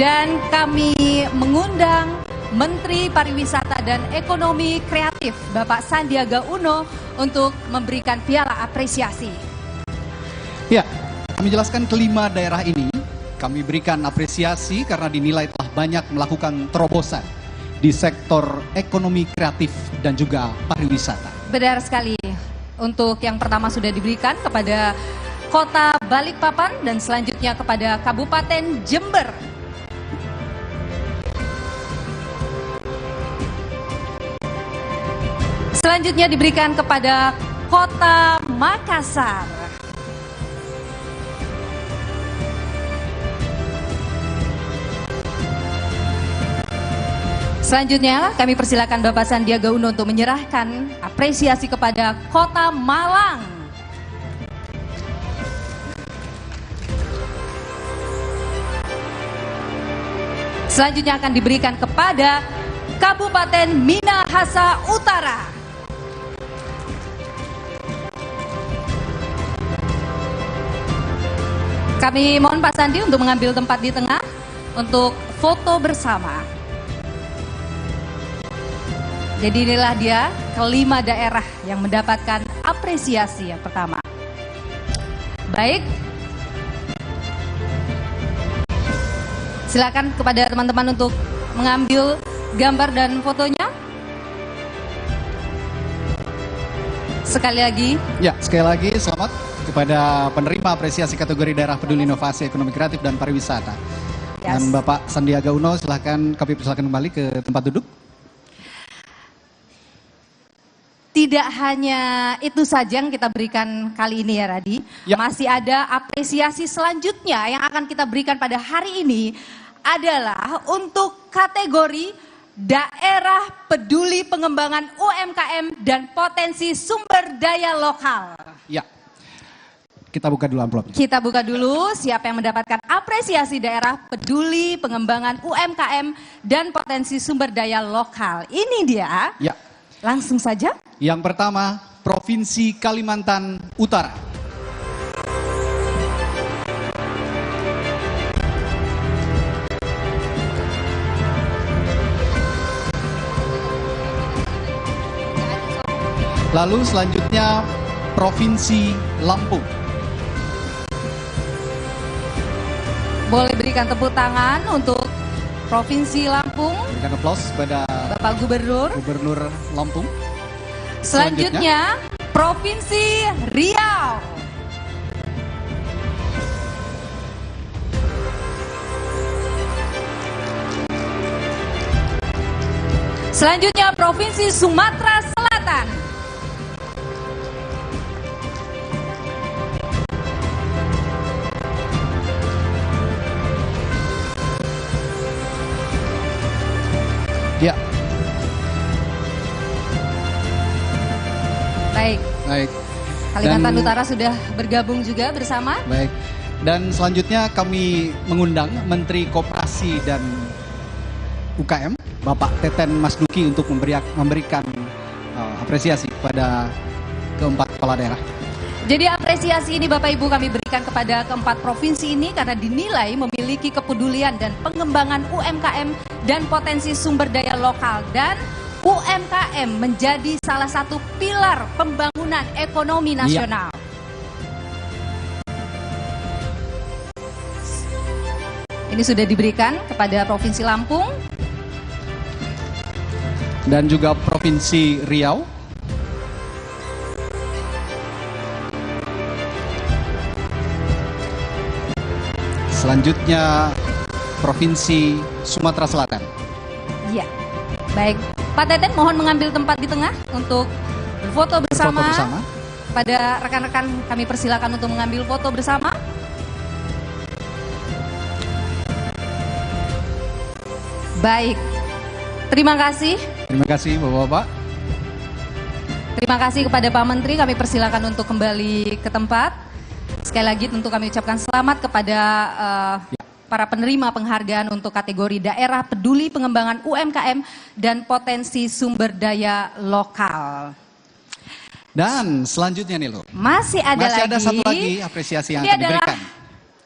Dan kami mengundang Menteri Pariwisata dan Ekonomi Kreatif, Bapak Sandiaga Uno, untuk memberikan piala apresiasi. Ya, kami jelaskan kelima daerah ini, kami berikan apresiasi karena dinilai telah banyak melakukan terobosan di sektor ekonomi kreatif dan juga pariwisata. Benar sekali. Untuk yang pertama sudah diberikan kepada Kota Balikpapan dan selanjutnya kepada Kabupaten Jember. Selanjutnya diberikan kepada Kota Makassar. Selanjutnya kami persilakan Bapak Sandiaga Uno untuk menyerahkan apresiasi kepada Kota Malang. Selanjutnya akan diberikan kepada Kabupaten Minahasa Utara. Kami mohon Pak Sandi untuk mengambil tempat di tengah untuk foto bersama. Jadi inilah dia kelima daerah yang mendapatkan apresiasi yang pertama. Baik. Silakan kepada teman-teman untuk mengambil gambar dan fotonya. Sekali lagi. Ya, sekali lagi selamat kepada penerima apresiasi kategori daerah peduli inovasi ekonomi kreatif dan pariwisata. Yes. Dan Bapak Sandiaga Uno silakan kami persilakan kembali ke tempat duduk. Tidak hanya itu saja yang kita berikan kali ini ya Radi. Ya. Masih ada apresiasi selanjutnya yang akan kita berikan pada hari ini adalah untuk kategori daerah peduli pengembangan UMKM dan potensi sumber daya lokal. Ya, kita buka dulu amplopnya. Kita buka dulu siapa yang mendapatkan apresiasi daerah peduli pengembangan UMKM dan potensi sumber daya lokal. Ini dia. Ya. Langsung saja. Yang pertama, Provinsi Kalimantan Utara. Lalu selanjutnya Provinsi Lampung. Boleh berikan tepuk tangan untuk Provinsi Lampung. Berikan aplaus pada Bapak Gubernur Lampung. Selanjutnya Provinsi Riau. Selanjutnya Provinsi Sumatera Selatan. Ya. Baik. Kalimantan Utara sudah bergabung juga bersama. Baik. Dan selanjutnya kami mengundang Menteri Koperasi dan UKM, Bapak Teten Mas Duki untuk memberikan apresiasi kepada keempat kepala daerah. Jadi apresiasi ini Bapak Ibu kami berikan kepada keempat provinsi ini karena dinilai memiliki kepedulian dan pengembangan UMKM dan potensi sumber daya lokal, dan UMKM menjadi salah satu pilar pembangunan ekonomi nasional. Ya. Ini sudah diberikan kepada Provinsi Lampung dan juga Provinsi Riau. Selanjutnya Provinsi Sumatera Selatan. Iya, baik. Pak Teten mohon mengambil tempat di tengah untuk berfoto bersama. Pada rekan-rekan kami persilakan untuk mengambil foto bersama. Baik, terima kasih. Terima kasih Bapak-Bapak. Terima kasih kepada Pak Menteri, kami persilakan untuk kembali ke tempat. Sekali lagi tentu kami ucapkan selamat kepada para penerima penghargaan untuk kategori daerah peduli pengembangan UMKM dan potensi sumber daya lokal. Dan selanjutnya nih loh. Masih ada satu lagi apresiasi yang ini akan diberikan.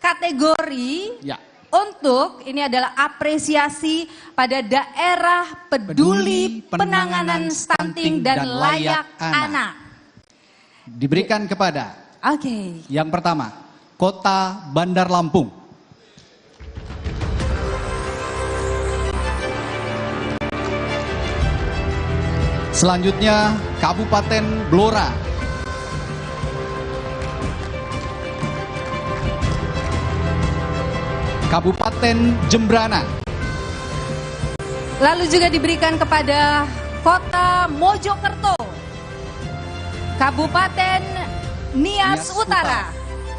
Kategori untuk ini adalah apresiasi pada daerah peduli penanganan stunting dan layak anak. Diberikan kepada yang pertama, Kota Bandar Lampung. Selanjutnya Kabupaten Blora. Kabupaten Jembrana. Lalu juga diberikan kepada Kota Mojokerto, Kabupaten Nias Utara.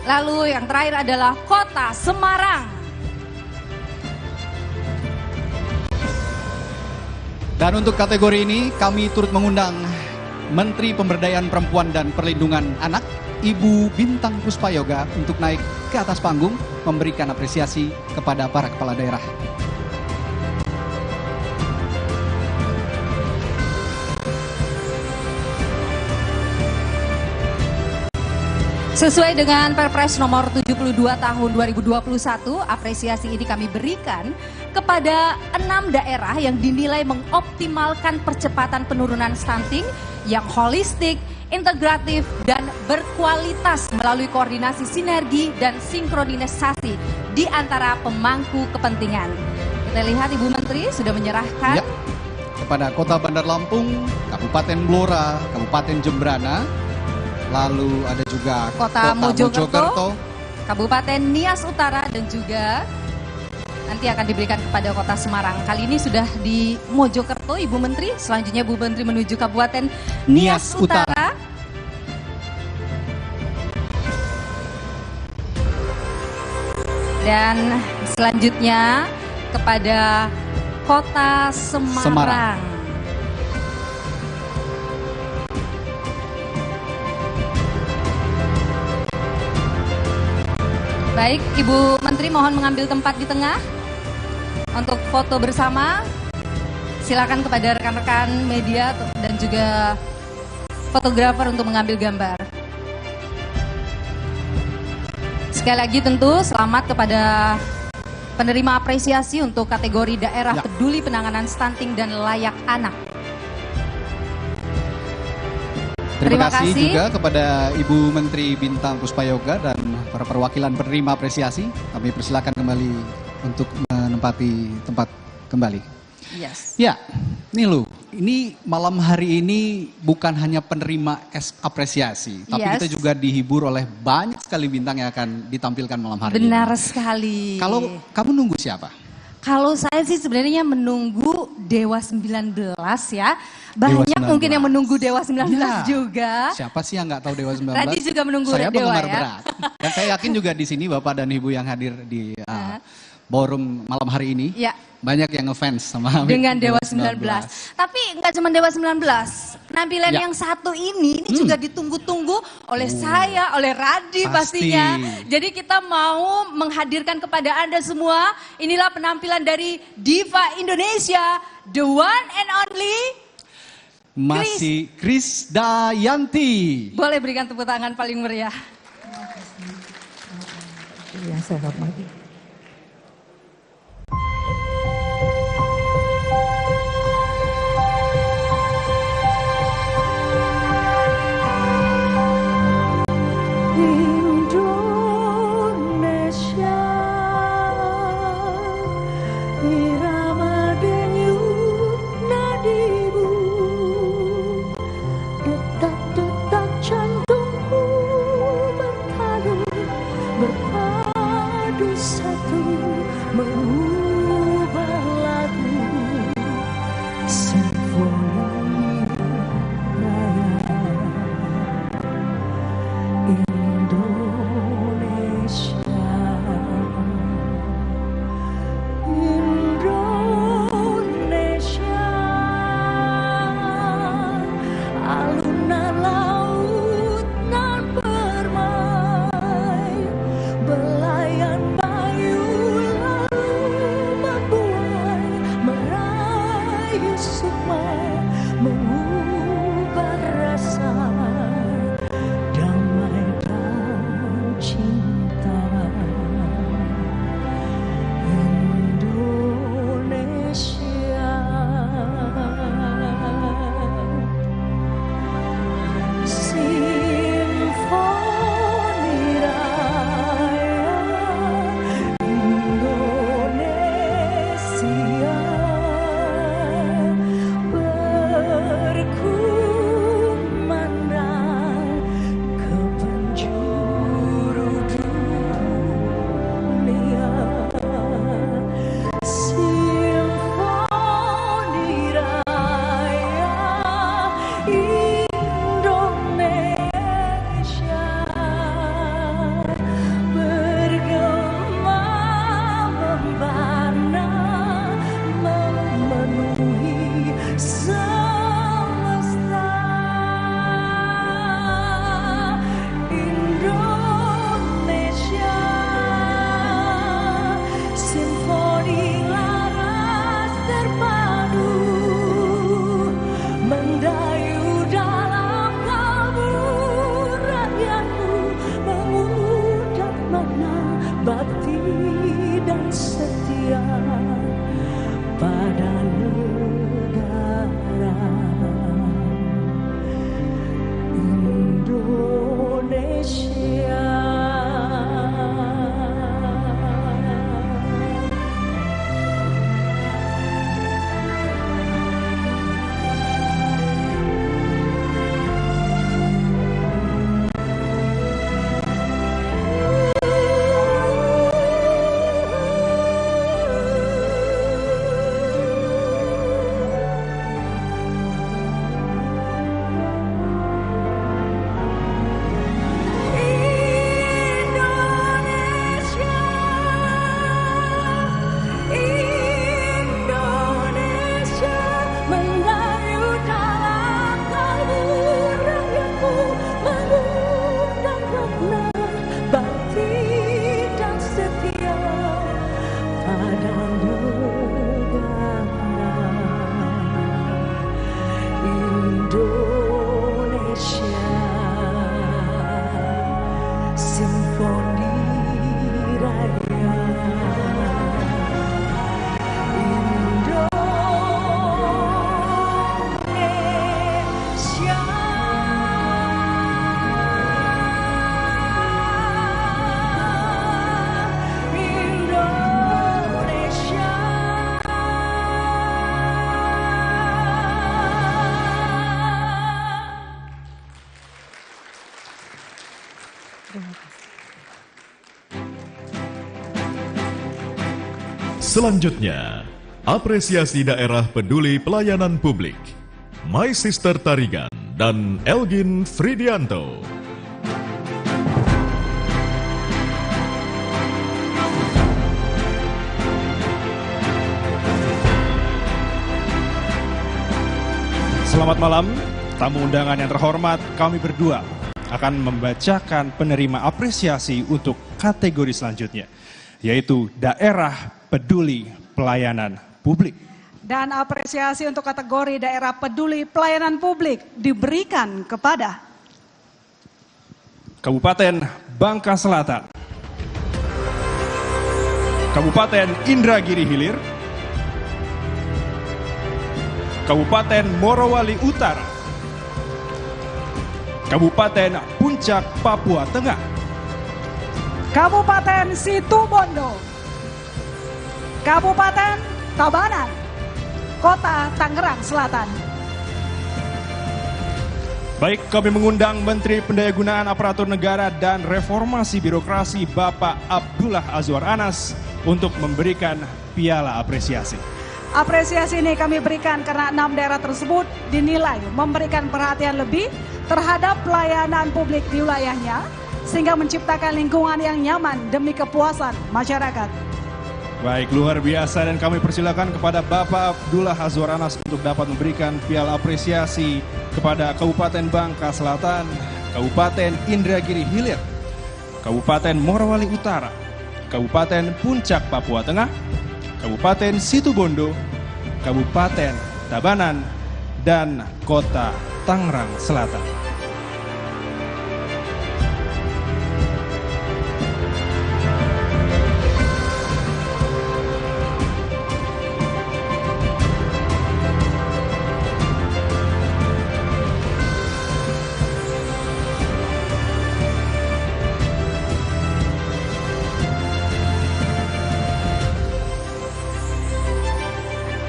Lalu yang terakhir adalah Kota Semarang. Dan untuk kategori ini kami turut mengundang Menteri Pemberdayaan Perempuan dan Perlindungan Anak, Ibu Bintang Puspayoga, untuk naik ke atas panggung memberikan apresiasi kepada para kepala daerah. Sesuai dengan Perpres nomor 72 tahun 2021, apresiasi ini kami berikan kepada 6 daerah yang dinilai mengoptimalkan percepatan penurunan stunting yang holistik, integratif, dan berkualitas melalui koordinasi sinergi dan sinkronisasi di antara pemangku kepentingan. Kita lihat Ibu Menteri sudah menyerahkan kepada Kota Bandar Lampung, Kabupaten Blora, Kabupaten Jembrana, lalu ada juga Kota Mojokerto, Kabupaten Nias Utara, dan juga nanti akan diberikan kepada Kota Semarang. Kali ini sudah di Mojokerto, Ibu Menteri. Selanjutnya Ibu Menteri menuju Kabupaten Nias Utara. Dan selanjutnya kepada Kota Semarang. Baik, Ibu Menteri mohon mengambil tempat di tengah untuk foto bersama. Silakan kepada rekan-rekan media dan juga fotografer untuk mengambil gambar. Sekali lagi tentu selamat kepada penerima apresiasi untuk kategori daerah peduli penanganan stunting dan layak anak. Terima kasih juga kepada Ibu Menteri Bintang Puspayoga dan para perwakilan penerima apresiasi. Kami persilakan kembali untuk menempati tempat kembali. Yes. Ya, Nilu, ini malam hari ini bukan hanya penerima apresiasi, tapi kita juga dihibur oleh banyak sekali bintang yang akan ditampilkan malam hari ini. Benar sekali. Kalau kamu nunggu siapa? Kalau saya sih sebenarnya menunggu Dewa 19 ya. Banyak mungkin yang menunggu Dewa 19 juga. Siapa sih yang nggak tahu Dewa 19? Tadi juga menunggu saya Dewa penggemar ya. berat. Dan saya yakin juga di sini Bapak dan Ibu yang hadir di ballroom malam hari ini. Banyak yang ngefans sama dengan Dewa 19. Tapi nggak cuma Dewa 19. Penampilan yang satu ini juga ditunggu-tunggu oleh saya, oleh Radi pastinya. Jadi kita mau menghadirkan kepada Anda semua, inilah penampilan dari Diva Indonesia, the one and only masih Krisdayanti. Boleh berikan tepuk tangan paling meriah. Yang saya hormati. Indonesia, irama denyut nadimu, detak-detak jantungku bertalu berpadu. Simfoni Raya Indonesia. Selanjutnya, apresiasi daerah peduli pelayanan publik. My Sister Tarigan dan Elgin Fridianto. Selamat malam, tamu undangan yang terhormat, kami berdua akan membacakan penerima apresiasi untuk kategori selanjutnya, yaitu Daerah Peduli Pelayanan Publik. Dan apresiasi untuk kategori Daerah Peduli Pelayanan Publik diberikan kepada Kabupaten Bangka Selatan, Kabupaten Indragiri Hilir, Kabupaten Morowali Utara, Kabupaten Puncak Papua Tengah, Kabupaten Situbondo, Kabupaten Tabanan, Kota Tangerang Selatan. Baik, kami mengundang Menteri Pendayagunaan Aparatur Negara dan Reformasi Birokrasi Bapak Abdullah Azwar Anas untuk memberikan piala apresiasi. Apresiasi ini kami berikan karena 6 daerah tersebut dinilai memberikan perhatian lebih terhadap pelayanan publik di wilayahnya, sehingga menciptakan lingkungan yang nyaman demi kepuasan masyarakat. Baik, luar biasa, dan kami persilakan kepada Bapak Abdullah Azwar Anas untuk dapat memberikan piala apresiasi kepada Kabupaten Bangka Selatan, Kabupaten Indragiri Hilir, Kabupaten Morowali Utara, Kabupaten Puncak Papua Tengah, Kabupaten Situbondo, Kabupaten Tabanan, dan Kota Tangerang Selatan.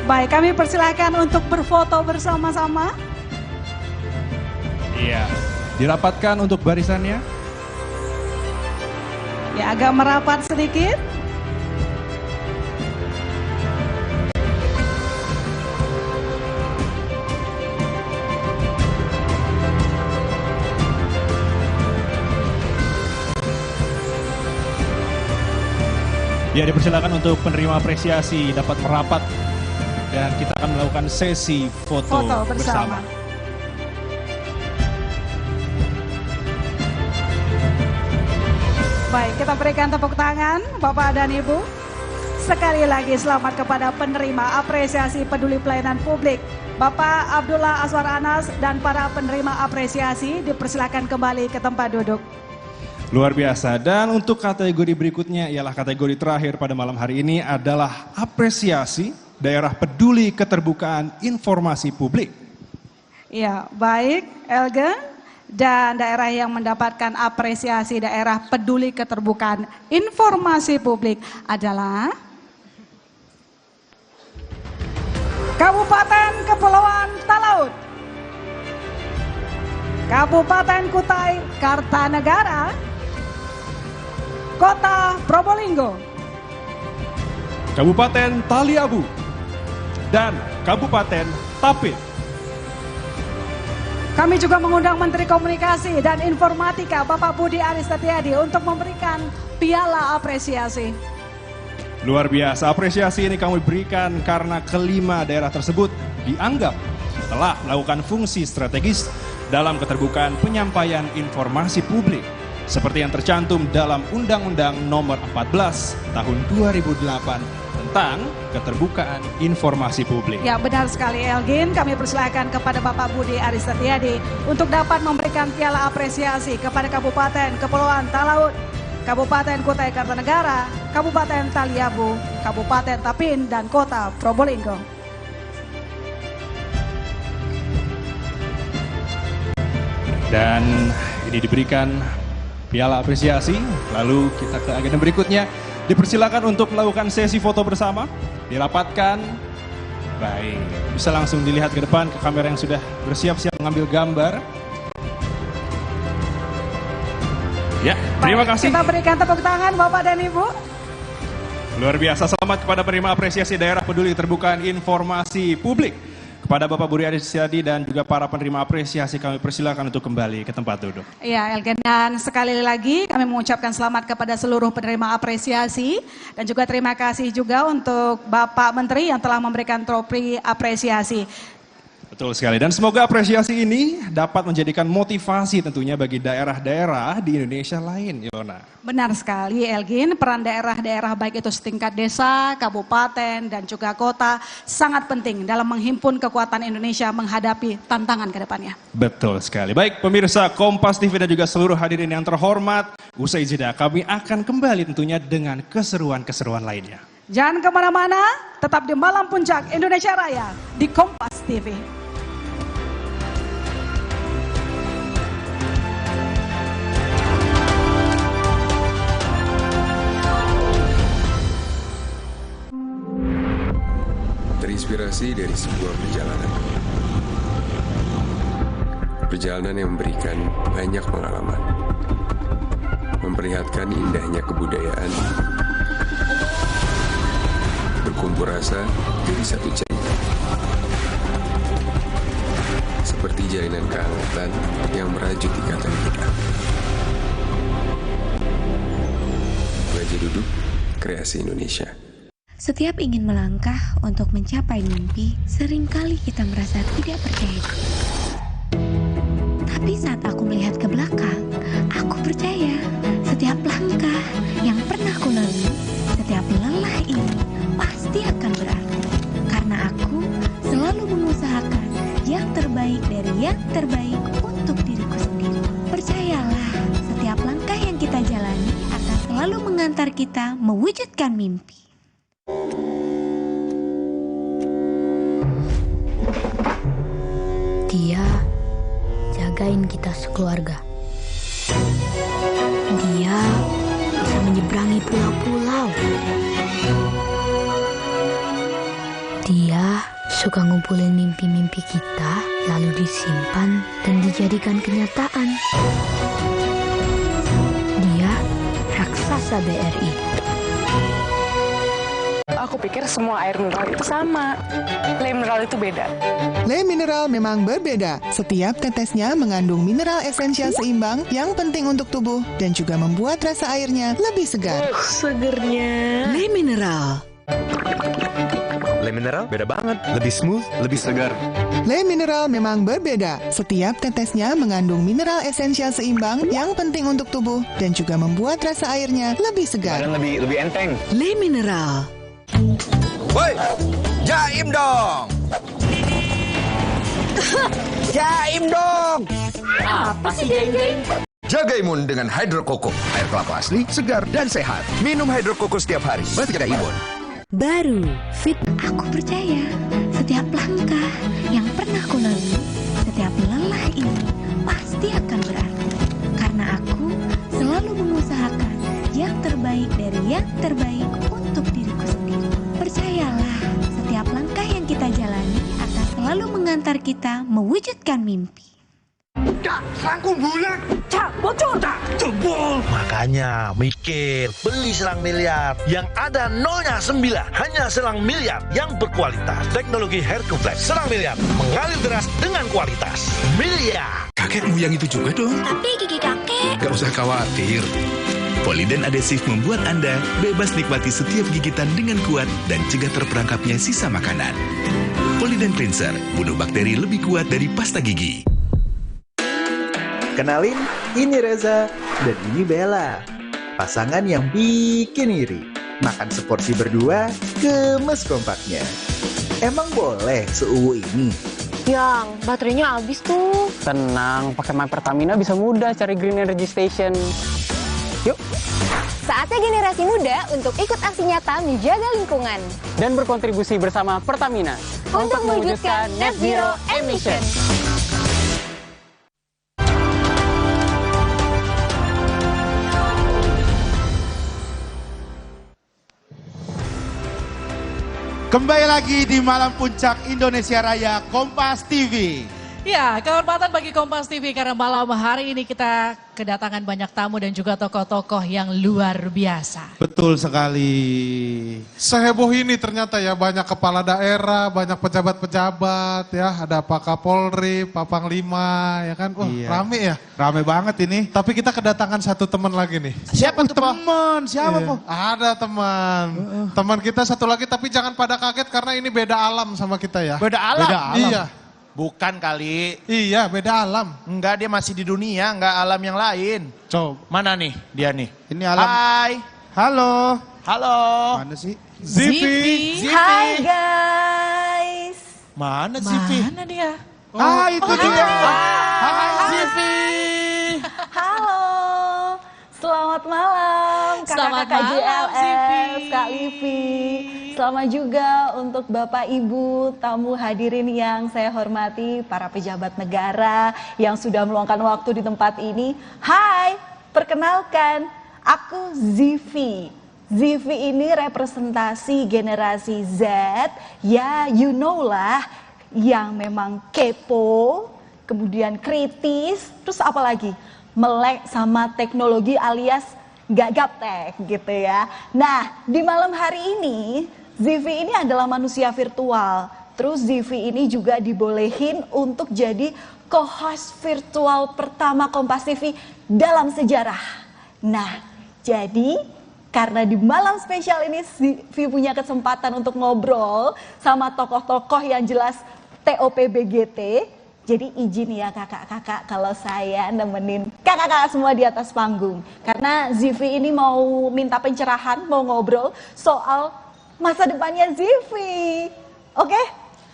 Baik, kami persilahkan untuk berfoto bersama-sama. Iya, dirapatkan untuk barisannya. Ya, agak merapat sedikit. Ya, dipersilakan untuk penerima apresiasi dapat merapat dan kita akan melakukan sesi foto bersama. Baik, kita berikan tepuk tangan Bapak dan Ibu. Sekali lagi selamat kepada penerima apresiasi peduli pelayanan publik Bapak Abdullah Azwar Anas dan para penerima apresiasi dipersilakan kembali ke tempat duduk. Luar biasa, dan untuk kategori berikutnya ialah kategori terakhir pada malam hari ini adalah apresiasi Daerah Peduli Keterbukaan Informasi Publik. Ya, baik Elgen, dan daerah yang mendapatkan apresiasi Daerah Peduli Keterbukaan Informasi Publik adalah Kabupaten Kepulauan Talaut, Kabupaten Kutai Kartanegara, Kota Probolinggo, Kabupaten Taliabu, dan Kabupaten Tapit. Kami juga mengundang Menteri Komunikasi dan Informatika Bapak Budi Aris Setiadi untuk memberikan piala apresiasi. Luar biasa, apresiasi ini kami berikan karena kelima daerah tersebut dianggap telah melakukan fungsi strategis dalam keterbukaan penyampaian informasi publik seperti yang tercantum dalam Undang-Undang Nomor 14 Tahun 2008 tentang keterbukaan informasi publik. Ya, benar sekali Elgin. Kami persilakan kepada Bapak Budi Aris Setiadi untuk dapat memberikan piala apresiasi kepada Kabupaten Kepulauan Talaut, Kabupaten Kutai Kartanegara, Kabupaten Taliabu, Kabupaten Tapin, dan Kota Probolinggo. Dan ini diberikan piala apresiasi. Lalu kita ke agenda berikutnya. Dipersilakan untuk melakukan sesi foto bersama. Dirapatkan. Baik, bisa langsung dilihat ke depan ke kamera yang sudah bersiap-siap mengambil gambar. Ya, terima kasih. Kita berikan tepuk tangan Bapak dan Ibu. Luar biasa, selamat kepada penerima apresiasi Daerah Peduli Keterbukaan Informasi Publik. Kepada Bapak Budi Aris Setiadi dan juga para penerima apresiasi kami persilakan untuk kembali ke tempat duduk. Ya, Elgen, dan sekali lagi kami mengucapkan selamat kepada seluruh penerima apresiasi dan juga terima kasih juga untuk Bapak Menteri yang telah memberikan trofi apresiasi. Betul sekali, dan semoga apresiasi ini dapat menjadikan motivasi tentunya bagi daerah-daerah di Indonesia lain, Ilona. Benar sekali Elgin, peran daerah-daerah baik itu setingkat desa, kabupaten, dan juga kota sangat penting dalam menghimpun kekuatan Indonesia menghadapi tantangan ke depannya. Betul sekali. Baik pemirsa Kompas TV dan juga seluruh hadirin yang terhormat, usai jeda kami akan kembali tentunya dengan keseruan-keseruan lainnya. Jangan kemana-mana, tetap di Malam Puncak Indonesia Raya di Kompas TV. Terinspirasi dari sebuah perjalanan. Perjalanan yang memberikan banyak pengalaman. Memperlihatkan indahnya kebudayaan. Berkumpul rasa jadi satu cerita. Seperti jalinan kehangatan yang merajut ikatan kita. Belajar Duduk, Kreasi Indonesia. Setiap ingin melangkah untuk mencapai mimpi, seringkali kita merasa tidak percaya. Tapi saat aku melihat ke belakang, aku percaya setiap langkah yang pernah kulalui, setiap lelah ini pasti akan berarti. Karena aku selalu mengusahakan yang terbaik dari yang terbaik untuk diriku sendiri. Percayalah, setiap langkah yang kita jalani akan selalu mengantar kita mewujudkan mimpi. Dia jagain kita sekeluarga. Dia bisa menyeberangi pulau-pulau. Dia suka ngumpulin mimpi-mimpi kita, lalu disimpan dan dijadikan kenyataan. Dia raksasa BRI. Aku pikir semua air mineral itu sama. Le mineral itu beda. Le mineral memang berbeda. Setiap tetesnya mengandung mineral esensial seimbang yang penting untuk tubuh dan juga membuat rasa airnya lebih segar. Segernya. Le mineral. Le mineral beda banget, lebih smooth, lebih segar. Le mineral memang berbeda. Setiap tetesnya mengandung mineral esensial seimbang yang penting untuk tubuh dan juga membuat rasa airnya lebih segar. Dan lebih enteng. Le mineral. Woi, jaim dong. Jaim dong. Apa sih jaim-jaim? Jaga imun dengan Hydro Coco. Air kelapa asli, segar, dan sehat. Minum Hydro Coco setiap hari. Bantu jaga imun. Baru, fit. Aku percaya setiap langkah yang pernah kulalui, setiap lelah ini pasti akan berarti. Karena aku selalu mengusahakan yang terbaik dari yang terbaik untuk diriku sendiri. Percayalah, setiap langkah yang kita jalani akan selalu mengantar kita mewujudkan mimpi. Tak, serangku bulat. Cak, bocor tak? Jebol. Makanya mikir, beli selang miliar yang ada nolnya 9, hanya selang miliar yang berkualitas. Teknologi Hercules selang miliar mengalir deras dengan kualitas. Miliar. Kakekmu yang itu juga dong. Tapi gigi kakek. Gak usah khawatir. Poliden adhesif membuat Anda bebas nikmati setiap gigitan dengan kuat dan cegah terperangkapnya sisa makanan. Poliden Cleanser, bunuh bakteri lebih kuat dari pasta gigi. Kenalin, ini Reza dan ini Bella. Pasangan yang bikin iri. Makan seporsi berdua, gemes kompaknya. Emang boleh seuwu ini? Yang, baterainya habis tuh. Tenang, pakai My Pertamina bisa mudah cari Green Energy Station. Yuk. Saatnya generasi muda untuk ikut aksi nyata menjaga lingkungan. Dan berkontribusi bersama Pertamina. Untuk mewujudkan net zero emission. Kembali lagi di Malam Puncak Indonesia Raya Kompas TV. Ya, kehormatan bagi Kompas TV karena malam hari ini kita kedatangan banyak tamu dan juga tokoh-tokoh yang luar biasa. Betul sekali. Seheboh ini ternyata ya, banyak kepala daerah, banyak pejabat-pejabat ya, ada Pak Kapolri, Pak Panglima ya kan. Iya. Rame ya. Rame banget ini. Tapi kita kedatangan satu teman lagi nih. Siapa tuh teman? Siapa Iya. kok? Ada teman. Teman kita satu lagi, tapi jangan pada kaget karena ini beda alam sama kita ya. Beda alam? Beda alam. Iya. Bukan kali. Iya, beda alam. Enggak, dia masih di dunia, enggak alam yang lain. Coba. Mana nih dia nih? Ini alam. Hai. Halo. Halo. Mana sih? Zipi. Hai guys. Mana Zipi? Mana dia? Itu dia. Hai Zipi. Halo. Selamat malam Selamat kakak-kakak malam, JLS, Zipi. Kak Livi. Selamat juga untuk Bapak Ibu tamu hadirin yang saya hormati, para pejabat negara yang sudah meluangkan waktu di tempat ini. Hai, perkenalkan, aku Zivi. Zivi ini representasi generasi Z, ya you know lah, yang memang kepo, kemudian kritis, terus apa lagi? Melek sama teknologi alias gak gaptek gitu ya. Nah, di malam hari ini Zivi ini adalah manusia virtual. Terus Zivi ini juga dibolehin untuk jadi co-host virtual pertama Kompas TV dalam sejarah. Nah, jadi karena di malam spesial ini Zivi punya kesempatan untuk ngobrol sama tokoh-tokoh yang jelas TOP-BGT. Jadi izin ya kakak-kakak kalau saya nemenin kakak-kakak semua di atas panggung. Karena Zivi ini mau minta pencerahan, mau ngobrol soal masa depannya Zivi. Oke?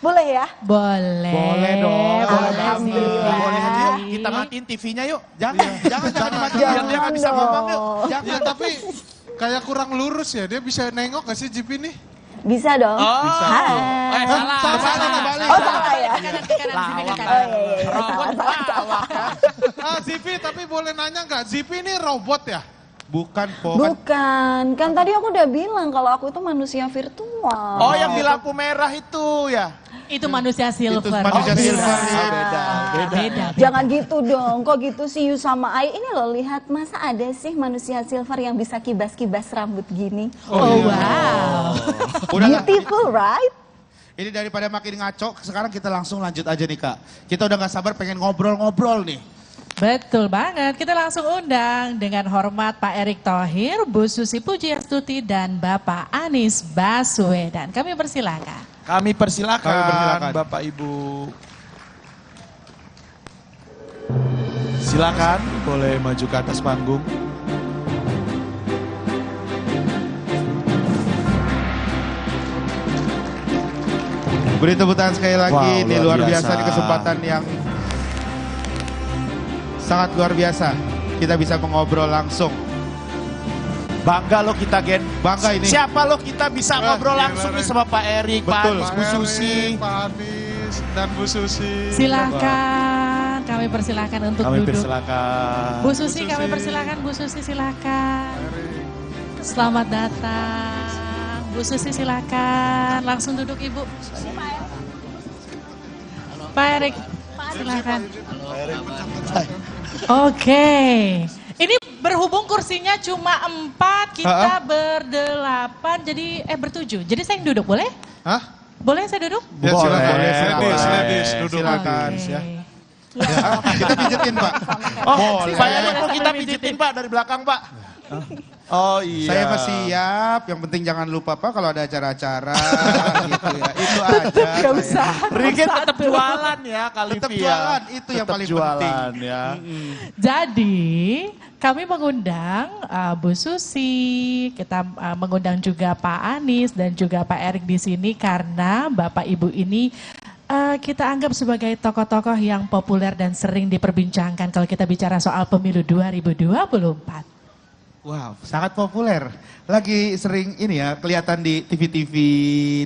Boleh ya? Boleh. Boleh dong. Alhamdulillah. Boleh aja yuk, kita matiin TV-nya yuk. Jangan dimatiin. Jangan Dia nggak bisa ngomong yuk. Ya, tapi kayak kurang lurus ya, dia bisa nengok gak sih Zipi nih? Bisa dong. Bisa. Hai. Salah. Oh salah ya? Zipi, tapi boleh nanya nggak? Zipi ini robot ya? Bukan kok. Bukan, kan tadi aku udah bilang kalau aku itu manusia virtual. Oh, yang di lampu merah itu ya? Itu manusia silver. Itu manusia silver. Beda. Jangan gitu dong, kok gitu sih you sama I. Ini loh lihat, masa ada sih manusia silver yang bisa kibas-kibas rambut gini? Oh, wow. Beautiful right? Ini daripada makin ngaco, sekarang kita langsung lanjut aja nih Kak. Kita udah gak sabar pengen ngobrol-ngobrol nih. Betul banget, kita langsung undang dengan hormat Pak Erick Thohir, Bu Susi Pujiastuti dan Bapak Anies Baswedan. Kami persilakan. Kami persilakan Bapak Ibu. Silakan, boleh maju ke atas panggung. Beri tepuk tangan sekali lagi, Wow, ini luar luar biasa biasa. nih kesempatan yang sangat luar biasa. Kita bisa mengobrol langsung. Bangga lo kita, Gen. Bangga ini. Siapa lo kita bisa ngobrol langsung nih sama Pak Erik, Pak Betul. Anies, Bu Susi. Pak Anies dan Bu Susi. Silakan, kami persilakan untuk Kami duduk. persilakan. Bu Susi, kami persilakan. Bu Susi silakan. Selamat datang. Bu Susi silakan. Langsung duduk Ibu. Pak Erik, silakan. Oke. Ini berhubung kursinya cuma 4, kita berdelapan, jadi bertujuh. Jadi saya yang duduk, boleh? Hah? Boleh saya duduk? Ya, silakan. Ladies, duduk. Silakan ya. Kita pijetin Pak. Oh, Pak Erik mau kita pijitin Pak dari belakang Pak. Oh iya. Saya mah siap, yang penting jangan lupa Pak kalau ada acara-acara gitu ya. Itu aja. Gak usah. Rigen tetap jualan ya kali Tetap jualan, itu yang paling penting. Ya. Jadi kami mengundang Bu Susi, kita mengundang juga Pak Anies dan juga Pak Erik di sini karena Bapak Ibu ini kita anggap sebagai tokoh-tokoh yang populer dan sering diperbincangkan kalau kita bicara soal pemilu 2024. Wow, sangat populer. Lagi sering ini ya, kelihatan di TV-TV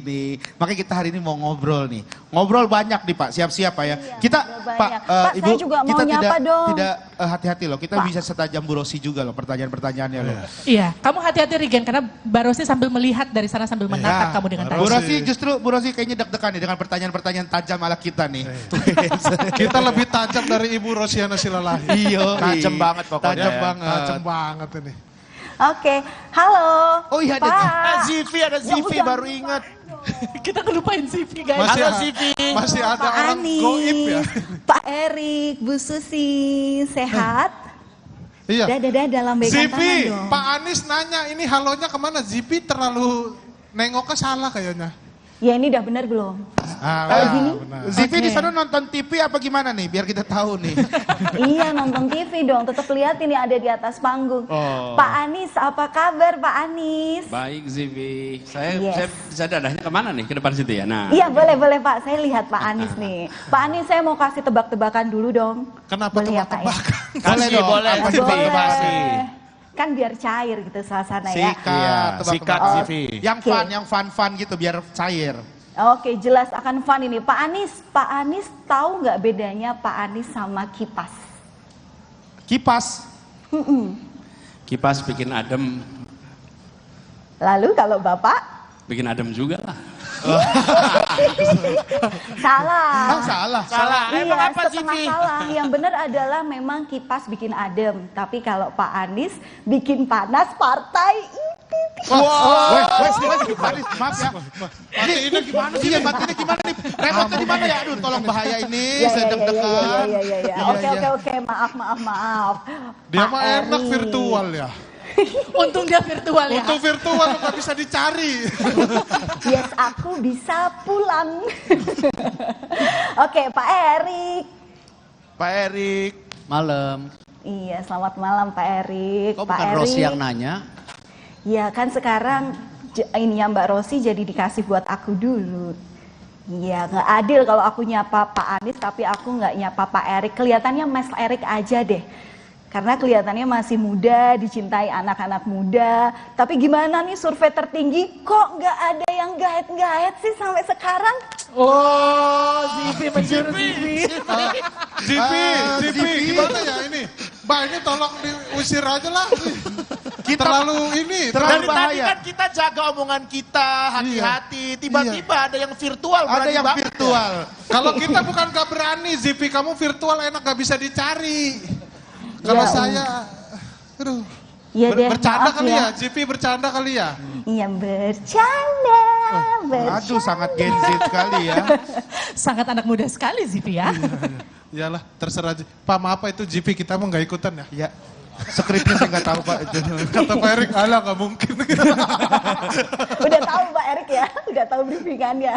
nih. Makanya kita hari ini mau ngobrol nih. Ngobrol banyak nih Pak, siap-siap Pak ya. Iya, Kita, Pak, Ibu, saya juga mau kita nyapa dong. tidak hati-hati loh. Kita Pak. bisa setajam Bu Rosi juga loh pertanyaan-pertanyaannya loh. Iya, kamu hati-hati Rigen karena Mbak Rosi sambil melihat dari sana sambil menatap kamu dengan tajam. Bu Rosi justru Bu Rosi kayaknya deg-degan nih dengan pertanyaan-pertanyaan tajam ala kita nih. Kita lebih tajam dari Ibu Rosiana Silalahi. Iya, Tajam banget pokoknya. Tajam banget. Tajam banget ini. Oke, halo. Oh iya Pak. ada Zivi baru ingat. Kita ngelupain Zivi guys. Masih, Halo Zivi. masih ada Pak orang Anies, goib ya. Pak Erik, Bu Susi, sehat? Iya. Dadah dalam pegang tangan Zipi, dong. Pak Anies nanya ini halonya kemana? Zipi terlalu nengoknya salah kayaknya. Ya ini udah benar belum? Gini? Benar. Zivi di Oke. sana nonton TV apa gimana nih? Biar kita tahu nih. Iya nonton TV dong, tetap lihat ini ada di atas panggung. Oh. Pak Anies, apa kabar Pak Anies? Baik Zivi, saya Yes. bisa dadahnya kemana nih? Ke depan situ ya? Nah. Iya boleh Pak, saya lihat Pak Anies nih. Pak Anies saya mau kasih tebak-tebakan dulu dong. Kenapa Boleh ya Pak ya? Boleh dong. boleh. Apa Zivi, tebak-tebakan? kasih. Kan biar cair gitu suasana ya. Sikat, Iya, tebak-tebakan. sikat Zivi. Yang Oke. fun, yang fun gitu biar cair. Oke, jelas akan fun ini. Pak Anies tahu nggak bedanya Pak Anies sama kipas? Kipas. Kipas bikin adem, Lalu kalau Bapak? bikin adem juga lah. Salah. Salah. Emang Iya, apa setengah Zivi? salah. Yang benar adalah memang kipas bikin adem. Tapi kalau Pak Anies bikin panas partai. Maaf ya. Ini gimana sih? Matinya gimana nih? Remote-nya di mana ya? Aduh, tolong bahaya ini. Saya deg-degan. Iya. Oke. Maaf. Dia Pak mah enak Erik. virtual ya. Untung dia virtual ya. Untuk virtual nggak bisa dicari. Yes, aku bisa pulang. Oke, Pak Erik. Pak Erik. Malam. Iya, selamat malam Pak Erik. Kok Pak bukan Erik. Rosi yang nanya? Ya kan sekarang ini ya Mbak Rosi jadi dikasih buat aku dulu. Iya, nggak adil kalau aku nyapa Pak Anies tapi aku nggak nyapa Pak Erik. Kelihatannya Mas Erik aja deh. Karena kelihatannya masih muda, dicintai anak-anak muda. Tapi gimana nih survei tertinggi kok nggak ada yang gaet-gaet sih sampai sekarang? Oh, Zivi menjurus Zivi. Zipi, gimana ya ini? Mbak ini tolong diusir aja lah. Kita terlalu Dari tadi bahaya. kan kita jaga omongan kita, hati-hati. Tiba-tiba ada yang virtual. Ada berani yang banget virtual. Kalau kita bukan gak berani, Zipi kamu virtual enak gak bisa dicari. Kalau Ya, saya, aduh. Ya deh, Bercanda maaf kali ya. ya, Zipi bercanda kali ya. Iya bercanda. Aduh, sangat Gen Z sekali ya. Sangat anak muda sekali Zivi ya. Iyalah, terserah. Pak maaf Pak, itu Zipi kita mau gak ikutan ya? Iya. Skripnya saya nggak tahu Pak. Kata Pak Erik, alah gak mungkin. Udah tahu Pak Erik ya, udah tahu briefingannya.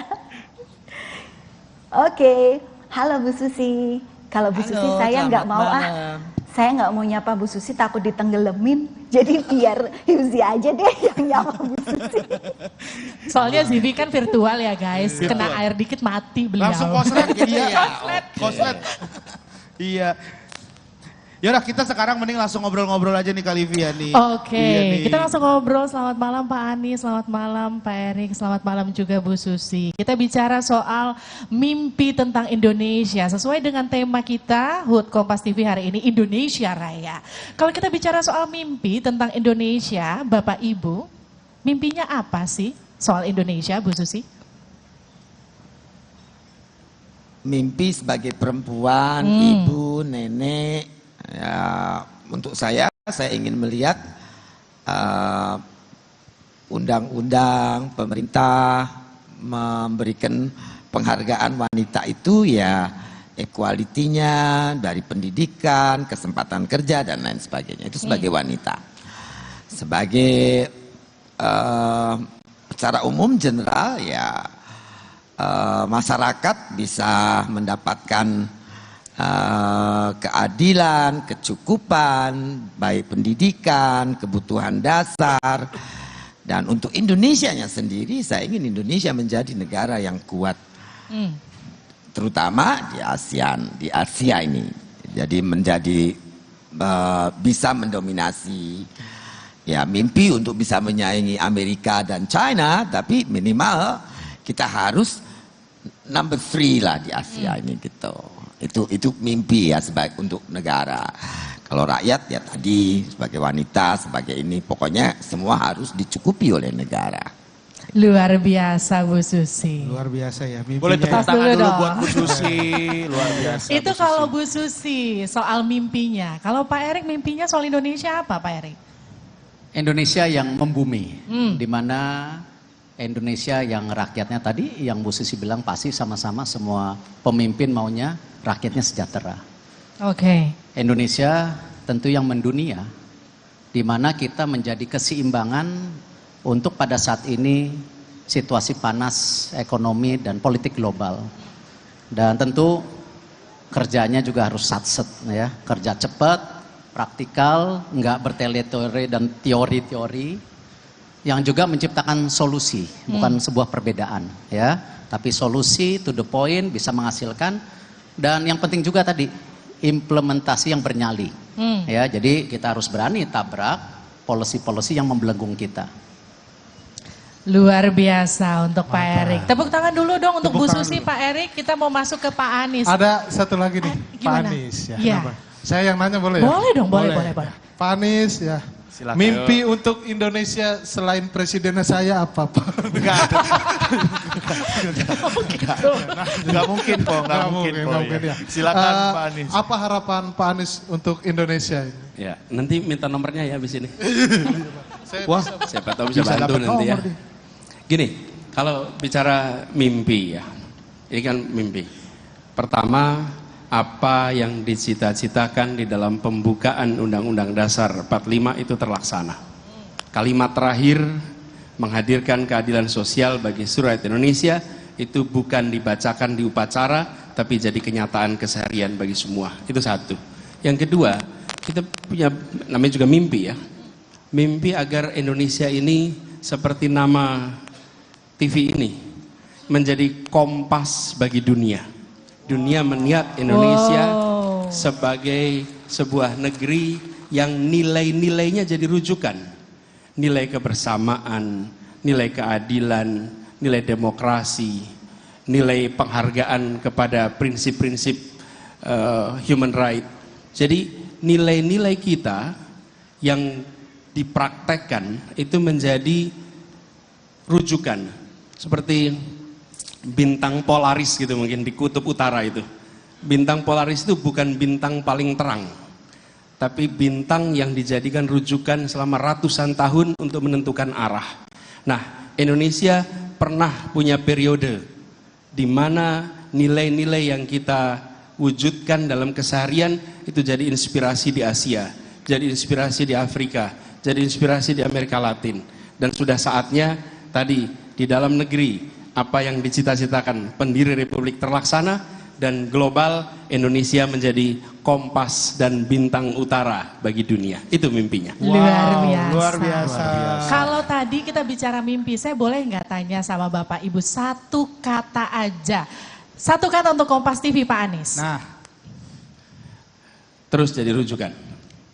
Oke, halo Bu Susi. Kalau Bu Susi saya nggak mau saya nggak mau nyapa Bu Susi takut ditenggelamin. Jadi biar Yuzi aja deh yang nyapa Bu Susi. Soalnya Zivi kan virtual ya guys, Virtual. kena air dikit mati beliau. Langsung koslet gitu ya. Koslet. Iya. Yaudah kita sekarang mending langsung ngobrol-ngobrol aja nih Kak Livia nih. Oke, Iya nih. kita langsung ngobrol. Selamat malam Pak Anies, selamat malam Pak Erik, selamat malam juga Bu Susi. Kita bicara soal mimpi tentang Indonesia. Sesuai dengan tema kita, HUT Kompas TV hari ini, Indonesia Raya. Kalau kita bicara soal mimpi tentang Indonesia, Bapak Ibu, mimpinya apa sih soal Indonesia, Bu Susi? Mimpi sebagai perempuan, ibu, nenek, ya, untuk saya ingin melihat undang-undang pemerintah memberikan penghargaan wanita itu ya equality-nya dari pendidikan, kesempatan kerja dan lain sebagainya. Itu sebagai wanita. Sebagai secara umum general ya masyarakat bisa mendapatkan keadilan, kecukupan, baik pendidikan, kebutuhan dasar. Dan untuk Indonesianya sendiri, saya ingin Indonesia menjadi negara yang kuat. Terutama di ASEAN, di Asia ini. Jadi menjadi bisa mendominasi. Ya, mimpi untuk bisa menyaingi Amerika dan China, tapi minimal kita harus number 3 lah di Asia ini gitu. Itu mimpi ya sebagai untuk negara. Kalau rakyat ya tadi sebagai wanita, sebagai ini pokoknya semua harus dicukupi oleh negara. Luar biasa Bu Susi. Luar biasa ya. Boleh tepuk tangan dulu buat Bu Susi. Luar biasa. Itu kalau Bu Susi soal mimpinya. Kalau Pak Erik mimpinya soal Indonesia apa Pak Erik? Indonesia yang membumi, di mana Indonesia yang rakyatnya tadi yang Bu Susi bilang pasti sama-sama semua pemimpin maunya rakyatnya sejahtera. Oke. Indonesia tentu yang mendunia, di mana kita menjadi keseimbangan untuk pada saat ini situasi panas ekonomi dan politik global. Dan tentu kerjanya juga harus satset ya, kerja cepat, praktikal, nggak bertele-tele dan teori-teori, yang juga menciptakan solusi, bukan sebuah perbedaan ya, tapi solusi to the point, bisa menghasilkan, dan yang penting juga tadi implementasi yang bernyali ya, jadi kita harus berani tabrak policy-policy yang membelenggu kita. Luar biasa untuk Pak Erik. Tepuk tangan dulu dong untuk Bu Susi, Pak Erik. Kita mau masuk ke Pak Anies. Ada satu lagi nih, Pak Anies ya. Iya. Saya yang nanya boleh ya? Boleh dong, boleh. Pak Anies ya. Silakan. Mimpi untuk Indonesia selain presidennya saya apa Pak? Nggak mungkin Pak, nggak mungkin ya. Silakan Pak Anies. Apa harapan Pak Anies untuk Indonesia ini? Ya, nanti minta nomornya ya abis ini. Wah, siapa tahu bisa bantu nanti ya. Gini, kalau bicara mimpi ya, ini kan mimpi. Pertama, apa yang dicita-citakan di dalam pembukaan Undang-Undang Dasar 45 itu terlaksana. Kalimat terakhir menghadirkan keadilan sosial bagi seluruh rakyat Indonesia itu bukan dibacakan di upacara, tapi jadi kenyataan keseharian bagi semua. Itu satu. Yang kedua, kita punya namanya juga mimpi ya. Mimpi agar Indonesia ini seperti nama TV ini menjadi kompas bagi dunia. Dunia melihat Indonesia sebagai sebuah negeri yang nilai-nilainya jadi rujukan. Nilai kebersamaan, nilai keadilan, nilai demokrasi, nilai penghargaan kepada prinsip-prinsip human right. Jadi nilai-nilai kita yang dipraktekkan itu menjadi rujukan. Seperti bintang Polaris gitu mungkin di kutub utara itu. Bintang Polaris itu bukan bintang paling terang, tapi bintang yang dijadikan rujukan selama ratusan tahun untuk menentukan arah. Nah, Indonesia pernah punya periode di mana nilai-nilai yang kita wujudkan dalam keseharian itu jadi inspirasi di Asia, jadi inspirasi di Afrika, jadi inspirasi di Amerika Latin. Dan sudah saatnya tadi di dalam negeri apa yang dicita-citakan pendiri Republik terlaksana, dan global Indonesia menjadi kompas dan bintang utara bagi dunia. Itu mimpinya. Luar biasa. Kalau tadi kita bicara mimpi, saya boleh nggak tanya sama Bapak Ibu satu kata aja. Satu kata untuk Kompas TV Pak Anies. Nah. Terus jadi rujukan.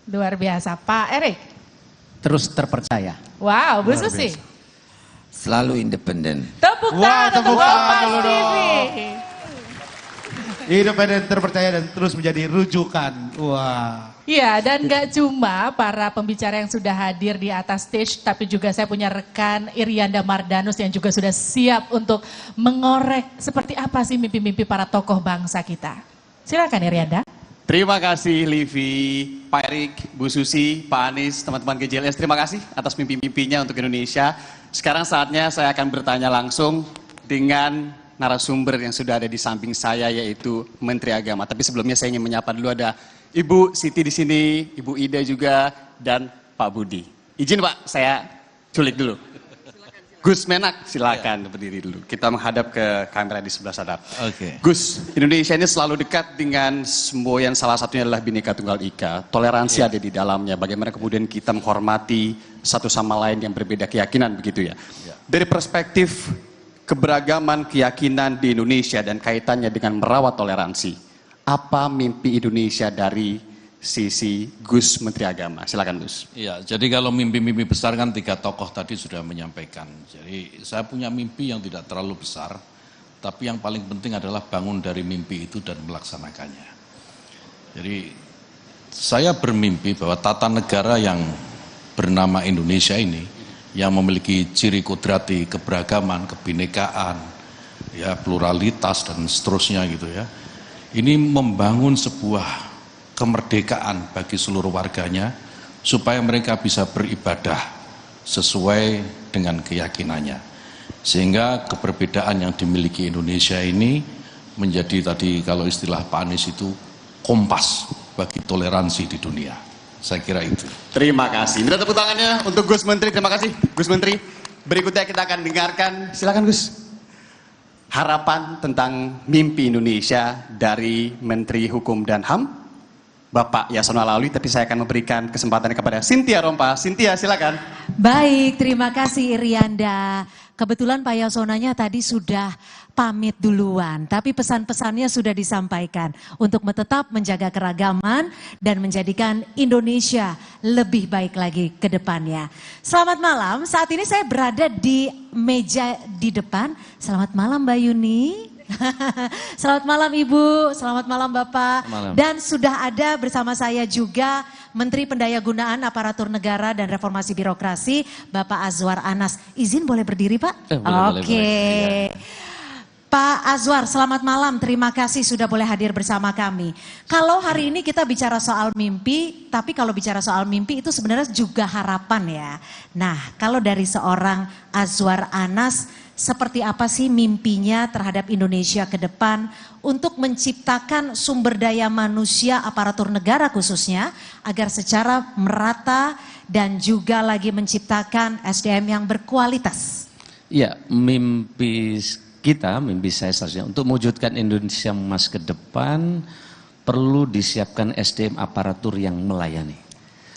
Luar biasa. Pak Erik. Terus terpercaya. Wow, Bu Susi. Selalu independen. Tepuk tangan untuk Kompas TV. Independen, terpercaya, dan terus menjadi rujukan. Wah. Iya, dan gak cuma para pembicara yang sudah hadir di atas stage, tapi juga saya punya rekan Irianda Mardanus yang juga sudah siap untuk mengorek seperti apa sih mimpi-mimpi para tokoh bangsa kita. Silakan Irianda. Terima kasih Livi, Pak Erik, Bu Susi, Pak Anies, teman-teman GJLS. Terima kasih atas mimpi-mimpinya untuk Indonesia. Sekarang saatnya saya akan bertanya langsung dengan narasumber yang sudah ada di samping saya, yaitu Menteri Agama. Tapi sebelumnya saya ingin menyapa dulu, ada Ibu Siti di sini, Ibu Ida juga, dan Pak Budi. Izin Pak, saya culik dulu. Gus Menak, silakan berdiri dulu. Kita menghadap ke kamera di sebelah sana. Oke. Gus, Indonesia ini selalu dekat dengan semboyan, salah satunya adalah Bhinneka Tunggal Ika. Toleransi ada di dalamnya. Bagaimana kemudian kita menghormati satu sama lain yang berbeda keyakinan, begitu ya. Dari perspektif keberagaman keyakinan di Indonesia dan kaitannya dengan merawat toleransi, apa mimpi Indonesia dari sisi Gus Menteri Agama? Silakan Gus. Iya, jadi kalau mimpi-mimpi besar kan 3 tokoh tadi sudah menyampaikan. Jadi saya punya mimpi yang tidak terlalu besar, tapi yang paling penting adalah bangun dari mimpi itu dan melaksanakannya. Jadi saya bermimpi bahwa tata negara yang bernama Indonesia ini, yang memiliki ciri kodrati keberagaman, kebinekaan, ya pluralitas dan seterusnya gitu ya. Ini membangun sebuah kemerdekaan bagi seluruh warganya supaya mereka bisa beribadah sesuai dengan keyakinannya, sehingga keberbedaan yang dimiliki Indonesia ini menjadi tadi kalau istilah Pak Anies itu kompas bagi toleransi di dunia. Saya kira itu. Terima kasih. Minta tepuk tangannya untuk Gus Menteri. Terima kasih Gus Menteri. Berikutnya kita akan dengarkan, silakan Gus, harapan tentang mimpi Indonesia dari Menteri Hukum dan HAM Bapak Yasona Lawli, tapi saya akan memberikan kesempatan kepada Cynthia Rompa. Cynthia, silakan. Baik, terima kasih Irianda. Kebetulan Pak Yasonanya tadi sudah pamit duluan, tapi pesan-pesannya sudah disampaikan untuk tetap menjaga keragaman dan menjadikan Indonesia lebih baik lagi ke depannya. Selamat malam, saat ini saya berada di meja di depan. Selamat malam Mbak Yuni. Selamat malam Ibu, selamat malam Bapak. Malam. Dan sudah ada bersama saya juga Menteri Pendayagunaan Aparatur Negara dan Reformasi Birokrasi, Bapak Azwar Anas. Izin boleh berdiri Pak? Oke. Pak Azwar, selamat malam. Terima kasih sudah boleh hadir bersama kami. Kalau hari ini kita bicara soal mimpi, tapi kalau bicara soal mimpi itu sebenarnya juga harapan ya. Nah, kalau dari seorang Azwar Anas, seperti apa sih mimpinya terhadap Indonesia ke depan untuk menciptakan sumber daya manusia aparatur negara khususnya agar secara merata dan juga lagi menciptakan SDM yang berkualitas? Ya, mimpi kita, mimpi saya seharusnya untuk mewujudkan Indonesia emas ke depan perlu disiapkan SDM aparatur yang melayani.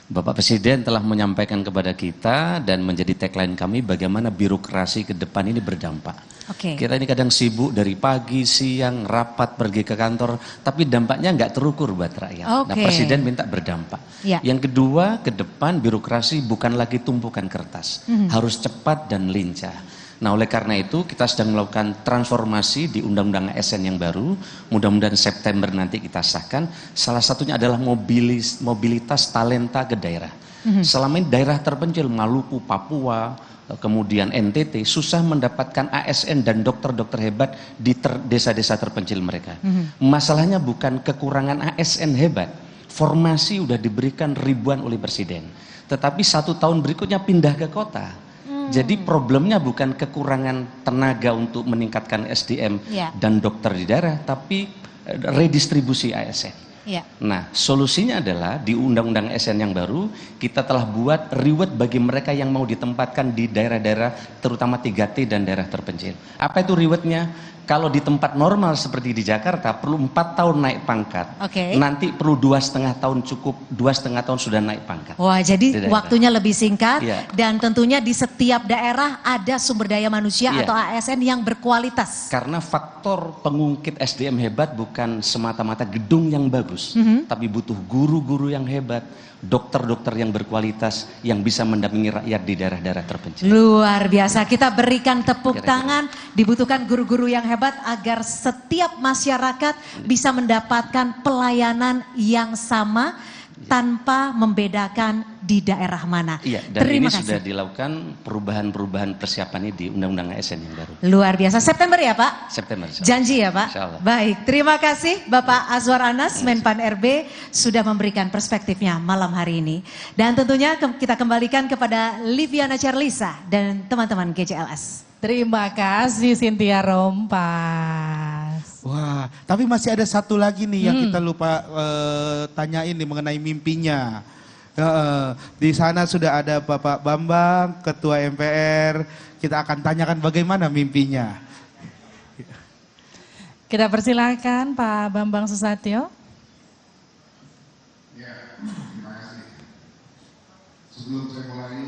Bapak Presiden telah menyampaikan kepada kita dan menjadi tagline kami bagaimana birokrasi ke depan ini berdampak. Kita ini kadang sibuk dari pagi, siang, rapat, pergi ke kantor, tapi dampaknya nggak terukur buat rakyat. Nah, Presiden minta berdampak. Yang kedua, ke depan birokrasi bukan lagi tumpukan kertas, harus cepat dan lincah. Nah, oleh karena itu kita sedang melakukan transformasi di Undang-Undang ASN yang baru. Mudah-mudahan September nanti kita sahkan. Salah satunya adalah mobilitas talenta ke daerah. Selama ini daerah terpencil, Maluku, Papua, kemudian NTT, susah mendapatkan ASN dan dokter-dokter hebat di desa-desa terpencil mereka. Masalahnya bukan kekurangan ASN hebat. Formasi udah diberikan ribuan oleh Presiden. Tetapi 1 tahun berikutnya pindah ke kota. Jadi problemnya bukan kekurangan tenaga untuk meningkatkan SDM dan dokter di daerah, tapi redistribusi ASN. Nah, solusinya adalah di Undang-Undang ASN yang baru, kita telah buat reward bagi mereka yang mau ditempatkan di daerah-daerah, terutama 3T dan daerah terpencil. Apa itu rewardnya? Kalau di tempat normal seperti di Jakarta perlu 4 tahun naik pangkat. Nanti perlu 2,5 tahun cukup, 2,5 tahun sudah naik pangkat. Wah, jadi waktunya lebih singkat dan tentunya di setiap daerah ada sumber daya manusia atau ASN yang berkualitas. Karena faktor pengungkit SDM hebat bukan semata-mata gedung yang bagus, tapi butuh guru-guru yang hebat, dokter-dokter yang berkualitas yang bisa mendampingi rakyat di daerah-daerah terpencil. Luar biasa, kita berikan tepuk tangan, dibutuhkan guru-guru yang hebat agar setiap masyarakat bisa mendapatkan pelayanan yang sama tanpa membedakan di daerah mana. Iya, dan ini sudah dilakukan perubahan-perubahan persiapan ini di Undang-Undang ASN yang baru. Luar biasa, September ya Pak? September. Janji ya Pak? Baik, terima kasih Bapak Azwar Anas, Menpan RB sudah memberikan perspektifnya malam hari ini. Dan tentunya kita kembalikan kepada Liviana Charlisa dan teman-teman GCLS. Terima kasih Cynthia Rompas. Wah, tapi masih ada satu lagi nih yang kita lupa tanyain nih mengenai mimpinya. Di sana sudah ada Bapak Bambang, Ketua MPR. Kita akan tanyakan bagaimana mimpinya. Kita persilakan Pak Bambang Susatyo. Ya, terima kasih. Sebelum saya mulai,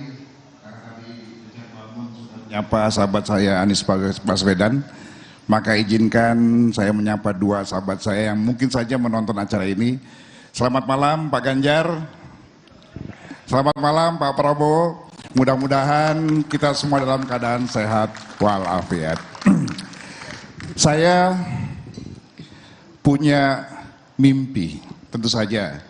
karena tadi Richard Bangun sudah menyapa sahabat saya Anies Baswedan, maka izinkan saya menyapa dua sahabat saya yang mungkin saja menonton acara ini. Selamat malam Pak Ganjar. Selamat malam Pak Prabowo, mudah-mudahan kita semua dalam keadaan sehat walafiat. Saya punya mimpi, tentu saja.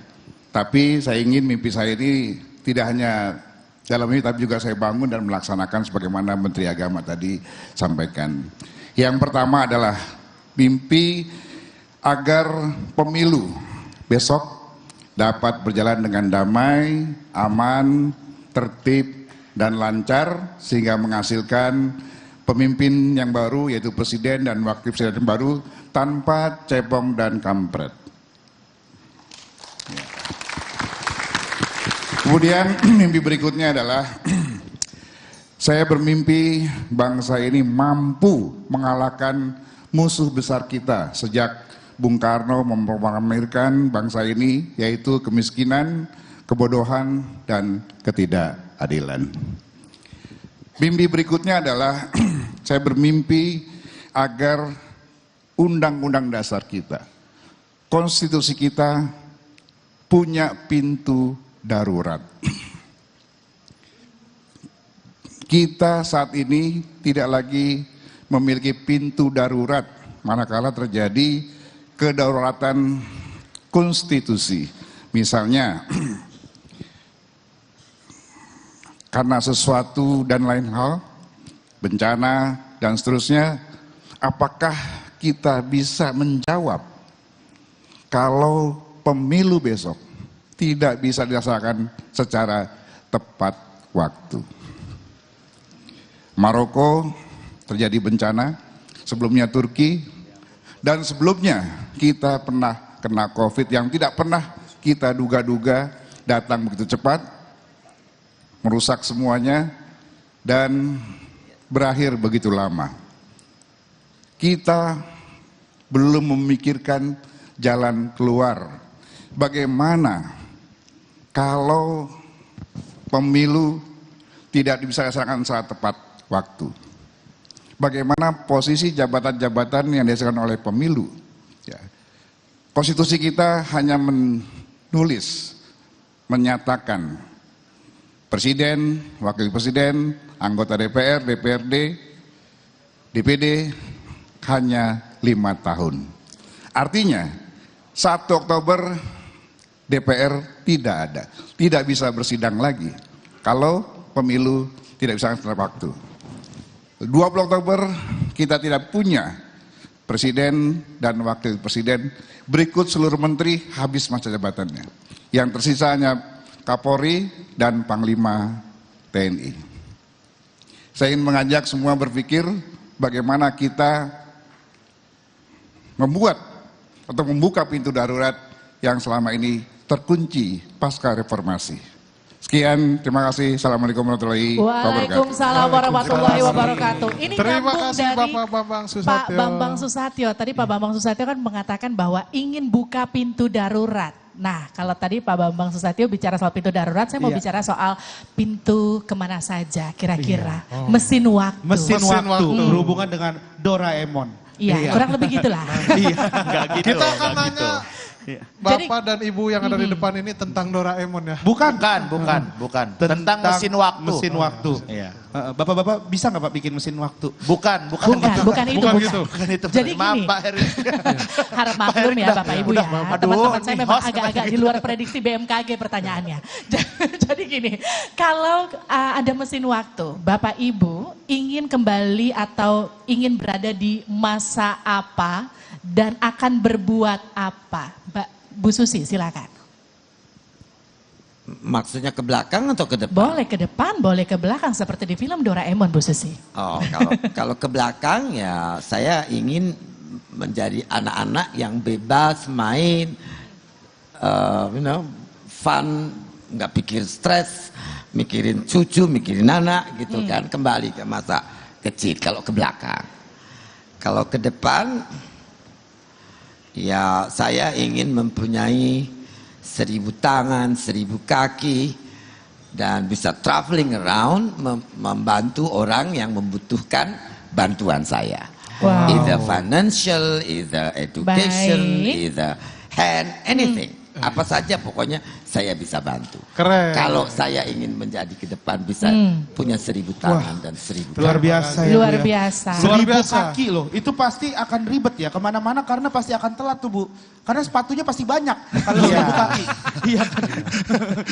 Tapi saya ingin mimpi saya ini tidak hanya dalam ini, tapi juga saya bangun dan melaksanakan sebagaimana Menteri Agama tadi sampaikan. Yang pertama adalah mimpi agar pemilu besok dapat berjalan dengan damai, aman, tertib, dan lancar sehingga menghasilkan pemimpin yang baru yaitu presiden dan wakil presiden baru tanpa cebong dan kampret. Kemudian mimpi berikutnya adalah saya bermimpi bangsa ini mampu mengalahkan musuh besar kita sejak Bung Karno memproklamirkan bangsa ini, yaitu kemiskinan, kebodohan, dan ketidakadilan. Mimpi berikutnya adalah saya bermimpi agar undang-undang dasar kita, konstitusi kita punya pintu darurat. Kita saat ini tidak lagi memiliki pintu darurat manakala terjadi kedaulatan konstitusi. Misalnya, karena sesuatu dan lain hal, bencana dan seterusnya, apakah kita bisa menjawab kalau pemilu besok tidak bisa dilaksanakan secara tepat waktu? Maroko terjadi bencana, sebelumnya Turki, dan sebelumnya kita pernah kena COVID yang tidak pernah kita duga-duga datang begitu cepat, merusak semuanya, dan berakhir begitu lama. Kita belum memikirkan jalan keluar. Bagaimana kalau pemilu tidak bisa dilaksanakan saat tepat waktu? Bagaimana posisi jabatan-jabatan yang dihasilkan oleh pemilu? Ya. Konstitusi kita hanya menulis, menyatakan presiden, wakil presiden, anggota DPR, DPRD, DPD hanya 5 tahun. Artinya 1 Oktober DPR tidak ada, tidak bisa bersidang lagi kalau pemilu tidak bisa tepat waktu. 20 Oktober kita tidak punya presiden dan wakil presiden, berikut seluruh menteri habis masa jabatannya. Yang tersisa hanya Kapolri dan Panglima TNI. Saya ingin mengajak semua berpikir bagaimana kita membuat atau membuka pintu darurat yang selama ini terkunci pasca reformasi. Sekian, terima kasih. Assalamualaikum warahmatullahi wabarakatuh. Waalaikumsalam warahmatullahi wabarakatuh. Ini terima kasih dari Bapak Bambang Susatyo. Pak Bambang Susatyo. Tadi Pak Bambang Susatyo kan mengatakan bahwa ingin buka pintu darurat. Nah, kalau tadi Pak Bambang Susatyo bicara soal pintu darurat, saya mau bicara soal pintu kemana saja kira-kira. Mesin waktu. Mesin waktu berhubungan dengan Doraemon. Iya, kurang lebih gitulah. Iya, enggak gitu. Kita akan nanya Bapak dan Ibu yang ada di depan ini tentang Doraemon ya? Bukan. Tentang mesin waktu. Mesin waktu. Iya. Bapak-bapak bisa nggak Pak bikin mesin waktu? Bukan gitu. Jadi gini, harap maklum ya Bapak Ibu ya. Teman-teman saya memang agak-agak di luar prediksi BMKG pertanyaannya. Jadi gini, kalau ada mesin waktu, Bapak Ibu ingin kembali atau ingin berada di masa apa dan akan berbuat apa? Bu Susi silakan. Maksudnya ke belakang atau ke depan? Boleh ke depan, boleh ke belakang seperti di film Doraemon, Bu Susi. Oh, kalau ke belakang ya saya ingin menjadi anak-anak yang bebas main, fun nggak pikir stres, mikirin cucu, mikirin anak gitu kan, kembali ke masa kecil. Kalau ke belakang, kalau ke depan, ya saya ingin mempunyai 1000 tangan, 1000 kaki, dan bisa traveling around membantu orang yang membutuhkan bantuan saya. Wow. Either financial, either education, either hand, anything. Apa saja pokoknya saya bisa bantu. Keren. Kalau saya ingin menjadi ke depan bisa punya 1000 tangan dan 1000 Luar kaki. biasa ya. Luar Bu, ya. biasa. 1000 kaki loh, itu pasti akan ribet ya kemana-mana karena pasti akan telat tuh Bu. Karena sepatunya pasti banyak kalau 1000 kaki. Iya.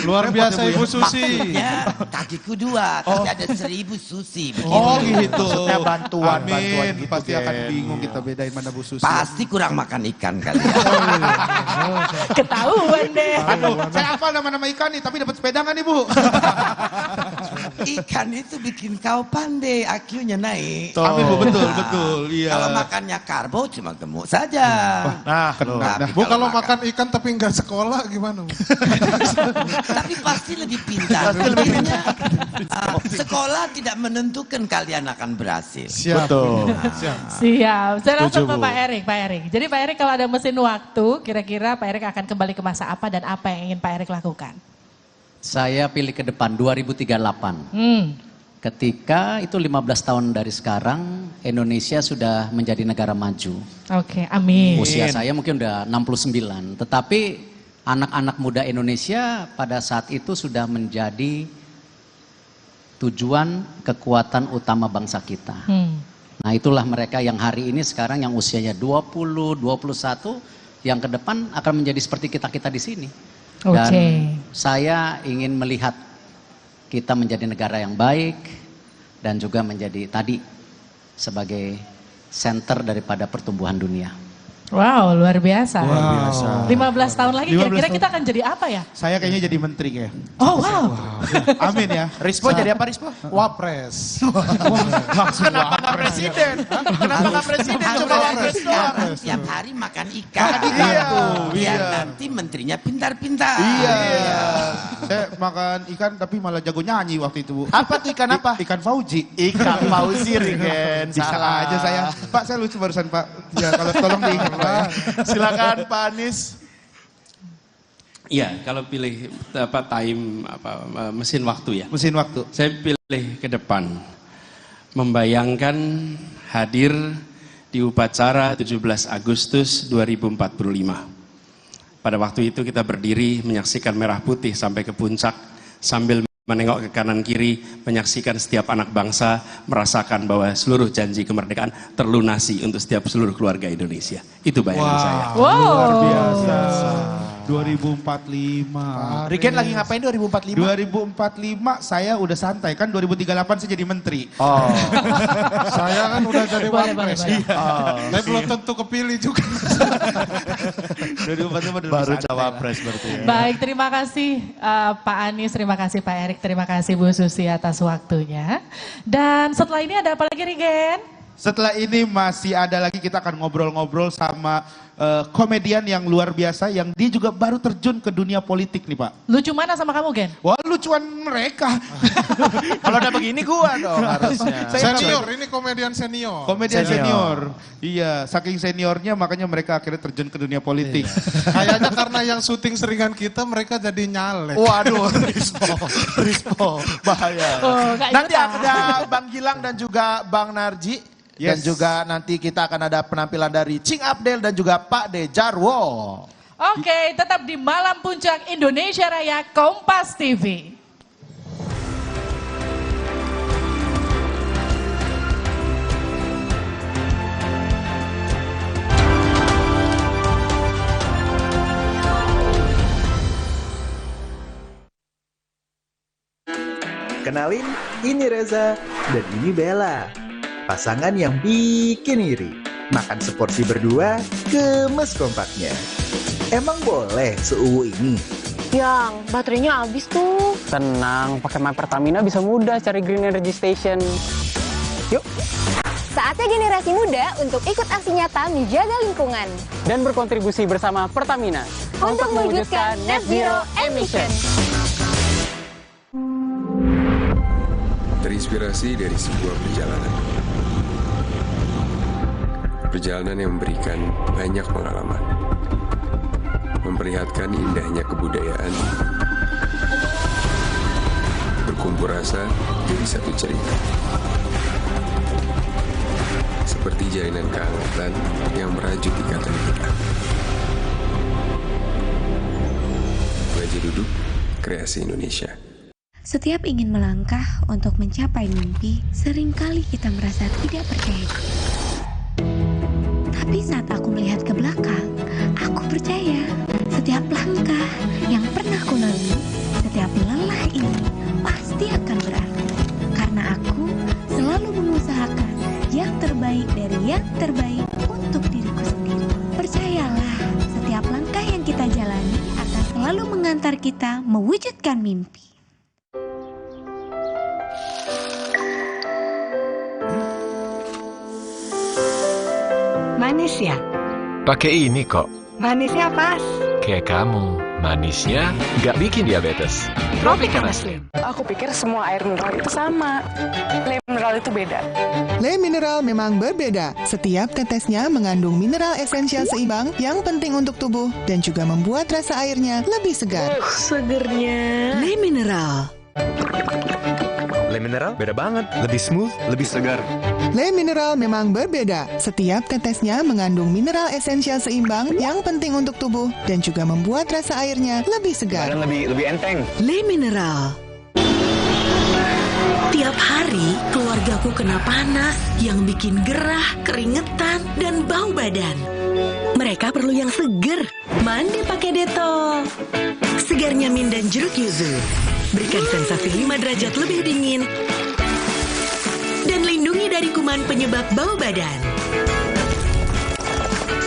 Luar biasa Ibu Susi. Maksudnya kakiku 2, tapi ada 1000 Susi. Oh gitu. Maksudnya bantuan Amin. gitu. Pasti Gen. akan bingung kita bedain mana Bu Susi. Pasti kurang makan ikan kali ya. Ketahuan deh. Aduh, saya hafal nama-nama ikan nih, tapi dapat sepeda nggak nih Bu? Ikan itu bikin kau pandai, IQ-nya naik. Amin Bu, betul, iya. Kalau makannya karbo cuma gemuk saja. Nah, Tapi Bu kalau makan ikan tapi nggak sekolah gimana? Bu? Tapi pasti lebih pintar. Makanya, sekolah tidak menentukan kalian akan berhasil. Siap. Betul. Siap. Saya langsung Setuju, ke Bu. Pak Erik. Pak Erik. Jadi Pak Erik kalau ada mesin waktu, kira-kira Pak Erik akan kembali ke masa apa dan apa yang ingin Pak Erik lakukan? Saya pilih ke depan 2038. Ketika itu 15 tahun dari sekarang, Indonesia sudah menjadi negara maju. Oke, amin. Usia saya mungkin udah 69. Tetapi anak-anak muda Indonesia pada saat itu sudah menjadi tujuan kekuatan utama bangsa kita. Nah itulah mereka yang hari ini sekarang yang usianya 20, 21, yang ke depan akan menjadi seperti kita-kita di sini. Dan saya ingin melihat kita menjadi negara yang baik dan juga menjadi tadi sebagai center daripada pertumbuhan dunia. Wow, luar biasa. Luar biasa. 15 tahun lagi 15 kira-kira tahun. kita akan jadi apa ya? Saya kayaknya jadi menteri kayak. Oh wow. Amin ya. Rispo jadi apa Rispo? Wapres. Kenapa nggak presiden? Kenapa nggak presiden? Cuma wapres doang. Tiap hari makan ikan. Iya. Biar nanti menterinya pintar-pintar. Iya. Saya makan ikan tapi malah jago nyanyi waktu itu Bu. Apa tuh ikan apa? Ikan Fauji. Ikan Fauzi, Rigen. Bisa Salah. aja saya. Pak saya lucu barusan Pak. Ya kalau tolong diingat Pak. Silakan Pak Anies. Iya, kalau pilih mesin waktu ya. Mesin waktu. Saya pilih ke depan. Membayangkan hadir di upacara 17 Agustus 2045. Pada waktu itu kita berdiri menyaksikan merah putih sampai ke puncak sambil menengok ke kanan kiri, menyaksikan setiap anak bangsa merasakan bahwa seluruh janji kemerdekaan terlunasi untuk setiap seluruh keluarga Indonesia. Itu bayangan saya. Luar biasa. 2045. Rigen lagi ngapain 2045? 2045 saya udah santai kan 2038 saya jadi menteri. Oh. Saya kan udah jadi wapres. Oh. Tapi belum tentu kepilih juga. 2045 Baru cawapres berarti ya. Baik, terima kasih Pak Anies, terima kasih Pak Erik, terima kasih Bu Susi atas waktunya. Dan setelah ini ada apa lagi Rigen? Setelah ini masih ada lagi, kita akan ngobrol-ngobrol sama komedian yang luar biasa yang dia juga baru terjun ke dunia politik nih Pak. Lucu mana sama kamu Gen? Wah lucuan mereka. Kalau udah begini gua dong harusnya. Senior, ini komedian senior. Komedian senior. Iya, saking seniornya makanya mereka akhirnya terjun ke dunia politik. Kayaknya karena yang syuting seringan kita mereka jadi nyalek. Waduh, Rispo, bahaya. Oh, Nanti ada Bang Gilang dan juga Bang Narji. Dan juga nanti kita akan ada penampilan dari Cing Abdel dan juga Pak De Jarwo. Oke, tetap di Malam Puncak Indonesia Raya Kompas TV. Kenalin, ini Reza dan ini Bella. Pasangan yang bikin iri. Makan seporsi berdua, gemes kompaknya. Emang boleh seuwu ini? Yang baterainya habis tuh. Tenang, pakai My Pertamina bisa mudah cari Green Energy Station. Yuk. Saatnya generasi muda untuk ikut aksi nyata menjaga lingkungan. Dan berkontribusi bersama Pertamina Untuk mewujudkan net zero emission. terinspirasi dari sebuah perjalanan. Perjalanan yang memberikan banyak pengalaman, memperlihatkan indahnya kebudayaan, berkumpul rasa jadi satu cerita. Seperti jalinan kehangatan yang merajut ikatan kita. Baju Duduk, Kreasi Indonesia. Setiap ingin melangkah untuk mencapai mimpi, seringkali kita merasa tidak percaya. Tapi saat aku melihat ke belakang, aku percaya setiap langkah yang pernah ku lalui, setiap lelah ini pasti akan berarti. Karena aku selalu mengusahakan yang terbaik dari yang terbaik untuk diriku sendiri. Percayalah, setiap langkah yang kita jalani akan selalu mengantar kita mewujudkan mimpi. Manis ya? Pakai ini kok. Manisnya pas. Kayak kamu, manisnya nggak bikin diabetes. Tropicana Slim. Aku pikir semua air mineral itu sama. Le mineral itu beda. Le mineral memang berbeda. Setiap tetesnya mengandung mineral esensial seimbang yang penting untuk tubuh dan juga membuat rasa airnya lebih segar. Segernya. Le mineral. Le mineral beda banget, lebih smooth, lebih segar. Le mineral memang berbeda. Setiap tetesnya mengandung mineral esensial seimbang yang penting untuk tubuh dan juga membuat rasa airnya lebih segar. Dan lebih enteng. Le mineral. Tiap hari keluargaku kena panas yang bikin gerah, keringetan, dan bau badan. Mereka perlu yang seger. Mandi pakai Dettol. Segarnya mint dan jeruk yuzu. Berikan sensasi 5 derajat lebih dingin. Dan lindungi dari kuman penyebab bau badan.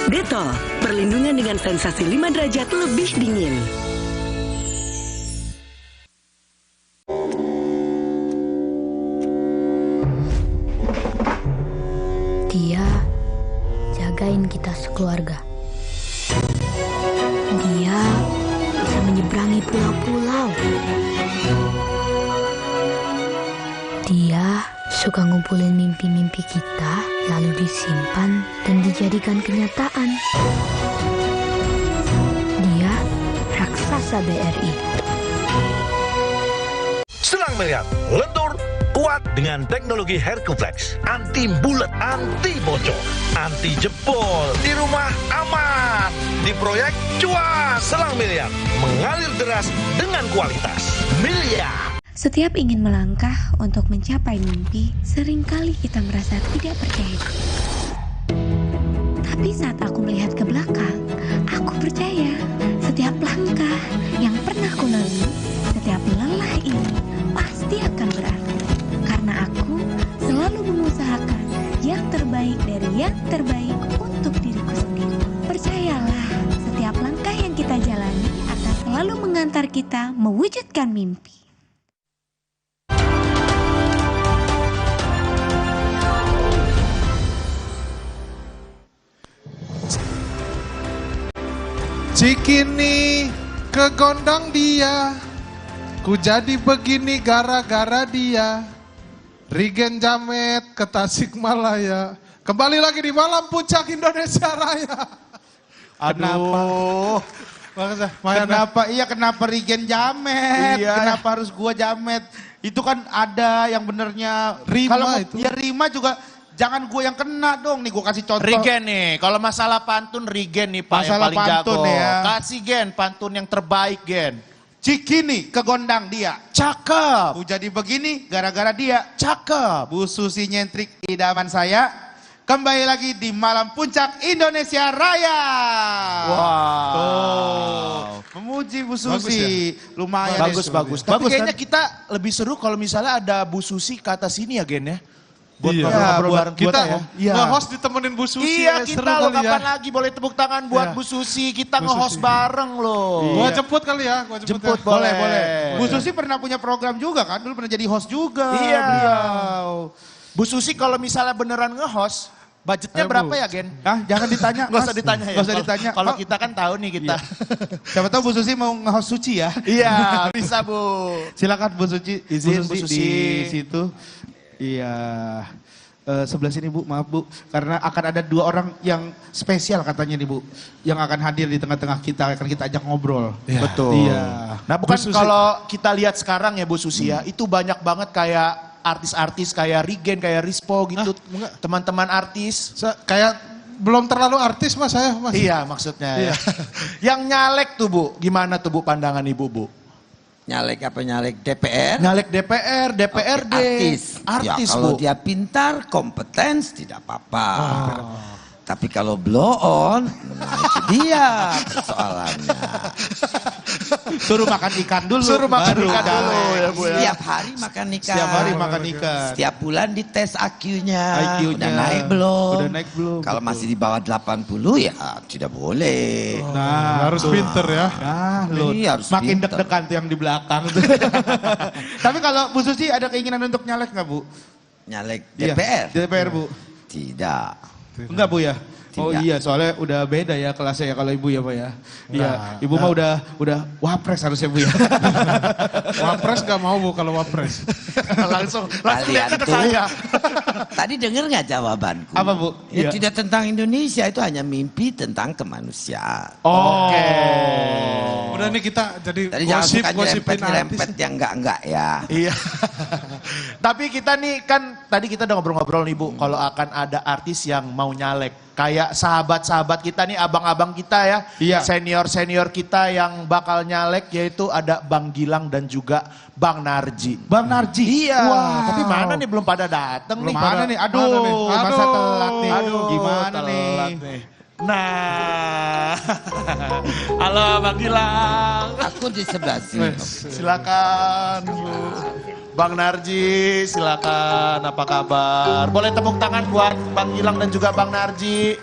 Dettol, perlindungan dengan sensasi 5 derajat lebih dingin. Dia jagain kita sekeluarga. Dia bisa menyeberangi pulau-pulau. Dia suka ngumpulin mimpi-mimpi kita, lalu disimpan dan dijadikan kenyataan. Dia raksasa BRI. Selang miliar, lentur, kuat dengan teknologi Hercuflex. Anti bulet, anti bocor, anti jebol. Di rumah aman, di proyek cuan. Selang miliar, mengalir deras dengan kualitas. Miliar. Setiap ingin melangkah untuk mencapai mimpi, seringkali kita merasa tidak percaya. Tapi saat aku melihat ke belakang, aku percaya setiap langkah yang pernah ku lalui, setiap lelah ini pasti akan berarti. Karena aku selalu mengusahakan yang terbaik dari yang terbaik untuk diriku sendiri. Percayalah, setiap langkah yang kita jalani akan selalu mengantar kita mewujudkan mimpi. Cikini kegondang dia, ku jadi begini gara-gara dia. Rigen Jamet ke Tasikmalaya, kembali lagi di Malam Puncak Indonesia Raya. Aduh, kenapa Rigen Jamet? Iya. Kenapa harus gua Jamet? Itu kan ada yang benernya Rima kalau itu. ya Rima juga. Jangan gue yang kena dong nih, gue kasih contoh. Rigen nih, kalau masalah pantun Rigen nih Pak Masalah yang paling pantun jago. ya. Kasih Gen, pantun yang terbaik Gen. Cikini kegondang dia. Cakep. Ku jadi begini gara-gara dia. Cakep. Bu Susi nyentrik idaman saya. Kembali lagi di Malam Puncak Indonesia Raya. Wow. Tuh, memuji Bu Susi. Bagus ya? Lumayan. Bagus. Tapi Bagus kayaknya kan? kita lebih seru kalau misalnya ada Bu Susi ke atas sini ya Gen ya. Buat Iya, ngobrol buat bareng kita ya. Iya. nge-host ditemenin Bu Susi. Iya, seru kita loh kali ya. kapan lagi boleh tepuk tangan buat Iya. Bu Susi. Kita Bu nge-host Susi. bareng loh. Gua jemput kali ya, gua Jemput ya. boleh. Bu Susi pernah punya program juga kan? Dulu pernah jadi host juga. Iya. Beliau. Bu Susi kalau misalnya beneran nge-host, Budgetnya berapa ya, Gen? Jangan ditanya. Nggak usah ditanya ya. Nggak usah ditanya. Kalau kita kan tahu nih kita. Siapa tahu Bu Susi mau nge-host Suci ya. Iya, bisa Bu. Silakan Bu Suci. Izin Bu Susi di situ. Iya. Sebelah sini Bu, maaf Bu. Karena akan ada 2 orang yang spesial katanya nih Bu. Yang akan hadir di tengah-tengah kita, akan kita ajak ngobrol. Betul. Iya. Nah bukan kalau kita lihat sekarang ya Bu Susi ya, itu banyak banget kayak artis-artis kayak Rigen, kayak Rispo gitu. Teman-teman artis. Kayak belum terlalu artis Mas saya Mas. Iya maksudnya ya. Yang nyalek tuh Bu, gimana tuh Bu pandangan Ibu Bu? Nyalek apa nyalek DPR? Nyalek DPR, DPRD. Artis ya, Bu. kalau dia pintar, kompeten tidak apa-apa. Tapi kalau blow on, nah itu dia persoalannya. Suruh makan ikan dulu. Suruh makan ikan dulu ya Bu ya. Setiap hari makan ikan. Setiap hari makan ikan. Setiap bulan dites IQ-nya. IQ-nya. Udah naik belum? Udah naik belum? Kalau masih di bawah 80 ya tidak boleh. Nah, harus pinter ya. Nah, Iya, harus makin pinter. deg-degan tuh yang di belakang. Tapi kalau Bu Susi ada keinginan untuk nyalek nggak Bu? Nyalek Iya, DPR? DPR Bu. Tidak. Enggak Bu ya? Oh Tidak. iya, soalnya udah beda ya kelasnya ya kalau Ibu ya Pak ya. Iya, Ibu mah udah wapres harusnya Bu ya. Wapres gak mau Bu kalau wapres. langsung Kalian lihat ke tuh, saya. tadi dengar nggak jawabanku? Apa Bu? Ya, Iya. tidak tentang Indonesia, itu hanya mimpi tentang kemanusiaan. Oke. Udah nih kita jadi Tadi jangan suka gosip-gosipin nyerempet artis. yang enggak ya. Iya. Tapi kita nih kan tadi kita udah ngobrol-ngobrol nih Bu, kalau akan ada artis yang mau nyalek. Kayak sahabat-sahabat kita nih, abang-abang kita ya, Iya. senior-senior kita yang bakal nyalek yaitu ada Bang Gilang dan juga Bang Narji. Bang Narji. Iya, Wow. tapi mana nih belum pada dateng Belum nih. ada nih. Aduh, masa telat nih. Aduh, Gimana telat nih? Nah, halo Bang Gilang. Aku di sebelah sini. Silakan Bu. Bang Narji, silakan. Apa kabar? Boleh tepuk tangan buat Bang Gilang dan juga Bang Narji.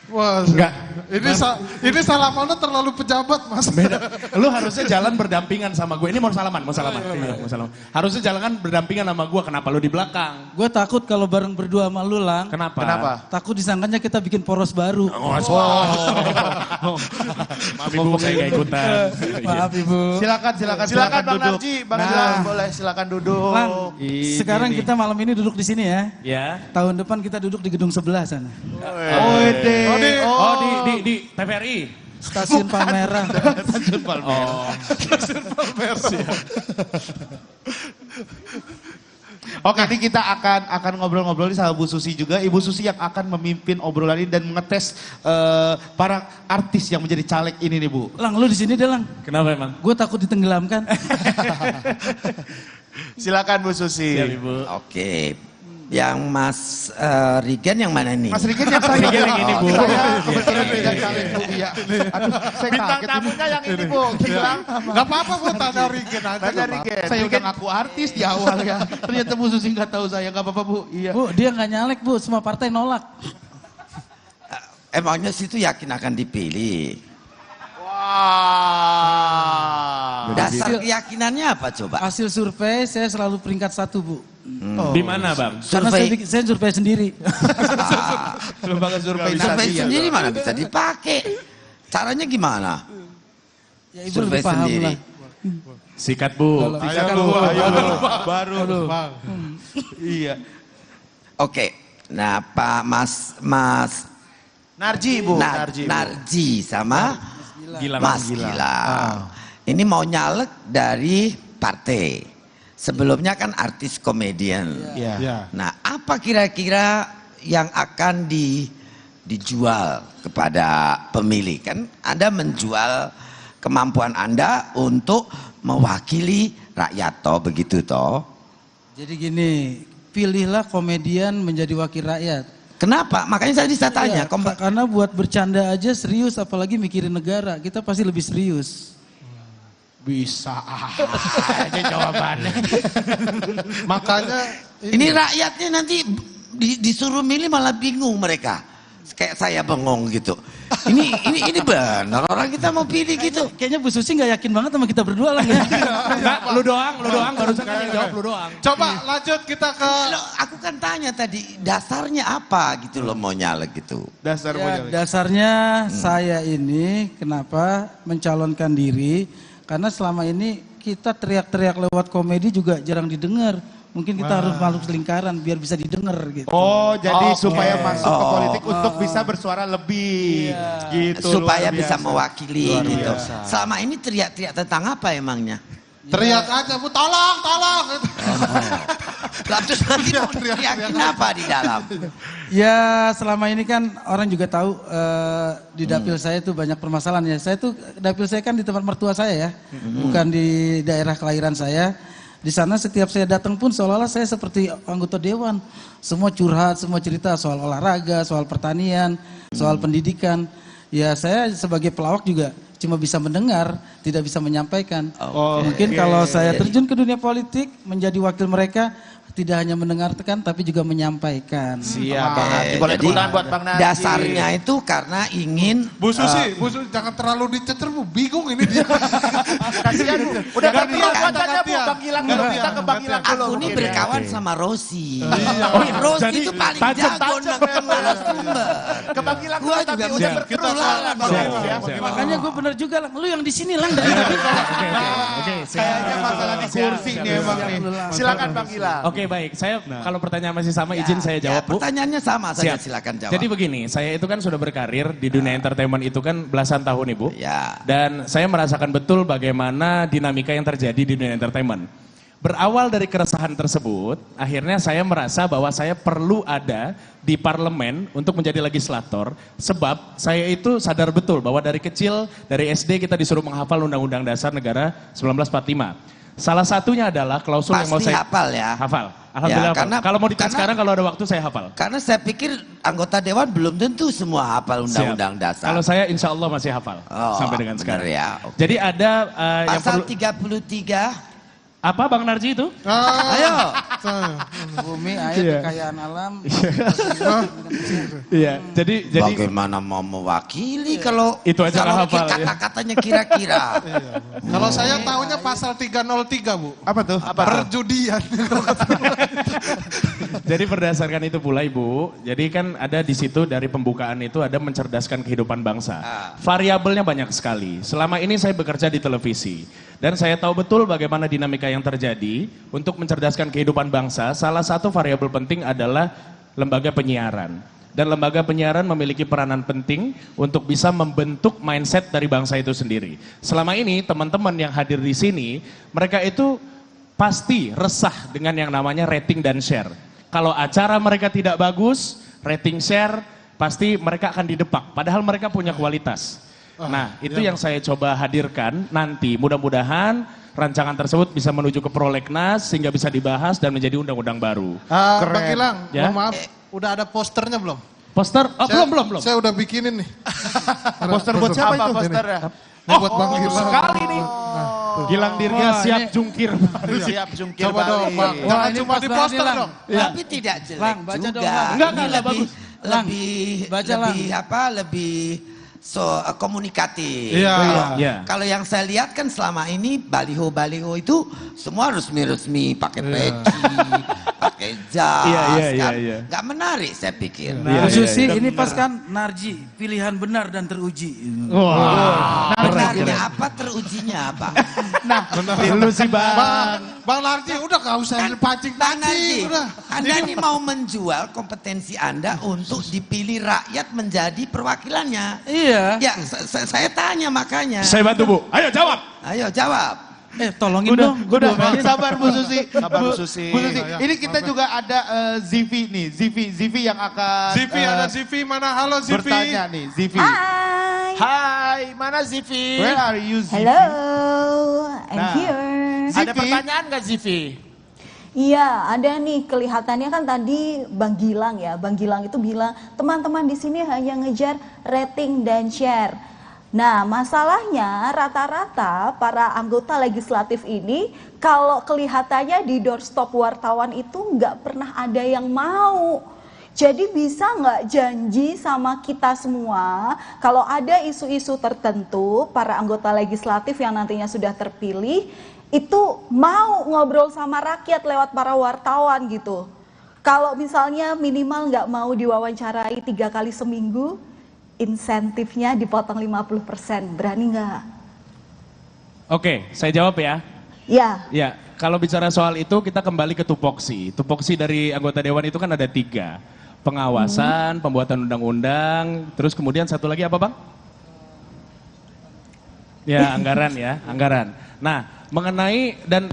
Wah, Enggak. Ini salamannya terlalu pejabat Mas. Beda. Lu harusnya jalan berdampingan sama gue. Ini mau salaman. Iya, mau salaman. Harusnya jalan berdampingan sama gue. Kenapa lu di belakang? Gue takut kalau bareng berdua sama lu, Lang. Kenapa? Takut disangkanya kita bikin poros baru. Maaf Ibu, saya gak ikutan. Maaf Ibu. Silakan Bang duduk. Narji, Bang Gilang boleh silakan duduk. Lang, sekarang kita malam ini duduk di sini ya. Ya. Tahun depan kita duduk di gedung sebelah sana. Di TVRI. Stasiun Palmerah. Stasiun Palmerah. Stasiun Palmerah. Oke, nanti kita akan ngobrol-ngobrol sama Bu Susi juga. Ibu Susi yang akan memimpin obrolan ini dan mengetes para artis yang menjadi caleg ini nih Bu. Lang, lu di sini deh Lang. Kenapa emang? Gue takut ditenggelamkan. Silakan Bu Susi. Siap Ibu. Oke. Yang Mas Rigen yang mana nih? Mas Rigen yang saya. Rigen yang ini, Bu. Saya kebetulan pegang caleg Bu. Iya. Aduh, saya Bintang kaget ini. tamunya yang ini Bu. Bintang. Gak apa-apa Bu, tanya Rigen aja. Tanya nggak Rigen. Saya udah ngaku artis di awal ya. Ternyata Bu Susi nggak tahu saya. Nggak apa-apa Bu. Iya. Bu, dia nggak nyalek Bu, semua partai nolak. Emangnya situ yakin akan dipilih? Wah. Dasar keyakinannya apa coba? Hasil survei saya selalu peringkat 1 Bu. Di mana Bang? Karena saya survei sendiri. Lembaga survei Survei Nadia. sendiri mana bisa dipakai? Caranya gimana? Ya Ibu Survei lebih paham sendiri. lah. Sikat Bu. Baru. Iya. Oke. Nah, Pak Mas Narji Bu. Narji sama Gilang. Mas Gilang. Ini mau nyalek dari partai. Sebelumnya kan artis komedian. Iya. Nah, apa kira-kira yang akan dijual kepada pemilih? Kan Anda menjual kemampuan Anda untuk mewakili rakyat, toh begitu toh? Jadi gini, pilihlah komedian menjadi wakil rakyat. Kenapa? Makanya tadi saya tanya. Iya, karena buat bercanda aja serius, apalagi mikirin negara, kita pasti lebih serius. Bisa aja jawabannya. Makanya Ini rakyatnya nanti disuruh milih malah bingung mereka. Kayak saya bengong gitu. Ini benar orang kita mau pilih gitu. Kayaknya Bu Susi nggak yakin banget sama kita berdua lah ya. Nah, lu doang, barusan kan yang jawab lu doang. Coba lanjut kita ke... Aku kan tanya tadi, dasarnya apa gitu loh mau nyalek gitu. Dasarnya saya ini kenapa mencalonkan diri, karena selama ini kita teriak-teriak lewat komedi juga jarang didengar. Mungkin kita harus masuk lingkaran biar bisa didengar gitu. Oh, jadi supaya masuk ke politik untuk bisa bersuara lebih gitu. Supaya bisa mewakili gitu. Selama ini teriak-teriak tentang apa emangnya? Teriak aja, Bu, tolong. Terus nanti mau teriakin apa di dalam? Ya selama ini kan orang juga tahu di dapil saya itu banyak permasalahan ya. Saya tuh dapil saya kan di tempat mertua saya ya, bukan di daerah kelahiran saya. Di sana setiap saya datang pun seolah-olah saya seperti anggota dewan. Semua curhat, semua cerita soal olahraga, soal pertanian, soal pendidikan. Ya saya sebagai pelawak juga cuma bisa mendengar, tidak bisa menyampaikan. Mungkin kalau saya terjun ke dunia politik, menjadi wakil mereka, tidak hanya mendengarkan tapi juga menyampaikan. Siap Bang Narji. Boleh tepuk tangan buat Bang Narji. Dasarnya itu karena ingin Bu Susi jangan terlalu dicecer Bu, bingung ini dia. Kasihan Bu. Udah gantian buatannya Bu, Bang Gilang dulu, kita ke Bang Gilang dulu. Aku ini berkawan sama Rosi. Rosi itu paling jago nangkep narasumber. Ke Bang Gilang gua juga udah berkenalan. Makanya gue bener juga lah, lu yang di sini lang dari tadi. Oke, kayaknya masalah di kursi nih emang nih. Silakan Bang Gilang. Oke baik, saya kalau pertanyaan masih sama izin saya jawab Bu. Pertanyaannya sama saja, silakan jawab. Jadi begini, saya itu kan sudah berkarir di dunia entertainment itu kan belasan tahun Ibu. Dan saya merasakan betul bagaimana dinamika yang terjadi di dunia entertainment. Berawal dari keresahan tersebut, akhirnya saya merasa bahwa saya perlu ada di parlemen untuk menjadi legislator. Sebab saya itu sadar betul bahwa dari kecil, dari SD kita disuruh menghafal Undang-Undang Dasar Negara 1945. Salah satunya adalah klausul yang mau saya hafal ya. Hafal. Alhamdulillah. Ya, kalau mau dites sekarang kalau ada waktu saya hafal. Karena saya pikir anggota dewan belum tentu semua hafal Undang-Undang Dasar. Kalau saya insya Allah masih hafal sampai dengan sekarang. Ya, Jadi ada yang pasal perlu 33. Apa Bang Narji itu? Ayo. Bumi, air, kekayaan alam. Iya. Jadi bagaimana mau mewakili kalau itu aja nggak hafal kata-katanya kira-kira. Kalau saya tahunya pasal 303 Bu. Apa tuh? Perjudian. Jadi berdasarkan itu pula Ibu, jadi kan ada di situ dari pembukaan itu ada mencerdaskan kehidupan bangsa. Variabelnya banyak sekali. Selama ini saya bekerja di televisi dan saya tahu betul bagaimana dinamika yang terjadi untuk mencerdaskan kehidupan bangsa. Salah satu variabel penting adalah lembaga penyiaran. Dan lembaga penyiaran memiliki peranan penting untuk bisa membentuk mindset dari bangsa itu sendiri. Selama ini teman-teman yang hadir di sini, mereka itu pasti resah dengan yang namanya rating dan share. Kalau acara mereka tidak bagus, rating share, pasti mereka akan didepak. Padahal mereka punya kualitas. Nah, itu yang saya coba hadirkan nanti. Mudah-mudahan rancangan tersebut bisa menuju ke prolegnas sehingga bisa dibahas dan menjadi undang-undang baru. Bang Gilang, Ya? maaf, udah ada posternya belum? Poster? Oh, belum. Saya udah bikinin nih. Poster buat siapa itu? Posternya? Ini buat Bang Gilang. Sekali nih. Gilang Dirga siap jungkir. Siap jungkir. Coba dong Bang, jangan cuma di poster dong. Tapi tidak jelek Lang, baca juga. dong, Lang. Enggak, bagus. lebih komunikatif. Iya. Kalau yang saya lihat kan selama ini baliho-baliho itu semua resmi-resmi, pakai peci, pakai jas, kan. Nggak menarik saya pikir. Bu Susi ini pas kan Narji, pilihan benar dan teruji. Benarnya apa, terujinya apa? Nah, lu sih Bang Narji udah gak usah pancing-pancing. Anda ini mau menjual kompetensi Anda untuk dipilih rakyat menjadi perwakilannya. Iya. Ya, saya tanya makanya. Saya bantu Bu. Ayo jawab. Ayo jawab. Tolongin dong. Udah, sabar Bu Susi. Sabar Bu Susi. Ini kita juga ada Zivi nih. Zivi yang akan ada Zivi mana? Halo Zivi. Bertanya nih, Zivi. Hai, mana Zivi? Where are you, Zivi? Hello, I'm here. Ada pertanyaan nggak Zivi? Iya, ada nih, kelihatannya kan tadi Bang Gilang ya. Bang Gilang itu bilang teman-teman di sini hanya ngejar rating dan share. Nah, masalahnya rata-rata para anggota legislatif ini kalau kelihatannya di doorstop wartawan itu nggak pernah ada yang mau. Jadi bisa nggak janji sama kita semua kalau ada isu-isu tertentu para anggota legislatif yang nantinya sudah terpilih itu mau ngobrol sama rakyat lewat para wartawan gitu. Kalau misalnya minimal nggak mau diwawancarai 3 kali seminggu, insentifnya dipotong 50%, berani nggak? Oke, saya jawab ya. Ya. Ya, kalau bicara soal itu kita kembali ke tupoksi. Tupoksi dari anggota dewan itu kan ada 3. Pengawasan, pembuatan undang-undang, terus kemudian satu lagi apa Bang? Ya, anggaran ya, anggaran. Nah, mengenai dan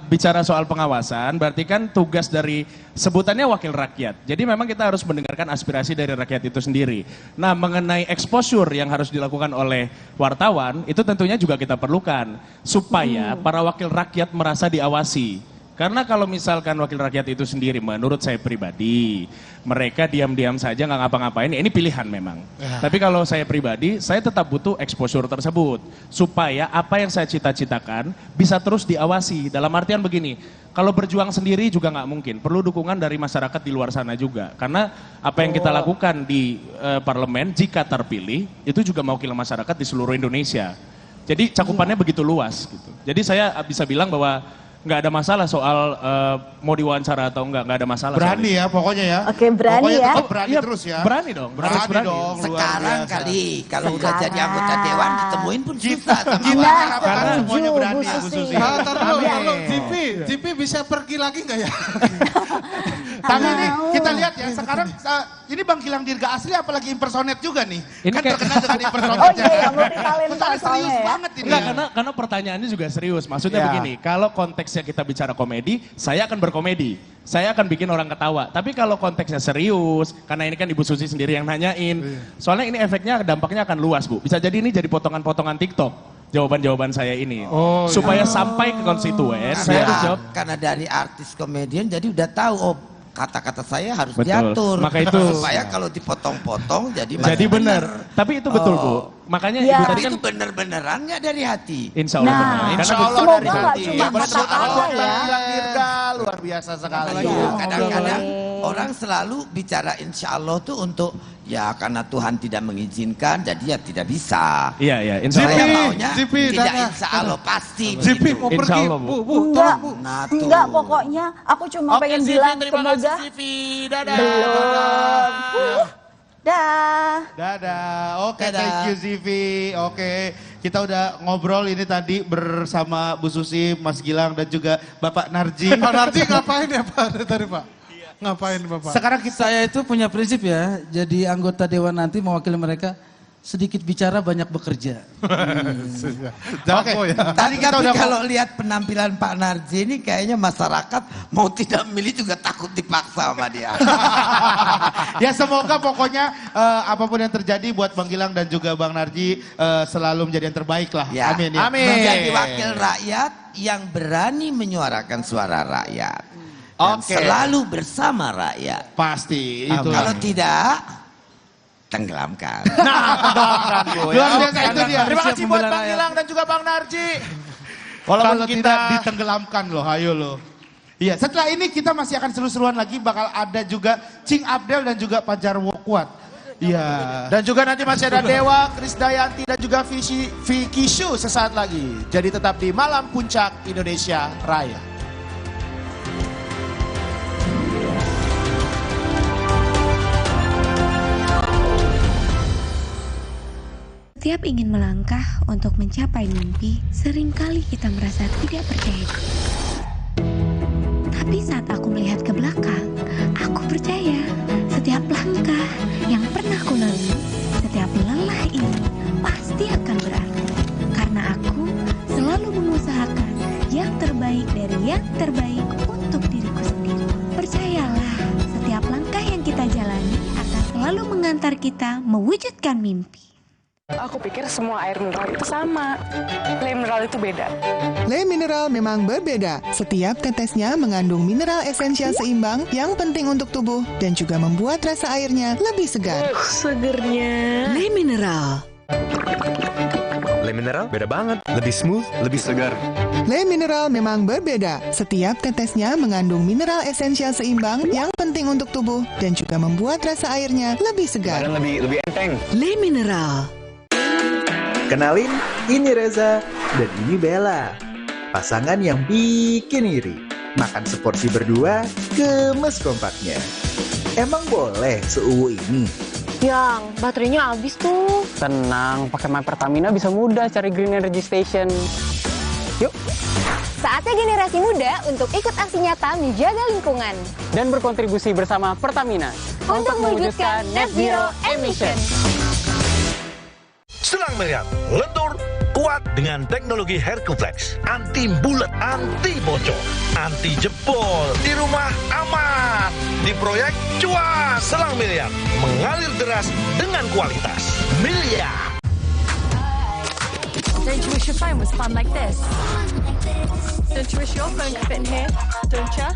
bicara soal pengawasan, berarti kan tugas dari sebutannya wakil rakyat. Jadi memang kita harus mendengarkan aspirasi dari rakyat itu sendiri. Nah, mengenai exposure yang harus dilakukan oleh wartawan, itu tentunya juga kita perlukan supaya para wakil rakyat merasa diawasi. Karena kalau misalkan wakil rakyat itu sendiri, menurut saya pribadi, mereka diam-diam saja nggak ngapa-ngapain, ini pilihan memang. Ya. Tapi kalau saya pribadi, saya tetap butuh exposure tersebut. Supaya apa yang saya cita-citakan bisa terus diawasi. Dalam artian begini, kalau berjuang sendiri juga nggak mungkin. Perlu dukungan dari masyarakat di luar sana juga. Karena apa yang kita lakukan di parlemen, jika terpilih, itu juga mewakili masyarakat di seluruh Indonesia. Jadi cakupannya begitu luas. Gitu. Jadi saya bisa bilang bahwa nggak ada masalah soal mau diwawancara atau nggak ada masalah. Berani ya pokoknya ya. Oke, berani pokoknya ya. Tetap berani Ya, terus ya. Berani dong. Berani dong. Sekarang kali kalau udah jadi anggota dewan ditemuin pun susah sama Kita wartawan. semuanya berani ya Bu Susi. Taruh, TV bisa pergi lagi nggak ya? Tapi ini kita lihat ya sekarang ini Bang Gilang Dirga asli apalagi impersonate juga nih. Ini kan kayak- terkenal dengan impersonate. Oh iya, ya, multitalenta Serius soalnya ya. banget ini. Enggak, karena pertanyaannya juga serius. Maksudnya Ya. begini, kalau konteksnya kita bicara komedi, saya akan berkomedi. Saya akan bikin orang ketawa. Tapi kalau konteksnya serius, karena ini kan Ibu Susi sendiri yang nanyain. Soalnya ini efeknya, dampaknya akan luas Bu. Bisa jadi ini jadi potongan-potongan TikTok. Jawaban-jawaban saya ini. Supaya sampai ke konstituen, saya harus jawab. Karena dari artis komedian jadi udah tahu kata-kata saya harus Betul. diatur. Maka itu. Supaya kalau dipotong-potong jadi benar. Tapi itu betul Bu. Makanya Ya. Ibu Tapi tadi kan itu bener-beneran nggak dari hati? insya Allah Nah, benar. Insya Karena Allah semoga dari nggak hati. cuma Boleh tepuk tangan kata buat ya. Bang Gilang Dirga, luar biasa sekali. Iya, kadang-kadang orang selalu bicara insya Allah tuh untuk ya karena Tuhan tidak mengizinkan jadi ya tidak bisa. Iya, insya Saya Allah. maunya Zipi, tidak Dana. insya Allah pasti. Zipi begitu. mau Insya pergi, Allah, Bu. Bu, Enggak, tolong Bu. Nah, tuh. enggak pokoknya aku cuma pengen bilang semoga Zipi. Dadah. belum. Dah. Dadah. Oke, Dadah. thank you Zivi. Oke, kita udah ngobrol ini tadi bersama Bu Susi, Mas Gilang dan juga Bapak Narji. Pak Narji ngapain ya Pak dari tadi Pak? Ngapain Bapak? Sekarang kita Saya itu punya prinsip ya, jadi anggota dewan nanti mewakili mereka sedikit bicara banyak bekerja. Jago ya. tadi kita Tapi udah kalau lihat penampilan Pak Narji ini kayaknya masyarakat mau tidak milih juga takut dipaksa sama dia. ya semoga pokoknya apapun yang terjadi buat Bang Gilang dan juga Bang Narji selalu menjadi yang terbaik lah. Ya. Amin ya. Menjadi wakil rakyat yang berani menyuarakan suara rakyat. Dan Oke. selalu bersama rakyat. Pasti itu. Kalau tidak, tenggelamkan. Nah, tenggelamkan Bu. Luar Ya, biasa itu dia. Terima Siap kasih buat membela Bang rakyat. Gilang dan juga Bang Narji. Kalau Walaupun kita kita ditenggelamkan loh, ayo loh. Iya, setelah ini kita masih akan seru-seruan lagi, bakal ada juga Cing Abdel dan juga Pajar Wokuat. Iya. Dan juga nanti masih ada Dewa, Krisdayanti dan juga Vicky Shu sesaat lagi. Jadi tetap di Malam Puncak Indonesia Raya. Setiap ingin melangkah untuk mencapai mimpi, seringkali kita merasa tidak percaya diri. Tapi saat aku melihat ke belakang, aku percaya setiap langkah yang pernah ku lalui, setiap lelah ini pasti akan berarti. Karena aku selalu mengusahakan yang terbaik dari yang terbaik untuk diriku sendiri. Percayalah, setiap langkah yang kita jalani akan selalu mengantar kita mewujudkan mimpi. Aku pikir semua air mineral itu sama. Le mineral itu beda. Le mineral memang berbeda. Setiap tetesnya mengandung mineral esensial seimbang yang penting untuk tubuh dan juga membuat rasa airnya lebih segar. Segernya. Le Mineral. Le Mineral beda banget. Lebih smooth, lebih segar. Le Mineral memang berbeda. Setiap tetesnya mengandung mineral esensial seimbang yang penting untuk tubuh dan juga membuat rasa airnya lebih segar. Dan lebih enteng. Le Mineral. Kenalin, ini Reza dan ini Bella. Pasangan yang bikin iri. Makan seporsi berdua, gemes kompaknya. Emang boleh seuwu ini? Yang baterainya habis tuh. Tenang, pakai My Pertamina bisa mudah cari Green Energy Station. Yuk. Saatnya generasi muda untuk ikut aksi nyata menjaga lingkungan. Dan berkontribusi bersama Pertamina Untuk mewujudkan net zero emission. Selang miliar, lentur, kuat dengan teknologi Hercuflex. Anti bulet, anti bocor, anti jebol. Di rumah aman, di proyek cuan. Selang miliar, mengalir deras dengan kualitas. Miliar. Don't you wish your phone was fun like this? Don't you wish your phone could fit in here? Don't you?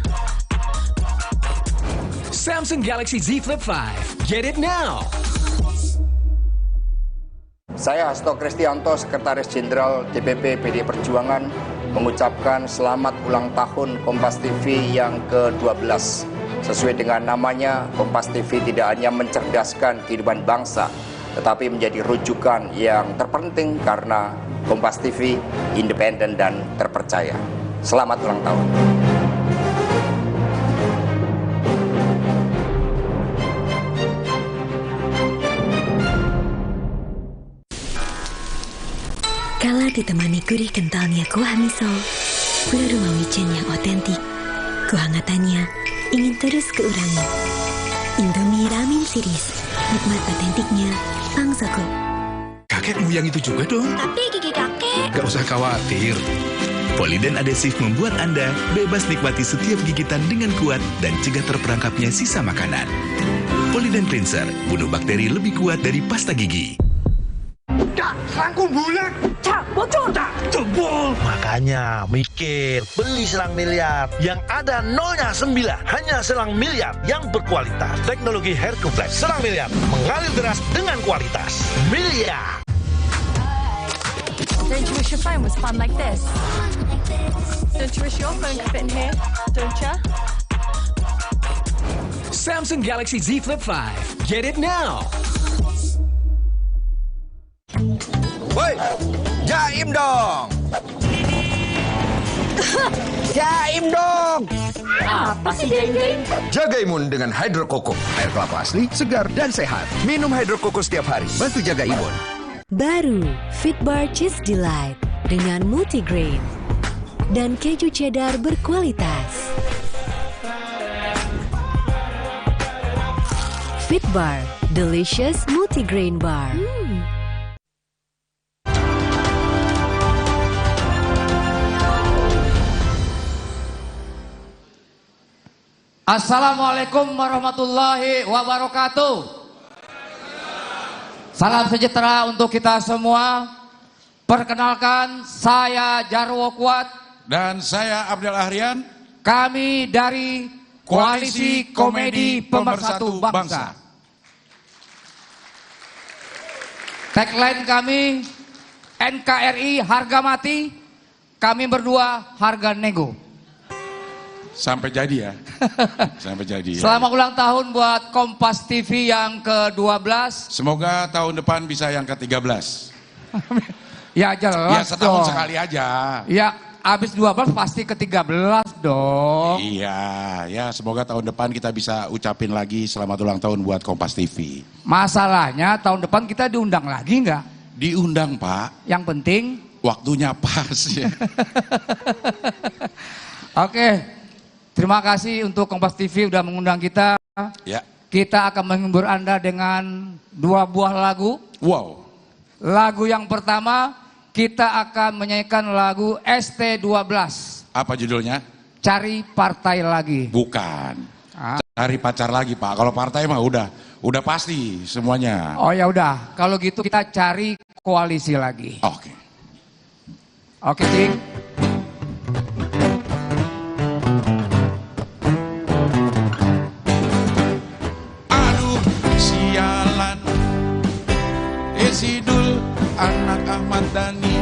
Samsung Galaxy Z Flip 5. Get it now! Saya Hasto Kristianto, Sekretaris Jenderal DPP PDI Perjuangan, mengucapkan selamat ulang tahun Kompas TV yang ke-12. Sesuai dengan namanya, Kompas TV tidak hanya mencerdaskan kehidupan bangsa, tetapi menjadi rujukan yang terpenting karena Kompas TV independen dan terpercaya. Selamat ulang tahun. Kala ditemani gurih kentalnya kuah miso, pulau rumah wijen yang otentik, kehangatannya ingin terus keurangi. Indomie Ramen Series, nikmat otentiknya, Pangsoko. Kakekmu yang itu juga dong. Tapi gigi kakek. Gak usah khawatir. Poliden Adhesive membuat Anda bebas nikmati setiap gigitan dengan kuat dan cegah terperangkapnya sisa makanan. Poliden Cleanser, bunuh bakteri lebih kuat dari pasta gigi. Tak, rangkum bulat. Tak, bocor. Tak, jebol. Makanya mikir, beli selang miliar. Yang ada nolnya 9. Hanya selang miliar yang berkualitas. Teknologi Hercuflex selang miliar. Mengalir deras dengan kualitas. Miliar. Don't you wish your phone was fun like this? Don't you wish your phone could fit in here? Don't you? Samsung Galaxy Z Flip 5. Get it now! Woi, jaim dong. Jaim dong. Apa sih jaim-jaim? Jaga imun dengan Hydro Koko. Air kelapa asli, segar, dan sehat. Minum Hydro Koko setiap hari. Bantu jaga imun. Baru Fitbar Cheese Delight dengan multigrain dan keju cheddar berkualitas. Fitbar, delicious multigrain bar. Assalamualaikum warahmatullahi wabarakatuh. Salam sejahtera untuk kita semua. Perkenalkan, saya Jarwo Kuat. Dan saya Abdel Ahrian. Kami dari Koalisi Komedi Pemersatu Bangsa. Tagline kami, NKRI harga mati, kami berdua harga nego. Sampai jadi ya. Sampai jadi ya. Selamat ulang tahun buat Kompas TV yang ke-12. Semoga tahun depan bisa yang ke-13. Ya jelas. Ya setahun dong. sekali aja. Ya habis 12 pasti ke-13 dong. Iya, ya semoga tahun depan kita bisa ucapin lagi selamat ulang tahun buat Kompas TV. Masalahnya tahun depan kita diundang lagi nggak? Diundang Pak. Yang penting waktunya pas ya. Oke. Terima kasih untuk Kompas TV udah mengundang kita. Ya. Kita akan menghibur Anda dengan 2 buah lagu. Wow. Lagu yang pertama, kita akan menyanyikan lagu ST12. Apa judulnya? Cari Partai Lagi. Bukan. Cari pacar lagi Pak. Kalau partai mah udah pasti semuanya. Oh ya udah, kalau gitu kita cari koalisi lagi. Oke. Oke, Cing. Sidul, anak Ahmad Dhani.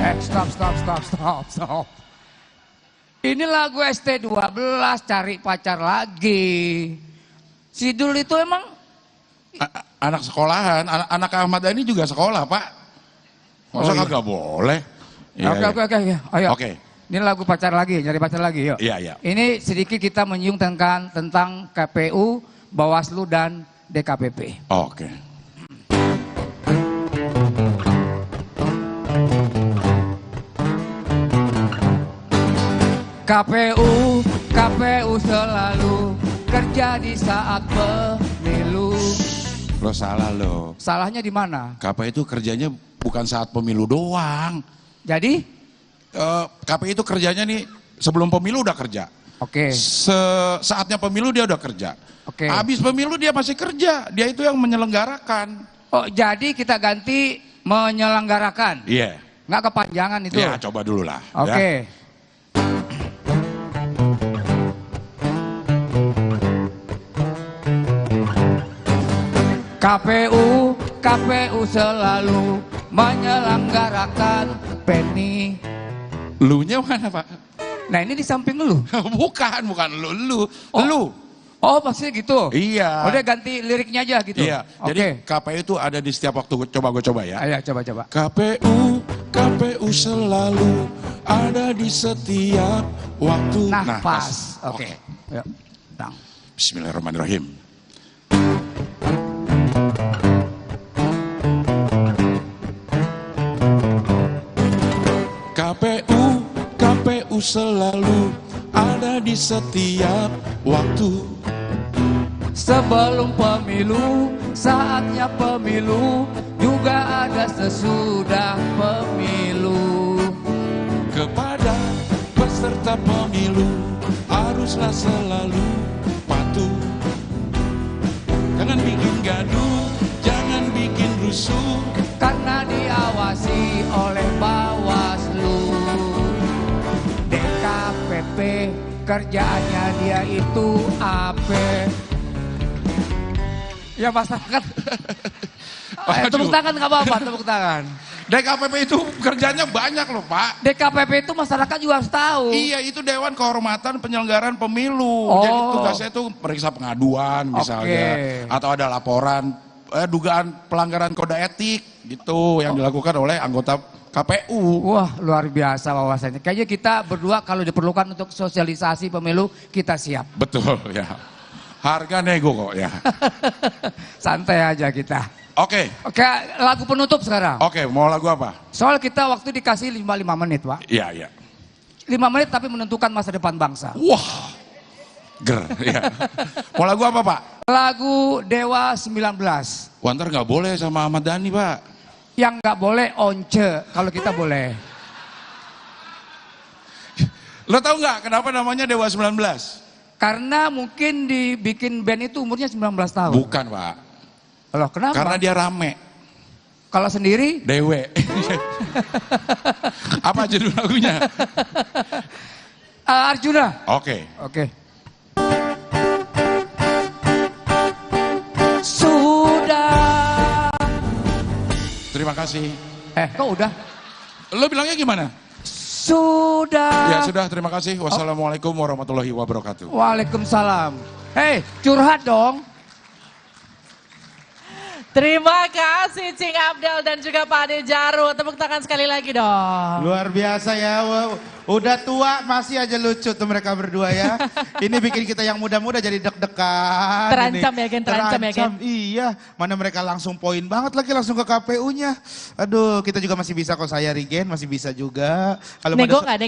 Stop. Ini lagu ST12 cari pacar lagi. Si Dul itu emang anak sekolahan, anak Ahmad Dhani juga sekolah, Pak. Masa kagak boleh? Oke. Ayo. Oke. Ini lagu pacar lagi, nyari pacar lagi, yuk. Iya. Ini sedikit kita menyinggung tentang KPU, Bawaslu dan DKPP. Oke. KPU selalu kerja di saat pemilu. Lo salah lo. Salahnya di mana? KPU itu kerjanya bukan saat pemilu doang. Jadi? KPU itu kerjanya nih sebelum pemilu udah kerja. Oke. Saatnya pemilu dia udah kerja. Oke. Habis pemilu dia masih kerja. Dia itu yang menyelenggarakan. Oh, jadi kita ganti menyelenggarakan. Iya. Nggak kepanjangan itu. Ya, coba dulu lah. Oke. Ya. KPU selalu menyelenggarakan Penny. Lu-nya mana, Pak? Nah, ini di samping lu. bukan lu. Lu. Oh, maksudnya gitu? Iya. Udah ganti liriknya aja gitu? Iya, jadi KPU itu ada di setiap waktu, gue coba ya. Ayo, coba. KPU selalu ada di setiap waktu. Nah, pas. Oke. Yuk, Bismillahirrahmanirrahim. KPU selalu ada di setiap waktu. Sebelum pemilu, saatnya pemilu, juga ada sesudah pemilu. Kepada peserta pemilu, haruslah selalu patuh. Jangan bikin gaduh, jangan bikin rusuh, karena diawasi oleh Bawaslu. DKPP kerjaannya dia itu apa? Ya masyarakat. Tepuk tangan nggak apa-apa, tepuk tangan. DKPP itu kerjanya banyak loh, Pak. DKPP itu masyarakat juga harus tahu. Iya, itu Dewan Kehormatan Penyelenggaraan Pemilu. Jadi tugasnya itu periksa pengaduan misalnya. Atau ada laporan dugaan pelanggaran kode etik gitu yang dilakukan oleh anggota KPU. Wah, luar biasa wawasannya. Kayaknya kita berdua kalau diperlukan untuk sosialisasi pemilu, kita siap. Betul ya. Harga nego kok ya. Santai aja kita. Oke, lagu penutup sekarang. Oke, mau lagu apa? Soal kita waktu dikasih 5 menit, Pak. Iya. 5 menit tapi menentukan masa depan bangsa. Wah, ya. Mau lagu apa, Pak? Lagu Dewa 19. Wah, ntar nggak boleh sama Ahmad Dhani, Pak. Yang nggak boleh Once, kalau kita boleh. Lo tau nggak kenapa namanya Dewa 19? Karena mungkin dibikin band itu umurnya 19 tahun. Bukan, Pak. Loh, kenapa? Karena dia rame. Kalau sendiri? Dewe. Apa judul lagunya? Arjuna. Oke. Sudah. Terima kasih. Kok udah? Lo bilangnya gimana? Sudah. Ya sudah, terima kasih. Wassalamualaikum warahmatullahi wabarakatuh. Waalaikumsalam. Curhat dong. Terima kasih Cing Abdel dan juga Pak Ade Jarwo. Tepuk tangan sekali lagi dong. Luar biasa ya. Udah tua masih aja lucu tuh mereka berdua ya. Ini bikin kita yang muda-muda jadi deg-degan. Terancam ya Gen, terancam ya Gen. Iya, mana mereka langsung poin banget lagi langsung ke KPU-nya. Aduh, kita juga masih bisa kok saya Rigen, masih bisa juga. Kalau nego nggak?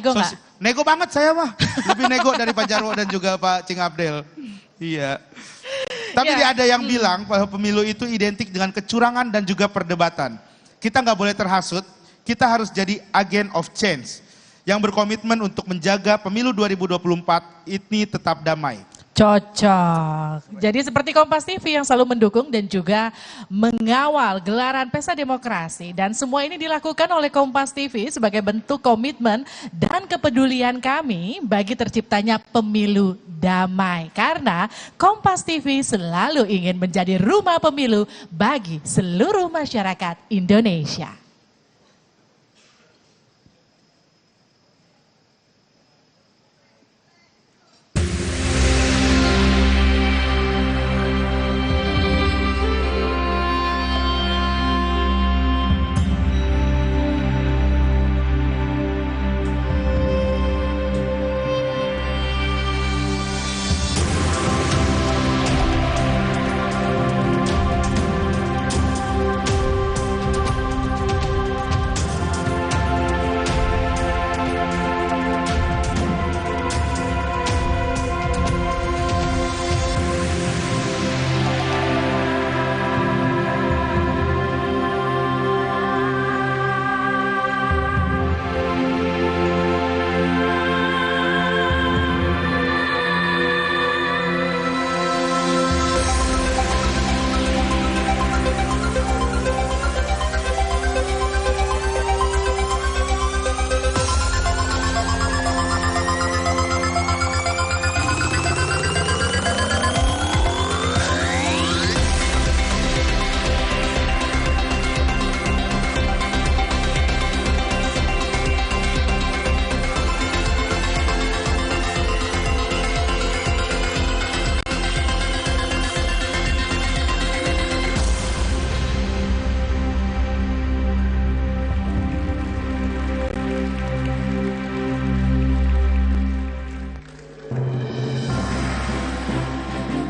Nego banget saya mah. Lebih nego dari Pak Jarwo dan juga Pak Cing Abdel. Iya. Tapi ada yang bilang bahwa pemilu itu identik dengan kecurangan dan juga perdebatan. Kita nggak boleh terhasut, kita harus jadi agent of change yang berkomitmen untuk menjaga pemilu 2024 ini tetap damai. Cocok. Jadi seperti Kompas TV yang selalu mendukung dan juga mengawal gelaran Pesta Demokrasi. Dan semua ini dilakukan oleh Kompas TV sebagai bentuk komitmen dan kepedulian kami bagi terciptanya pemilu damai. Karena Kompas TV selalu ingin menjadi rumah pemilu bagi seluruh masyarakat Indonesia.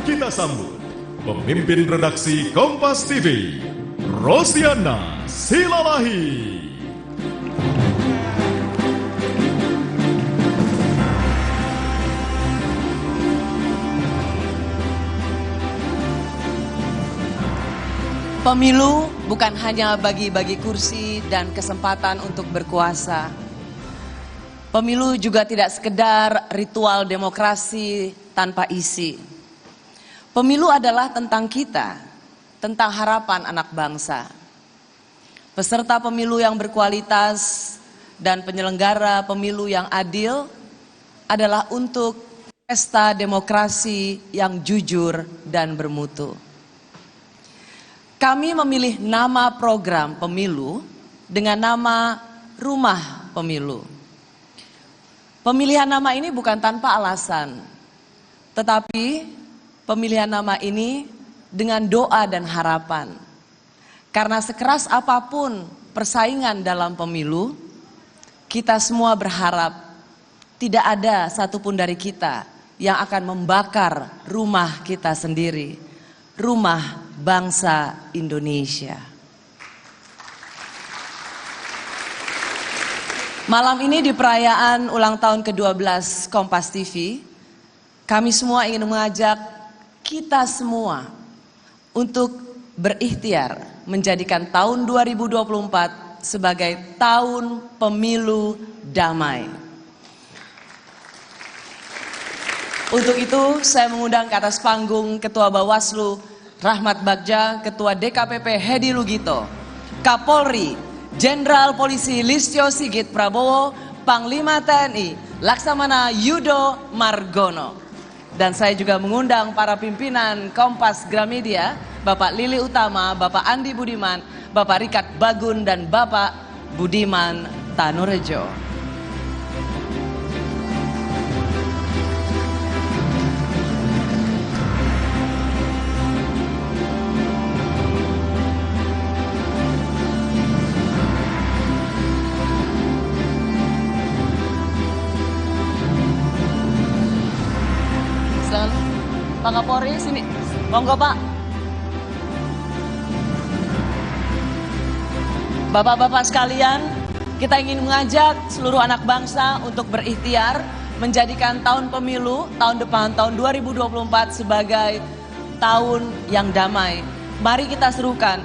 kita sambut pemimpin redaksi Kompas TV, Rosiana Silalahi. Pemilu bukan hanya bagi-bagi kursi dan kesempatan untuk berkuasa. Pemilu juga tidak sekedar ritual demokrasi tanpa isi. Pemilu adalah tentang kita, tentang harapan anak bangsa. Peserta pemilu yang berkualitas dan penyelenggara pemilu yang adil adalah untuk pesta demokrasi yang jujur dan bermutu. Kami memilih nama program pemilu dengan nama Rumah Pemilu. Pemilihan nama ini bukan tanpa alasan, tetapi pemilihan nama ini dengan doa dan harapan. Karena sekeras apapun persaingan dalam pemilu, kita semua berharap tidak ada satupun dari kita yang akan membakar rumah kita sendiri, rumah bangsa Indonesia. Malam ini di perayaan ulang tahun ke-12 Kompas TV, kami semua ingin mengajak kita semua untuk berikhtiar menjadikan tahun 2024 sebagai tahun pemilu damai. Untuk itu saya mengundang ke atas panggung Ketua Bawaslu Rahmat Bagja, Ketua DKPP Hedi Lugito, Kapolri Jenderal Polisi Listio Sigit Prabowo, Panglima TNI Laksamana Yudo Margono. Dan saya juga mengundang para pimpinan Kompas Gramedia, Bapak Lili Utama, Bapak Andi Budiman, Bapak Rikat Bagun, dan Bapak Budiman Tanurejo. Pak Kapolri sini, monggo Pak. Bapak-bapak sekalian, kita ingin mengajak seluruh anak bangsa untuk berikhtiar menjadikan tahun pemilu, tahun depan, tahun 2024 sebagai tahun yang damai. Mari kita serukan,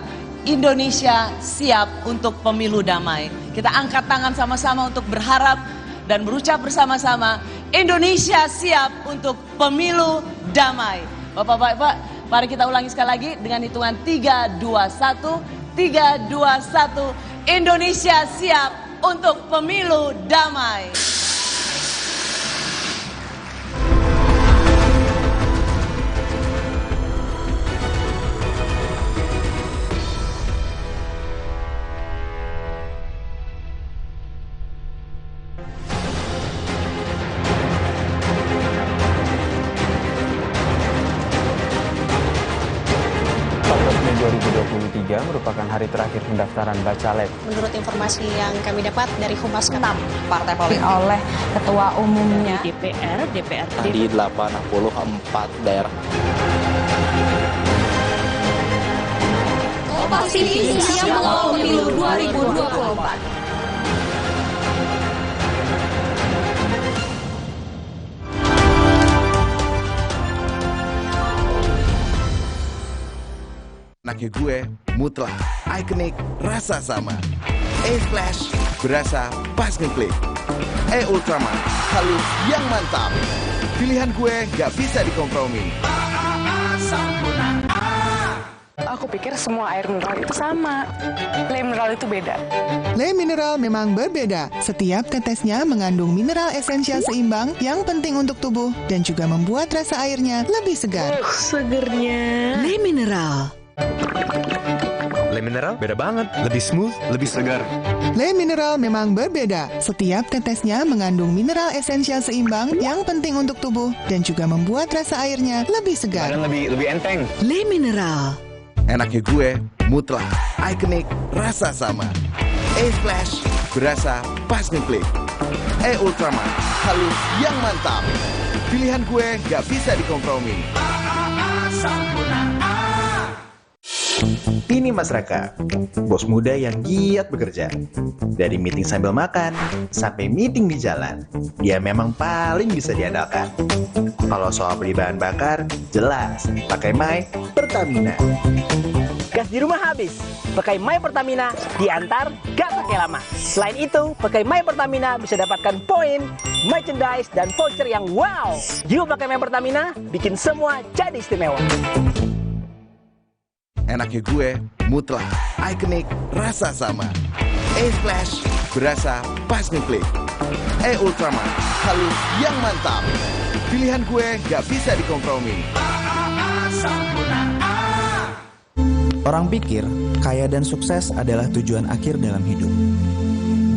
Indonesia siap untuk pemilu damai. Kita angkat tangan sama-sama untuk berharap dan berucap bersama-sama, Indonesia siap untuk pemilu damai. Bapak-bapak, mari kita ulangi sekali lagi dengan hitungan 3, 2, 1. 3, 2, 1. Indonesia siap untuk pemilu damai. merupakan hari terakhir pendaftaran bacalek. Menurut informasi yang kami dapat dari Humas 6 partai politik oleh ketua umumnya DPR di 84 daerah. Kompas TV siap mengawal pemilu 2024. Anaknya gue, mutlak, ikonik, rasa sama. Splash, berasa pas ngeklik. Ultraman, halus yang mantap. Pilihan gue gak bisa dikompromi. Aku pikir semua air mineral itu sama. Le mineral itu beda. Le mineral memang berbeda. Setiap tetesnya mengandung mineral esensial seimbang yang penting untuk tubuh dan juga membuat rasa airnya lebih segar. Segernya. Le mineral. Le mineral beda banget, lebih smooth, lebih segar. Le mineral memang berbeda. Setiap tetesnya mengandung mineral esensial seimbang yang penting untuk tubuh dan juga membuat rasa airnya lebih segar. Dan lebih enteng. Le mineral. Enaknya gue, mutlak, ikonik, rasa sama. Splash, berasa pas ngeklik. Ultraman, halus yang mantap. Pilihan gue gak bisa dikompromi. Mas Raka, bos muda yang giat bekerja. Dari meeting sambil makan, sampai meeting di jalan, dia memang paling bisa diandalkan. Kalau soal beli bahan bakar, jelas pakai My Pertamina. Gas di rumah habis, pakai My Pertamina diantar gak pakai lama. Selain itu, pakai My Pertamina bisa dapatkan poin, merchandise, dan voucher yang wow. Yuk pakai My Pertamina, bikin semua jadi istimewa. Enaknya gue, mutlak, ikonik, rasa sama. Splash, berasa pas ngeklik. Ultraman, halus yang mantap. Pilihan gue gak bisa dikompromi. Orang pikir kaya dan sukses adalah tujuan akhir dalam hidup.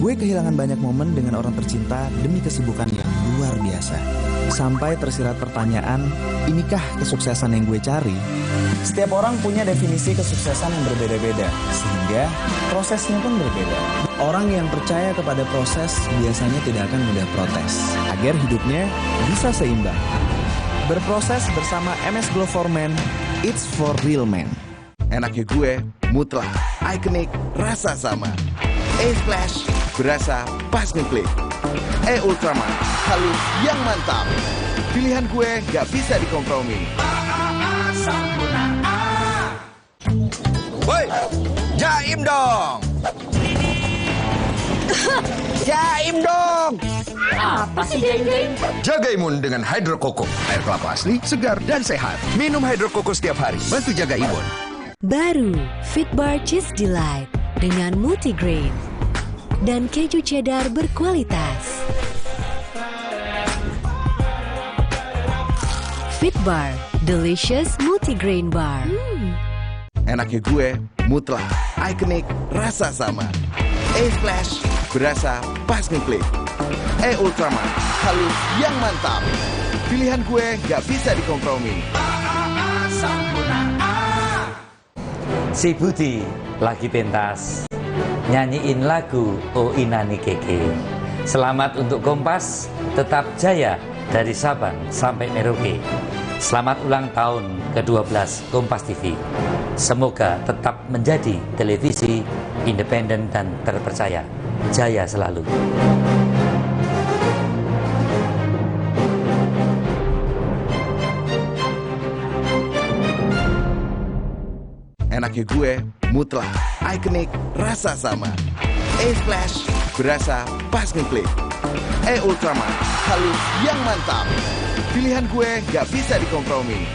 Gue kehilangan banyak momen dengan orang tercinta demi kesibukan yang luar biasa. Sampai tersirat pertanyaan, inikah kesuksesan yang gue cari? Setiap orang punya definisi kesuksesan yang berbeda-beda, sehingga prosesnya pun berbeda. Orang yang percaya kepada proses biasanya tidak akan mudah protes, agar hidupnya bisa seimbang. Berproses bersama MS Glow for Men, it's for real men. Enaknya gue, mutlak, ikonik, rasa sama. Splash, berasa pas ngeklik. Ultraman, halus yang mantap. Pilihan gue gak bisa dikompromi. Woi, jaim dong. Jaim dong. Apa sih jaim-jaim? Jaga imun dengan Hydro Coco. Air kelapa asli, segar dan sehat. Minum Hydro Coco setiap hari, bantu jaga imun. Baru Fitbar Cheese Delight dengan multigrain dan keju cheddar berkualitas. Fitbar, delicious multigrain bar. Enaknya gue, mutlak, ikonik, rasa sama. Splash, berasa pas ngeklik. Ultraman, halus yang mantap. Pilihan gue gak bisa dikompromi. Si Budi lagi pentas nyanyiin lagu O Inani Keke. Selamat untuk Kompas, tetap jaya dari Sabang sampai Merauke. Selamat ulang tahun ke-12 Kompas TV. Semoga tetap menjadi televisi independen dan terpercaya. Jaya selalu. Enaknya gue, mutlak, ikonik, rasa sama. Splash, berasa pas ngeklik. Ultraman, halus yang mantap. Pilihan gue gak bisa dikompromi.